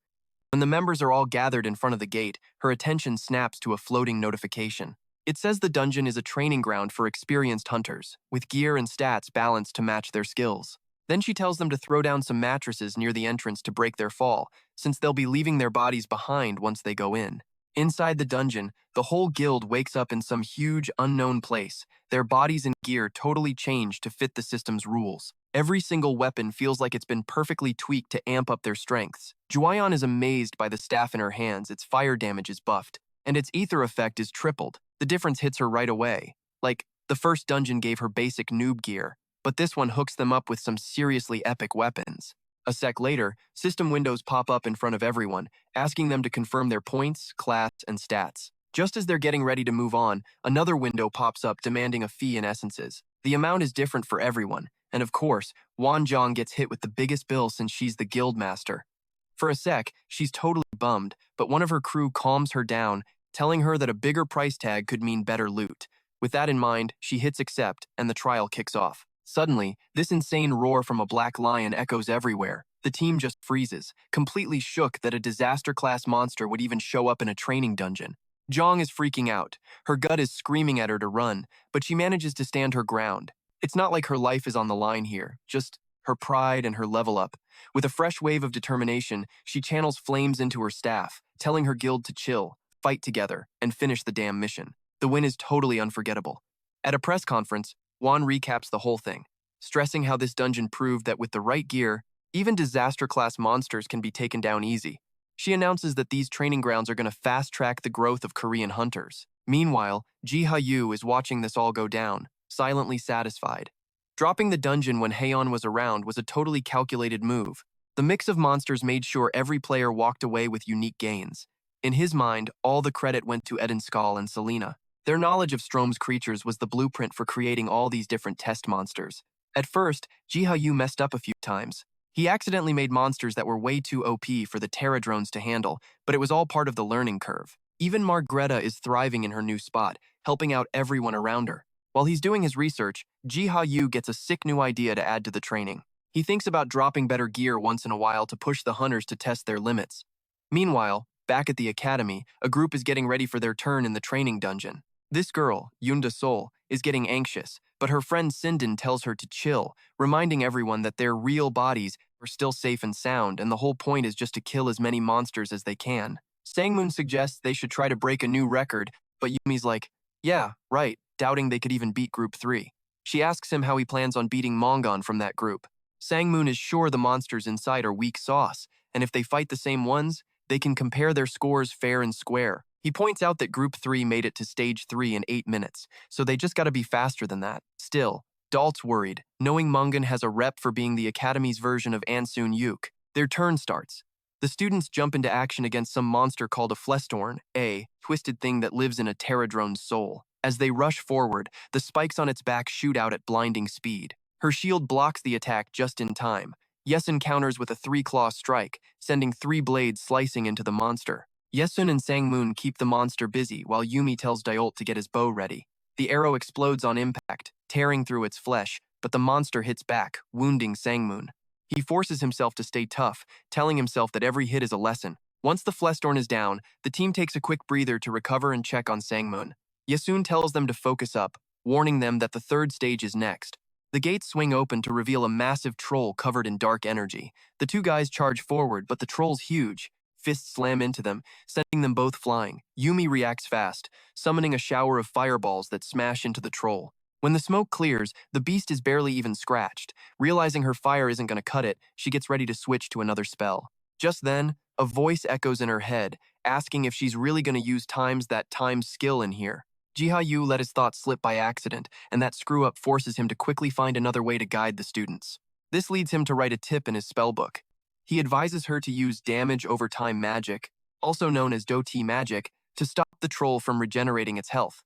When the members are all gathered in front of the gate, her attention snaps to a floating notification. It says the dungeon is a training ground for experienced hunters, with gear and stats balanced to match their skills. Then she tells them to throw down some mattresses near the entrance to break their fall, since they'll be leaving their bodies behind once they go in. Inside the dungeon, the whole guild wakes up in some huge, unknown place, their bodies and gear totally changed to fit the system's rules. Every single weapon feels like it's been perfectly tweaked to amp up their strengths. Juyeon is amazed by the staff in her hands. Its fire damage is buffed, and its ether effect is tripled. The difference hits her right away. Like, the first dungeon gave her basic noob gear, but this one hooks them up with some seriously epic weapons. A sec later, system windows pop up in front of everyone, asking them to confirm their points, class, and stats. Just as they're getting ready to move on, another window pops up demanding a fee in essences. The amount is different for everyone, and of course, Wanjong gets hit with the biggest bill since she's the guild master. For a sec, she's totally bummed, but one of her crew calms her down, telling her that a bigger price tag could mean better loot. With that in mind, she hits accept, and the trial kicks off. Suddenly, this insane roar from a black lion echoes everywhere. The team just freezes, completely shook that a disaster-class monster would even show up in a training dungeon. Jong is freaking out. Her gut is screaming at her to run, but she manages to stand her ground. It's not like her life is on the line here, just her pride and her level up. With a fresh wave of determination, she channels flames into her staff, telling her guild to chill, fight together, and finish the damn mission. The win is totally unforgettable. At a press conference, Wan recaps the whole thing, stressing how this dungeon proved that with the right gear, even disaster-class monsters can be taken down easy. She announces that these training grounds are going to fast-track the growth of Korean hunters. Meanwhile, Jiha Yu is watching this all go down, silently satisfied. Dropping the dungeon when Haeon was around was a totally calculated move. The mix of monsters made sure every player walked away with unique gains. In his mind, all the credit went to Edenskal and Selena. Their knowledge of Strom's creatures was the blueprint for creating all these different test monsters. At first, Jiha Yu messed up a few times. He accidentally made monsters that were way too OP for the Terra drones to handle, but it was all part of the learning curve. Even Margreta is thriving in her new spot, helping out everyone around her. While he's doing his research, Jiha Yu gets a sick new idea to add to the training. He thinks about dropping better gear once in a while to push the hunters to test their limits. Meanwhile, back at the academy, a group is getting ready for their turn in the training dungeon. This girl, Yunda Sol, is getting anxious, but her friend Sindin tells her to chill, reminding everyone that their real bodies are still safe and sound, and the whole point is just to kill as many monsters as they can. Sangmoon suggests they should try to break a new record, but Yumi's like, yeah, right, doubting they could even beat Group 3. She asks him how he plans on beating Mongon from that group. Sangmoon is sure the monsters inside are weak sauce, and if they fight the same ones, they can compare their scores fair and square. He points out that Group 3 made it to Stage 3 in 8 minutes, so they just gotta be faster than that. Still, Dalt's worried, knowing Mongon has a rep for being the Academy's version of Ansoon Yuk. Their turn starts. The students jump into action against some monster called a Flestorn, a twisted thing that lives in a Terradrone's soul. As they rush forward, the spikes on its back shoot out at blinding speed. Her shield blocks the attack just in time. Yesun counters with a 3-claw strike, sending 3 blades slicing into the monster. Yesun and Sangmoon keep the monster busy while Yumi tells Dayolt to get his bow ready. The arrow explodes on impact, tearing through its flesh, but the monster hits back, wounding Sangmoon. He forces himself to stay tough, telling himself that every hit is a lesson. Once the Flestorn is down, the team takes a quick breather to recover and check on Sangmoon. Yesun tells them to focus up, warning them that the third stage is next. The gates swing open to reveal a massive troll covered in dark energy. The two guys charge forward, but the troll's huge. Fists slam into them, sending them both flying. Yumi reacts fast, summoning a shower of fireballs that smash into the troll. When the smoke clears, the beast is barely even scratched. Realizing her fire isn't going to cut it, she gets ready to switch to another spell. Just then, a voice echoes in her head, asking if she's really going to use that times skill in here. Jiha Yu let his thoughts slip by accident, and that screw-up forces him to quickly find another way to guide the students. This leads him to write a tip in his spellbook. He advises her to use damage over time magic, also known as Doti magic, to stop the troll from regenerating its health.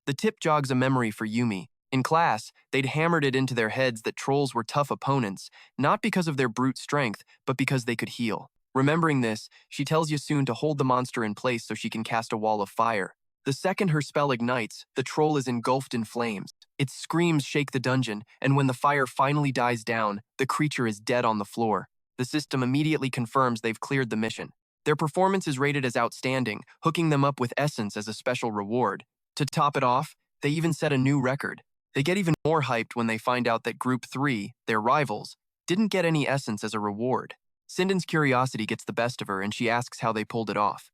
The tip jogs a memory for Yumi. In class, they'd hammered it into their heads that trolls were tough opponents, not because of their brute strength, but because they could heal. Remembering this, she tells Yasun to hold the monster in place so she can cast a wall of fire. The second her spell ignites, the troll is engulfed in flames. Its screams shake the dungeon, and when the fire finally dies down, the creature is dead on the floor. The system immediately confirms they've cleared the mission. Their performance is rated as outstanding, hooking them up with essence as a special reward. To top it off, they even set a new record. They get even more hyped when they find out that Group 3, their rivals, didn't get any essence as a reward. Sinden's curiosity gets the best of her, and she asks how they pulled it off.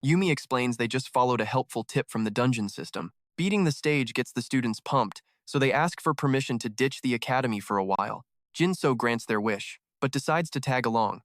Yumi explains they just followed a helpful tip from the dungeon system. Beating the stage gets the students pumped, so they ask for permission to ditch the academy for a while. Jinseo grants their wish, but decides to tag along.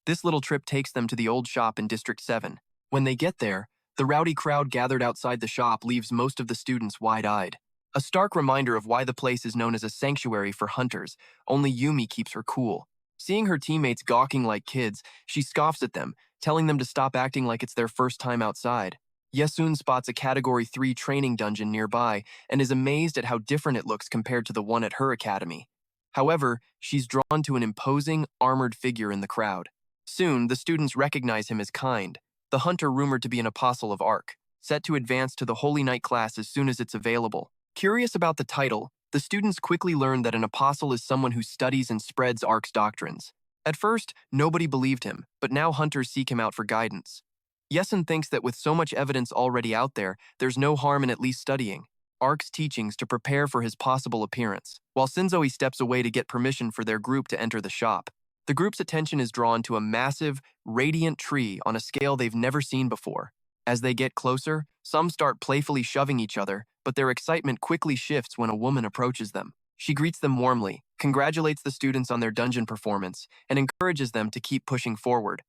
This little trip takes them to the old shop in District 7. When they get there, the rowdy crowd gathered outside the shop leaves most of the students wide-eyed. A stark reminder of why the place is known as a sanctuary for hunters. Only Yumi keeps her cool. Seeing her teammates gawking like kids, she scoffs at them, telling them to stop acting like it's their first time outside. Yasun spots a Category 3 training dungeon nearby and is amazed at how different it looks compared to the one at her academy. However, she's drawn to an imposing, armored figure in the crowd. Soon, the students recognize him as Kind, the hunter rumored to be an apostle of Arc, set to advance to the Holy Knight class as soon as it's available. Curious about the title, the students quickly learn that an apostle is someone who studies and spreads Arc's doctrines. At first, nobody believed him, but now hunters seek him out for guidance. Yesun thinks that with so much evidence already out there, there's no harm in at least studying Arc's teachings to prepare for his possible appearance, while Shinzoi steps away to get permission for their group to enter the shop. The group's attention is drawn to a massive, radiant tree on a scale they've never seen before. As they get closer, some start playfully shoving each other, but their excitement quickly shifts when a woman approaches them. She greets them warmly, congratulates the students on their dungeon performance, and encourages them to keep pushing forward.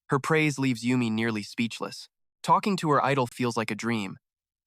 Her praise leaves Yumi nearly speechless. Talking to her idol feels like a dream.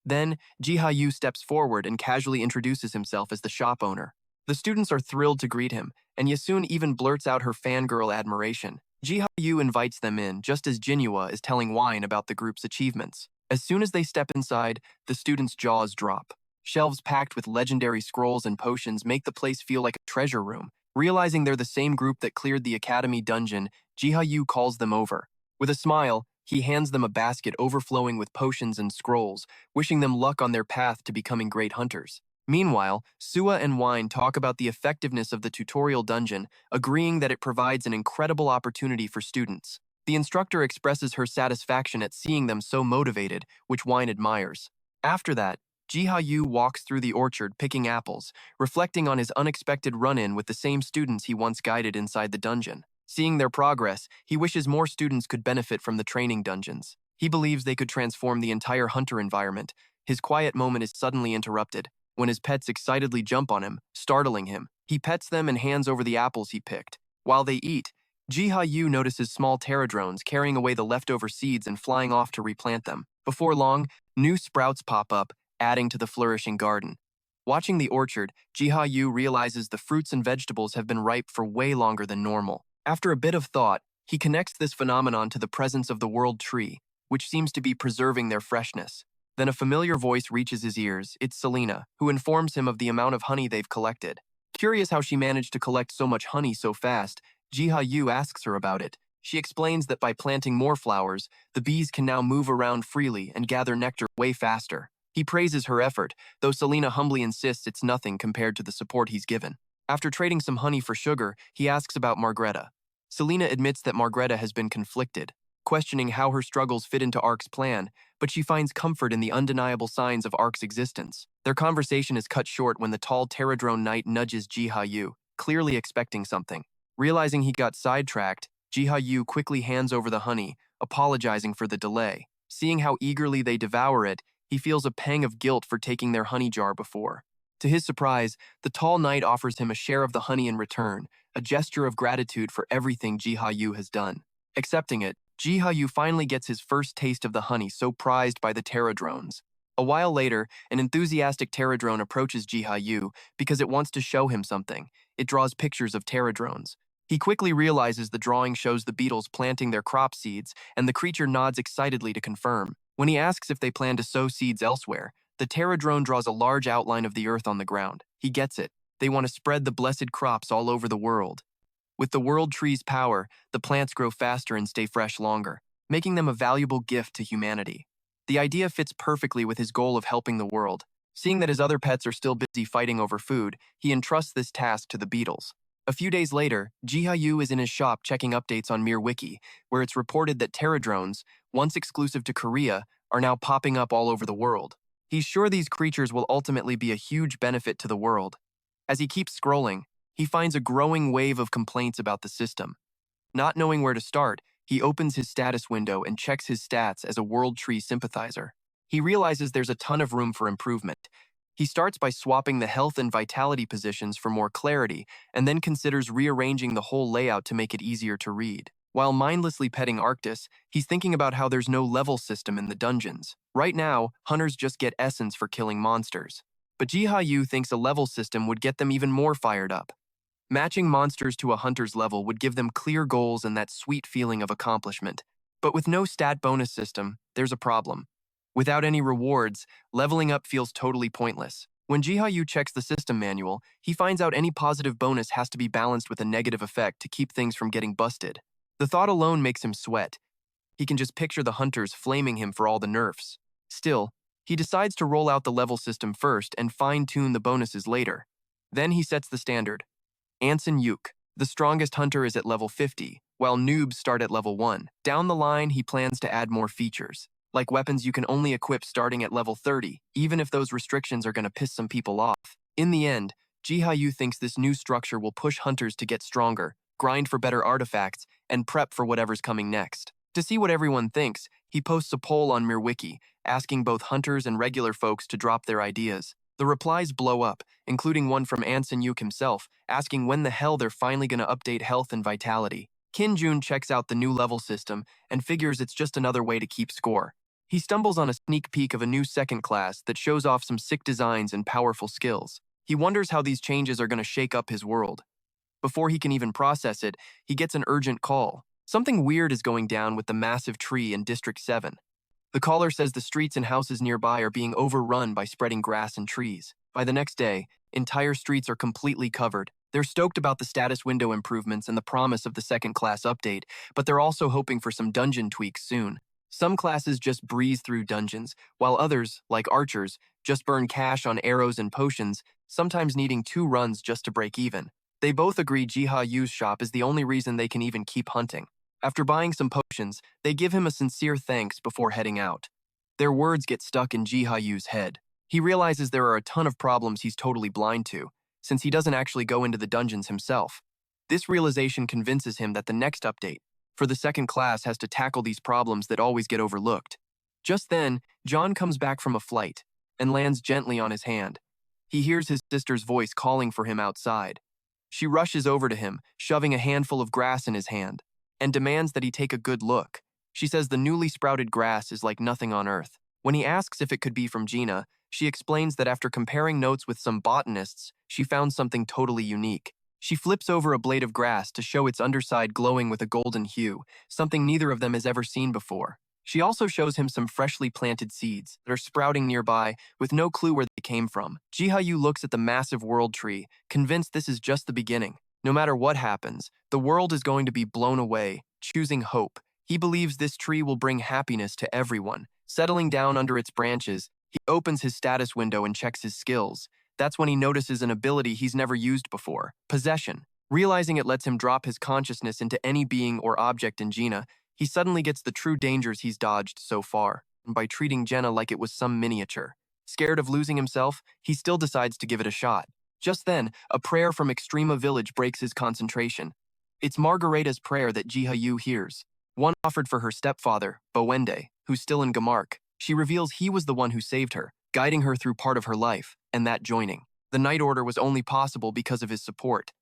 Then, Jiha Yu steps forward and casually introduces himself as the shop owner. The students are thrilled to greet him, and Yasun even blurts out her fangirl admiration. Jiha Yu invites them in, just as Jinhua is telling Wine about the group's achievements. As soon as they step inside, the students' jaws drop. Shelves packed with legendary scrolls and potions make the place feel like a treasure room. Realizing they're the same group that cleared the academy dungeon, Jiha Yu calls them over. With a smile, he hands them a basket overflowing with potions and scrolls, wishing them luck on their path to becoming great hunters. Meanwhile, Sua and Wine talk about the effectiveness of the tutorial dungeon, agreeing that it provides an incredible opportunity for students. The instructor expresses her satisfaction at seeing them so motivated, which Wine admires. After that, Jiha Yu walks through the orchard picking apples, reflecting on his unexpected run-in with the same students he once guided inside the dungeon. Seeing their progress, he wishes more students could benefit from the training dungeons. He believes they could transform the entire hunter environment. His quiet moment is suddenly interrupted when his pets excitedly jump on him, startling him. He pets them and hands over the apples he picked. While they eat, Jiha Yu notices small pterodrones carrying away the leftover seeds and flying off to replant them. Before long, new sprouts pop up, adding to the flourishing garden. Watching the orchard, Jiha Yu realizes the fruits and vegetables have been ripe for way longer than normal. After a bit of thought, he connects this phenomenon to the presence of the world tree, which seems to be preserving their freshness. Then a familiar voice reaches his ears. It's Selena, who informs him of the amount of honey they've collected. Curious how she managed to collect so much honey so fast, Jiha Yu asks her about it. She explains that by planting more flowers, the bees can now move around freely and gather nectar way faster. He praises her effort, though Selena humbly insists it's nothing compared to the support he's given. After trading some honey for sugar, he asks about Margreta. Selena admits that Margreta has been conflicted, questioning how her struggles fit into Arc's plan, but she finds comfort in the undeniable signs of Ark's existence. Their conversation is cut short when the tall Terradrone knight nudges Jiha Yu, clearly expecting something. Realizing he got sidetracked, Jiha Yu quickly hands over the honey, apologizing for the delay. Seeing how eagerly they devour it, he feels a pang of guilt for taking their honey jar before. To his surprise, the tall knight offers him a share of the honey in return, a gesture of gratitude for everything Jiha Yu has done. Accepting it, Jiha Yu finally gets his first taste of the honey so prized by the Terradrones. A while later, an enthusiastic Terradrone approaches Jiha Yu because it wants to show him something. It draws pictures of Terradrones. He quickly realizes the drawing shows the beetles planting their crop seeds, and the creature nods excitedly to confirm. When he asks if they plan to sow seeds elsewhere, the Terradrone draws a large outline of the earth on the ground. He gets it. They want to spread the blessed crops all over the world. With the world tree's power, the plants grow faster and stay fresh longer, making them a valuable gift to humanity. The idea fits perfectly with his goal of helping the world. Seeing that his other pets are still busy fighting over food, he entrusts this task to the beetles. A few days later, Jiha Yu is in his shop checking updates on MirWiki, where it's reported that Terradrones, once exclusive to Korea, are now popping up all over the world. He's sure these creatures will ultimately be a huge benefit to the world. As he keeps scrolling, he finds a growing wave of complaints about the system. Not knowing where to start, he opens his status window and checks his stats as a World Tree sympathizer. He realizes there's a ton of room for improvement. He starts by swapping the health and vitality positions for more clarity, and then considers rearranging the whole layout to make it easier to read. While mindlessly petting Arctis, he's thinking about how there's no level system in the dungeons. Right now, hunters just get essence for killing monsters. But Jiha Yu thinks a level system would get them even more fired up. Matching monsters to a hunter's level would give them clear goals and that sweet feeling of accomplishment. But with no stat bonus system, there's a problem. Without any rewards, leveling up feels totally pointless. When Jiha Yu checks the system manual, he finds out any positive bonus has to be balanced with a negative effect to keep things from getting busted. The thought alone makes him sweat. He can just picture the hunters flaming him for all the nerfs. Still, he decides to roll out the level system first and fine-tune the bonuses later. Then he sets the standard. Anson Yuk, the strongest hunter, is at level 50, while noobs start at level 1. Down the line, he plans to add more features. Like weapons you can only equip starting at level 30, even if those restrictions are going to piss some people off. In the end, Jiha Yu thinks this new structure will push hunters to get stronger, grind for better artifacts, and prep for whatever's coming next. To see what everyone thinks, he posts a poll on MirWiki, asking both hunters and regular folks to drop their ideas. The replies blow up, including one from Anson Yuk himself, asking when the hell they're finally going to update health and vitality. Kim Jun checks out the new level system and figures it's just another way to keep score. He stumbles on a sneak peek of a new second class that shows off some sick designs and powerful skills. He wonders how these changes are going to shake up his world. Before he can even process it, he gets an urgent call. Something weird is going down with the massive tree in District 7. The caller says the streets and houses nearby are being overrun by spreading grass and trees. By the next day, entire streets are completely covered. They're stoked about the status window improvements and the promise of the second class update, but they're also hoping for some dungeon tweaks soon. Some classes just breeze through dungeons, while others, like archers, just burn cash on arrows and potions, sometimes needing 2 runs just to break even. They both agree Jiha Yu's shop is the only reason they can even keep hunting. After buying some potions, they give him a sincere thanks before heading out. Their words get stuck in Jiha Yu's head. He realizes there are a ton of problems he's totally blind to, since he doesn't actually go into the dungeons himself. This realization convinces him that the next update, for the second class, has to tackle these problems that always get overlooked. Just then, John comes back from a flight and lands gently on his hand. He hears his sister's voice calling for him outside. She rushes over to him, shoving a handful of grass in his hand, and demands that he take a good look. She says the newly sprouted grass is like nothing on earth. When he asks if it could be from Gina, she explains that after comparing notes with some botanists, she found something totally unique. She flips over a blade of grass to show its underside glowing with a golden hue, something neither of them has ever seen before. She also shows him some freshly planted seeds that are sprouting nearby with no clue where they came from. Jiha Yu looks at the massive world tree, convinced this is just the beginning. No matter what happens, the world is going to be blown away, choosing hope. He believes this tree will bring happiness to everyone. Settling down under its branches, he opens his status window and checks his skills. That's when he notices an ability he's never used before, possession. Realizing it lets him drop his consciousness into any being or object in Gina, he suddenly gets the true dangers he's dodged so far. by treating Jenna like it was some miniature. Scared of losing himself, he still decides to give it a shot. Just then, a prayer from Extrema Village breaks his concentration. It's Margareta's prayer that Jiha Yu hears, one offered for her stepfather, Bowende, who's still in Gamark. She reveals he was the one who saved her, guiding her through part of her life, and that joining. The Night Order was only possible because of his support.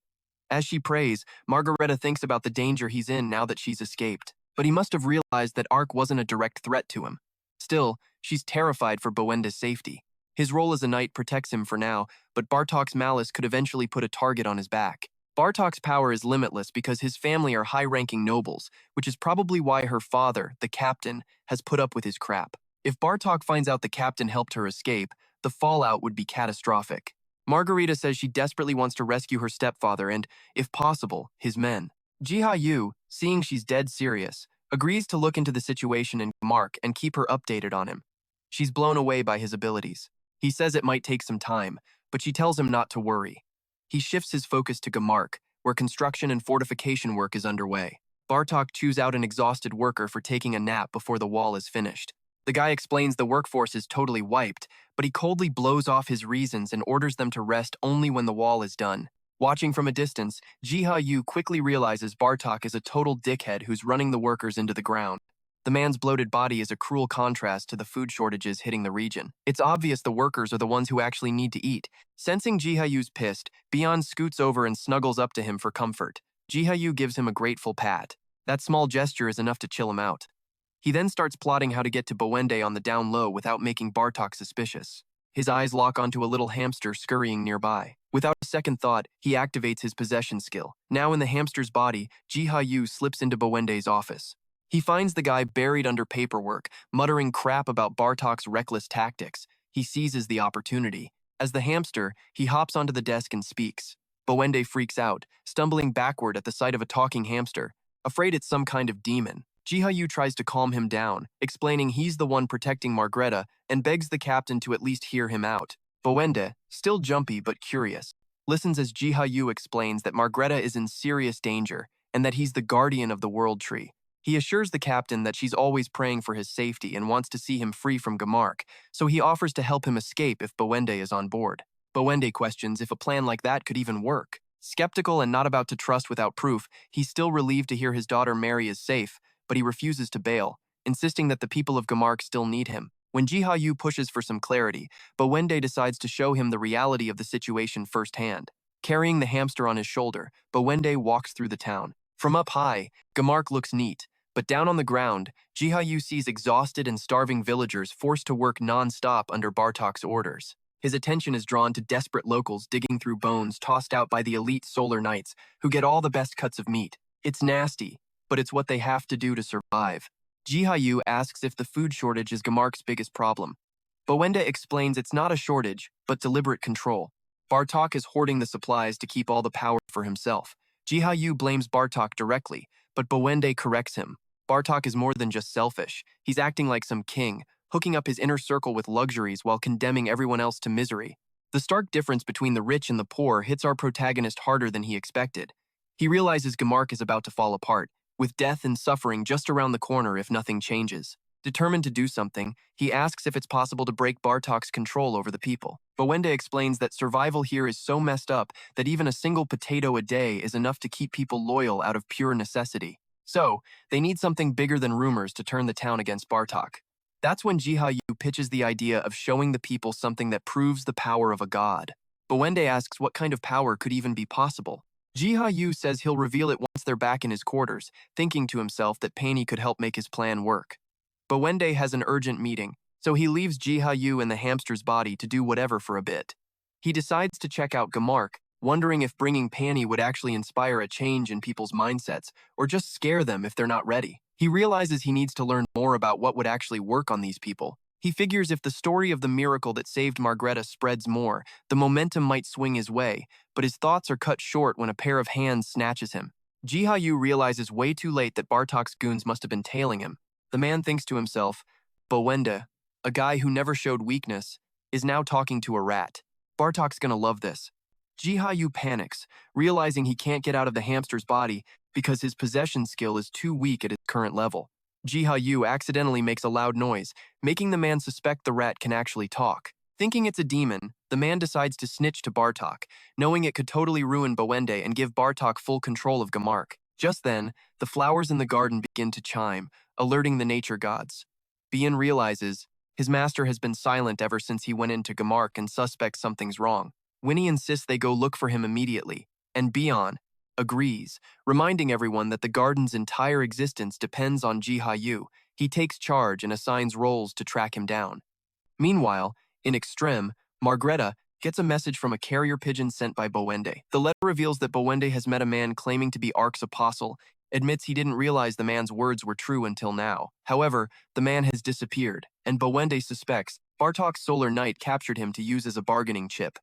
As she prays, Margareta thinks about the danger he's in now that she's escaped, but he must have realized that Ark wasn't a direct threat to him. Still, she's terrified for Bowenda's safety. His role as a knight protects him for now, but Bartok's malice could eventually put a target on his back. Bartok's power is limitless because his family are high-ranking nobles, which is probably why her father, the captain, has put up with his crap. If Bartok finds out the captain helped her escape, the fallout would be catastrophic. Margareta says she desperately wants to rescue her stepfather and, if possible, his men. Jiha Yu, seeing she's dead serious, agrees to look into the situation in Gamark and keep her updated on him. She's blown away by his abilities. He says it might take some time, but she tells him not to worry. He shifts his focus to Gamark, where construction and fortification work is underway. Bartok chews out an exhausted worker for taking a nap before the wall is finished. The guy explains the workforce is totally wiped, but he coldly blows off his reasons and orders them to rest only when the wall is done. Watching from a distance, Jiha Yu quickly realizes Bartok is a total dickhead who's running the workers into the ground. The man's bloated body is a cruel contrast to the food shortages hitting the region. It's obvious the workers are the ones who actually need to eat. Sensing Jiha Yu's pissed, Beyond scoots over and snuggles up to him for comfort. Jiha Yu gives him a grateful pat. That small gesture is enough to chill him out. He then starts plotting how to get to Bowende on the down low without making Bartok suspicious. His eyes lock onto a little hamster scurrying nearby. Without a second thought, he activates his possession skill. Now in the hamster's body, Jiha Yu slips into Bowende's office. He finds the guy buried under paperwork, muttering crap about Bartok's reckless tactics. He seizes the opportunity. As the hamster, he hops onto the desk and speaks. Bowende freaks out, stumbling backward at the sight of a talking hamster, afraid it's some kind of demon. Jiha Yu tries to calm him down, explaining he's the one protecting Margareta, and begs the captain to at least hear him out. Bowende, still jumpy but curious, listens as Jiha Yu explains that Margareta is in serious danger and that he's the guardian of the World Tree. He assures the captain that she's always praying for his safety and wants to see him free from Gamark, so he offers to help him escape if Bowende is on board. Bowende questions if a plan like that could even work. Skeptical and not about to trust without proof, he's still relieved to hear his daughter Mary is safe, but he refuses to bail, insisting that the people of Gamark still need him. When Jiha Yu pushes for some clarity, Bowende decides to show him the reality of the situation firsthand. Carrying the hamster on his shoulder, Bowende walks through the town. From up high, Gamark looks neat, but down on the ground, Jiha Yu sees exhausted and starving villagers forced to work non-stop under Bartok's orders. His attention is drawn to desperate locals digging through bones tossed out by the elite solar knights, who get all the best cuts of meat. It's nasty, but it's what they have to do to survive. Jiha Yu asks if the food shortage is Gamark's biggest problem. Bowende explains it's not a shortage, but deliberate control. Bartok is hoarding the supplies to keep all the power for himself. Jiha Yu blames Bartok directly, but Bowende corrects him. Bartok is more than just selfish. He's acting like some king, hooking up his inner circle with luxuries while condemning everyone else to misery. The stark difference between the rich and the poor hits our protagonist harder than he expected. He realizes Gamark is about to fall apart, with death and suffering just around the corner if nothing changes. Determined to do something, he asks if it's possible to break Bartok's control over the people. Bowende explains that survival here is so messed up that even a single potato a day is enough to keep people loyal out of pure necessity. So, they need something bigger than rumors to turn the town against Bartok. That's when Jiha Yu pitches the idea of showing the people something that proves the power of a god. Bowende asks what kind of power could even be possible. Jiha Yu says he'll reveal it once they're back in his quarters, thinking to himself that Pani could help make his plan work. Bowende has an urgent meeting, so he leaves Jiha Yu in the hamster's body to do whatever for a bit. He decides to check out Gamark, wondering if bringing Pani would actually inspire a change in people's mindsets, or just scare them if they're not ready. He realizes he needs to learn more about what would actually work on these people. He figures if the story of the miracle that saved Margareta spreads more, the momentum might swing his way, but his thoughts are cut short when a pair of hands snatches him. Jiha Yu realizes way too late that Bartok's goons must have been tailing him. The man thinks to himself, Bowende, a guy who never showed weakness, is now talking to a rat. Bartok's gonna love this. Jiha Yu panics, realizing he can't get out of the hamster's body because his possession skill is too weak at his current level. Jiha Yu accidentally makes a loud noise, making the man suspect the rat can actually talk. Thinking it's a demon, the man decides to snitch to Bartok, knowing it could totally ruin Boende and give Bartok full control of Gamark. Just then, the flowers in the garden begin to chime, alerting the nature gods. Bien realizes his master has been silent ever since he went into Gamark and suspects something's wrong. Winnie insists they go look for him immediately, and Bion agrees, reminding everyone that the garden's entire existence depends on Jiha Yu. He takes charge and assigns roles to track him down. Meanwhile, in Extreme, Margreta gets a message from a carrier pigeon sent by Boende. The letter reveals that Boende has met a man claiming to be Ark's apostle, admits he didn't realize the man's words were true until now. However, the man has disappeared, and Boende suspects Bartok's Solar Knight captured him to use as a bargaining chip.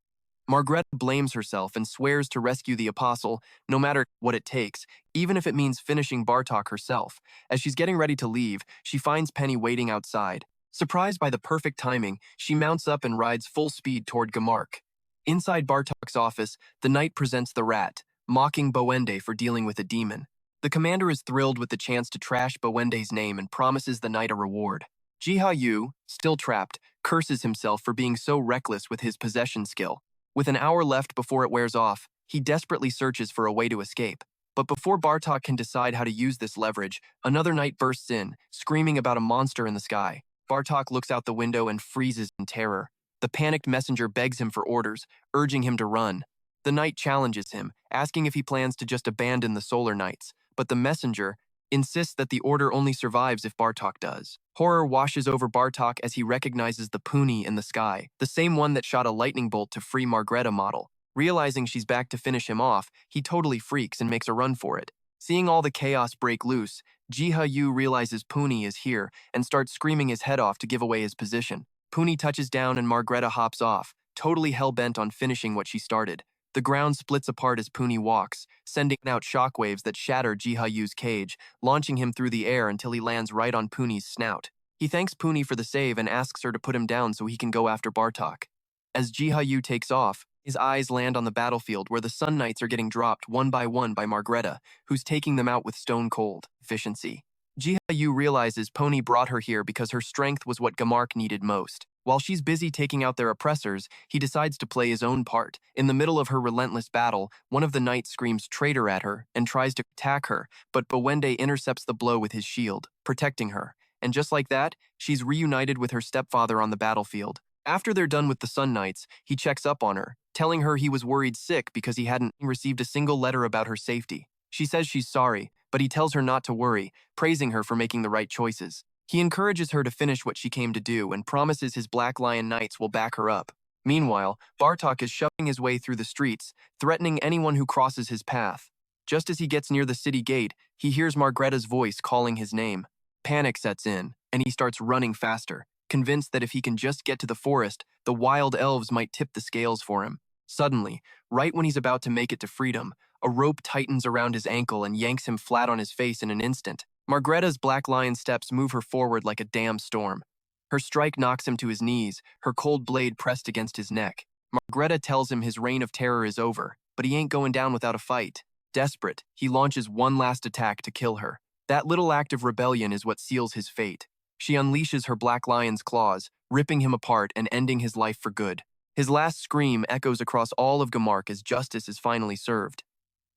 Margreta blames herself and swears to rescue the apostle, no matter what it takes, even if it means finishing Bartok herself. As she's getting ready to leave, she finds Penny waiting outside. Surprised by the perfect timing, she mounts up and rides full speed toward Gamark. Inside Bartok's office, the knight presents the rat, mocking Boende for dealing with a demon. The commander is thrilled with the chance to trash Boende's name and promises the knight a reward. Jiha Yu, still trapped, curses himself for being so reckless with his possession skill. With an hour left before it wears off, he desperately searches for a way to escape. But before Bartok can decide how to use this leverage, another knight bursts in, screaming about a monster in the sky. Bartok looks out the window and freezes in terror. The panicked messenger begs him for orders, urging him to run. The knight challenges him, asking if he plans to just abandon the Solar Knights, but the messenger insists that the order only survives if Bartok does. Horror washes over Bartok as he recognizes the Puni in the sky, the same one that shot a lightning bolt to free Margreta model. Realizing she's back to finish him off, he totally freaks and makes a run for it. Seeing all the chaos break loose, Jiha Yu realizes Puni is here and starts screaming his head off to give away his position. Puni touches down and Margreta hops off, totally hell-bent on finishing what she started. The ground splits apart as Puni walks, sending out shockwaves that shatter Jiha Yu's cage, launching him through the air until he lands right on Puni's snout. He thanks Puni for the save and asks her to put him down so he can go after Bartok. As Jiha Yu takes off, his eyes land on the battlefield where the Sun Knights are getting dropped one by Margreta, who's taking them out with stone-cold efficiency. Jiha Yu realizes Pony brought her here because her strength was what Gamark needed most. While she's busy taking out their oppressors, he decides to play his own part. In the middle of her relentless battle, one of the knights screams traitor at her and tries to attack her, but Boende intercepts the blow with his shield, protecting her. And just like that, she's reunited with her stepfather on the battlefield. After they're done with the Sun Knights, he checks up on her, telling her he was worried sick because he hadn't received a single letter about her safety. She says she's sorry, but he tells her not to worry, praising her for making the right choices. He encourages her to finish what she came to do and promises his Black Lion Knights will back her up. Meanwhile, Bartok is shoving his way through the streets, threatening anyone who crosses his path. Just as he gets near the city gate, he hears Margreta's voice calling his name. Panic sets in, and he starts running faster, convinced that if he can just get to the forest, the wild elves might tip the scales for him. Suddenly, right when he's about to make it to freedom, a rope tightens around his ankle and yanks him flat on his face in an instant. Margreta's Black Lion steps move her forward like a damn storm. Her strike knocks him to his knees, her cold blade pressed against his neck. Margreta tells him his reign of terror is over, but he ain't going down without a fight. Desperate, he launches one last attack to kill her. That little act of rebellion is what seals his fate. She unleashes her Black Lion's claws, ripping him apart and ending his life for good. His last scream echoes across all of Gamark as justice is finally served.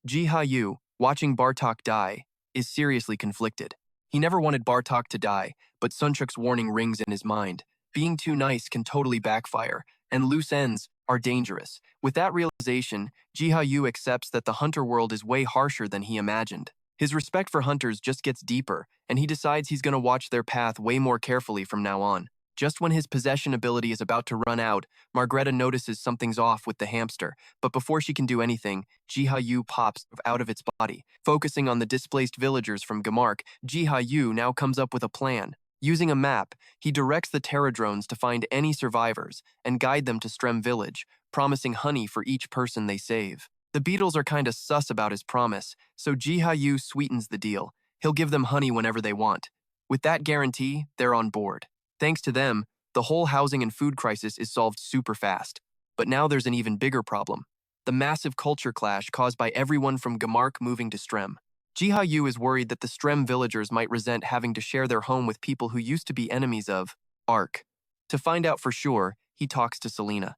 Jiha Yu, watching Bartok die, is seriously conflicted. He never wanted Bartok to die, but Sunchuk's warning rings in his mind. Being too nice can totally backfire, and loose ends are dangerous. With that realization, Jiha Yu accepts that the hunter world is way harsher than he imagined. His respect for hunters just gets deeper, and he decides he's going to watch their path way more carefully from now on. Just when his possession ability is about to run out, Margreta notices something's off with the hamster, but before she can do anything, Jiha Yu pops out of its body. Focusing on the displaced villagers from Gamark, Jiha Yu now comes up with a plan. Using a map, he directs the Terradrones to find any survivors and guide them to Strem village, promising honey for each person they save. The beetles are kinda sus about his promise, so Jiha Yu sweetens the deal. He'll give them honey whenever they want. With that guarantee, they're on board. Thanks to them, the whole housing and food crisis is solved super fast. But now there's an even bigger problem. The massive culture clash caused by everyone from Gamark moving to Strem. Jiha Yu is worried that the Strem villagers might resent having to share their home with people who used to be enemies of Ark. To find out for sure, he talks to Selena.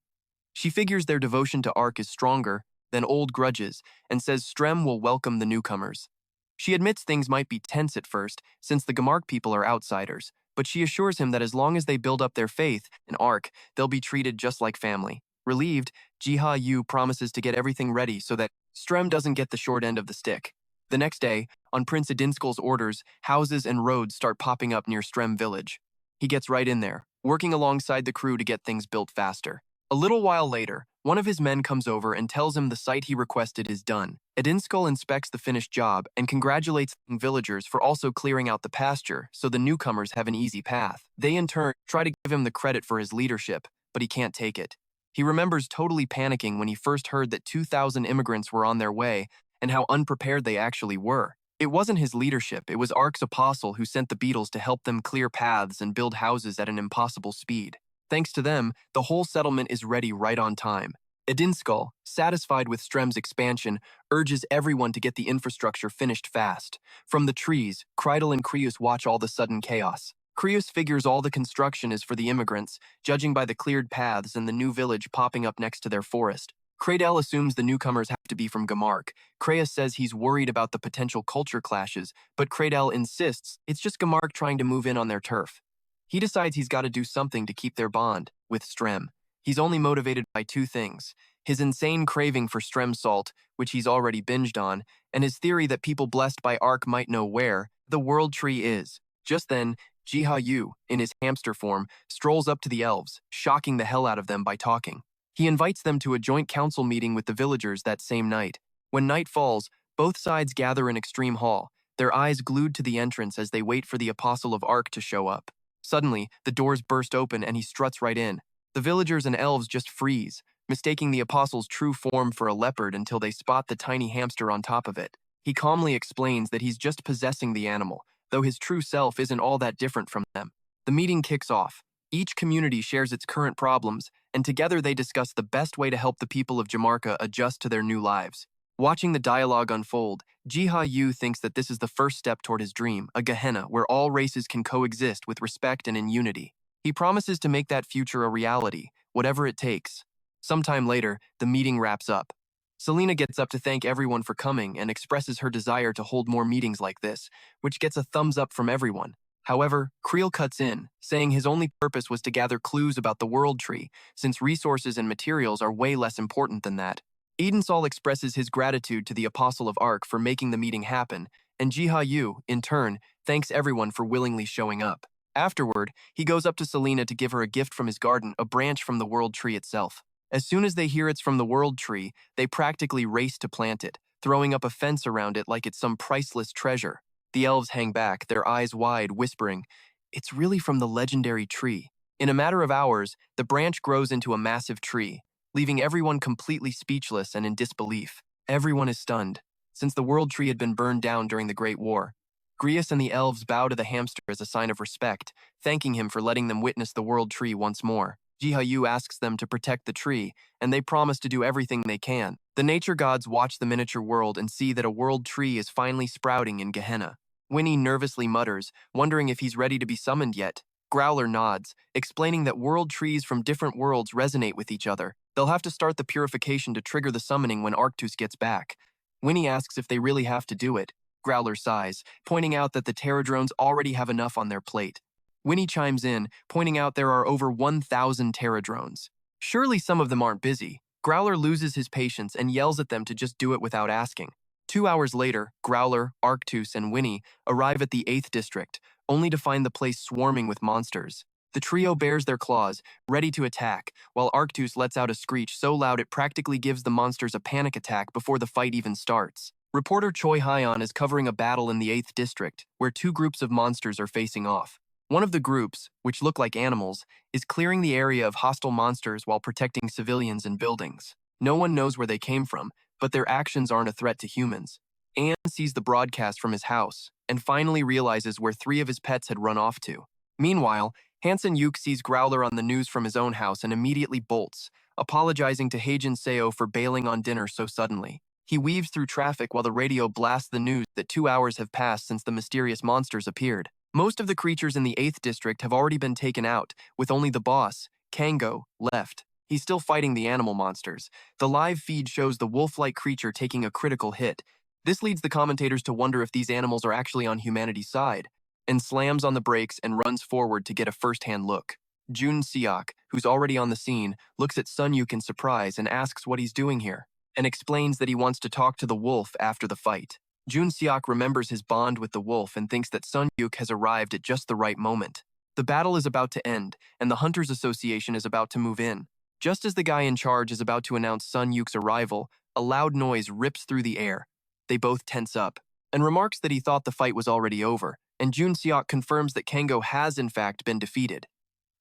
She figures their devotion to Ark is stronger than old grudges and says Strem will welcome the newcomers. She admits things might be tense at first, since the Gamark people are outsiders, but she assures him that as long as they build up their faith in Ark, they'll be treated just like family. Relieved, Jiha Yu promises to get everything ready so that Strem doesn't get the short end of the stick. The next day, on Prince Adinskal's orders, houses and roads start popping up near Strem village. He gets right in there, working alongside the crew to get things built faster. A little while later, one of his men comes over and tells him the site he requested is done. Adinskal inspects the finished job and congratulates the villagers for also clearing out the pasture so the newcomers have an easy path. They in turn try to give him the credit for his leadership, but he can't take it. He remembers totally panicking when he first heard that 2,000 immigrants were on their way and how unprepared they actually were. It wasn't his leadership, it was Ark's apostle who sent the beetles to help them clear paths and build houses at an impossible speed. Thanks to them, the whole settlement is ready right on time. Adinskal, satisfied with Strem's expansion, urges everyone to get the infrastructure finished fast. From the trees, Kreidel and Krius watch all the sudden chaos. Krius figures all the construction is for the immigrants, judging by the cleared paths and the new village popping up next to their forest. Kreidel assumes the newcomers have to be from Gamark. Kreus says he's worried about the potential culture clashes, but Kreidel insists it's just Gamark trying to move in on their turf. He decides he's got to do something to keep their bond with Strem. He's only motivated by two things: his insane craving for Strem salt, which he's already binged on, and his theory that people blessed by Ark might know where the world tree is. Just then, Jiha Yu, in his hamster form, strolls up to the elves, shocking the hell out of them by talking. He invites them to a joint council meeting with the villagers that same night. When night falls, both sides gather in Extreme Hall, their eyes glued to the entrance as they wait for the Apostle of Ark to show up. Suddenly, the doors burst open and he struts right in. The villagers and elves just freeze, mistaking the Apostle's true form for a leopard until they spot the tiny hamster on top of it. He calmly explains that he's just possessing the animal, though his true self isn't all that different from them. The meeting kicks off. Each community shares its current problems, and together they discuss the best way to help the people of Jamarca adjust to their new lives. Watching the dialogue unfold, Jiha Yu thinks that this is the first step toward his dream, a Gehenna where all races can coexist with respect and in unity. He promises to make that future a reality, whatever it takes. Sometime later, the meeting wraps up. Selena gets up to thank everyone for coming and expresses her desire to hold more meetings like this, which gets a thumbs up from everyone. However, Creel cuts in, saying his only purpose was to gather clues about the world tree, since resources and materials are way less important than that. Edensal expresses his gratitude to the Apostle of Ark for making the meeting happen, and Jiha Yu, in turn, thanks everyone for willingly showing up. Afterward, he goes up to Selena to give her a gift from his garden, a branch from the world tree itself. As soon as they hear it's from the world tree, they practically race to plant it, throwing up a fence around it like it's some priceless treasure. The elves hang back, their eyes wide, whispering, "It's really from the legendary tree." In a matter of hours, the branch grows into a massive tree, leaving everyone completely speechless and in disbelief. Everyone is stunned, since the world tree had been burned down during the Great War. Grius and the elves bow to the hamster as a sign of respect, thanking him for letting them witness the world tree once more. Jiha Yu asks them to protect the tree, and they promise to do everything they can. The nature gods watch the miniature world and see that a world tree is finally sprouting in Gehenna. Winnie nervously mutters, wondering if he's ready to be summoned yet. Growler nods, explaining that world trees from different worlds resonate with each other. They'll have to start the purification to trigger the summoning when Arctus gets back. Winnie asks if they really have to do it. Growler sighs, pointing out that the Terradrones already have enough on their plate. Winnie chimes in, pointing out there are over 1,000 Terradrones. Surely some of them aren't busy. Growler loses his patience and yells at them to just do it without asking. 2 hours later, Growler, Arctus, and Winnie arrive at the 8th District, only to find the place swarming with monsters. The trio bares their claws, ready to attack, while Arctus lets out a screech so loud it practically gives the monsters a panic attack before the fight even starts. Reporter Choi Hyon is covering a battle in the 8th District, where two groups of monsters are facing off. One of the groups, which look like animals, is clearing the area of hostile monsters while protecting civilians and buildings. No one knows where they came from, but their actions aren't a threat to humans. Anne sees the broadcast from his house, and finally realizes where 3 of his pets had run off to. Meanwhile, Hansen Yuk sees Growler on the news from his own house and immediately bolts, apologizing to Hyejin Seo for bailing on dinner so suddenly. He weaves through traffic while the radio blasts the news that 2 hours have passed since the mysterious monsters appeared. Most of the creatures in the 8th district have already been taken out, with only the boss, Kango, left. He's still fighting the animal monsters. The live feed shows the wolf-like creature taking a critical hit. This leads the commentators to wonder if these animals are actually on humanity's side, and slams on the brakes and runs forward to get a first-hand look. Jun Seok, who's already on the scene, looks at Sun Yuk in surprise and asks what he's doing here, and explains that he wants to talk to the wolf after the fight. Jun Seok remembers his bond with the wolf and thinks that Sun Yuk has arrived at just the right moment. The battle is about to end, and the Hunters Association is about to move in. Just as the guy in charge is about to announce Sun Yuk's arrival, a loud noise rips through the air. They both tense up, and remarks that he thought the fight was already over, and Jun Seok confirms that Kango has in fact been defeated.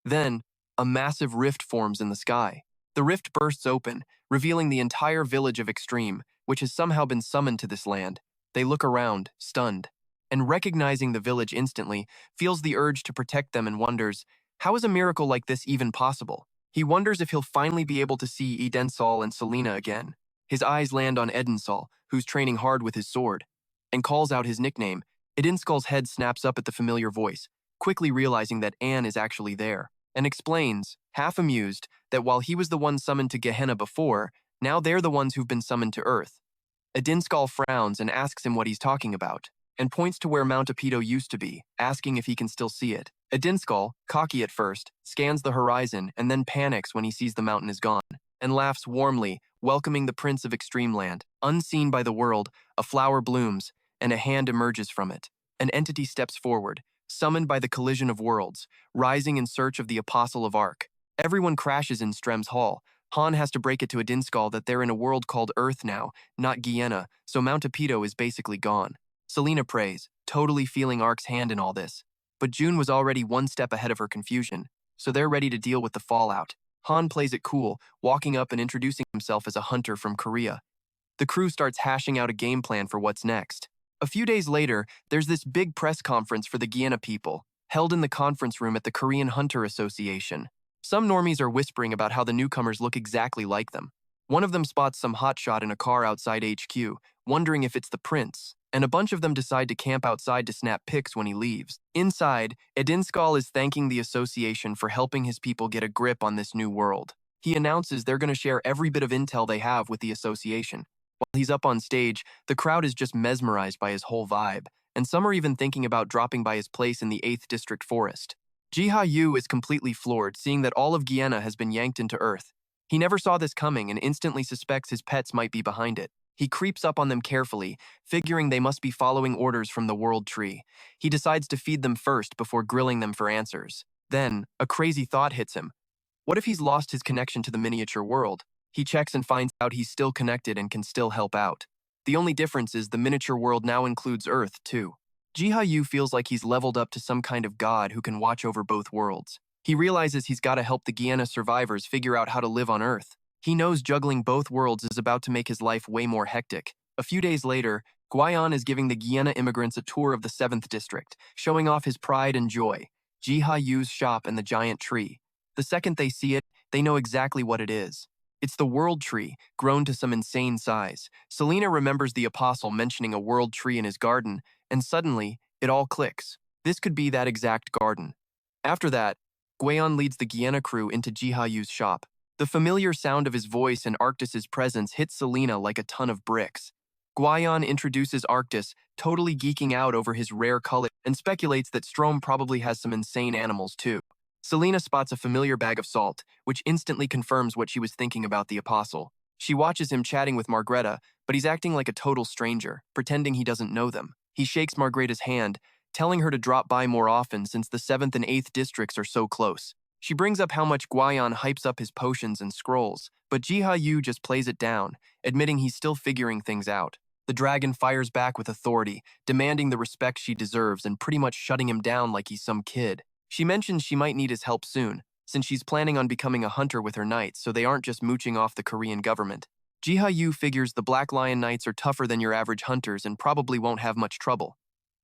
Then, a massive rift forms in the sky. The rift bursts open, revealing the entire village of Extreme, which has somehow been summoned to this land. They look around, stunned, and recognizing the village instantly, feels the urge to protect them and wonders, how is a miracle like this even possible? He wonders if he'll finally be able to see Edensol and Selena again. His eyes land on Edensol, who's training hard with his sword, and calls out his nickname. Edensol's head snaps up at the familiar voice, quickly realizing that Anne is actually there, and explains, half amused, that while he was the one summoned to Gehenna before, now they're the ones who've been summoned to Earth. Edensol frowns and asks him what he's talking about, and points to where Mount Apido used to be, asking if he can still see it. Edensol, cocky at first, scans the horizon and then panics when he sees the mountain is gone, and laughs warmly, welcoming the Prince of Extreme Land. Unseen by the world, a flower blooms, and a hand emerges from it. An entity steps forward, summoned by the collision of worlds, rising in search of the Apostle of Arc. Everyone crashes in Strem's hall. Han has to break it to Edensol that they're in a world called Earth now, not Gehenna, so Mount Apido is basically gone. Selena prays, totally feeling Arc's hand in all this. But June was already one step ahead of her confusion, so they're ready to deal with the fallout. Han plays it cool, walking up and introducing himself as a hunter from Korea. The crew starts hashing out a game plan for what's next. A few days later, there's this big press conference for the Gehenna people, held in the conference room at the Korean Hunter Association. Some normies are whispering about how the newcomers look exactly like them. One of them spots some hotshot in a car outside HQ, wondering if it's the prince, and a bunch of them decide to camp outside to snap pics when he leaves. Inside, Edensol is thanking the association for helping his people get a grip on this new world. He announces they're going to share every bit of intel they have with the association. While he's up on stage, the crowd is just mesmerized by his whole vibe, and some are even thinking about dropping by his place in the 8th District Forest. Jiha Yu is completely floored, seeing that all of Gehenna has been yanked into Earth. He never saw this coming and instantly suspects his pets might be behind it. He creeps up on them carefully, figuring they must be following orders from the World Tree. He decides to feed them first before grilling them for answers. Then, a crazy thought hits him. What if he's lost his connection to the miniature world? He checks and finds out he's still connected and can still help out. The only difference is the miniature world now includes Earth, too. Jiha Yu feels like he's leveled up to some kind of god who can watch over both worlds. He realizes he's got to help the Gehenna survivors figure out how to live on Earth. He knows juggling both worlds is about to make his life way more hectic. A few days later, Guion is giving the Gehenna immigrants a tour of the 7th District, showing off his pride and joy, Jiha Yu's shop and the giant tree. The second they see it, they know exactly what it is. It's the World Tree, grown to some insane size. Selena remembers the Apostle mentioning a World Tree in his garden, and suddenly, it all clicks. This could be that exact garden. After that, Guion leads the Gehenna crew into Jiha Yu's shop. The familiar sound of his voice and Arctus's presence hits Selena like a ton of bricks. Guion introduces Arctus, totally geeking out over his rare color, and speculates that Strom probably has some insane animals too. Selena spots a familiar bag of salt, which instantly confirms what she was thinking about the Apostle. She watches him chatting with Margreta, but he's acting like a total stranger, pretending he doesn't know them. He shakes Margreta's hand, telling her to drop by more often since the 7th and 8th districts are so close. She brings up how much Guion hypes up his potions and scrolls, but Jiha Yu just plays it down, admitting he's still figuring things out. The dragon fires back with authority, demanding the respect she deserves and pretty much shutting him down like he's some kid. She mentions she might need his help soon, since she's planning on becoming a hunter with her knights so they aren't just mooching off the Korean government. Jiha Yu figures the Black Lion Knights are tougher than your average hunters and probably won't have much trouble.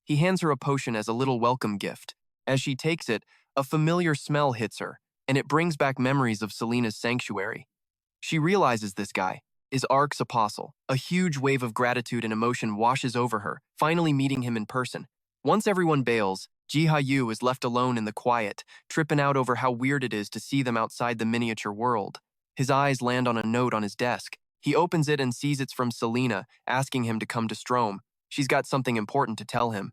He hands her a potion as a little welcome gift. As she takes it, a familiar smell hits her, and it brings back memories of Selena's sanctuary. She realizes this guy. is Ark's apostle. A huge wave of gratitude and emotion washes over her, finally meeting him in person. Once everyone bails, Jiha Yu is left alone in the quiet, tripping out over how weird it is to see them outside the miniature world. His eyes land on a note on his desk. He opens it and sees it's from Selena, asking him to come to Strom. She's got something important to tell him.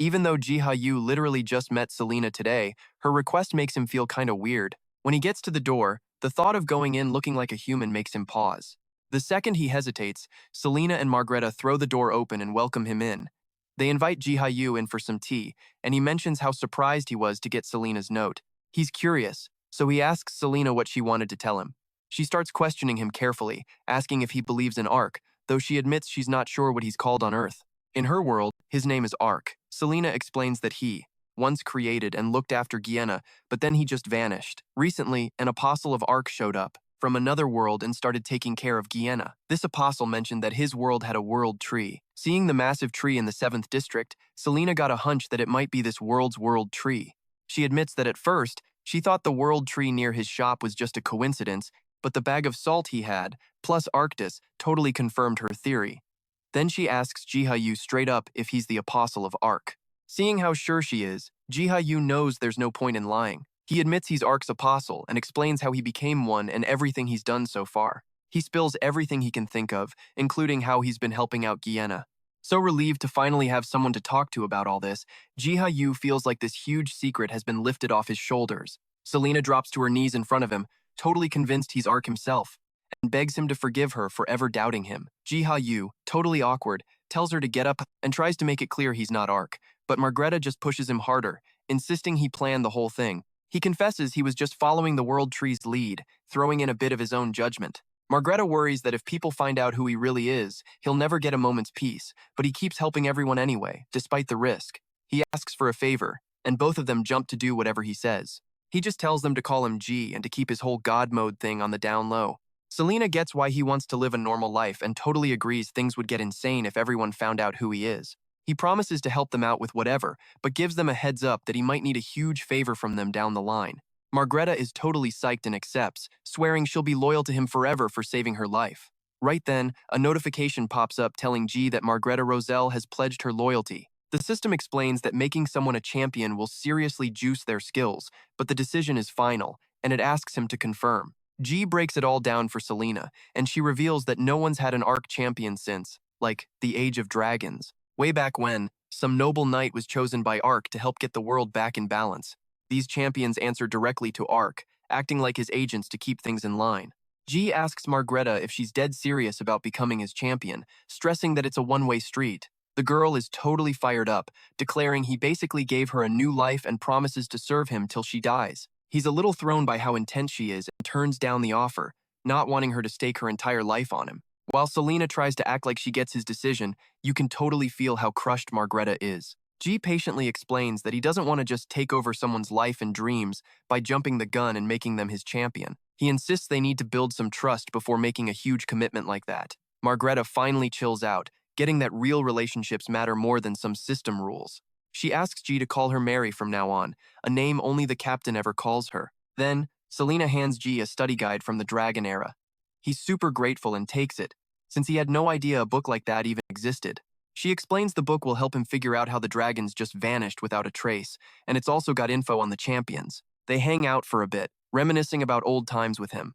Even though Jiha Yu literally just met Selena today, her request makes him feel kinda weird. When he gets to the door, the thought of going in looking like a human makes him pause. The second he hesitates, Selena and Margreta throw the door open and welcome him in. They invite Jiha Yu in for some tea, and he mentions how surprised he was to get Selena's note. He's curious, so he asks Selena what she wanted to tell him. She starts questioning him carefully, asking if he believes in Ark, though she admits she's not sure what he's called on Earth. In her world, his name is Ark. Selena explains that he once created and looked after Guiena, but then he just vanished. Recently, an apostle of Ark showed up from another world and started taking care of Guiena. This apostle mentioned that his world had a world tree. Seeing the massive tree in the 7th district, Selena got a hunch that it might be this world's world tree. She admits that at first, she thought the world tree near his shop was just a coincidence, but the bag of salt he had, plus Arctis, totally confirmed her theory. Then she asks Jiha Yu straight up if he's the apostle of Ark. Seeing how sure she is, Jiha Yu knows there's no point in lying. He admits he's Ark's apostle and explains how he became one and everything he's done so far. He spills everything he can think of, including how he's been helping out Guiena. So relieved to finally have someone to talk to about all this, Jiha Yu feels like this huge secret has been lifted off his shoulders. Selena drops to her knees in front of him, totally convinced he's Ark himself, and begs him to forgive her for ever doubting him. Jiha Yu, totally awkward, tells her to get up and tries to make it clear he's not Ark, but Margreta just pushes him harder, insisting he planned the whole thing. He confesses he was just following the World Tree's lead, throwing in a bit of his own judgment. Margreta worries that if people find out who he really is, he'll never get a moment's peace, but he keeps helping everyone anyway, despite the risk. He asks for a favor, and both of them jump to do whatever he says. He just tells them to call him G and to keep his whole God mode thing on the down low. Selena gets why he wants to live a normal life and totally agrees things would get insane if everyone found out who he is. He promises to help them out with whatever, but gives them a heads up that he might need a huge favor from them down the line. Margreta is totally psyched and accepts, swearing she'll be loyal to him forever for saving her life. Right then, a notification pops up telling G that Margreta Roselle has pledged her loyalty. The system explains that making someone a champion will seriously juice their skills, but the decision is final, and it asks him to confirm. G breaks it all down for Selena, and she reveals that no one's had an Ark champion since, like, the Age of Dragons. Way back when, some noble knight was chosen by Ark to help get the world back in balance. These champions answer directly to Ark, acting like his agents to keep things in line. G asks Margreta if she's dead serious about becoming his champion, stressing that it's a one-way street. The girl is totally fired up, declaring he basically gave her a new life and promises to serve him till she dies. He's a little thrown by how intense she is and turns down the offer, not wanting her to stake her entire life on him. While Selena tries to act like she gets his decision, you can totally feel how crushed Margreta is. G patiently explains that he doesn't want to just take over someone's life and dreams by jumping the gun and making them his champion. He insists they need to build some trust before making a huge commitment like that. Margreta finally chills out, getting that real relationships matter more than some system rules. She asks G to call her Mary from now on, a name only the captain ever calls her. Then, Selena hands G a study guide from the Dragon era. He's super grateful and takes it, since he had no idea a book like that even existed. She explains the book will help him figure out how the dragons just vanished without a trace, and it's also got info on the champions. They hang out for a bit, reminiscing about old times with him.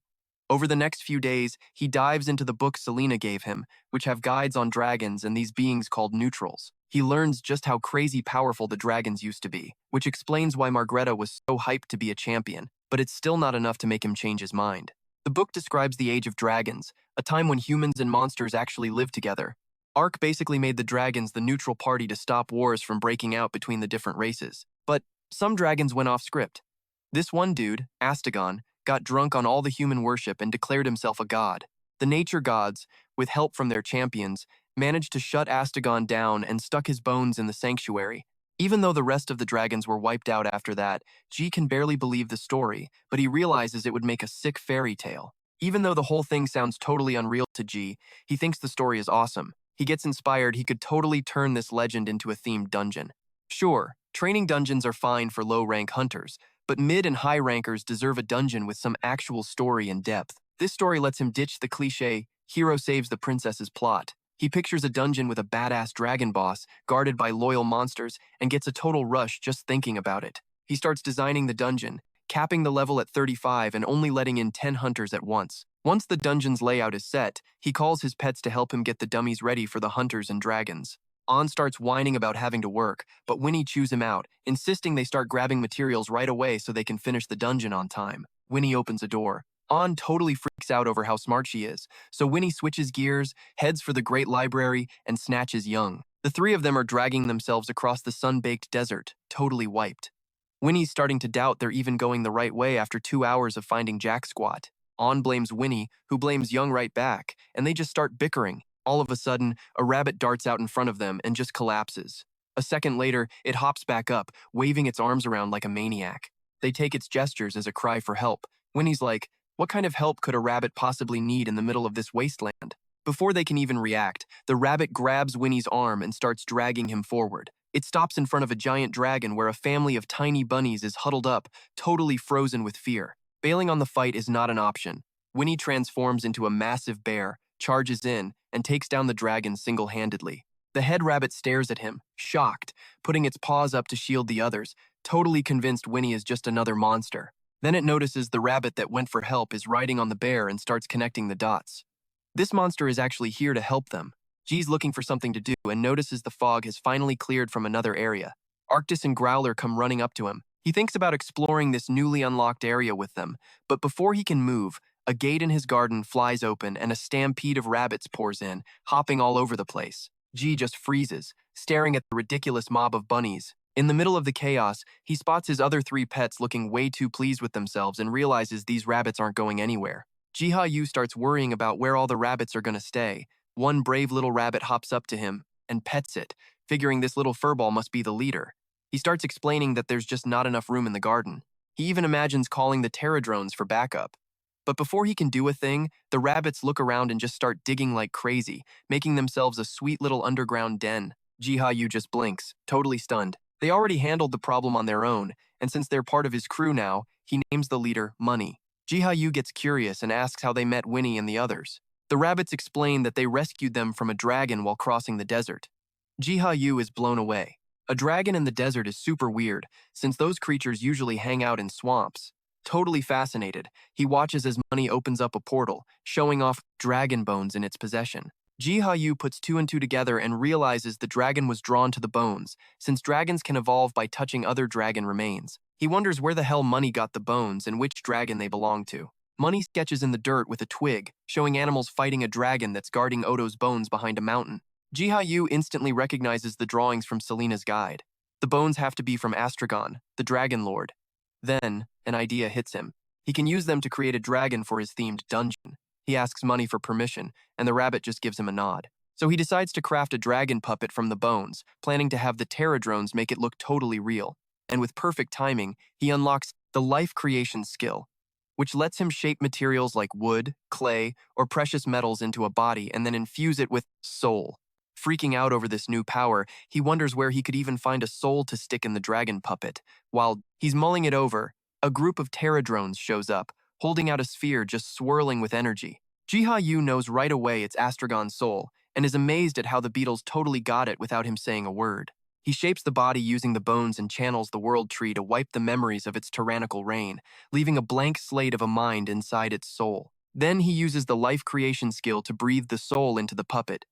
Over the next few days, he dives into the books Selena gave him, which have guides on dragons and these beings called neutrals. He learns just how crazy powerful the dragons used to be, which explains why Margreta was so hyped to be a champion, but it's still not enough to make him change his mind. The book describes the Age of Dragons, a time when humans and monsters actually lived together. Ark basically made the dragons the neutral party to stop wars from breaking out between the different races. But some dragons went off script. This one dude, Astagon, got drunk on all the human worship and declared himself a god. The nature gods, with help from their champions, managed to shut Astagon down and stuck his bones in the sanctuary. Even though the rest of the dragons were wiped out after that, G can barely believe the story, but he realizes it would make a sick fairy tale. Even though the whole thing sounds totally unreal to G, he thinks the story is awesome. He gets inspired he could totally turn this legend into a themed dungeon. Sure, training dungeons are fine for low-rank hunters, but mid and high rankers deserve a dungeon with some actual story and depth. This story lets him ditch the cliché, hero saves the princess's plot. He pictures a dungeon with a badass dragon boss, guarded by loyal monsters, and gets a total rush just thinking about it. He starts designing the dungeon, capping the level at 35 and only letting in 10 hunters at once. Once the dungeon's layout is set, he calls his pets to help him get the dummies ready for the hunters and dragons. On starts whining about having to work, but Winnie chews him out, insisting they start grabbing materials right away so they can finish the dungeon on time. Winnie opens a door. On totally freaks out over how smart she is, so Winnie switches gears, heads for the Great Library, and snatches Young. The three of them are dragging themselves across the sun-baked desert, totally wiped. Winnie's starting to doubt they're even going the right way after 2 hours of finding Jack Squat. On blames Winnie, who blames Young right back, and they just start bickering. All of a sudden, a rabbit darts out in front of them and just collapses. A second later, it hops back up, waving its arms around like a maniac. They take its gestures as a cry for help. Winnie's like, what kind of help could a rabbit possibly need in the middle of this wasteland? Before they can even react, the rabbit grabs Winnie's arm and starts dragging him forward. It stops in front of a giant dragon where a family of tiny bunnies is huddled up, totally frozen with fear. Bailing on the fight is not an option. Winnie transforms into a massive bear, charges in, and takes down the dragon single-handedly. The head rabbit stares at him, shocked, putting its paws up to shield the others, totally convinced Winnie is just another monster. Then it notices the rabbit that went for help is riding on the bear and starts connecting the dots. This monster is actually here to help them. G's looking for something to do and notices the fog has finally cleared from another area. Arctis and Growler come running up to him. He thinks about exploring this newly unlocked area with them, but before he can move, a gate in his garden flies open and a stampede of rabbits pours in, hopping all over the place. G just freezes, staring at the ridiculous mob of bunnies. In the middle of the chaos, he spots his other three pets looking way too pleased with themselves and realizes these rabbits aren't going anywhere. Jiha Yu starts worrying about where all the rabbits are going to stay. One brave little rabbit hops up to him and pets it, figuring this little furball must be the leader. He starts explaining that there's just not enough room in the garden. He even imagines calling the Terradrones for backup. But before he can do a thing, the rabbits look around and just start digging like crazy, making themselves a sweet little underground den. Jiha Yu just blinks, totally stunned. They already handled the problem on their own, and since they're part of his crew now, he names the leader Money. Jiha Yu gets curious and asks how they met Winnie and the others. The rabbits explain that they rescued them from a dragon while crossing the desert. Jiha Yu is blown away. A dragon in the desert is super weird, since those creatures usually hang out in swamps. Totally fascinated, he watches as Money opens up a portal, showing off dragon bones in its possession. Jiha Yu puts two and two together and realizes the dragon was drawn to the bones, since dragons can evolve by touching other dragon remains. He wonders where the hell Money got the bones and which dragon they belong to. Money sketches in the dirt with a twig, showing animals fighting a dragon that's guarding Odo's bones behind a mountain. Jiha Yu instantly recognizes the drawings from Selena's guide. The bones have to be from Astragon, the Dragon Lord. Then, an idea hits him. He can use them to create a dragon for his themed dungeon. He asks Money for permission, and the rabbit just gives him a nod. So he decides to craft a dragon puppet from the bones, planning to have the Terradrones make it look totally real. And with perfect timing, he unlocks the life creation skill, which lets him shape materials like wood, clay, or precious metals into a body and then infuse it with soul. Freaking out over this new power, he wonders where he could even find a soul to stick in the dragon puppet. While he's mulling it over, a group of Terradrones shows up, holding out a sphere just swirling with energy. Jiha Yu knows right away it's Astragon's soul, and is amazed at how the beetles totally got it without him saying a word. He shapes the body using the bones and channels the world tree to wipe the memories of its tyrannical reign, leaving a blank slate of a mind inside its soul. Then he uses the life creation skill to breathe the soul into the puppet.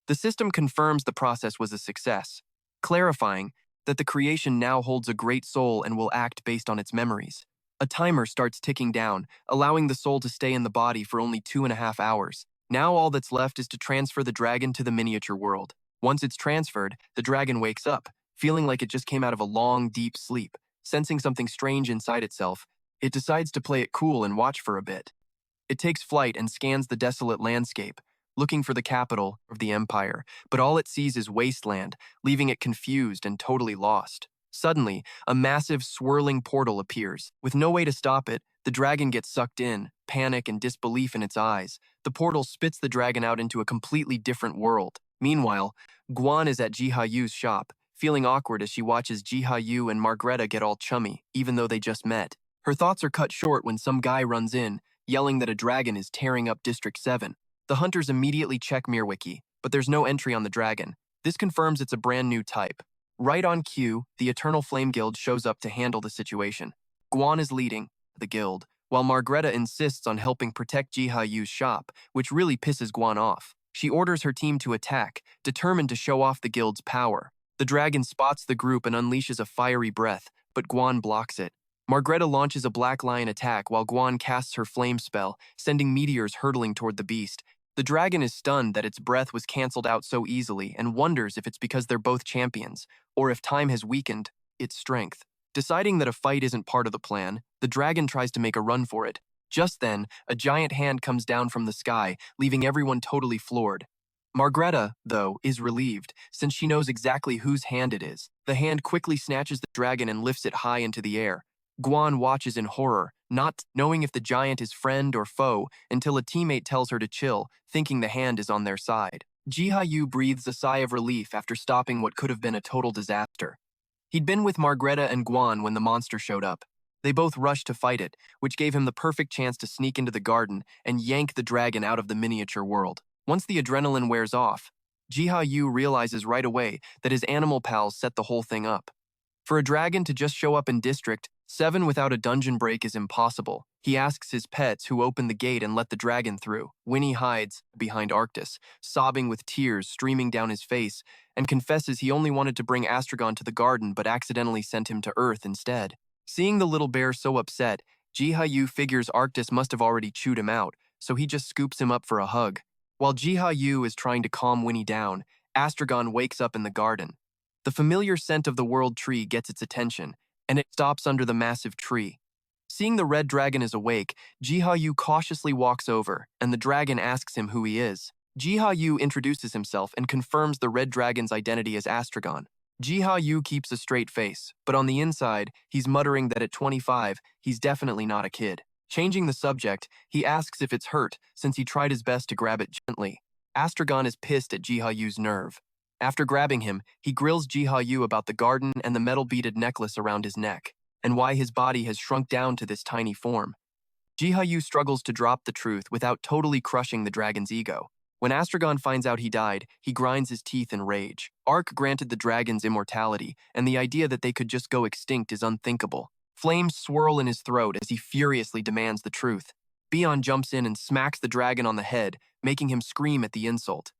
The system confirms the process was a success, clarifying that the creation now holds a great soul and will act based on its memories. A timer starts ticking down, allowing the soul to stay in the body for only 2.5 hours. Now all that's left is to transfer the dragon to the miniature world. Once it's transferred, the dragon wakes up, feeling like it just came out of a long, deep sleep. Sensing something strange inside itself, it decides to play it cool and watch for a bit. It takes flight and scans the desolate landscape, looking for the capital of the empire, but all it sees is wasteland, leaving it confused and totally lost. Suddenly, a massive swirling portal appears. With no way to stop it, the dragon gets sucked in, panic and disbelief in its eyes. The portal spits the dragon out into a completely different world. Meanwhile, Guan is at Jiha Yu's shop, feeling awkward as she watches Jiha Yu and Margreta get all chummy, even though they just met. Her thoughts are cut short when some guy runs in, yelling that a dragon is tearing up District 7. The hunters immediately check Mirwiki, but there's no entry on the dragon. This confirms it's a brand new type. Right on cue, the Eternal Flame Guild shows up to handle the situation. Guan is leading the guild, while Margreta insists on helping protect Jiha Yu's shop, which really pisses Guan off. She orders her team to attack, determined to show off the guild's power. The dragon spots the group and unleashes a fiery breath, but Guan blocks it. Margreta launches a Black Lion attack while Guan casts her flame spell, sending meteors hurtling toward the beast. The dragon is stunned that its breath was cancelled out so easily and wonders if it's because they're both champions, or if time has weakened its strength. Deciding that a fight isn't part of the plan, the dragon tries to make a run for it. Just then, a giant hand comes down from the sky, leaving everyone totally floored. Margreta, though, is relieved, since she knows exactly whose hand it is. The hand quickly snatches the dragon and lifts it high into the air. Guan watches in horror, not knowing if the giant is friend or foe, until a teammate tells her to chill, thinking the hand is on their side. Jiha Yu breathes a sigh of relief after stopping what could have been a total disaster. He'd been with Margreta and Guan when the monster showed up. They both rushed to fight it, which gave him the perfect chance to sneak into the garden and yank the dragon out of the miniature world. Once the adrenaline wears off, Jiha Yu realizes right away that his animal pals set the whole thing up. For a dragon to just show up in District 7 without a dungeon break is impossible. He asks his pets who open the gate and let the dragon through. Winnie hides behind Arctis, sobbing with tears streaming down his face, and confesses he only wanted to bring Astragon to the garden but accidentally sent him to Earth instead. Seeing the little bear so upset, Jiha Yu figures Arctis must have already chewed him out, so he just scoops him up for a hug. While Jiha Yu is trying to calm Winnie down, Astragon wakes up in the garden. The familiar scent of the world tree gets its attention, and it stops under the massive tree. Seeing the red dragon is awake, Jiha Yu cautiously walks over, and the dragon asks him who he is. Jiha Yu introduces himself and confirms the red dragon's identity as Astragon. Jiha Yu keeps a straight face, but on the inside, he's muttering that at 25, he's definitely not a kid. Changing the subject, he asks if it's hurt, since he tried his best to grab it gently. Astragon is pissed at Jiha Yu's nerve. After grabbing him, he grills Jiha Yu about the garden and the metal-beaded necklace around his neck, and why his body has shrunk down to this tiny form. Jiha Yu struggles to drop the truth without totally crushing the dragon's ego. When Astragon finds out he died, he grinds his teeth in rage. Ark granted the dragons immortality, and the idea that they could just go extinct is unthinkable. Flames swirl in his throat as he furiously demands the truth. Beon jumps in and smacks the dragon on the head, making him scream at the insult.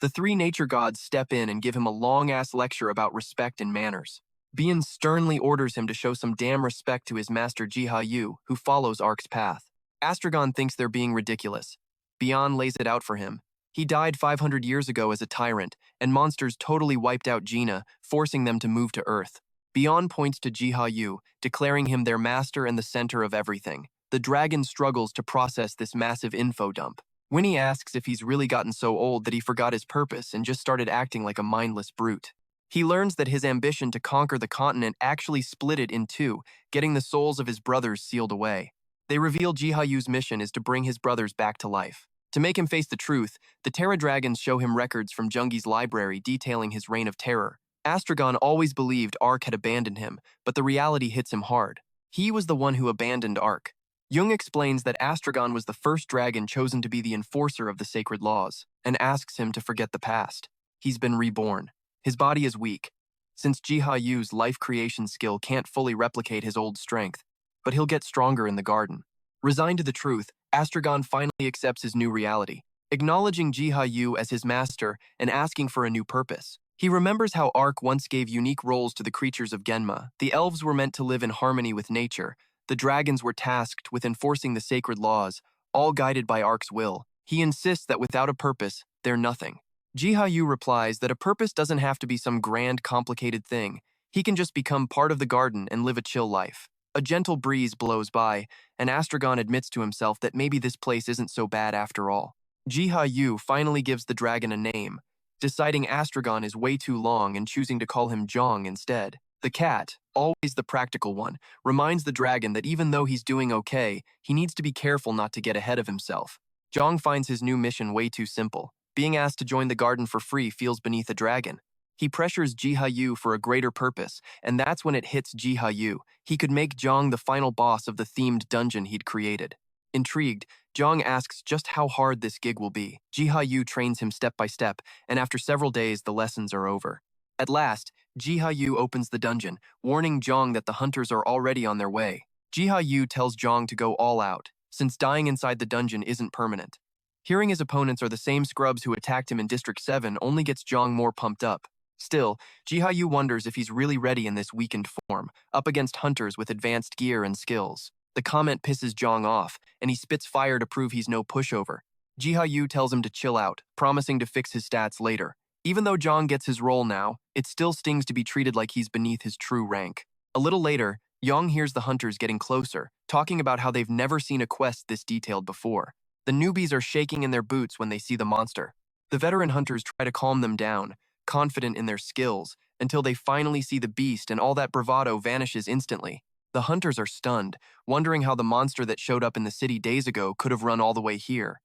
The three nature gods step in and give him a long-ass lecture about respect and manners. Beon sternly orders him to show some damn respect to his master Jiha Yu, who follows Ark's path. Astragon thinks they're being ridiculous. Beon lays it out for him. He died 500 years ago as a tyrant, and monsters totally wiped out Gina, forcing them to move to Earth. Beon points to Jiha Yu, declaring him their master and the center of everything. The dragon struggles to process this massive info dump. Winnie asks if he's really gotten so old that he forgot his purpose and just started acting like a mindless brute. He learns that his ambition to conquer the continent actually split it in two, getting the souls of his brothers sealed away. They reveal Jiha Yu's mission is to bring his brothers back to life. To make him face the truth, the Terra Dragons show him records from Jungi's library detailing his reign of terror. Astragon always believed Ark had abandoned him, but the reality hits him hard. He was the one who abandoned Ark. Jung explains that Astragon was the first dragon chosen to be the enforcer of the sacred laws, and asks him to forget the past. He's been reborn. His body is weak, since Jiha Yu's life creation skill can't fully replicate his old strength, but he'll get stronger in the garden. Resigned to the truth, Astragon finally accepts his new reality, acknowledging Jiha Yu as his master and asking for a new purpose. He remembers how Ark once gave unique roles to the creatures of Genma. The elves were meant to live in harmony with nature. The dragons were tasked with enforcing the sacred laws, all guided by Ark's will. He insists that without a purpose, they're nothing. Jiha Yu replies that a purpose doesn't have to be some grand, complicated thing. He can just become part of the garden and live a chill life. A gentle breeze blows by, and Astragon admits to himself that maybe this place isn't so bad after all. Jiha Yu finally gives the dragon a name, deciding Astragon is way too long and choosing to call him Zhong instead. The cat, always the practical one, reminds the dragon that even though he's doing okay, he needs to be careful not to get ahead of himself. Zhong finds his new mission way too simple. Being asked to join the garden for free feels beneath a dragon. He pressures Jiha Yu for a greater purpose, and that's when it hits Jiha Yu. He could make Zhong the final boss of the themed dungeon he'd created. Intrigued, Jong asks just how hard this gig will be. Jiha Yu trains him step by step, and after several days, the lessons are over. At last, Jiha Yu opens the dungeon, warning Jong that the hunters are already on their way. Jiha Yu tells Jong to go all out, since dying inside the dungeon isn't permanent. Hearing his opponents are the same scrubs who attacked him in District 7 only gets Jong more pumped up. Still, Jiha Yu wonders if he's really ready in this weakened form, up against hunters with advanced gear and skills. The comment pisses Jong off, and he spits fire to prove he's no pushover. Jiha Yu tells him to chill out, promising to fix his stats later. Even though Jong gets his role now, it still stings to be treated like he's beneath his true rank. A little later, Jong hears the hunters getting closer, talking about how they've never seen a quest this detailed before. The newbies are shaking in their boots when they see the monster. The veteran hunters try to calm them down, confident in their skills, until they finally see the beast and all that bravado vanishes instantly. The hunters are stunned, wondering how the monster that showed up in the city days ago could have run all the way here.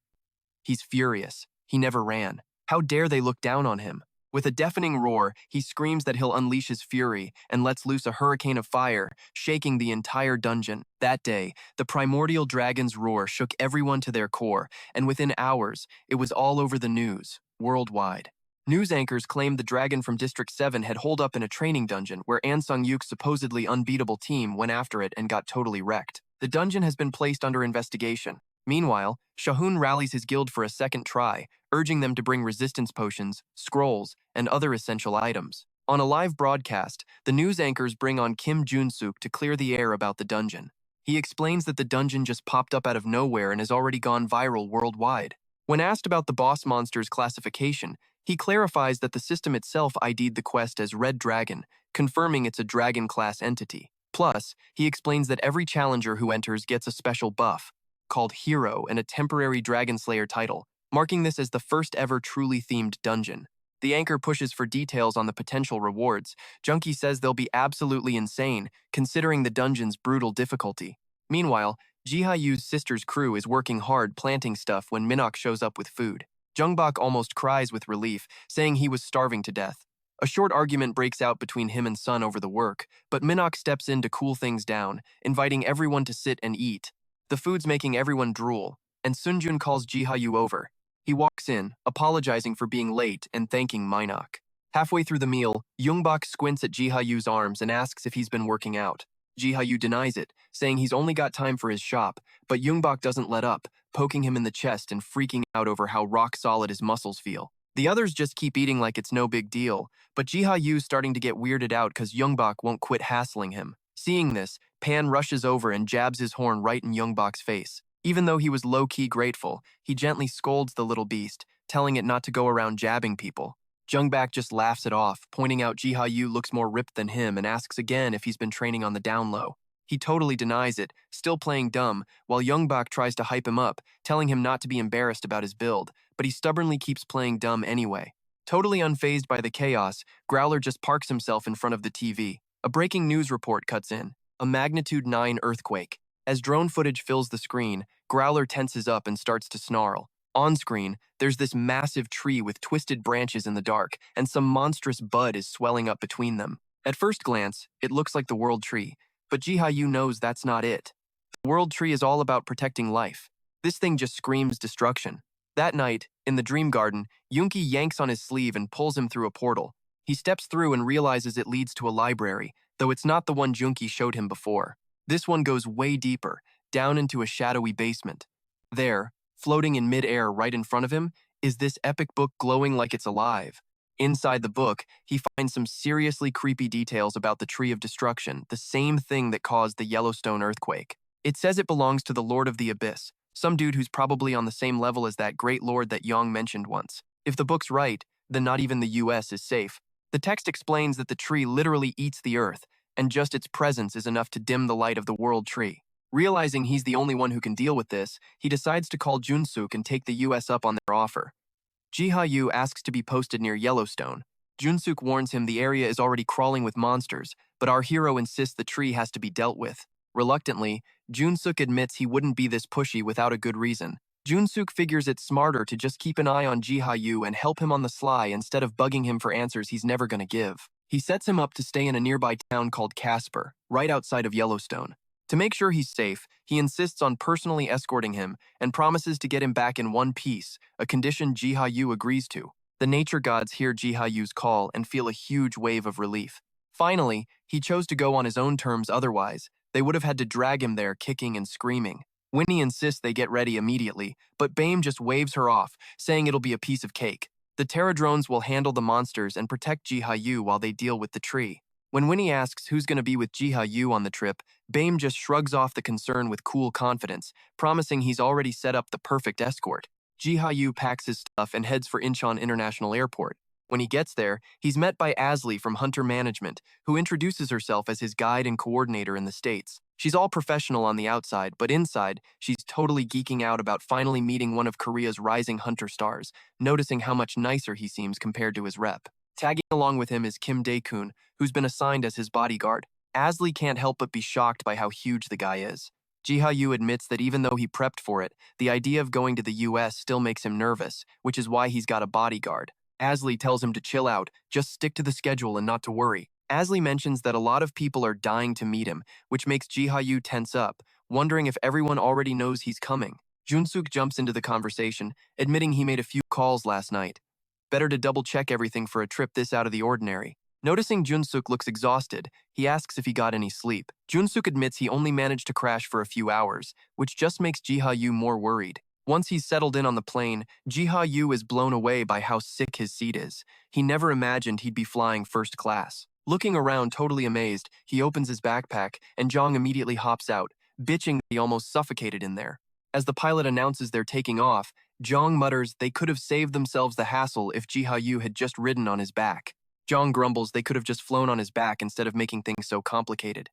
He's furious. He never ran. How dare they look down on him? With a deafening roar, he screams that he'll unleash his fury and lets loose a hurricane of fire, shaking the entire dungeon. That day, the primordial dragon's roar shook everyone to their core, and within hours, it was all over the news, worldwide. News anchors claimed the dragon from District 7 had holed up in a training dungeon where An Sung-yuk's supposedly unbeatable team went after it and got totally wrecked. The dungeon has been placed under investigation. Meanwhile, Shahun rallies his guild for a second try, urging them to bring resistance potions, scrolls, and other essential items. On a live broadcast, the news anchors bring on Kim Jun-suk to clear the air about the dungeon. He explains that the dungeon just popped up out of nowhere and has already gone viral worldwide. When asked about the boss monster's classification, he clarifies that the system itself ID'd the quest as Red Dragon, confirming it's a dragon-class entity. Plus, he explains that every challenger who enters gets a special buff, called Hero, and a temporary Dragon Slayer title, marking this as the first ever truly themed dungeon. The anchor pushes for details on the potential rewards. Junkie says they'll be absolutely insane, considering the dungeon's brutal difficulty. Meanwhile, Jiha Yu's sister's crew is working hard planting stuff when Minok shows up with food. Jungbok almost cries with relief, saying he was starving to death. A short argument breaks out between him and Sun over the work, but Minok steps in to cool things down, inviting everyone to sit and eat. The food's making everyone drool, and Sunjun calls Jiha Yu over. He walks in, apologizing for being late and thanking Minok. Halfway through the meal, Jungbok squints at Jiha Yu's arms and asks if he's been working out. Jiha Yu denies it, saying he's only got time for his shop, but Jungbok doesn't let up, poking him in the chest and freaking out over how rock-solid his muscles feel. The others just keep eating like it's no big deal, but Jiha Yu's starting to get weirded out because Jungbok won't quit hassling him. Seeing this, Pan rushes over and jabs his horn right in Jungbok's face. Even though he was low-key grateful, he gently scolds the little beast, telling it not to go around jabbing people. Jungbok just laughs it off, pointing out Jiha Yu looks more ripped than him and asks again if he's been training on the down low. He totally denies it, still playing dumb, while Jungbok tries to hype him up, telling him not to be embarrassed about his build, but he stubbornly keeps playing dumb anyway. Totally unfazed by the chaos, Growler just parks himself in front of the TV. A breaking news report cuts in. A magnitude 9 earthquake. As drone footage fills the screen, Growler tenses up and starts to snarl. On screen, there's this massive tree with twisted branches in the dark, and some monstrous bud is swelling up between them. At first glance, it looks like the World Tree, but Jiha Yu knows that's not it. The World Tree is all about protecting life. This thing just screams destruction. That night, in the Dream Garden, Yunki yanks on his sleeve and pulls him through a portal. He steps through and realizes it leads to a library, though it's not the one Junki showed him before. This one goes way deeper, down into a shadowy basement. There, floating in mid-air right in front of him, is this epic book glowing like it's alive. Inside the book, he finds some seriously creepy details about the Tree of Destruction, the same thing that caused the Yellowstone earthquake. It says it belongs to the Lord of the Abyss, some dude who's probably on the same level as that great lord that Yang mentioned once. If the book's right, then not even the US is safe. The text explains that the tree literally eats the earth, and just its presence is enough to dim the light of the World Tree. Realizing he's the only one who can deal with this, he decides to call Junsuk and take the US up on their offer. Jiha Yu asks to be posted near Yellowstone. Junsuk warns him the area is already crawling with monsters, but our hero insists the tree has to be dealt with. Reluctantly, Junsuk admits he wouldn't be this pushy without a good reason. Junsuk figures it's smarter to just keep an eye on Jiha Yu and help him on the sly instead of bugging him for answers he's never gonna give. He sets him up to stay in a nearby town called Casper, right outside of Yellowstone. To make sure he's safe, he insists on personally escorting him and promises to get him back in one piece, a condition Jiha Yu agrees to. The nature gods hear Jiha Yu's call and feel a huge wave of relief. Finally, he chose to go on his own terms otherwise. They would have had to drag him there kicking and screaming. Winnie insists they get ready immediately, but Bame just waves her off, saying it'll be a piece of cake. The Terra drones will handle the monsters and protect Jiha Yu while they deal with the tree. When Winnie asks who's going to be with Jiha Yu on the trip, Bame just shrugs off the concern with cool confidence, promising he's already set up the perfect escort. Jiha Yu packs his stuff and heads for Incheon International Airport. When he gets there, he's met by Asli from Hunter Management, who introduces herself as his guide and coordinator in the States. She's all professional on the outside, but inside, she's totally geeking out about finally meeting one of Korea's rising hunter stars, noticing how much nicer he seems compared to his rep. Tagging along with him is Kim Dae-kun, who's been assigned as his bodyguard. Asli can't help but be shocked by how huge the guy is. Jiha Yu admits that even though he prepped for it, the idea of going to the US still makes him nervous, which is why he's got a bodyguard. Asli tells him to chill out, just stick to the schedule and not to worry. Asli mentions that a lot of people are dying to meet him, which makes Jiha Yu tense up, wondering if everyone already knows he's coming. Junsuk jumps into the conversation, admitting he made a few calls last night. Better to double-check everything for a trip this out of the ordinary. Noticing Junsuk looks exhausted, he asks if he got any sleep. Junsuk admits he only managed to crash for a few hours, which just makes Jiha Yu more worried. Once he's settled in on the plane, Jiha Yu is blown away by how sick his seat is. He never imagined he'd be flying first class. Looking around totally amazed, he opens his backpack, and Jong immediately hops out, bitching that he almost suffocated in there. As the pilot announces they're taking off, Jong mutters they could have saved themselves the hassle if Jiha Yu had just ridden on his back. Jong grumbles they could have just flown on his back instead of making things so complicated.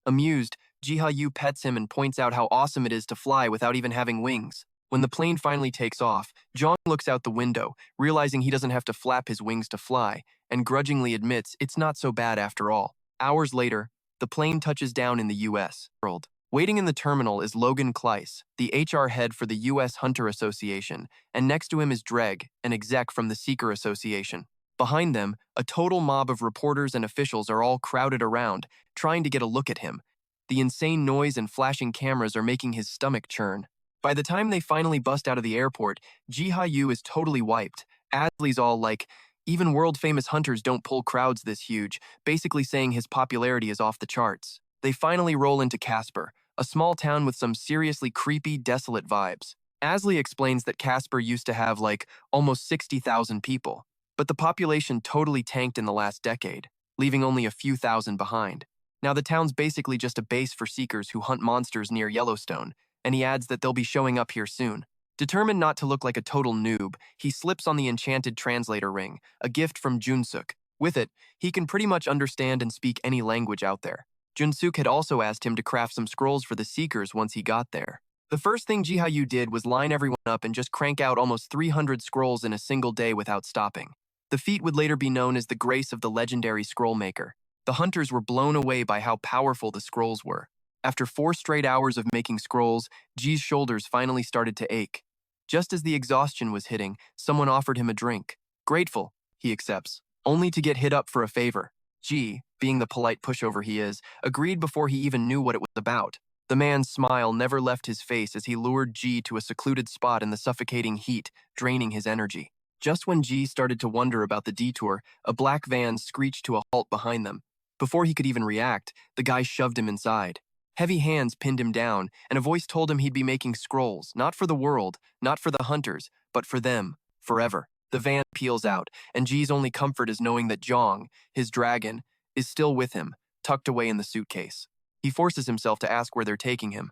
Amused, Jiha Yu pets him and points out how awesome it is to fly without even having wings. When the plane finally takes off, Jong looks out the window, realizing he doesn't have to flap his wings to fly, and grudgingly admits it's not so bad after all. Hours later, the plane touches down in the U.S. world. Waiting in the terminal is Logan Kleiss, the HR head for the U.S. Hunter Association, and next to him is Dreg, an exec from the Seeker Association. Behind them, a total mob of reporters and officials are all crowded around, trying to get a look at him. The insane noise and flashing cameras are making his stomach churn. By the time they finally bust out of the airport, Jiha Yu is totally wiped. Asli's all like, even world-famous hunters don't pull crowds this huge, basically saying his popularity is off the charts. They finally roll into Casper, a small town with some seriously creepy, desolate vibes. Asli explains that Casper used to have like almost 60,000 people, but the population totally tanked in the last decade, leaving only a few thousand behind. Now the town's basically just a base for seekers who hunt monsters near Yellowstone, and he adds that they'll be showing up here soon. Determined not to look like a total noob, he slips on the enchanted translator ring, a gift from Junsuk. With it, he can pretty much understand and speak any language out there. Junsuk had also asked him to craft some scrolls for the Seekers once he got there. The first thing Jiha Yu did was line everyone up and just crank out almost 300 scrolls in a single day without stopping. The feat would later be known as the grace of the legendary scroll maker. The hunters were blown away by how powerful the scrolls were. After 4 straight hours of making scrolls, Ji's shoulders finally started to ache. Just as the exhaustion was hitting, someone offered him a drink. Grateful, he accepts, only to get hit up for a favor. Ji, being the polite pushover he is, agreed before he even knew what it was about. The man's smile never left his face as he lured Ji to a secluded spot in the suffocating heat, draining his energy. Just when Ji started to wonder about the detour, a black van screeched to a halt behind them. Before he could even react, the guy shoved him inside. Heavy hands pinned him down, and a voice told him he'd be making scrolls, not for the world, not for the hunters, but for them, forever. The van peels out, and Ji's only comfort is knowing that Jong, his dragon, is still with him, tucked away in the suitcase. He forces himself to ask where they're taking him.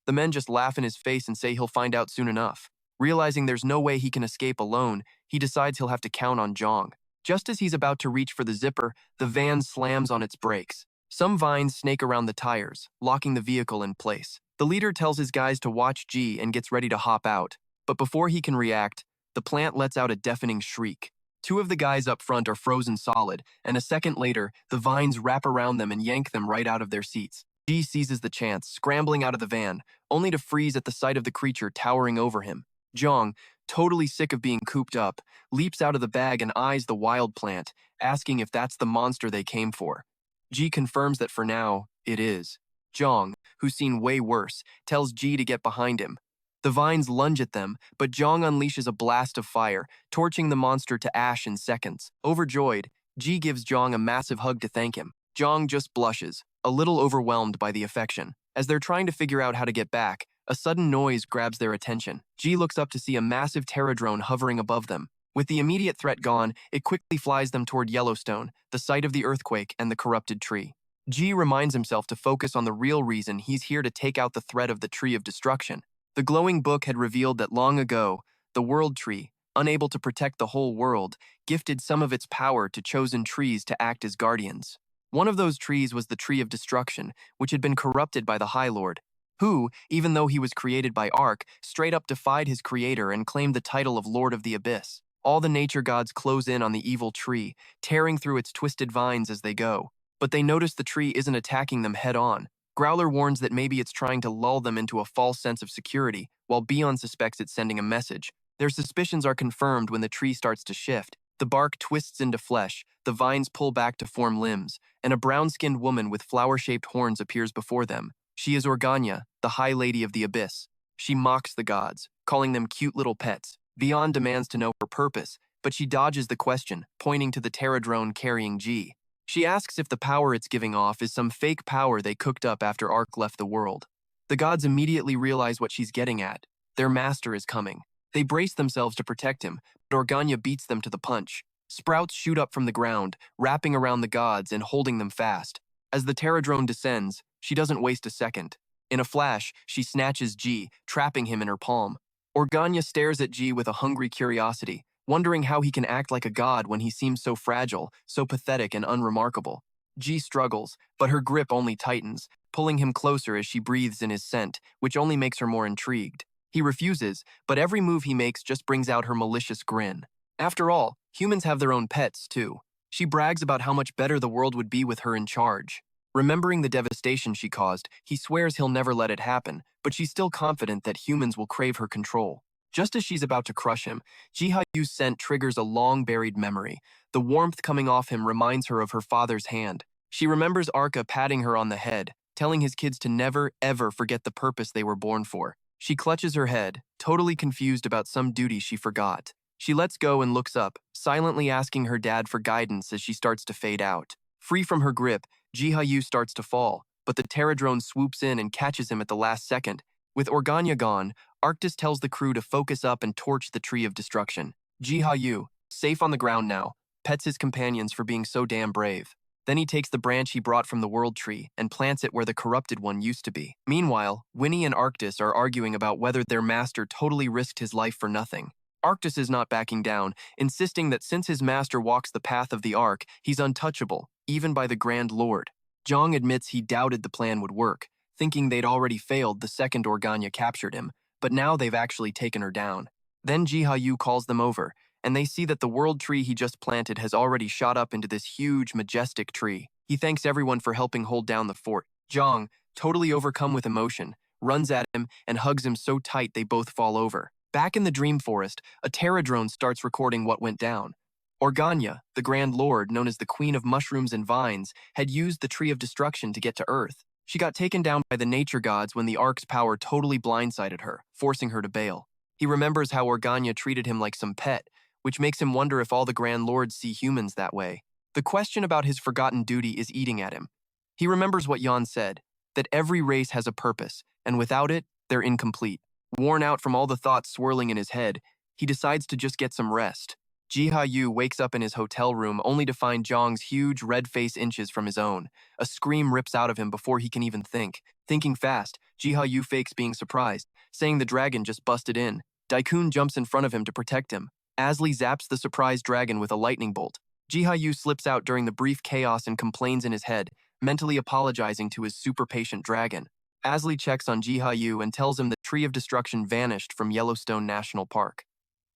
The men just laugh in his face and say he'll find out soon enough. Realizing there's no way he can escape alone, he decides he'll have to count on Jong. Just as he's about to reach for the zipper, the van slams on its brakes. Some vines snake around the tires, locking the vehicle in place. The leader tells his guys to watch Ji and gets ready to hop out, but before he can react, the plant lets out a deafening shriek. 2 of the guys up front are frozen solid, and a second later, the vines wrap around them and yank them right out of their seats. Ji seizes the chance, scrambling out of the van, only to freeze at the sight of the creature towering over him. Jong, totally sick of being cooped up, leaps out of the bag and eyes the wild plant, asking if that's the monster they came for. Ji confirms that for now, it is. Jong, who's seen way worse, tells Ji to get behind him. The vines lunge at them, but Jong unleashes a blast of fire, torching the monster to ash in seconds. Overjoyed, Ji gives Jong a massive hug to thank him. Jong just blushes, a little overwhelmed by the affection. As they're trying to figure out how to get back, a sudden noise grabs their attention. Ji looks up to see a massive Terradrone hovering above them. With the immediate threat gone, it quickly flies them toward Yellowstone, the site of the earthquake and the corrupted tree. Ji reminds himself to focus on the real reason he's here to take out the threat of the Tree of Destruction. The glowing book had revealed that long ago, the World Tree, unable to protect the whole world, gifted some of its power to chosen trees to act as guardians. One of those trees was the Tree of Destruction, which had been corrupted by the High Lord, who, even though he was created by Ark, straight up defied his creator and claimed the title of Lord of the Abyss. All the nature gods close in on the evil tree, tearing through its twisted vines as they go. But they notice the tree isn't attacking them head-on. Growler warns that maybe it's trying to lull them into a false sense of security, while Beyond suspects it's sending a message. Their suspicions are confirmed when the tree starts to shift. The bark twists into flesh, the vines pull back to form limbs, and a brown-skinned woman with flower-shaped horns appears before them. She is Organya, the High Lady of the Abyss. She mocks the gods, calling them cute little pets. Beyond demands to know her purpose, but she dodges the question, pointing to the Terradrone carrying Ji. She asks if the power it's giving off is some fake power they cooked up after Ark left the world. The gods immediately realize what she's getting at. Their master is coming. They brace themselves to protect him, but Organya beats them to the punch. Sprouts shoot up from the ground, wrapping around the gods and holding them fast. As the Terradrone descends, she doesn't waste a second. In a flash, she snatches Ji, trapping him in her palm. Organya stares at Ji with a hungry curiosity, wondering how he can act like a god when he seems so fragile, so pathetic and unremarkable. Ji struggles, but her grip only tightens, pulling him closer as she breathes in his scent, which only makes her more intrigued. He refuses, but every move he makes just brings out her malicious grin. After all, humans have their own pets, too. She brags about how much better the world would be with her in charge. Remembering the devastation she caused, he swears he'll never let it happen, but she's still confident that humans will crave her control. Just as she's about to crush him, Jiha Yu's scent triggers a long-buried memory. The warmth coming off him reminds her of her father's hand. She remembers Arka patting her on the head, telling his kids to never, ever forget the purpose they were born for. She clutches her head, totally confused about some duty she forgot. She lets go and looks up, silently asking her dad for guidance as she starts to fade out. Free from her grip, Jiha Yu starts to fall, but the Terradrone swoops in and catches him at the last second. With Organya gone, Arctis tells the crew to focus up and torch the Tree of Destruction. Jiha Yu, safe on the ground now, pets his companions for being so damn brave. Then he takes the branch he brought from the World Tree and plants it where the corrupted one used to be. Meanwhile, Winnie and Arctis are arguing about whether their master totally risked his life for nothing. Arctis is not backing down, insisting that since his master walks the path of the Ark, he's untouchable, even by the Grand Lord. Jong admits he doubted the plan would work, thinking they'd already failed the second Organya captured him, but now they've actually taken her down. Then Jiha Yu calls them over, and they see that the world tree he just planted has already shot up into this huge, majestic tree. He thanks everyone for helping hold down the fort. Jong, totally overcome with emotion, runs at him and hugs him so tight they both fall over. Back in the Dream Forest, a Terradrone starts recording what went down. Organya, the Grand Lord, known as the Queen of Mushrooms and Vines, had used the Tree of Destruction to get to Earth. She got taken down by the nature gods when the Ark's power totally blindsided her, forcing her to bail. He remembers how Organya treated him like some pet, which makes him wonder if all the Grand Lords see humans that way. The question about his forgotten duty is eating at him. He remembers what Yan said, that every race has a purpose, and without it, they're incomplete. Worn out from all the thoughts swirling in his head, he decides to just get some rest. Jiha Yu wakes up in his hotel room only to find Zhang's huge red face inches from his own. A scream rips out of him before he can even think. Thinking fast, Jiha Yu fakes being surprised, saying the dragon just busted in. Daikun jumps in front of him to protect him. Asli zaps the surprised dragon with a lightning bolt. Jiha Yu slips out during the brief chaos and complains in his head, mentally apologizing to his super patient dragon. Asli checks on Jiha Yu and tells him the Tree of Destruction vanished from Yellowstone National Park.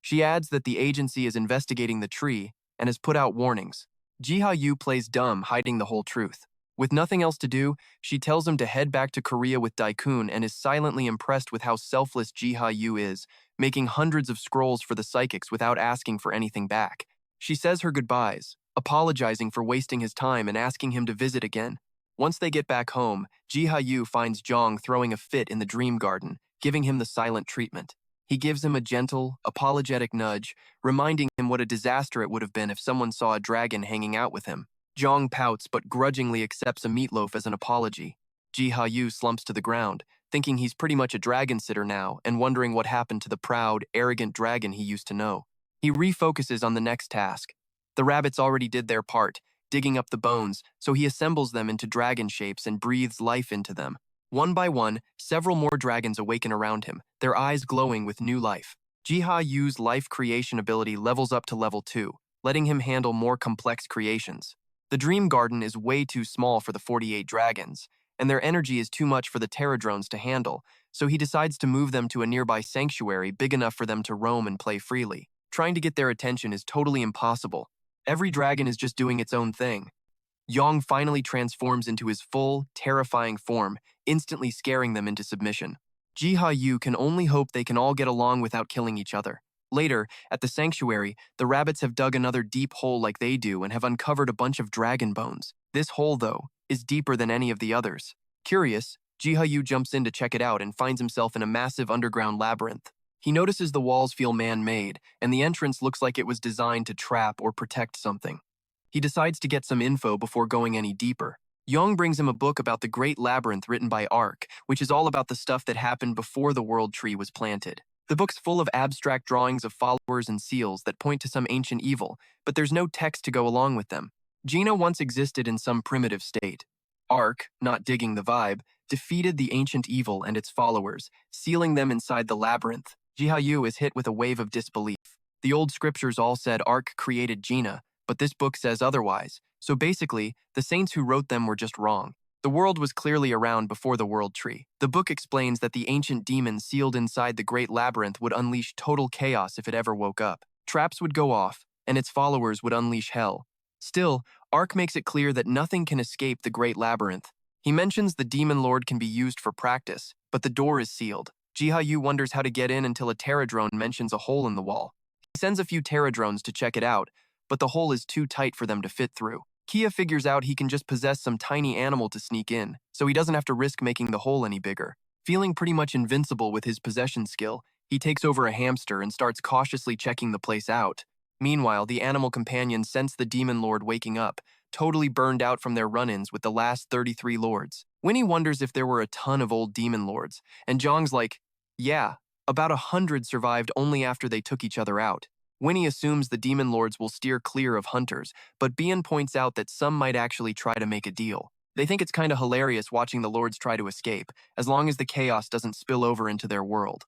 She adds that the agency is investigating the tree and has put out warnings. Jiha Yu plays dumb, hiding the whole truth. With nothing else to do, she tells him to head back to Korea with Daikun and is silently impressed with how selfless Jiha Yu is, making hundreds of scrolls for the psychics without asking for anything back. She says her goodbyes, apologizing for wasting his time and asking him to visit again. Once they get back home, Jiha Yu finds Zhang throwing a fit in the dream garden, giving him the silent treatment. He gives him a gentle, apologetic nudge, reminding him what a disaster it would have been if someone saw a dragon hanging out with him. Zhang pouts but grudgingly accepts a meatloaf as an apology. Jiha Yu slumps to the ground, thinking he's pretty much a dragon sitter now and wondering what happened to the proud, arrogant dragon he used to know. He refocuses on the next task. The rabbits already did their part, digging up the bones, so he assembles them into dragon shapes and breathes life into them. One by one, several more dragons awaken around him, their eyes glowing with new life. Jiha Yu's life creation ability levels up to level 2, letting him handle more complex creations. The Dream Garden is way too small for the 48 dragons, and their energy is too much for the Terradrones to handle, so he decides to move them to a nearby sanctuary big enough for them to roam and play freely. Trying to get their attention is totally impossible. Every dragon is just doing its own thing. Yang finally transforms into his full, terrifying form, instantly scaring them into submission. Jiha Yu can only hope they can all get along without killing each other. Later, at the sanctuary, the rabbits have dug another deep hole like they do and have uncovered a bunch of dragon bones. This hole, though, is deeper than any of the others. Curious, Jiha Yu jumps in to check it out and finds himself in a massive underground labyrinth. He notices the walls feel man-made, and the entrance looks like it was designed to trap or protect something. He decides to get some info before going any deeper. Yang brings him a book about the Great Labyrinth written by Ark, which is all about the stuff that happened before the world tree was planted. The book's full of abstract drawings of followers and seals that point to some ancient evil, but there's no text to go along with them. Gina once existed in some primitive state. Ark, not digging the vibe, defeated the ancient evil and its followers, sealing them inside the labyrinth. Jiha Yu is hit with a wave of disbelief. The old scriptures all said Ark created Gina, but this book says otherwise, so basically, the saints who wrote them were just wrong. The world was clearly around before the world tree. The book explains that the ancient demon sealed inside the great labyrinth would unleash total chaos if it ever woke up. Traps would go off, and its followers would unleash hell. Still, Ark makes it clear that nothing can escape the great labyrinth. He mentions the demon lord can be used for practice, but the door is sealed. Jiha Yu wonders how to get in until a Terradrone mentions a hole in the wall. He sends a few Terradrones to check it out, but the hole is too tight for them to fit through. Kia figures out he can just possess some tiny animal to sneak in, so he doesn't have to risk making the hole any bigger. Feeling pretty much invincible with his possession skill, he takes over a hamster and starts cautiously checking the place out. Meanwhile, the animal companions sense the demon lord waking up, totally burned out from their run-ins with the last 33 lords. Winnie wonders if there were a ton of old demon lords, and Zhang's like, yeah, about 100 survived only after they took each other out. Winnie assumes the demon lords will steer clear of hunters, but Bian points out that some might actually try to make a deal. They think it's kinda hilarious watching the lords try to escape, as long as the chaos doesn't spill over into their world.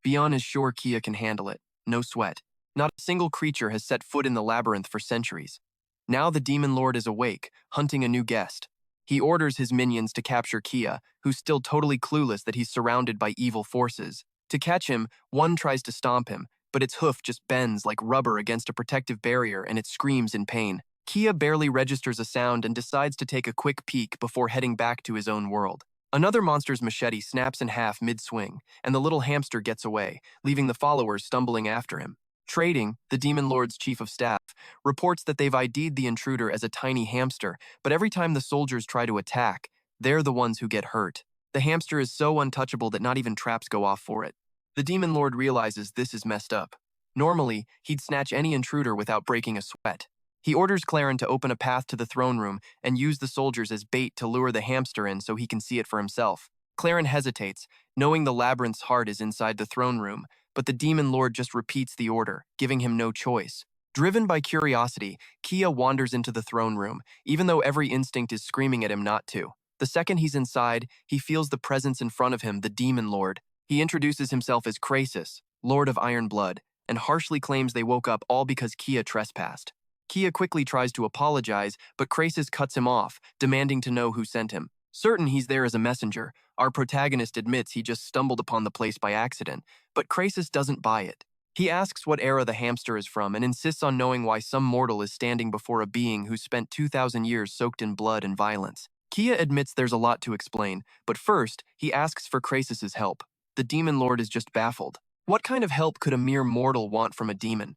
Bian is sure Kia can handle it, no sweat. Not a single creature has set foot in the labyrinth for centuries. Now the demon lord is awake, hunting a new guest. He orders his minions to capture Kia, who's still totally clueless that he's surrounded by evil forces. To catch him, one tries to stomp him, but its hoof just bends like rubber against a protective barrier and it screams in pain. Kia barely registers a sound and decides to take a quick peek before heading back to his own world. Another monster's machete snaps in half mid-swing, and the little hamster gets away, leaving the followers stumbling after him. Trading, the Demon Lord's chief of staff, reports that they've ID'd the intruder as a tiny hamster, but every time the soldiers try to attack, they're the ones who get hurt. The hamster is so untouchable that not even traps go off for it. The Demon Lord realizes this is messed up. Normally, he'd snatch any intruder without breaking a sweat. He orders Claren to open a path to the throne room and use the soldiers as bait to lure the hamster in so he can see it for himself. Claren hesitates, knowing the labyrinth's heart is inside the throne room, but the Demon Lord just repeats the order, giving him no choice. Driven by curiosity, Kia wanders into the throne room, even though every instinct is screaming at him not to. The second he's inside, he feels the presence in front of him, the Demon Lord. He introduces himself as Krasis, Lord of Iron Blood, and harshly claims they woke up all because Kia trespassed. Kia quickly tries to apologize, but Krasis cuts him off, demanding to know who sent him. Certain he's there as a messenger, our protagonist admits he just stumbled upon the place by accident, but Krasis doesn't buy it. He asks what era the hamster is from and insists on knowing why some mortal is standing before a being who spent 2,000 years soaked in blood and violence. Kia admits there's a lot to explain, but first, he asks for Krasis's help. The Demon Lord is just baffled. What kind of help could a mere mortal want from a demon?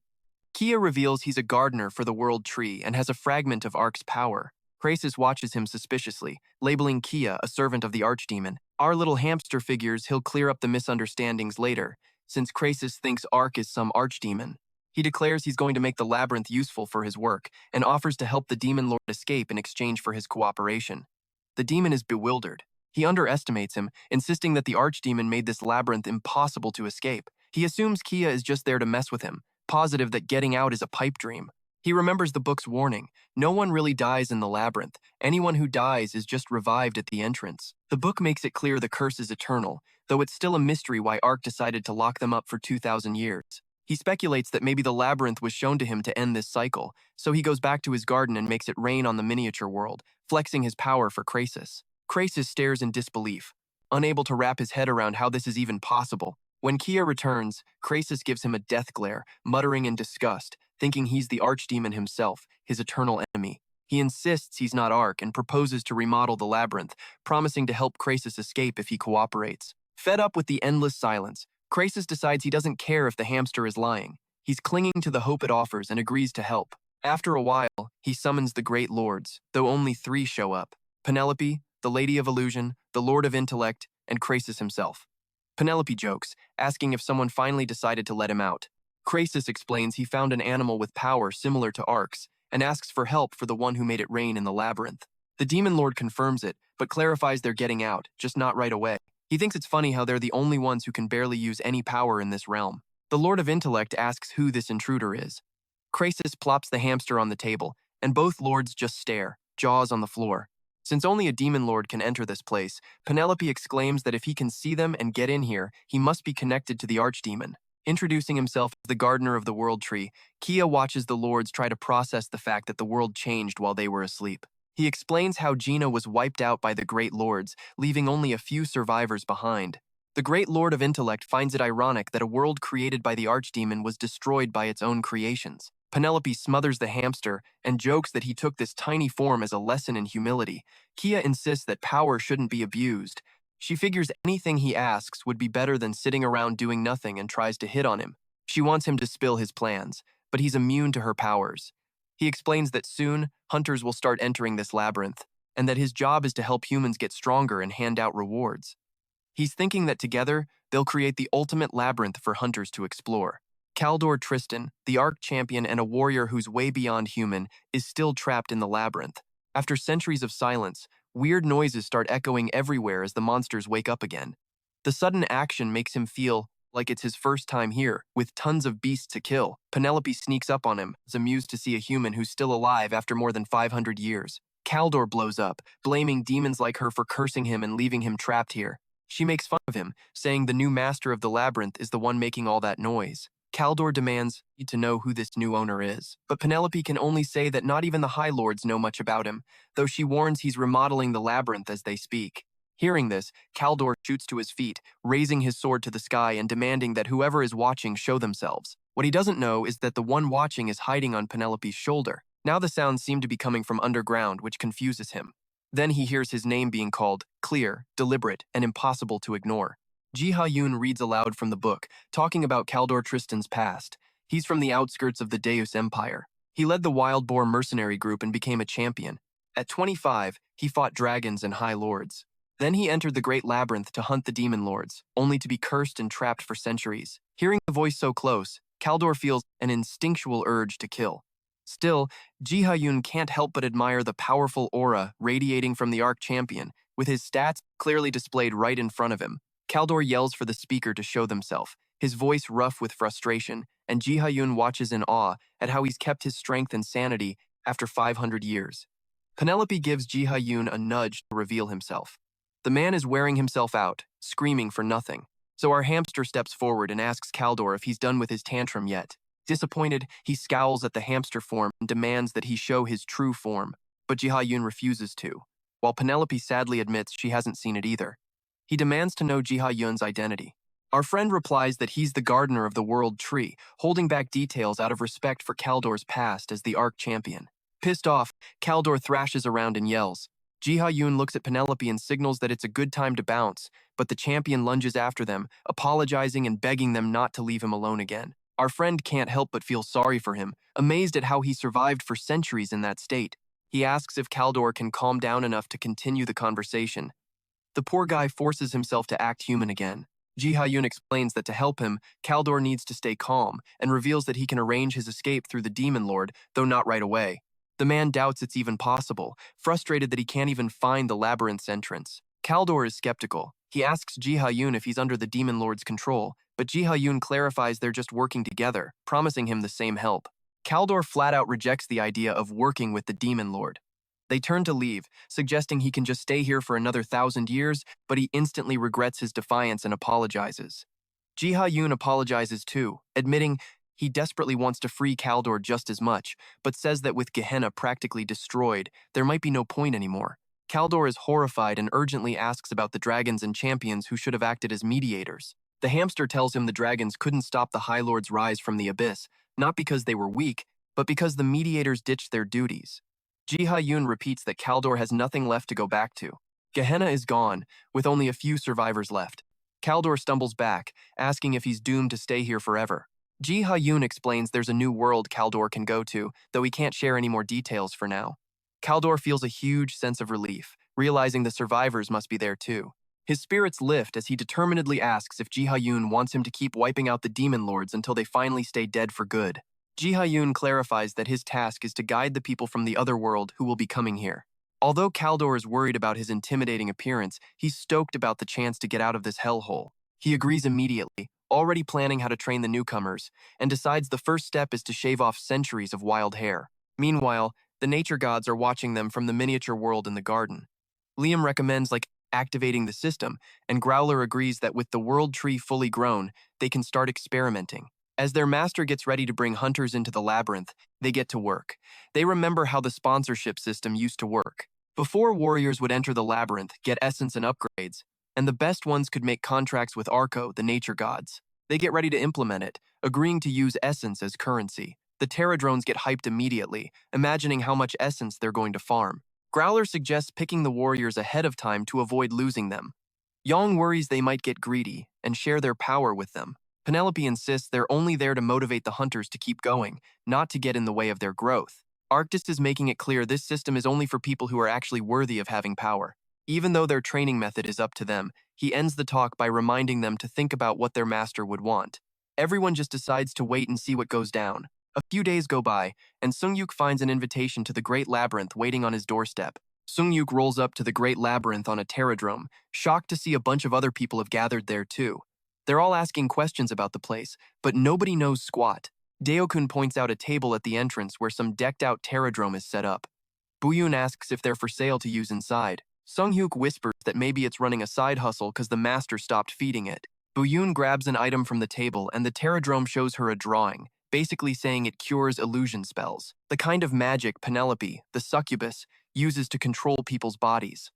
Kia reveals he's a gardener for the World Tree and has a fragment of Ark's power. Krasis watches him suspiciously, labeling Kia a servant of the archdemon. Our little hamster figures he'll clear up the misunderstandings later, since Krasis thinks Ark is some archdemon. He declares he's going to make the labyrinth useful for his work and offers to help the demon lord escape in exchange for his cooperation. The demon is bewildered. He underestimates him, insisting that the archdemon made this labyrinth impossible to escape. He assumes Kia is just there to mess with him, positive that getting out is a pipe dream. He remembers the book's warning: no one really dies in the labyrinth. Anyone who dies is just revived at the entrance. The book makes it clear the curse is eternal, though it's still a mystery why Ark decided to lock them up for 2,000 years. He speculates that maybe the labyrinth was shown to him to end this cycle, so he goes back to his garden and makes it rain on the miniature world, flexing his power for Krasis. Krasis stares in disbelief, unable to wrap his head around how this is even possible. When Kia returns, Krasis gives him a death glare, muttering in disgust, thinking he's the archdemon himself, his eternal enemy. He insists he's not Ark and proposes to remodel the labyrinth, promising to help Krasis escape if he cooperates. Fed up with the endless silence, Krasis decides he doesn't care if the hamster is lying. He's clinging to the hope it offers and agrees to help. After a while, he summons the great lords, though only 3 show up: Penelope, the Lady of Illusion, the Lord of Intellect, and Krasis himself. Penelope jokes, asking if someone finally decided to let him out. Krasis explains he found an animal with power similar to Ark's and asks for help for the one who made it rain in the labyrinth. The demon lord confirms it, but clarifies they're getting out, just not right away. He thinks it's funny how they're the only ones who can barely use any power in this realm. The Lord of Intellect asks who this intruder is. Krasis plops the hamster on the table, and both lords just stare, jaws on the floor. Since only a demon lord can enter this place, Penelope exclaims that if he can see them and get in here, he must be connected to the archdemon. Introducing himself as the gardener of the world tree, Kia watches the lords try to process the fact that the world changed while they were asleep. He explains how Gina was wiped out by the great lords, leaving only a few survivors behind. The great lord of intellect finds it ironic that a world created by the archdemon was destroyed by its own creations. Penelope smothers the hamster and jokes that he took this tiny form as a lesson in humility. Kia insists that power shouldn't be abused. She figures anything he asks would be better than sitting around doing nothing and tries to hit on him. She wants him to spill his plans, but he's immune to her powers. He explains that soon, hunters will start entering this labyrinth, and that his job is to help humans get stronger and hand out rewards. He's thinking that together, they'll create the ultimate labyrinth for hunters to explore. Kaldor Tristan, the Ark champion and a warrior who's way beyond human, is still trapped in the labyrinth. After centuries of silence, weird noises start echoing everywhere as the monsters wake up again. The sudden action makes him feel like it's his first time here, with tons of beasts to kill. Penelope sneaks up on him, is amused to see a human who's still alive after more than 500 years. Kaldor blows up, blaming demons like her for cursing him and leaving him trapped here. She makes fun of him, saying the new master of the labyrinth is the one making all that noise. Kaldor demands to know who this new owner is, but Penelope can only say that not even the High Lords know much about him, though she warns he's remodeling the labyrinth as they speak. Hearing this, Kaldor shoots to his feet, raising his sword to the sky and demanding that whoever is watching show themselves. What he doesn't know is that the one watching is hiding on Penelope's shoulder. Now the sounds seem to be coming from underground, which confuses him. Then he hears his name being called, clear, deliberate, and impossible to ignore. Jiha Yu reads aloud from the book, talking about Kaldor Tristan's past. He's from the outskirts of the Deus Empire. He led the Wild Boar mercenary group and became a champion. At 25, he fought dragons and high lords. Then he entered the Great Labyrinth to hunt the demon lords, only to be cursed and trapped for centuries. Hearing the voice so close, Kaldor feels an instinctual urge to kill. Still, Jiha Yu can't help but admire the powerful aura radiating from the Ark champion, with his stats clearly displayed right in front of him. Kaldor yells for the speaker to show themselves, his voice rough with frustration, and Jiha Yu watches in awe at how he's kept his strength and sanity after 500 years. Penelope gives Jiha Yu a nudge to reveal himself. The man is wearing himself out, screaming for nothing. So our hamster steps forward and asks Kaldor if he's done with his tantrum yet. Disappointed, he scowls at the hamster form and demands that he show his true form, but Jiha Yu refuses to, while Penelope sadly admits she hasn't seen it either. He demands to know Jiha Yun's identity. Our friend replies that he's the gardener of the world tree, holding back details out of respect for Kaldor's past as the Ark champion. Pissed off, Kaldor thrashes around and yells. Jiha Yu looks at Penelope and signals that it's a good time to bounce, but the champion lunges after them, apologizing and begging them not to leave him alone again. Our friend can't help but feel sorry for him, amazed at how he survived for centuries in that state. He asks if Kaldor can calm down enough to continue the conversation. The poor guy forces himself to act human again. Jiha Yu explains that to help him, Kaldor needs to stay calm and reveals that he can arrange his escape through the Demon Lord, though not right away. The man doubts it's even possible, frustrated that he can't even find the labyrinth's entrance. Kaldor is skeptical. He asks Jiha Yu if he's under the Demon Lord's control, but Jiha Yu clarifies they're just working together, promising him the same help. Kaldor flat out rejects the idea of working with the Demon Lord. They turn to leave, suggesting he can just stay here for another 1,000 years, but he instantly regrets his defiance and apologizes. Jiha Yu apologizes too, admitting he desperately wants to free Kaldor just as much, but says that with Gehenna practically destroyed, there might be no point anymore. Kaldor is horrified and urgently asks about the dragons and champions who should have acted as mediators. The hamster tells him the dragons couldn't stop the High Lord's rise from the abyss, not because they were weak, but because the mediators ditched their duties. Jiha Yu repeats that Kaldor has nothing left to go back to. Gehenna is gone, with only a few survivors left. Kaldor stumbles back, asking if he's doomed to stay here forever. Jiha Yu explains there's a new world Kaldor can go to, though he can't share any more details for now. Kaldor feels a huge sense of relief, realizing the survivors must be there too. His spirits lift as he determinedly asks if Jiha Yu wants him to keep wiping out the demon lords until they finally stay dead for good. Jiha Yu clarifies that his task is to guide the people from the other world who will be coming here. Although Kaldor is worried about his intimidating appearance, he's stoked about the chance to get out of this hellhole. He agrees immediately, already planning how to train the newcomers, and decides the first step is to shave off centuries of wild hair. Meanwhile, the nature gods are watching them from the miniature world in the garden. Liam recommends activating the system, and Growler agrees that with the world tree fully grown, they can start experimenting. As their master gets ready to bring hunters into the labyrinth, they get to work. They remember how the sponsorship system used to work. Before warriors would enter the labyrinth, get essence and upgrades, and the best ones could make contracts with Arco, the nature gods. They get ready to implement it, agreeing to use essence as currency. The Terradrones get hyped immediately, imagining how much essence they're going to farm. Growler suggests picking the warriors ahead of time to avoid losing them. Yang worries they might get greedy and share their power with them. Penelope insists they're only there to motivate the hunters to keep going, not to get in the way of their growth. Arctis is making it clear this system is only for people who are actually worthy of having power. Even though their training method is up to them, he ends the talk by reminding them to think about what their master would want. Everyone just decides to wait and see what goes down. A few days go by, and Sungyuk finds an invitation to the Great Labyrinth waiting on his doorstep. Sungyuk rolls up to the Great Labyrinth on a Terradrome, shocked to see a bunch of other people have gathered there too. They're all asking questions about the place, but nobody knows squat. Daokun points out a table at the entrance where some decked-out Terradrome is set up. Buyun asks if they're for sale to use inside. Sunghyuk whispers that maybe it's running a side hustle because the master stopped feeding it. Buyun grabs an item from the table and the Terradrome shows her a drawing, basically saying it cures illusion spells, the kind of magic Penelope, the succubus, uses to control people's bodies.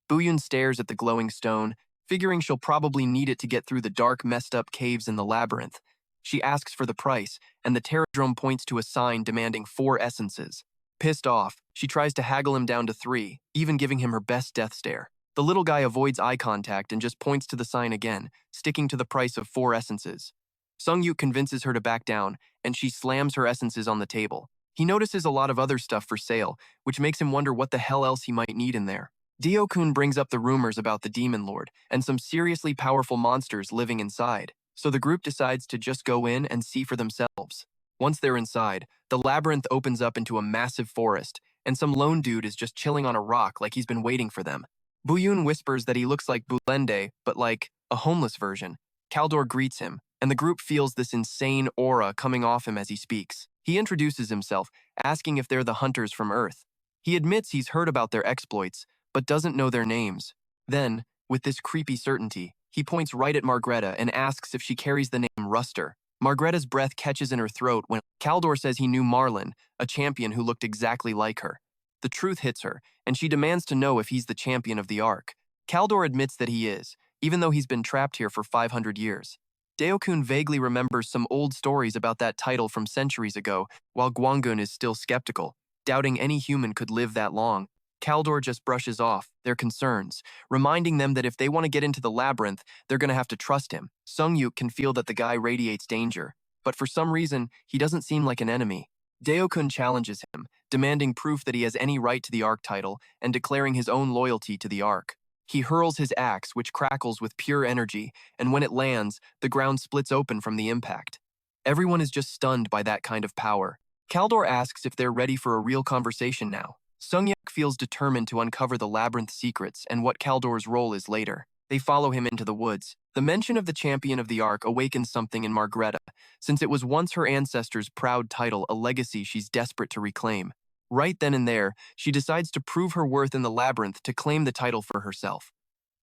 Buyun stares at the glowing stone, figuring she'll probably need it to get through the dark, messed-up caves in the labyrinth. She asks for the price, and the Terradrome points to a sign demanding 4 essences. Pissed off, she tries to haggle him down to 3, even giving him her best death stare. The little guy avoids eye contact and just points to the sign again, sticking to the price of 4 essences. Sungyuk convinces her to back down, and she slams her essences on the table. He notices a lot of other stuff for sale, which makes him wonder what the hell else he might need in there. Daokun brings up the rumors about the Demon Lord and some seriously powerful monsters living inside, so the group decides to just go in and see for themselves. Once they're inside, the labyrinth opens up into a massive forest, and some lone dude is just chilling on a rock like he's been waiting for them. Buyun whispers that he looks like Bulende, but like a homeless version. Kaldor greets him, and the group feels this insane aura coming off him as he speaks. He introduces himself, asking if they're the hunters from Earth. He admits he's heard about their exploits, but doesn't know their names. Then, with this creepy certainty, he points right at Margreta and asks if she carries the name Ruster. Margreta's breath catches in her throat when Kaldor says he knew Marlin, a champion who looked exactly like her. The truth hits her, and she demands to know if he's the champion of the Ark. Kaldor admits that he is, even though he's been trapped here for 500 years. Daokun vaguely remembers some old stories about that title from centuries ago, while Gwangun is still skeptical, doubting any human could live that long. Kaldor just brushes off their concerns, reminding them that if they want to get into the labyrinth, they're going to have to trust him. Sungyuk can feel that the guy radiates danger, but for some reason, he doesn't seem like an enemy. Deo-kun challenges him, demanding proof that he has any right to the Arc title and declaring his own loyalty to the Arc. He hurls his axe, which crackles with pure energy, and when it lands, the ground splits open from the impact. Everyone is just stunned by that kind of power. Kaldor asks if they're ready for a real conversation now. Sungyuk feels determined to uncover the labyrinth secrets and what Kaldor's role is later. They follow him into the woods. The mention of the champion of the Ark awakens something in Margreta, since it was once her ancestors' proud title, a legacy she's desperate to reclaim. Right then and there, she decides to prove her worth in the labyrinth to claim the title for herself.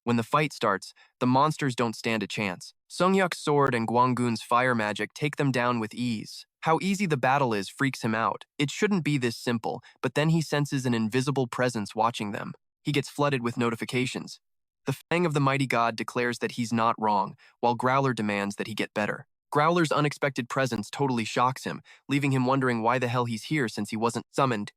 When the fight starts, the monsters don't stand a chance. Sungyuk's sword and Gwangun's fire magic take them down with ease. How easy the battle is freaks him out. It shouldn't be this simple, but then he senses an invisible presence watching them. He gets flooded with notifications. The Fang of the Mighty God declares that he's not wrong, while Growler demands that he get better. Growler's unexpected presence totally shocks him, leaving him wondering why the hell he's here since he wasn't summoned.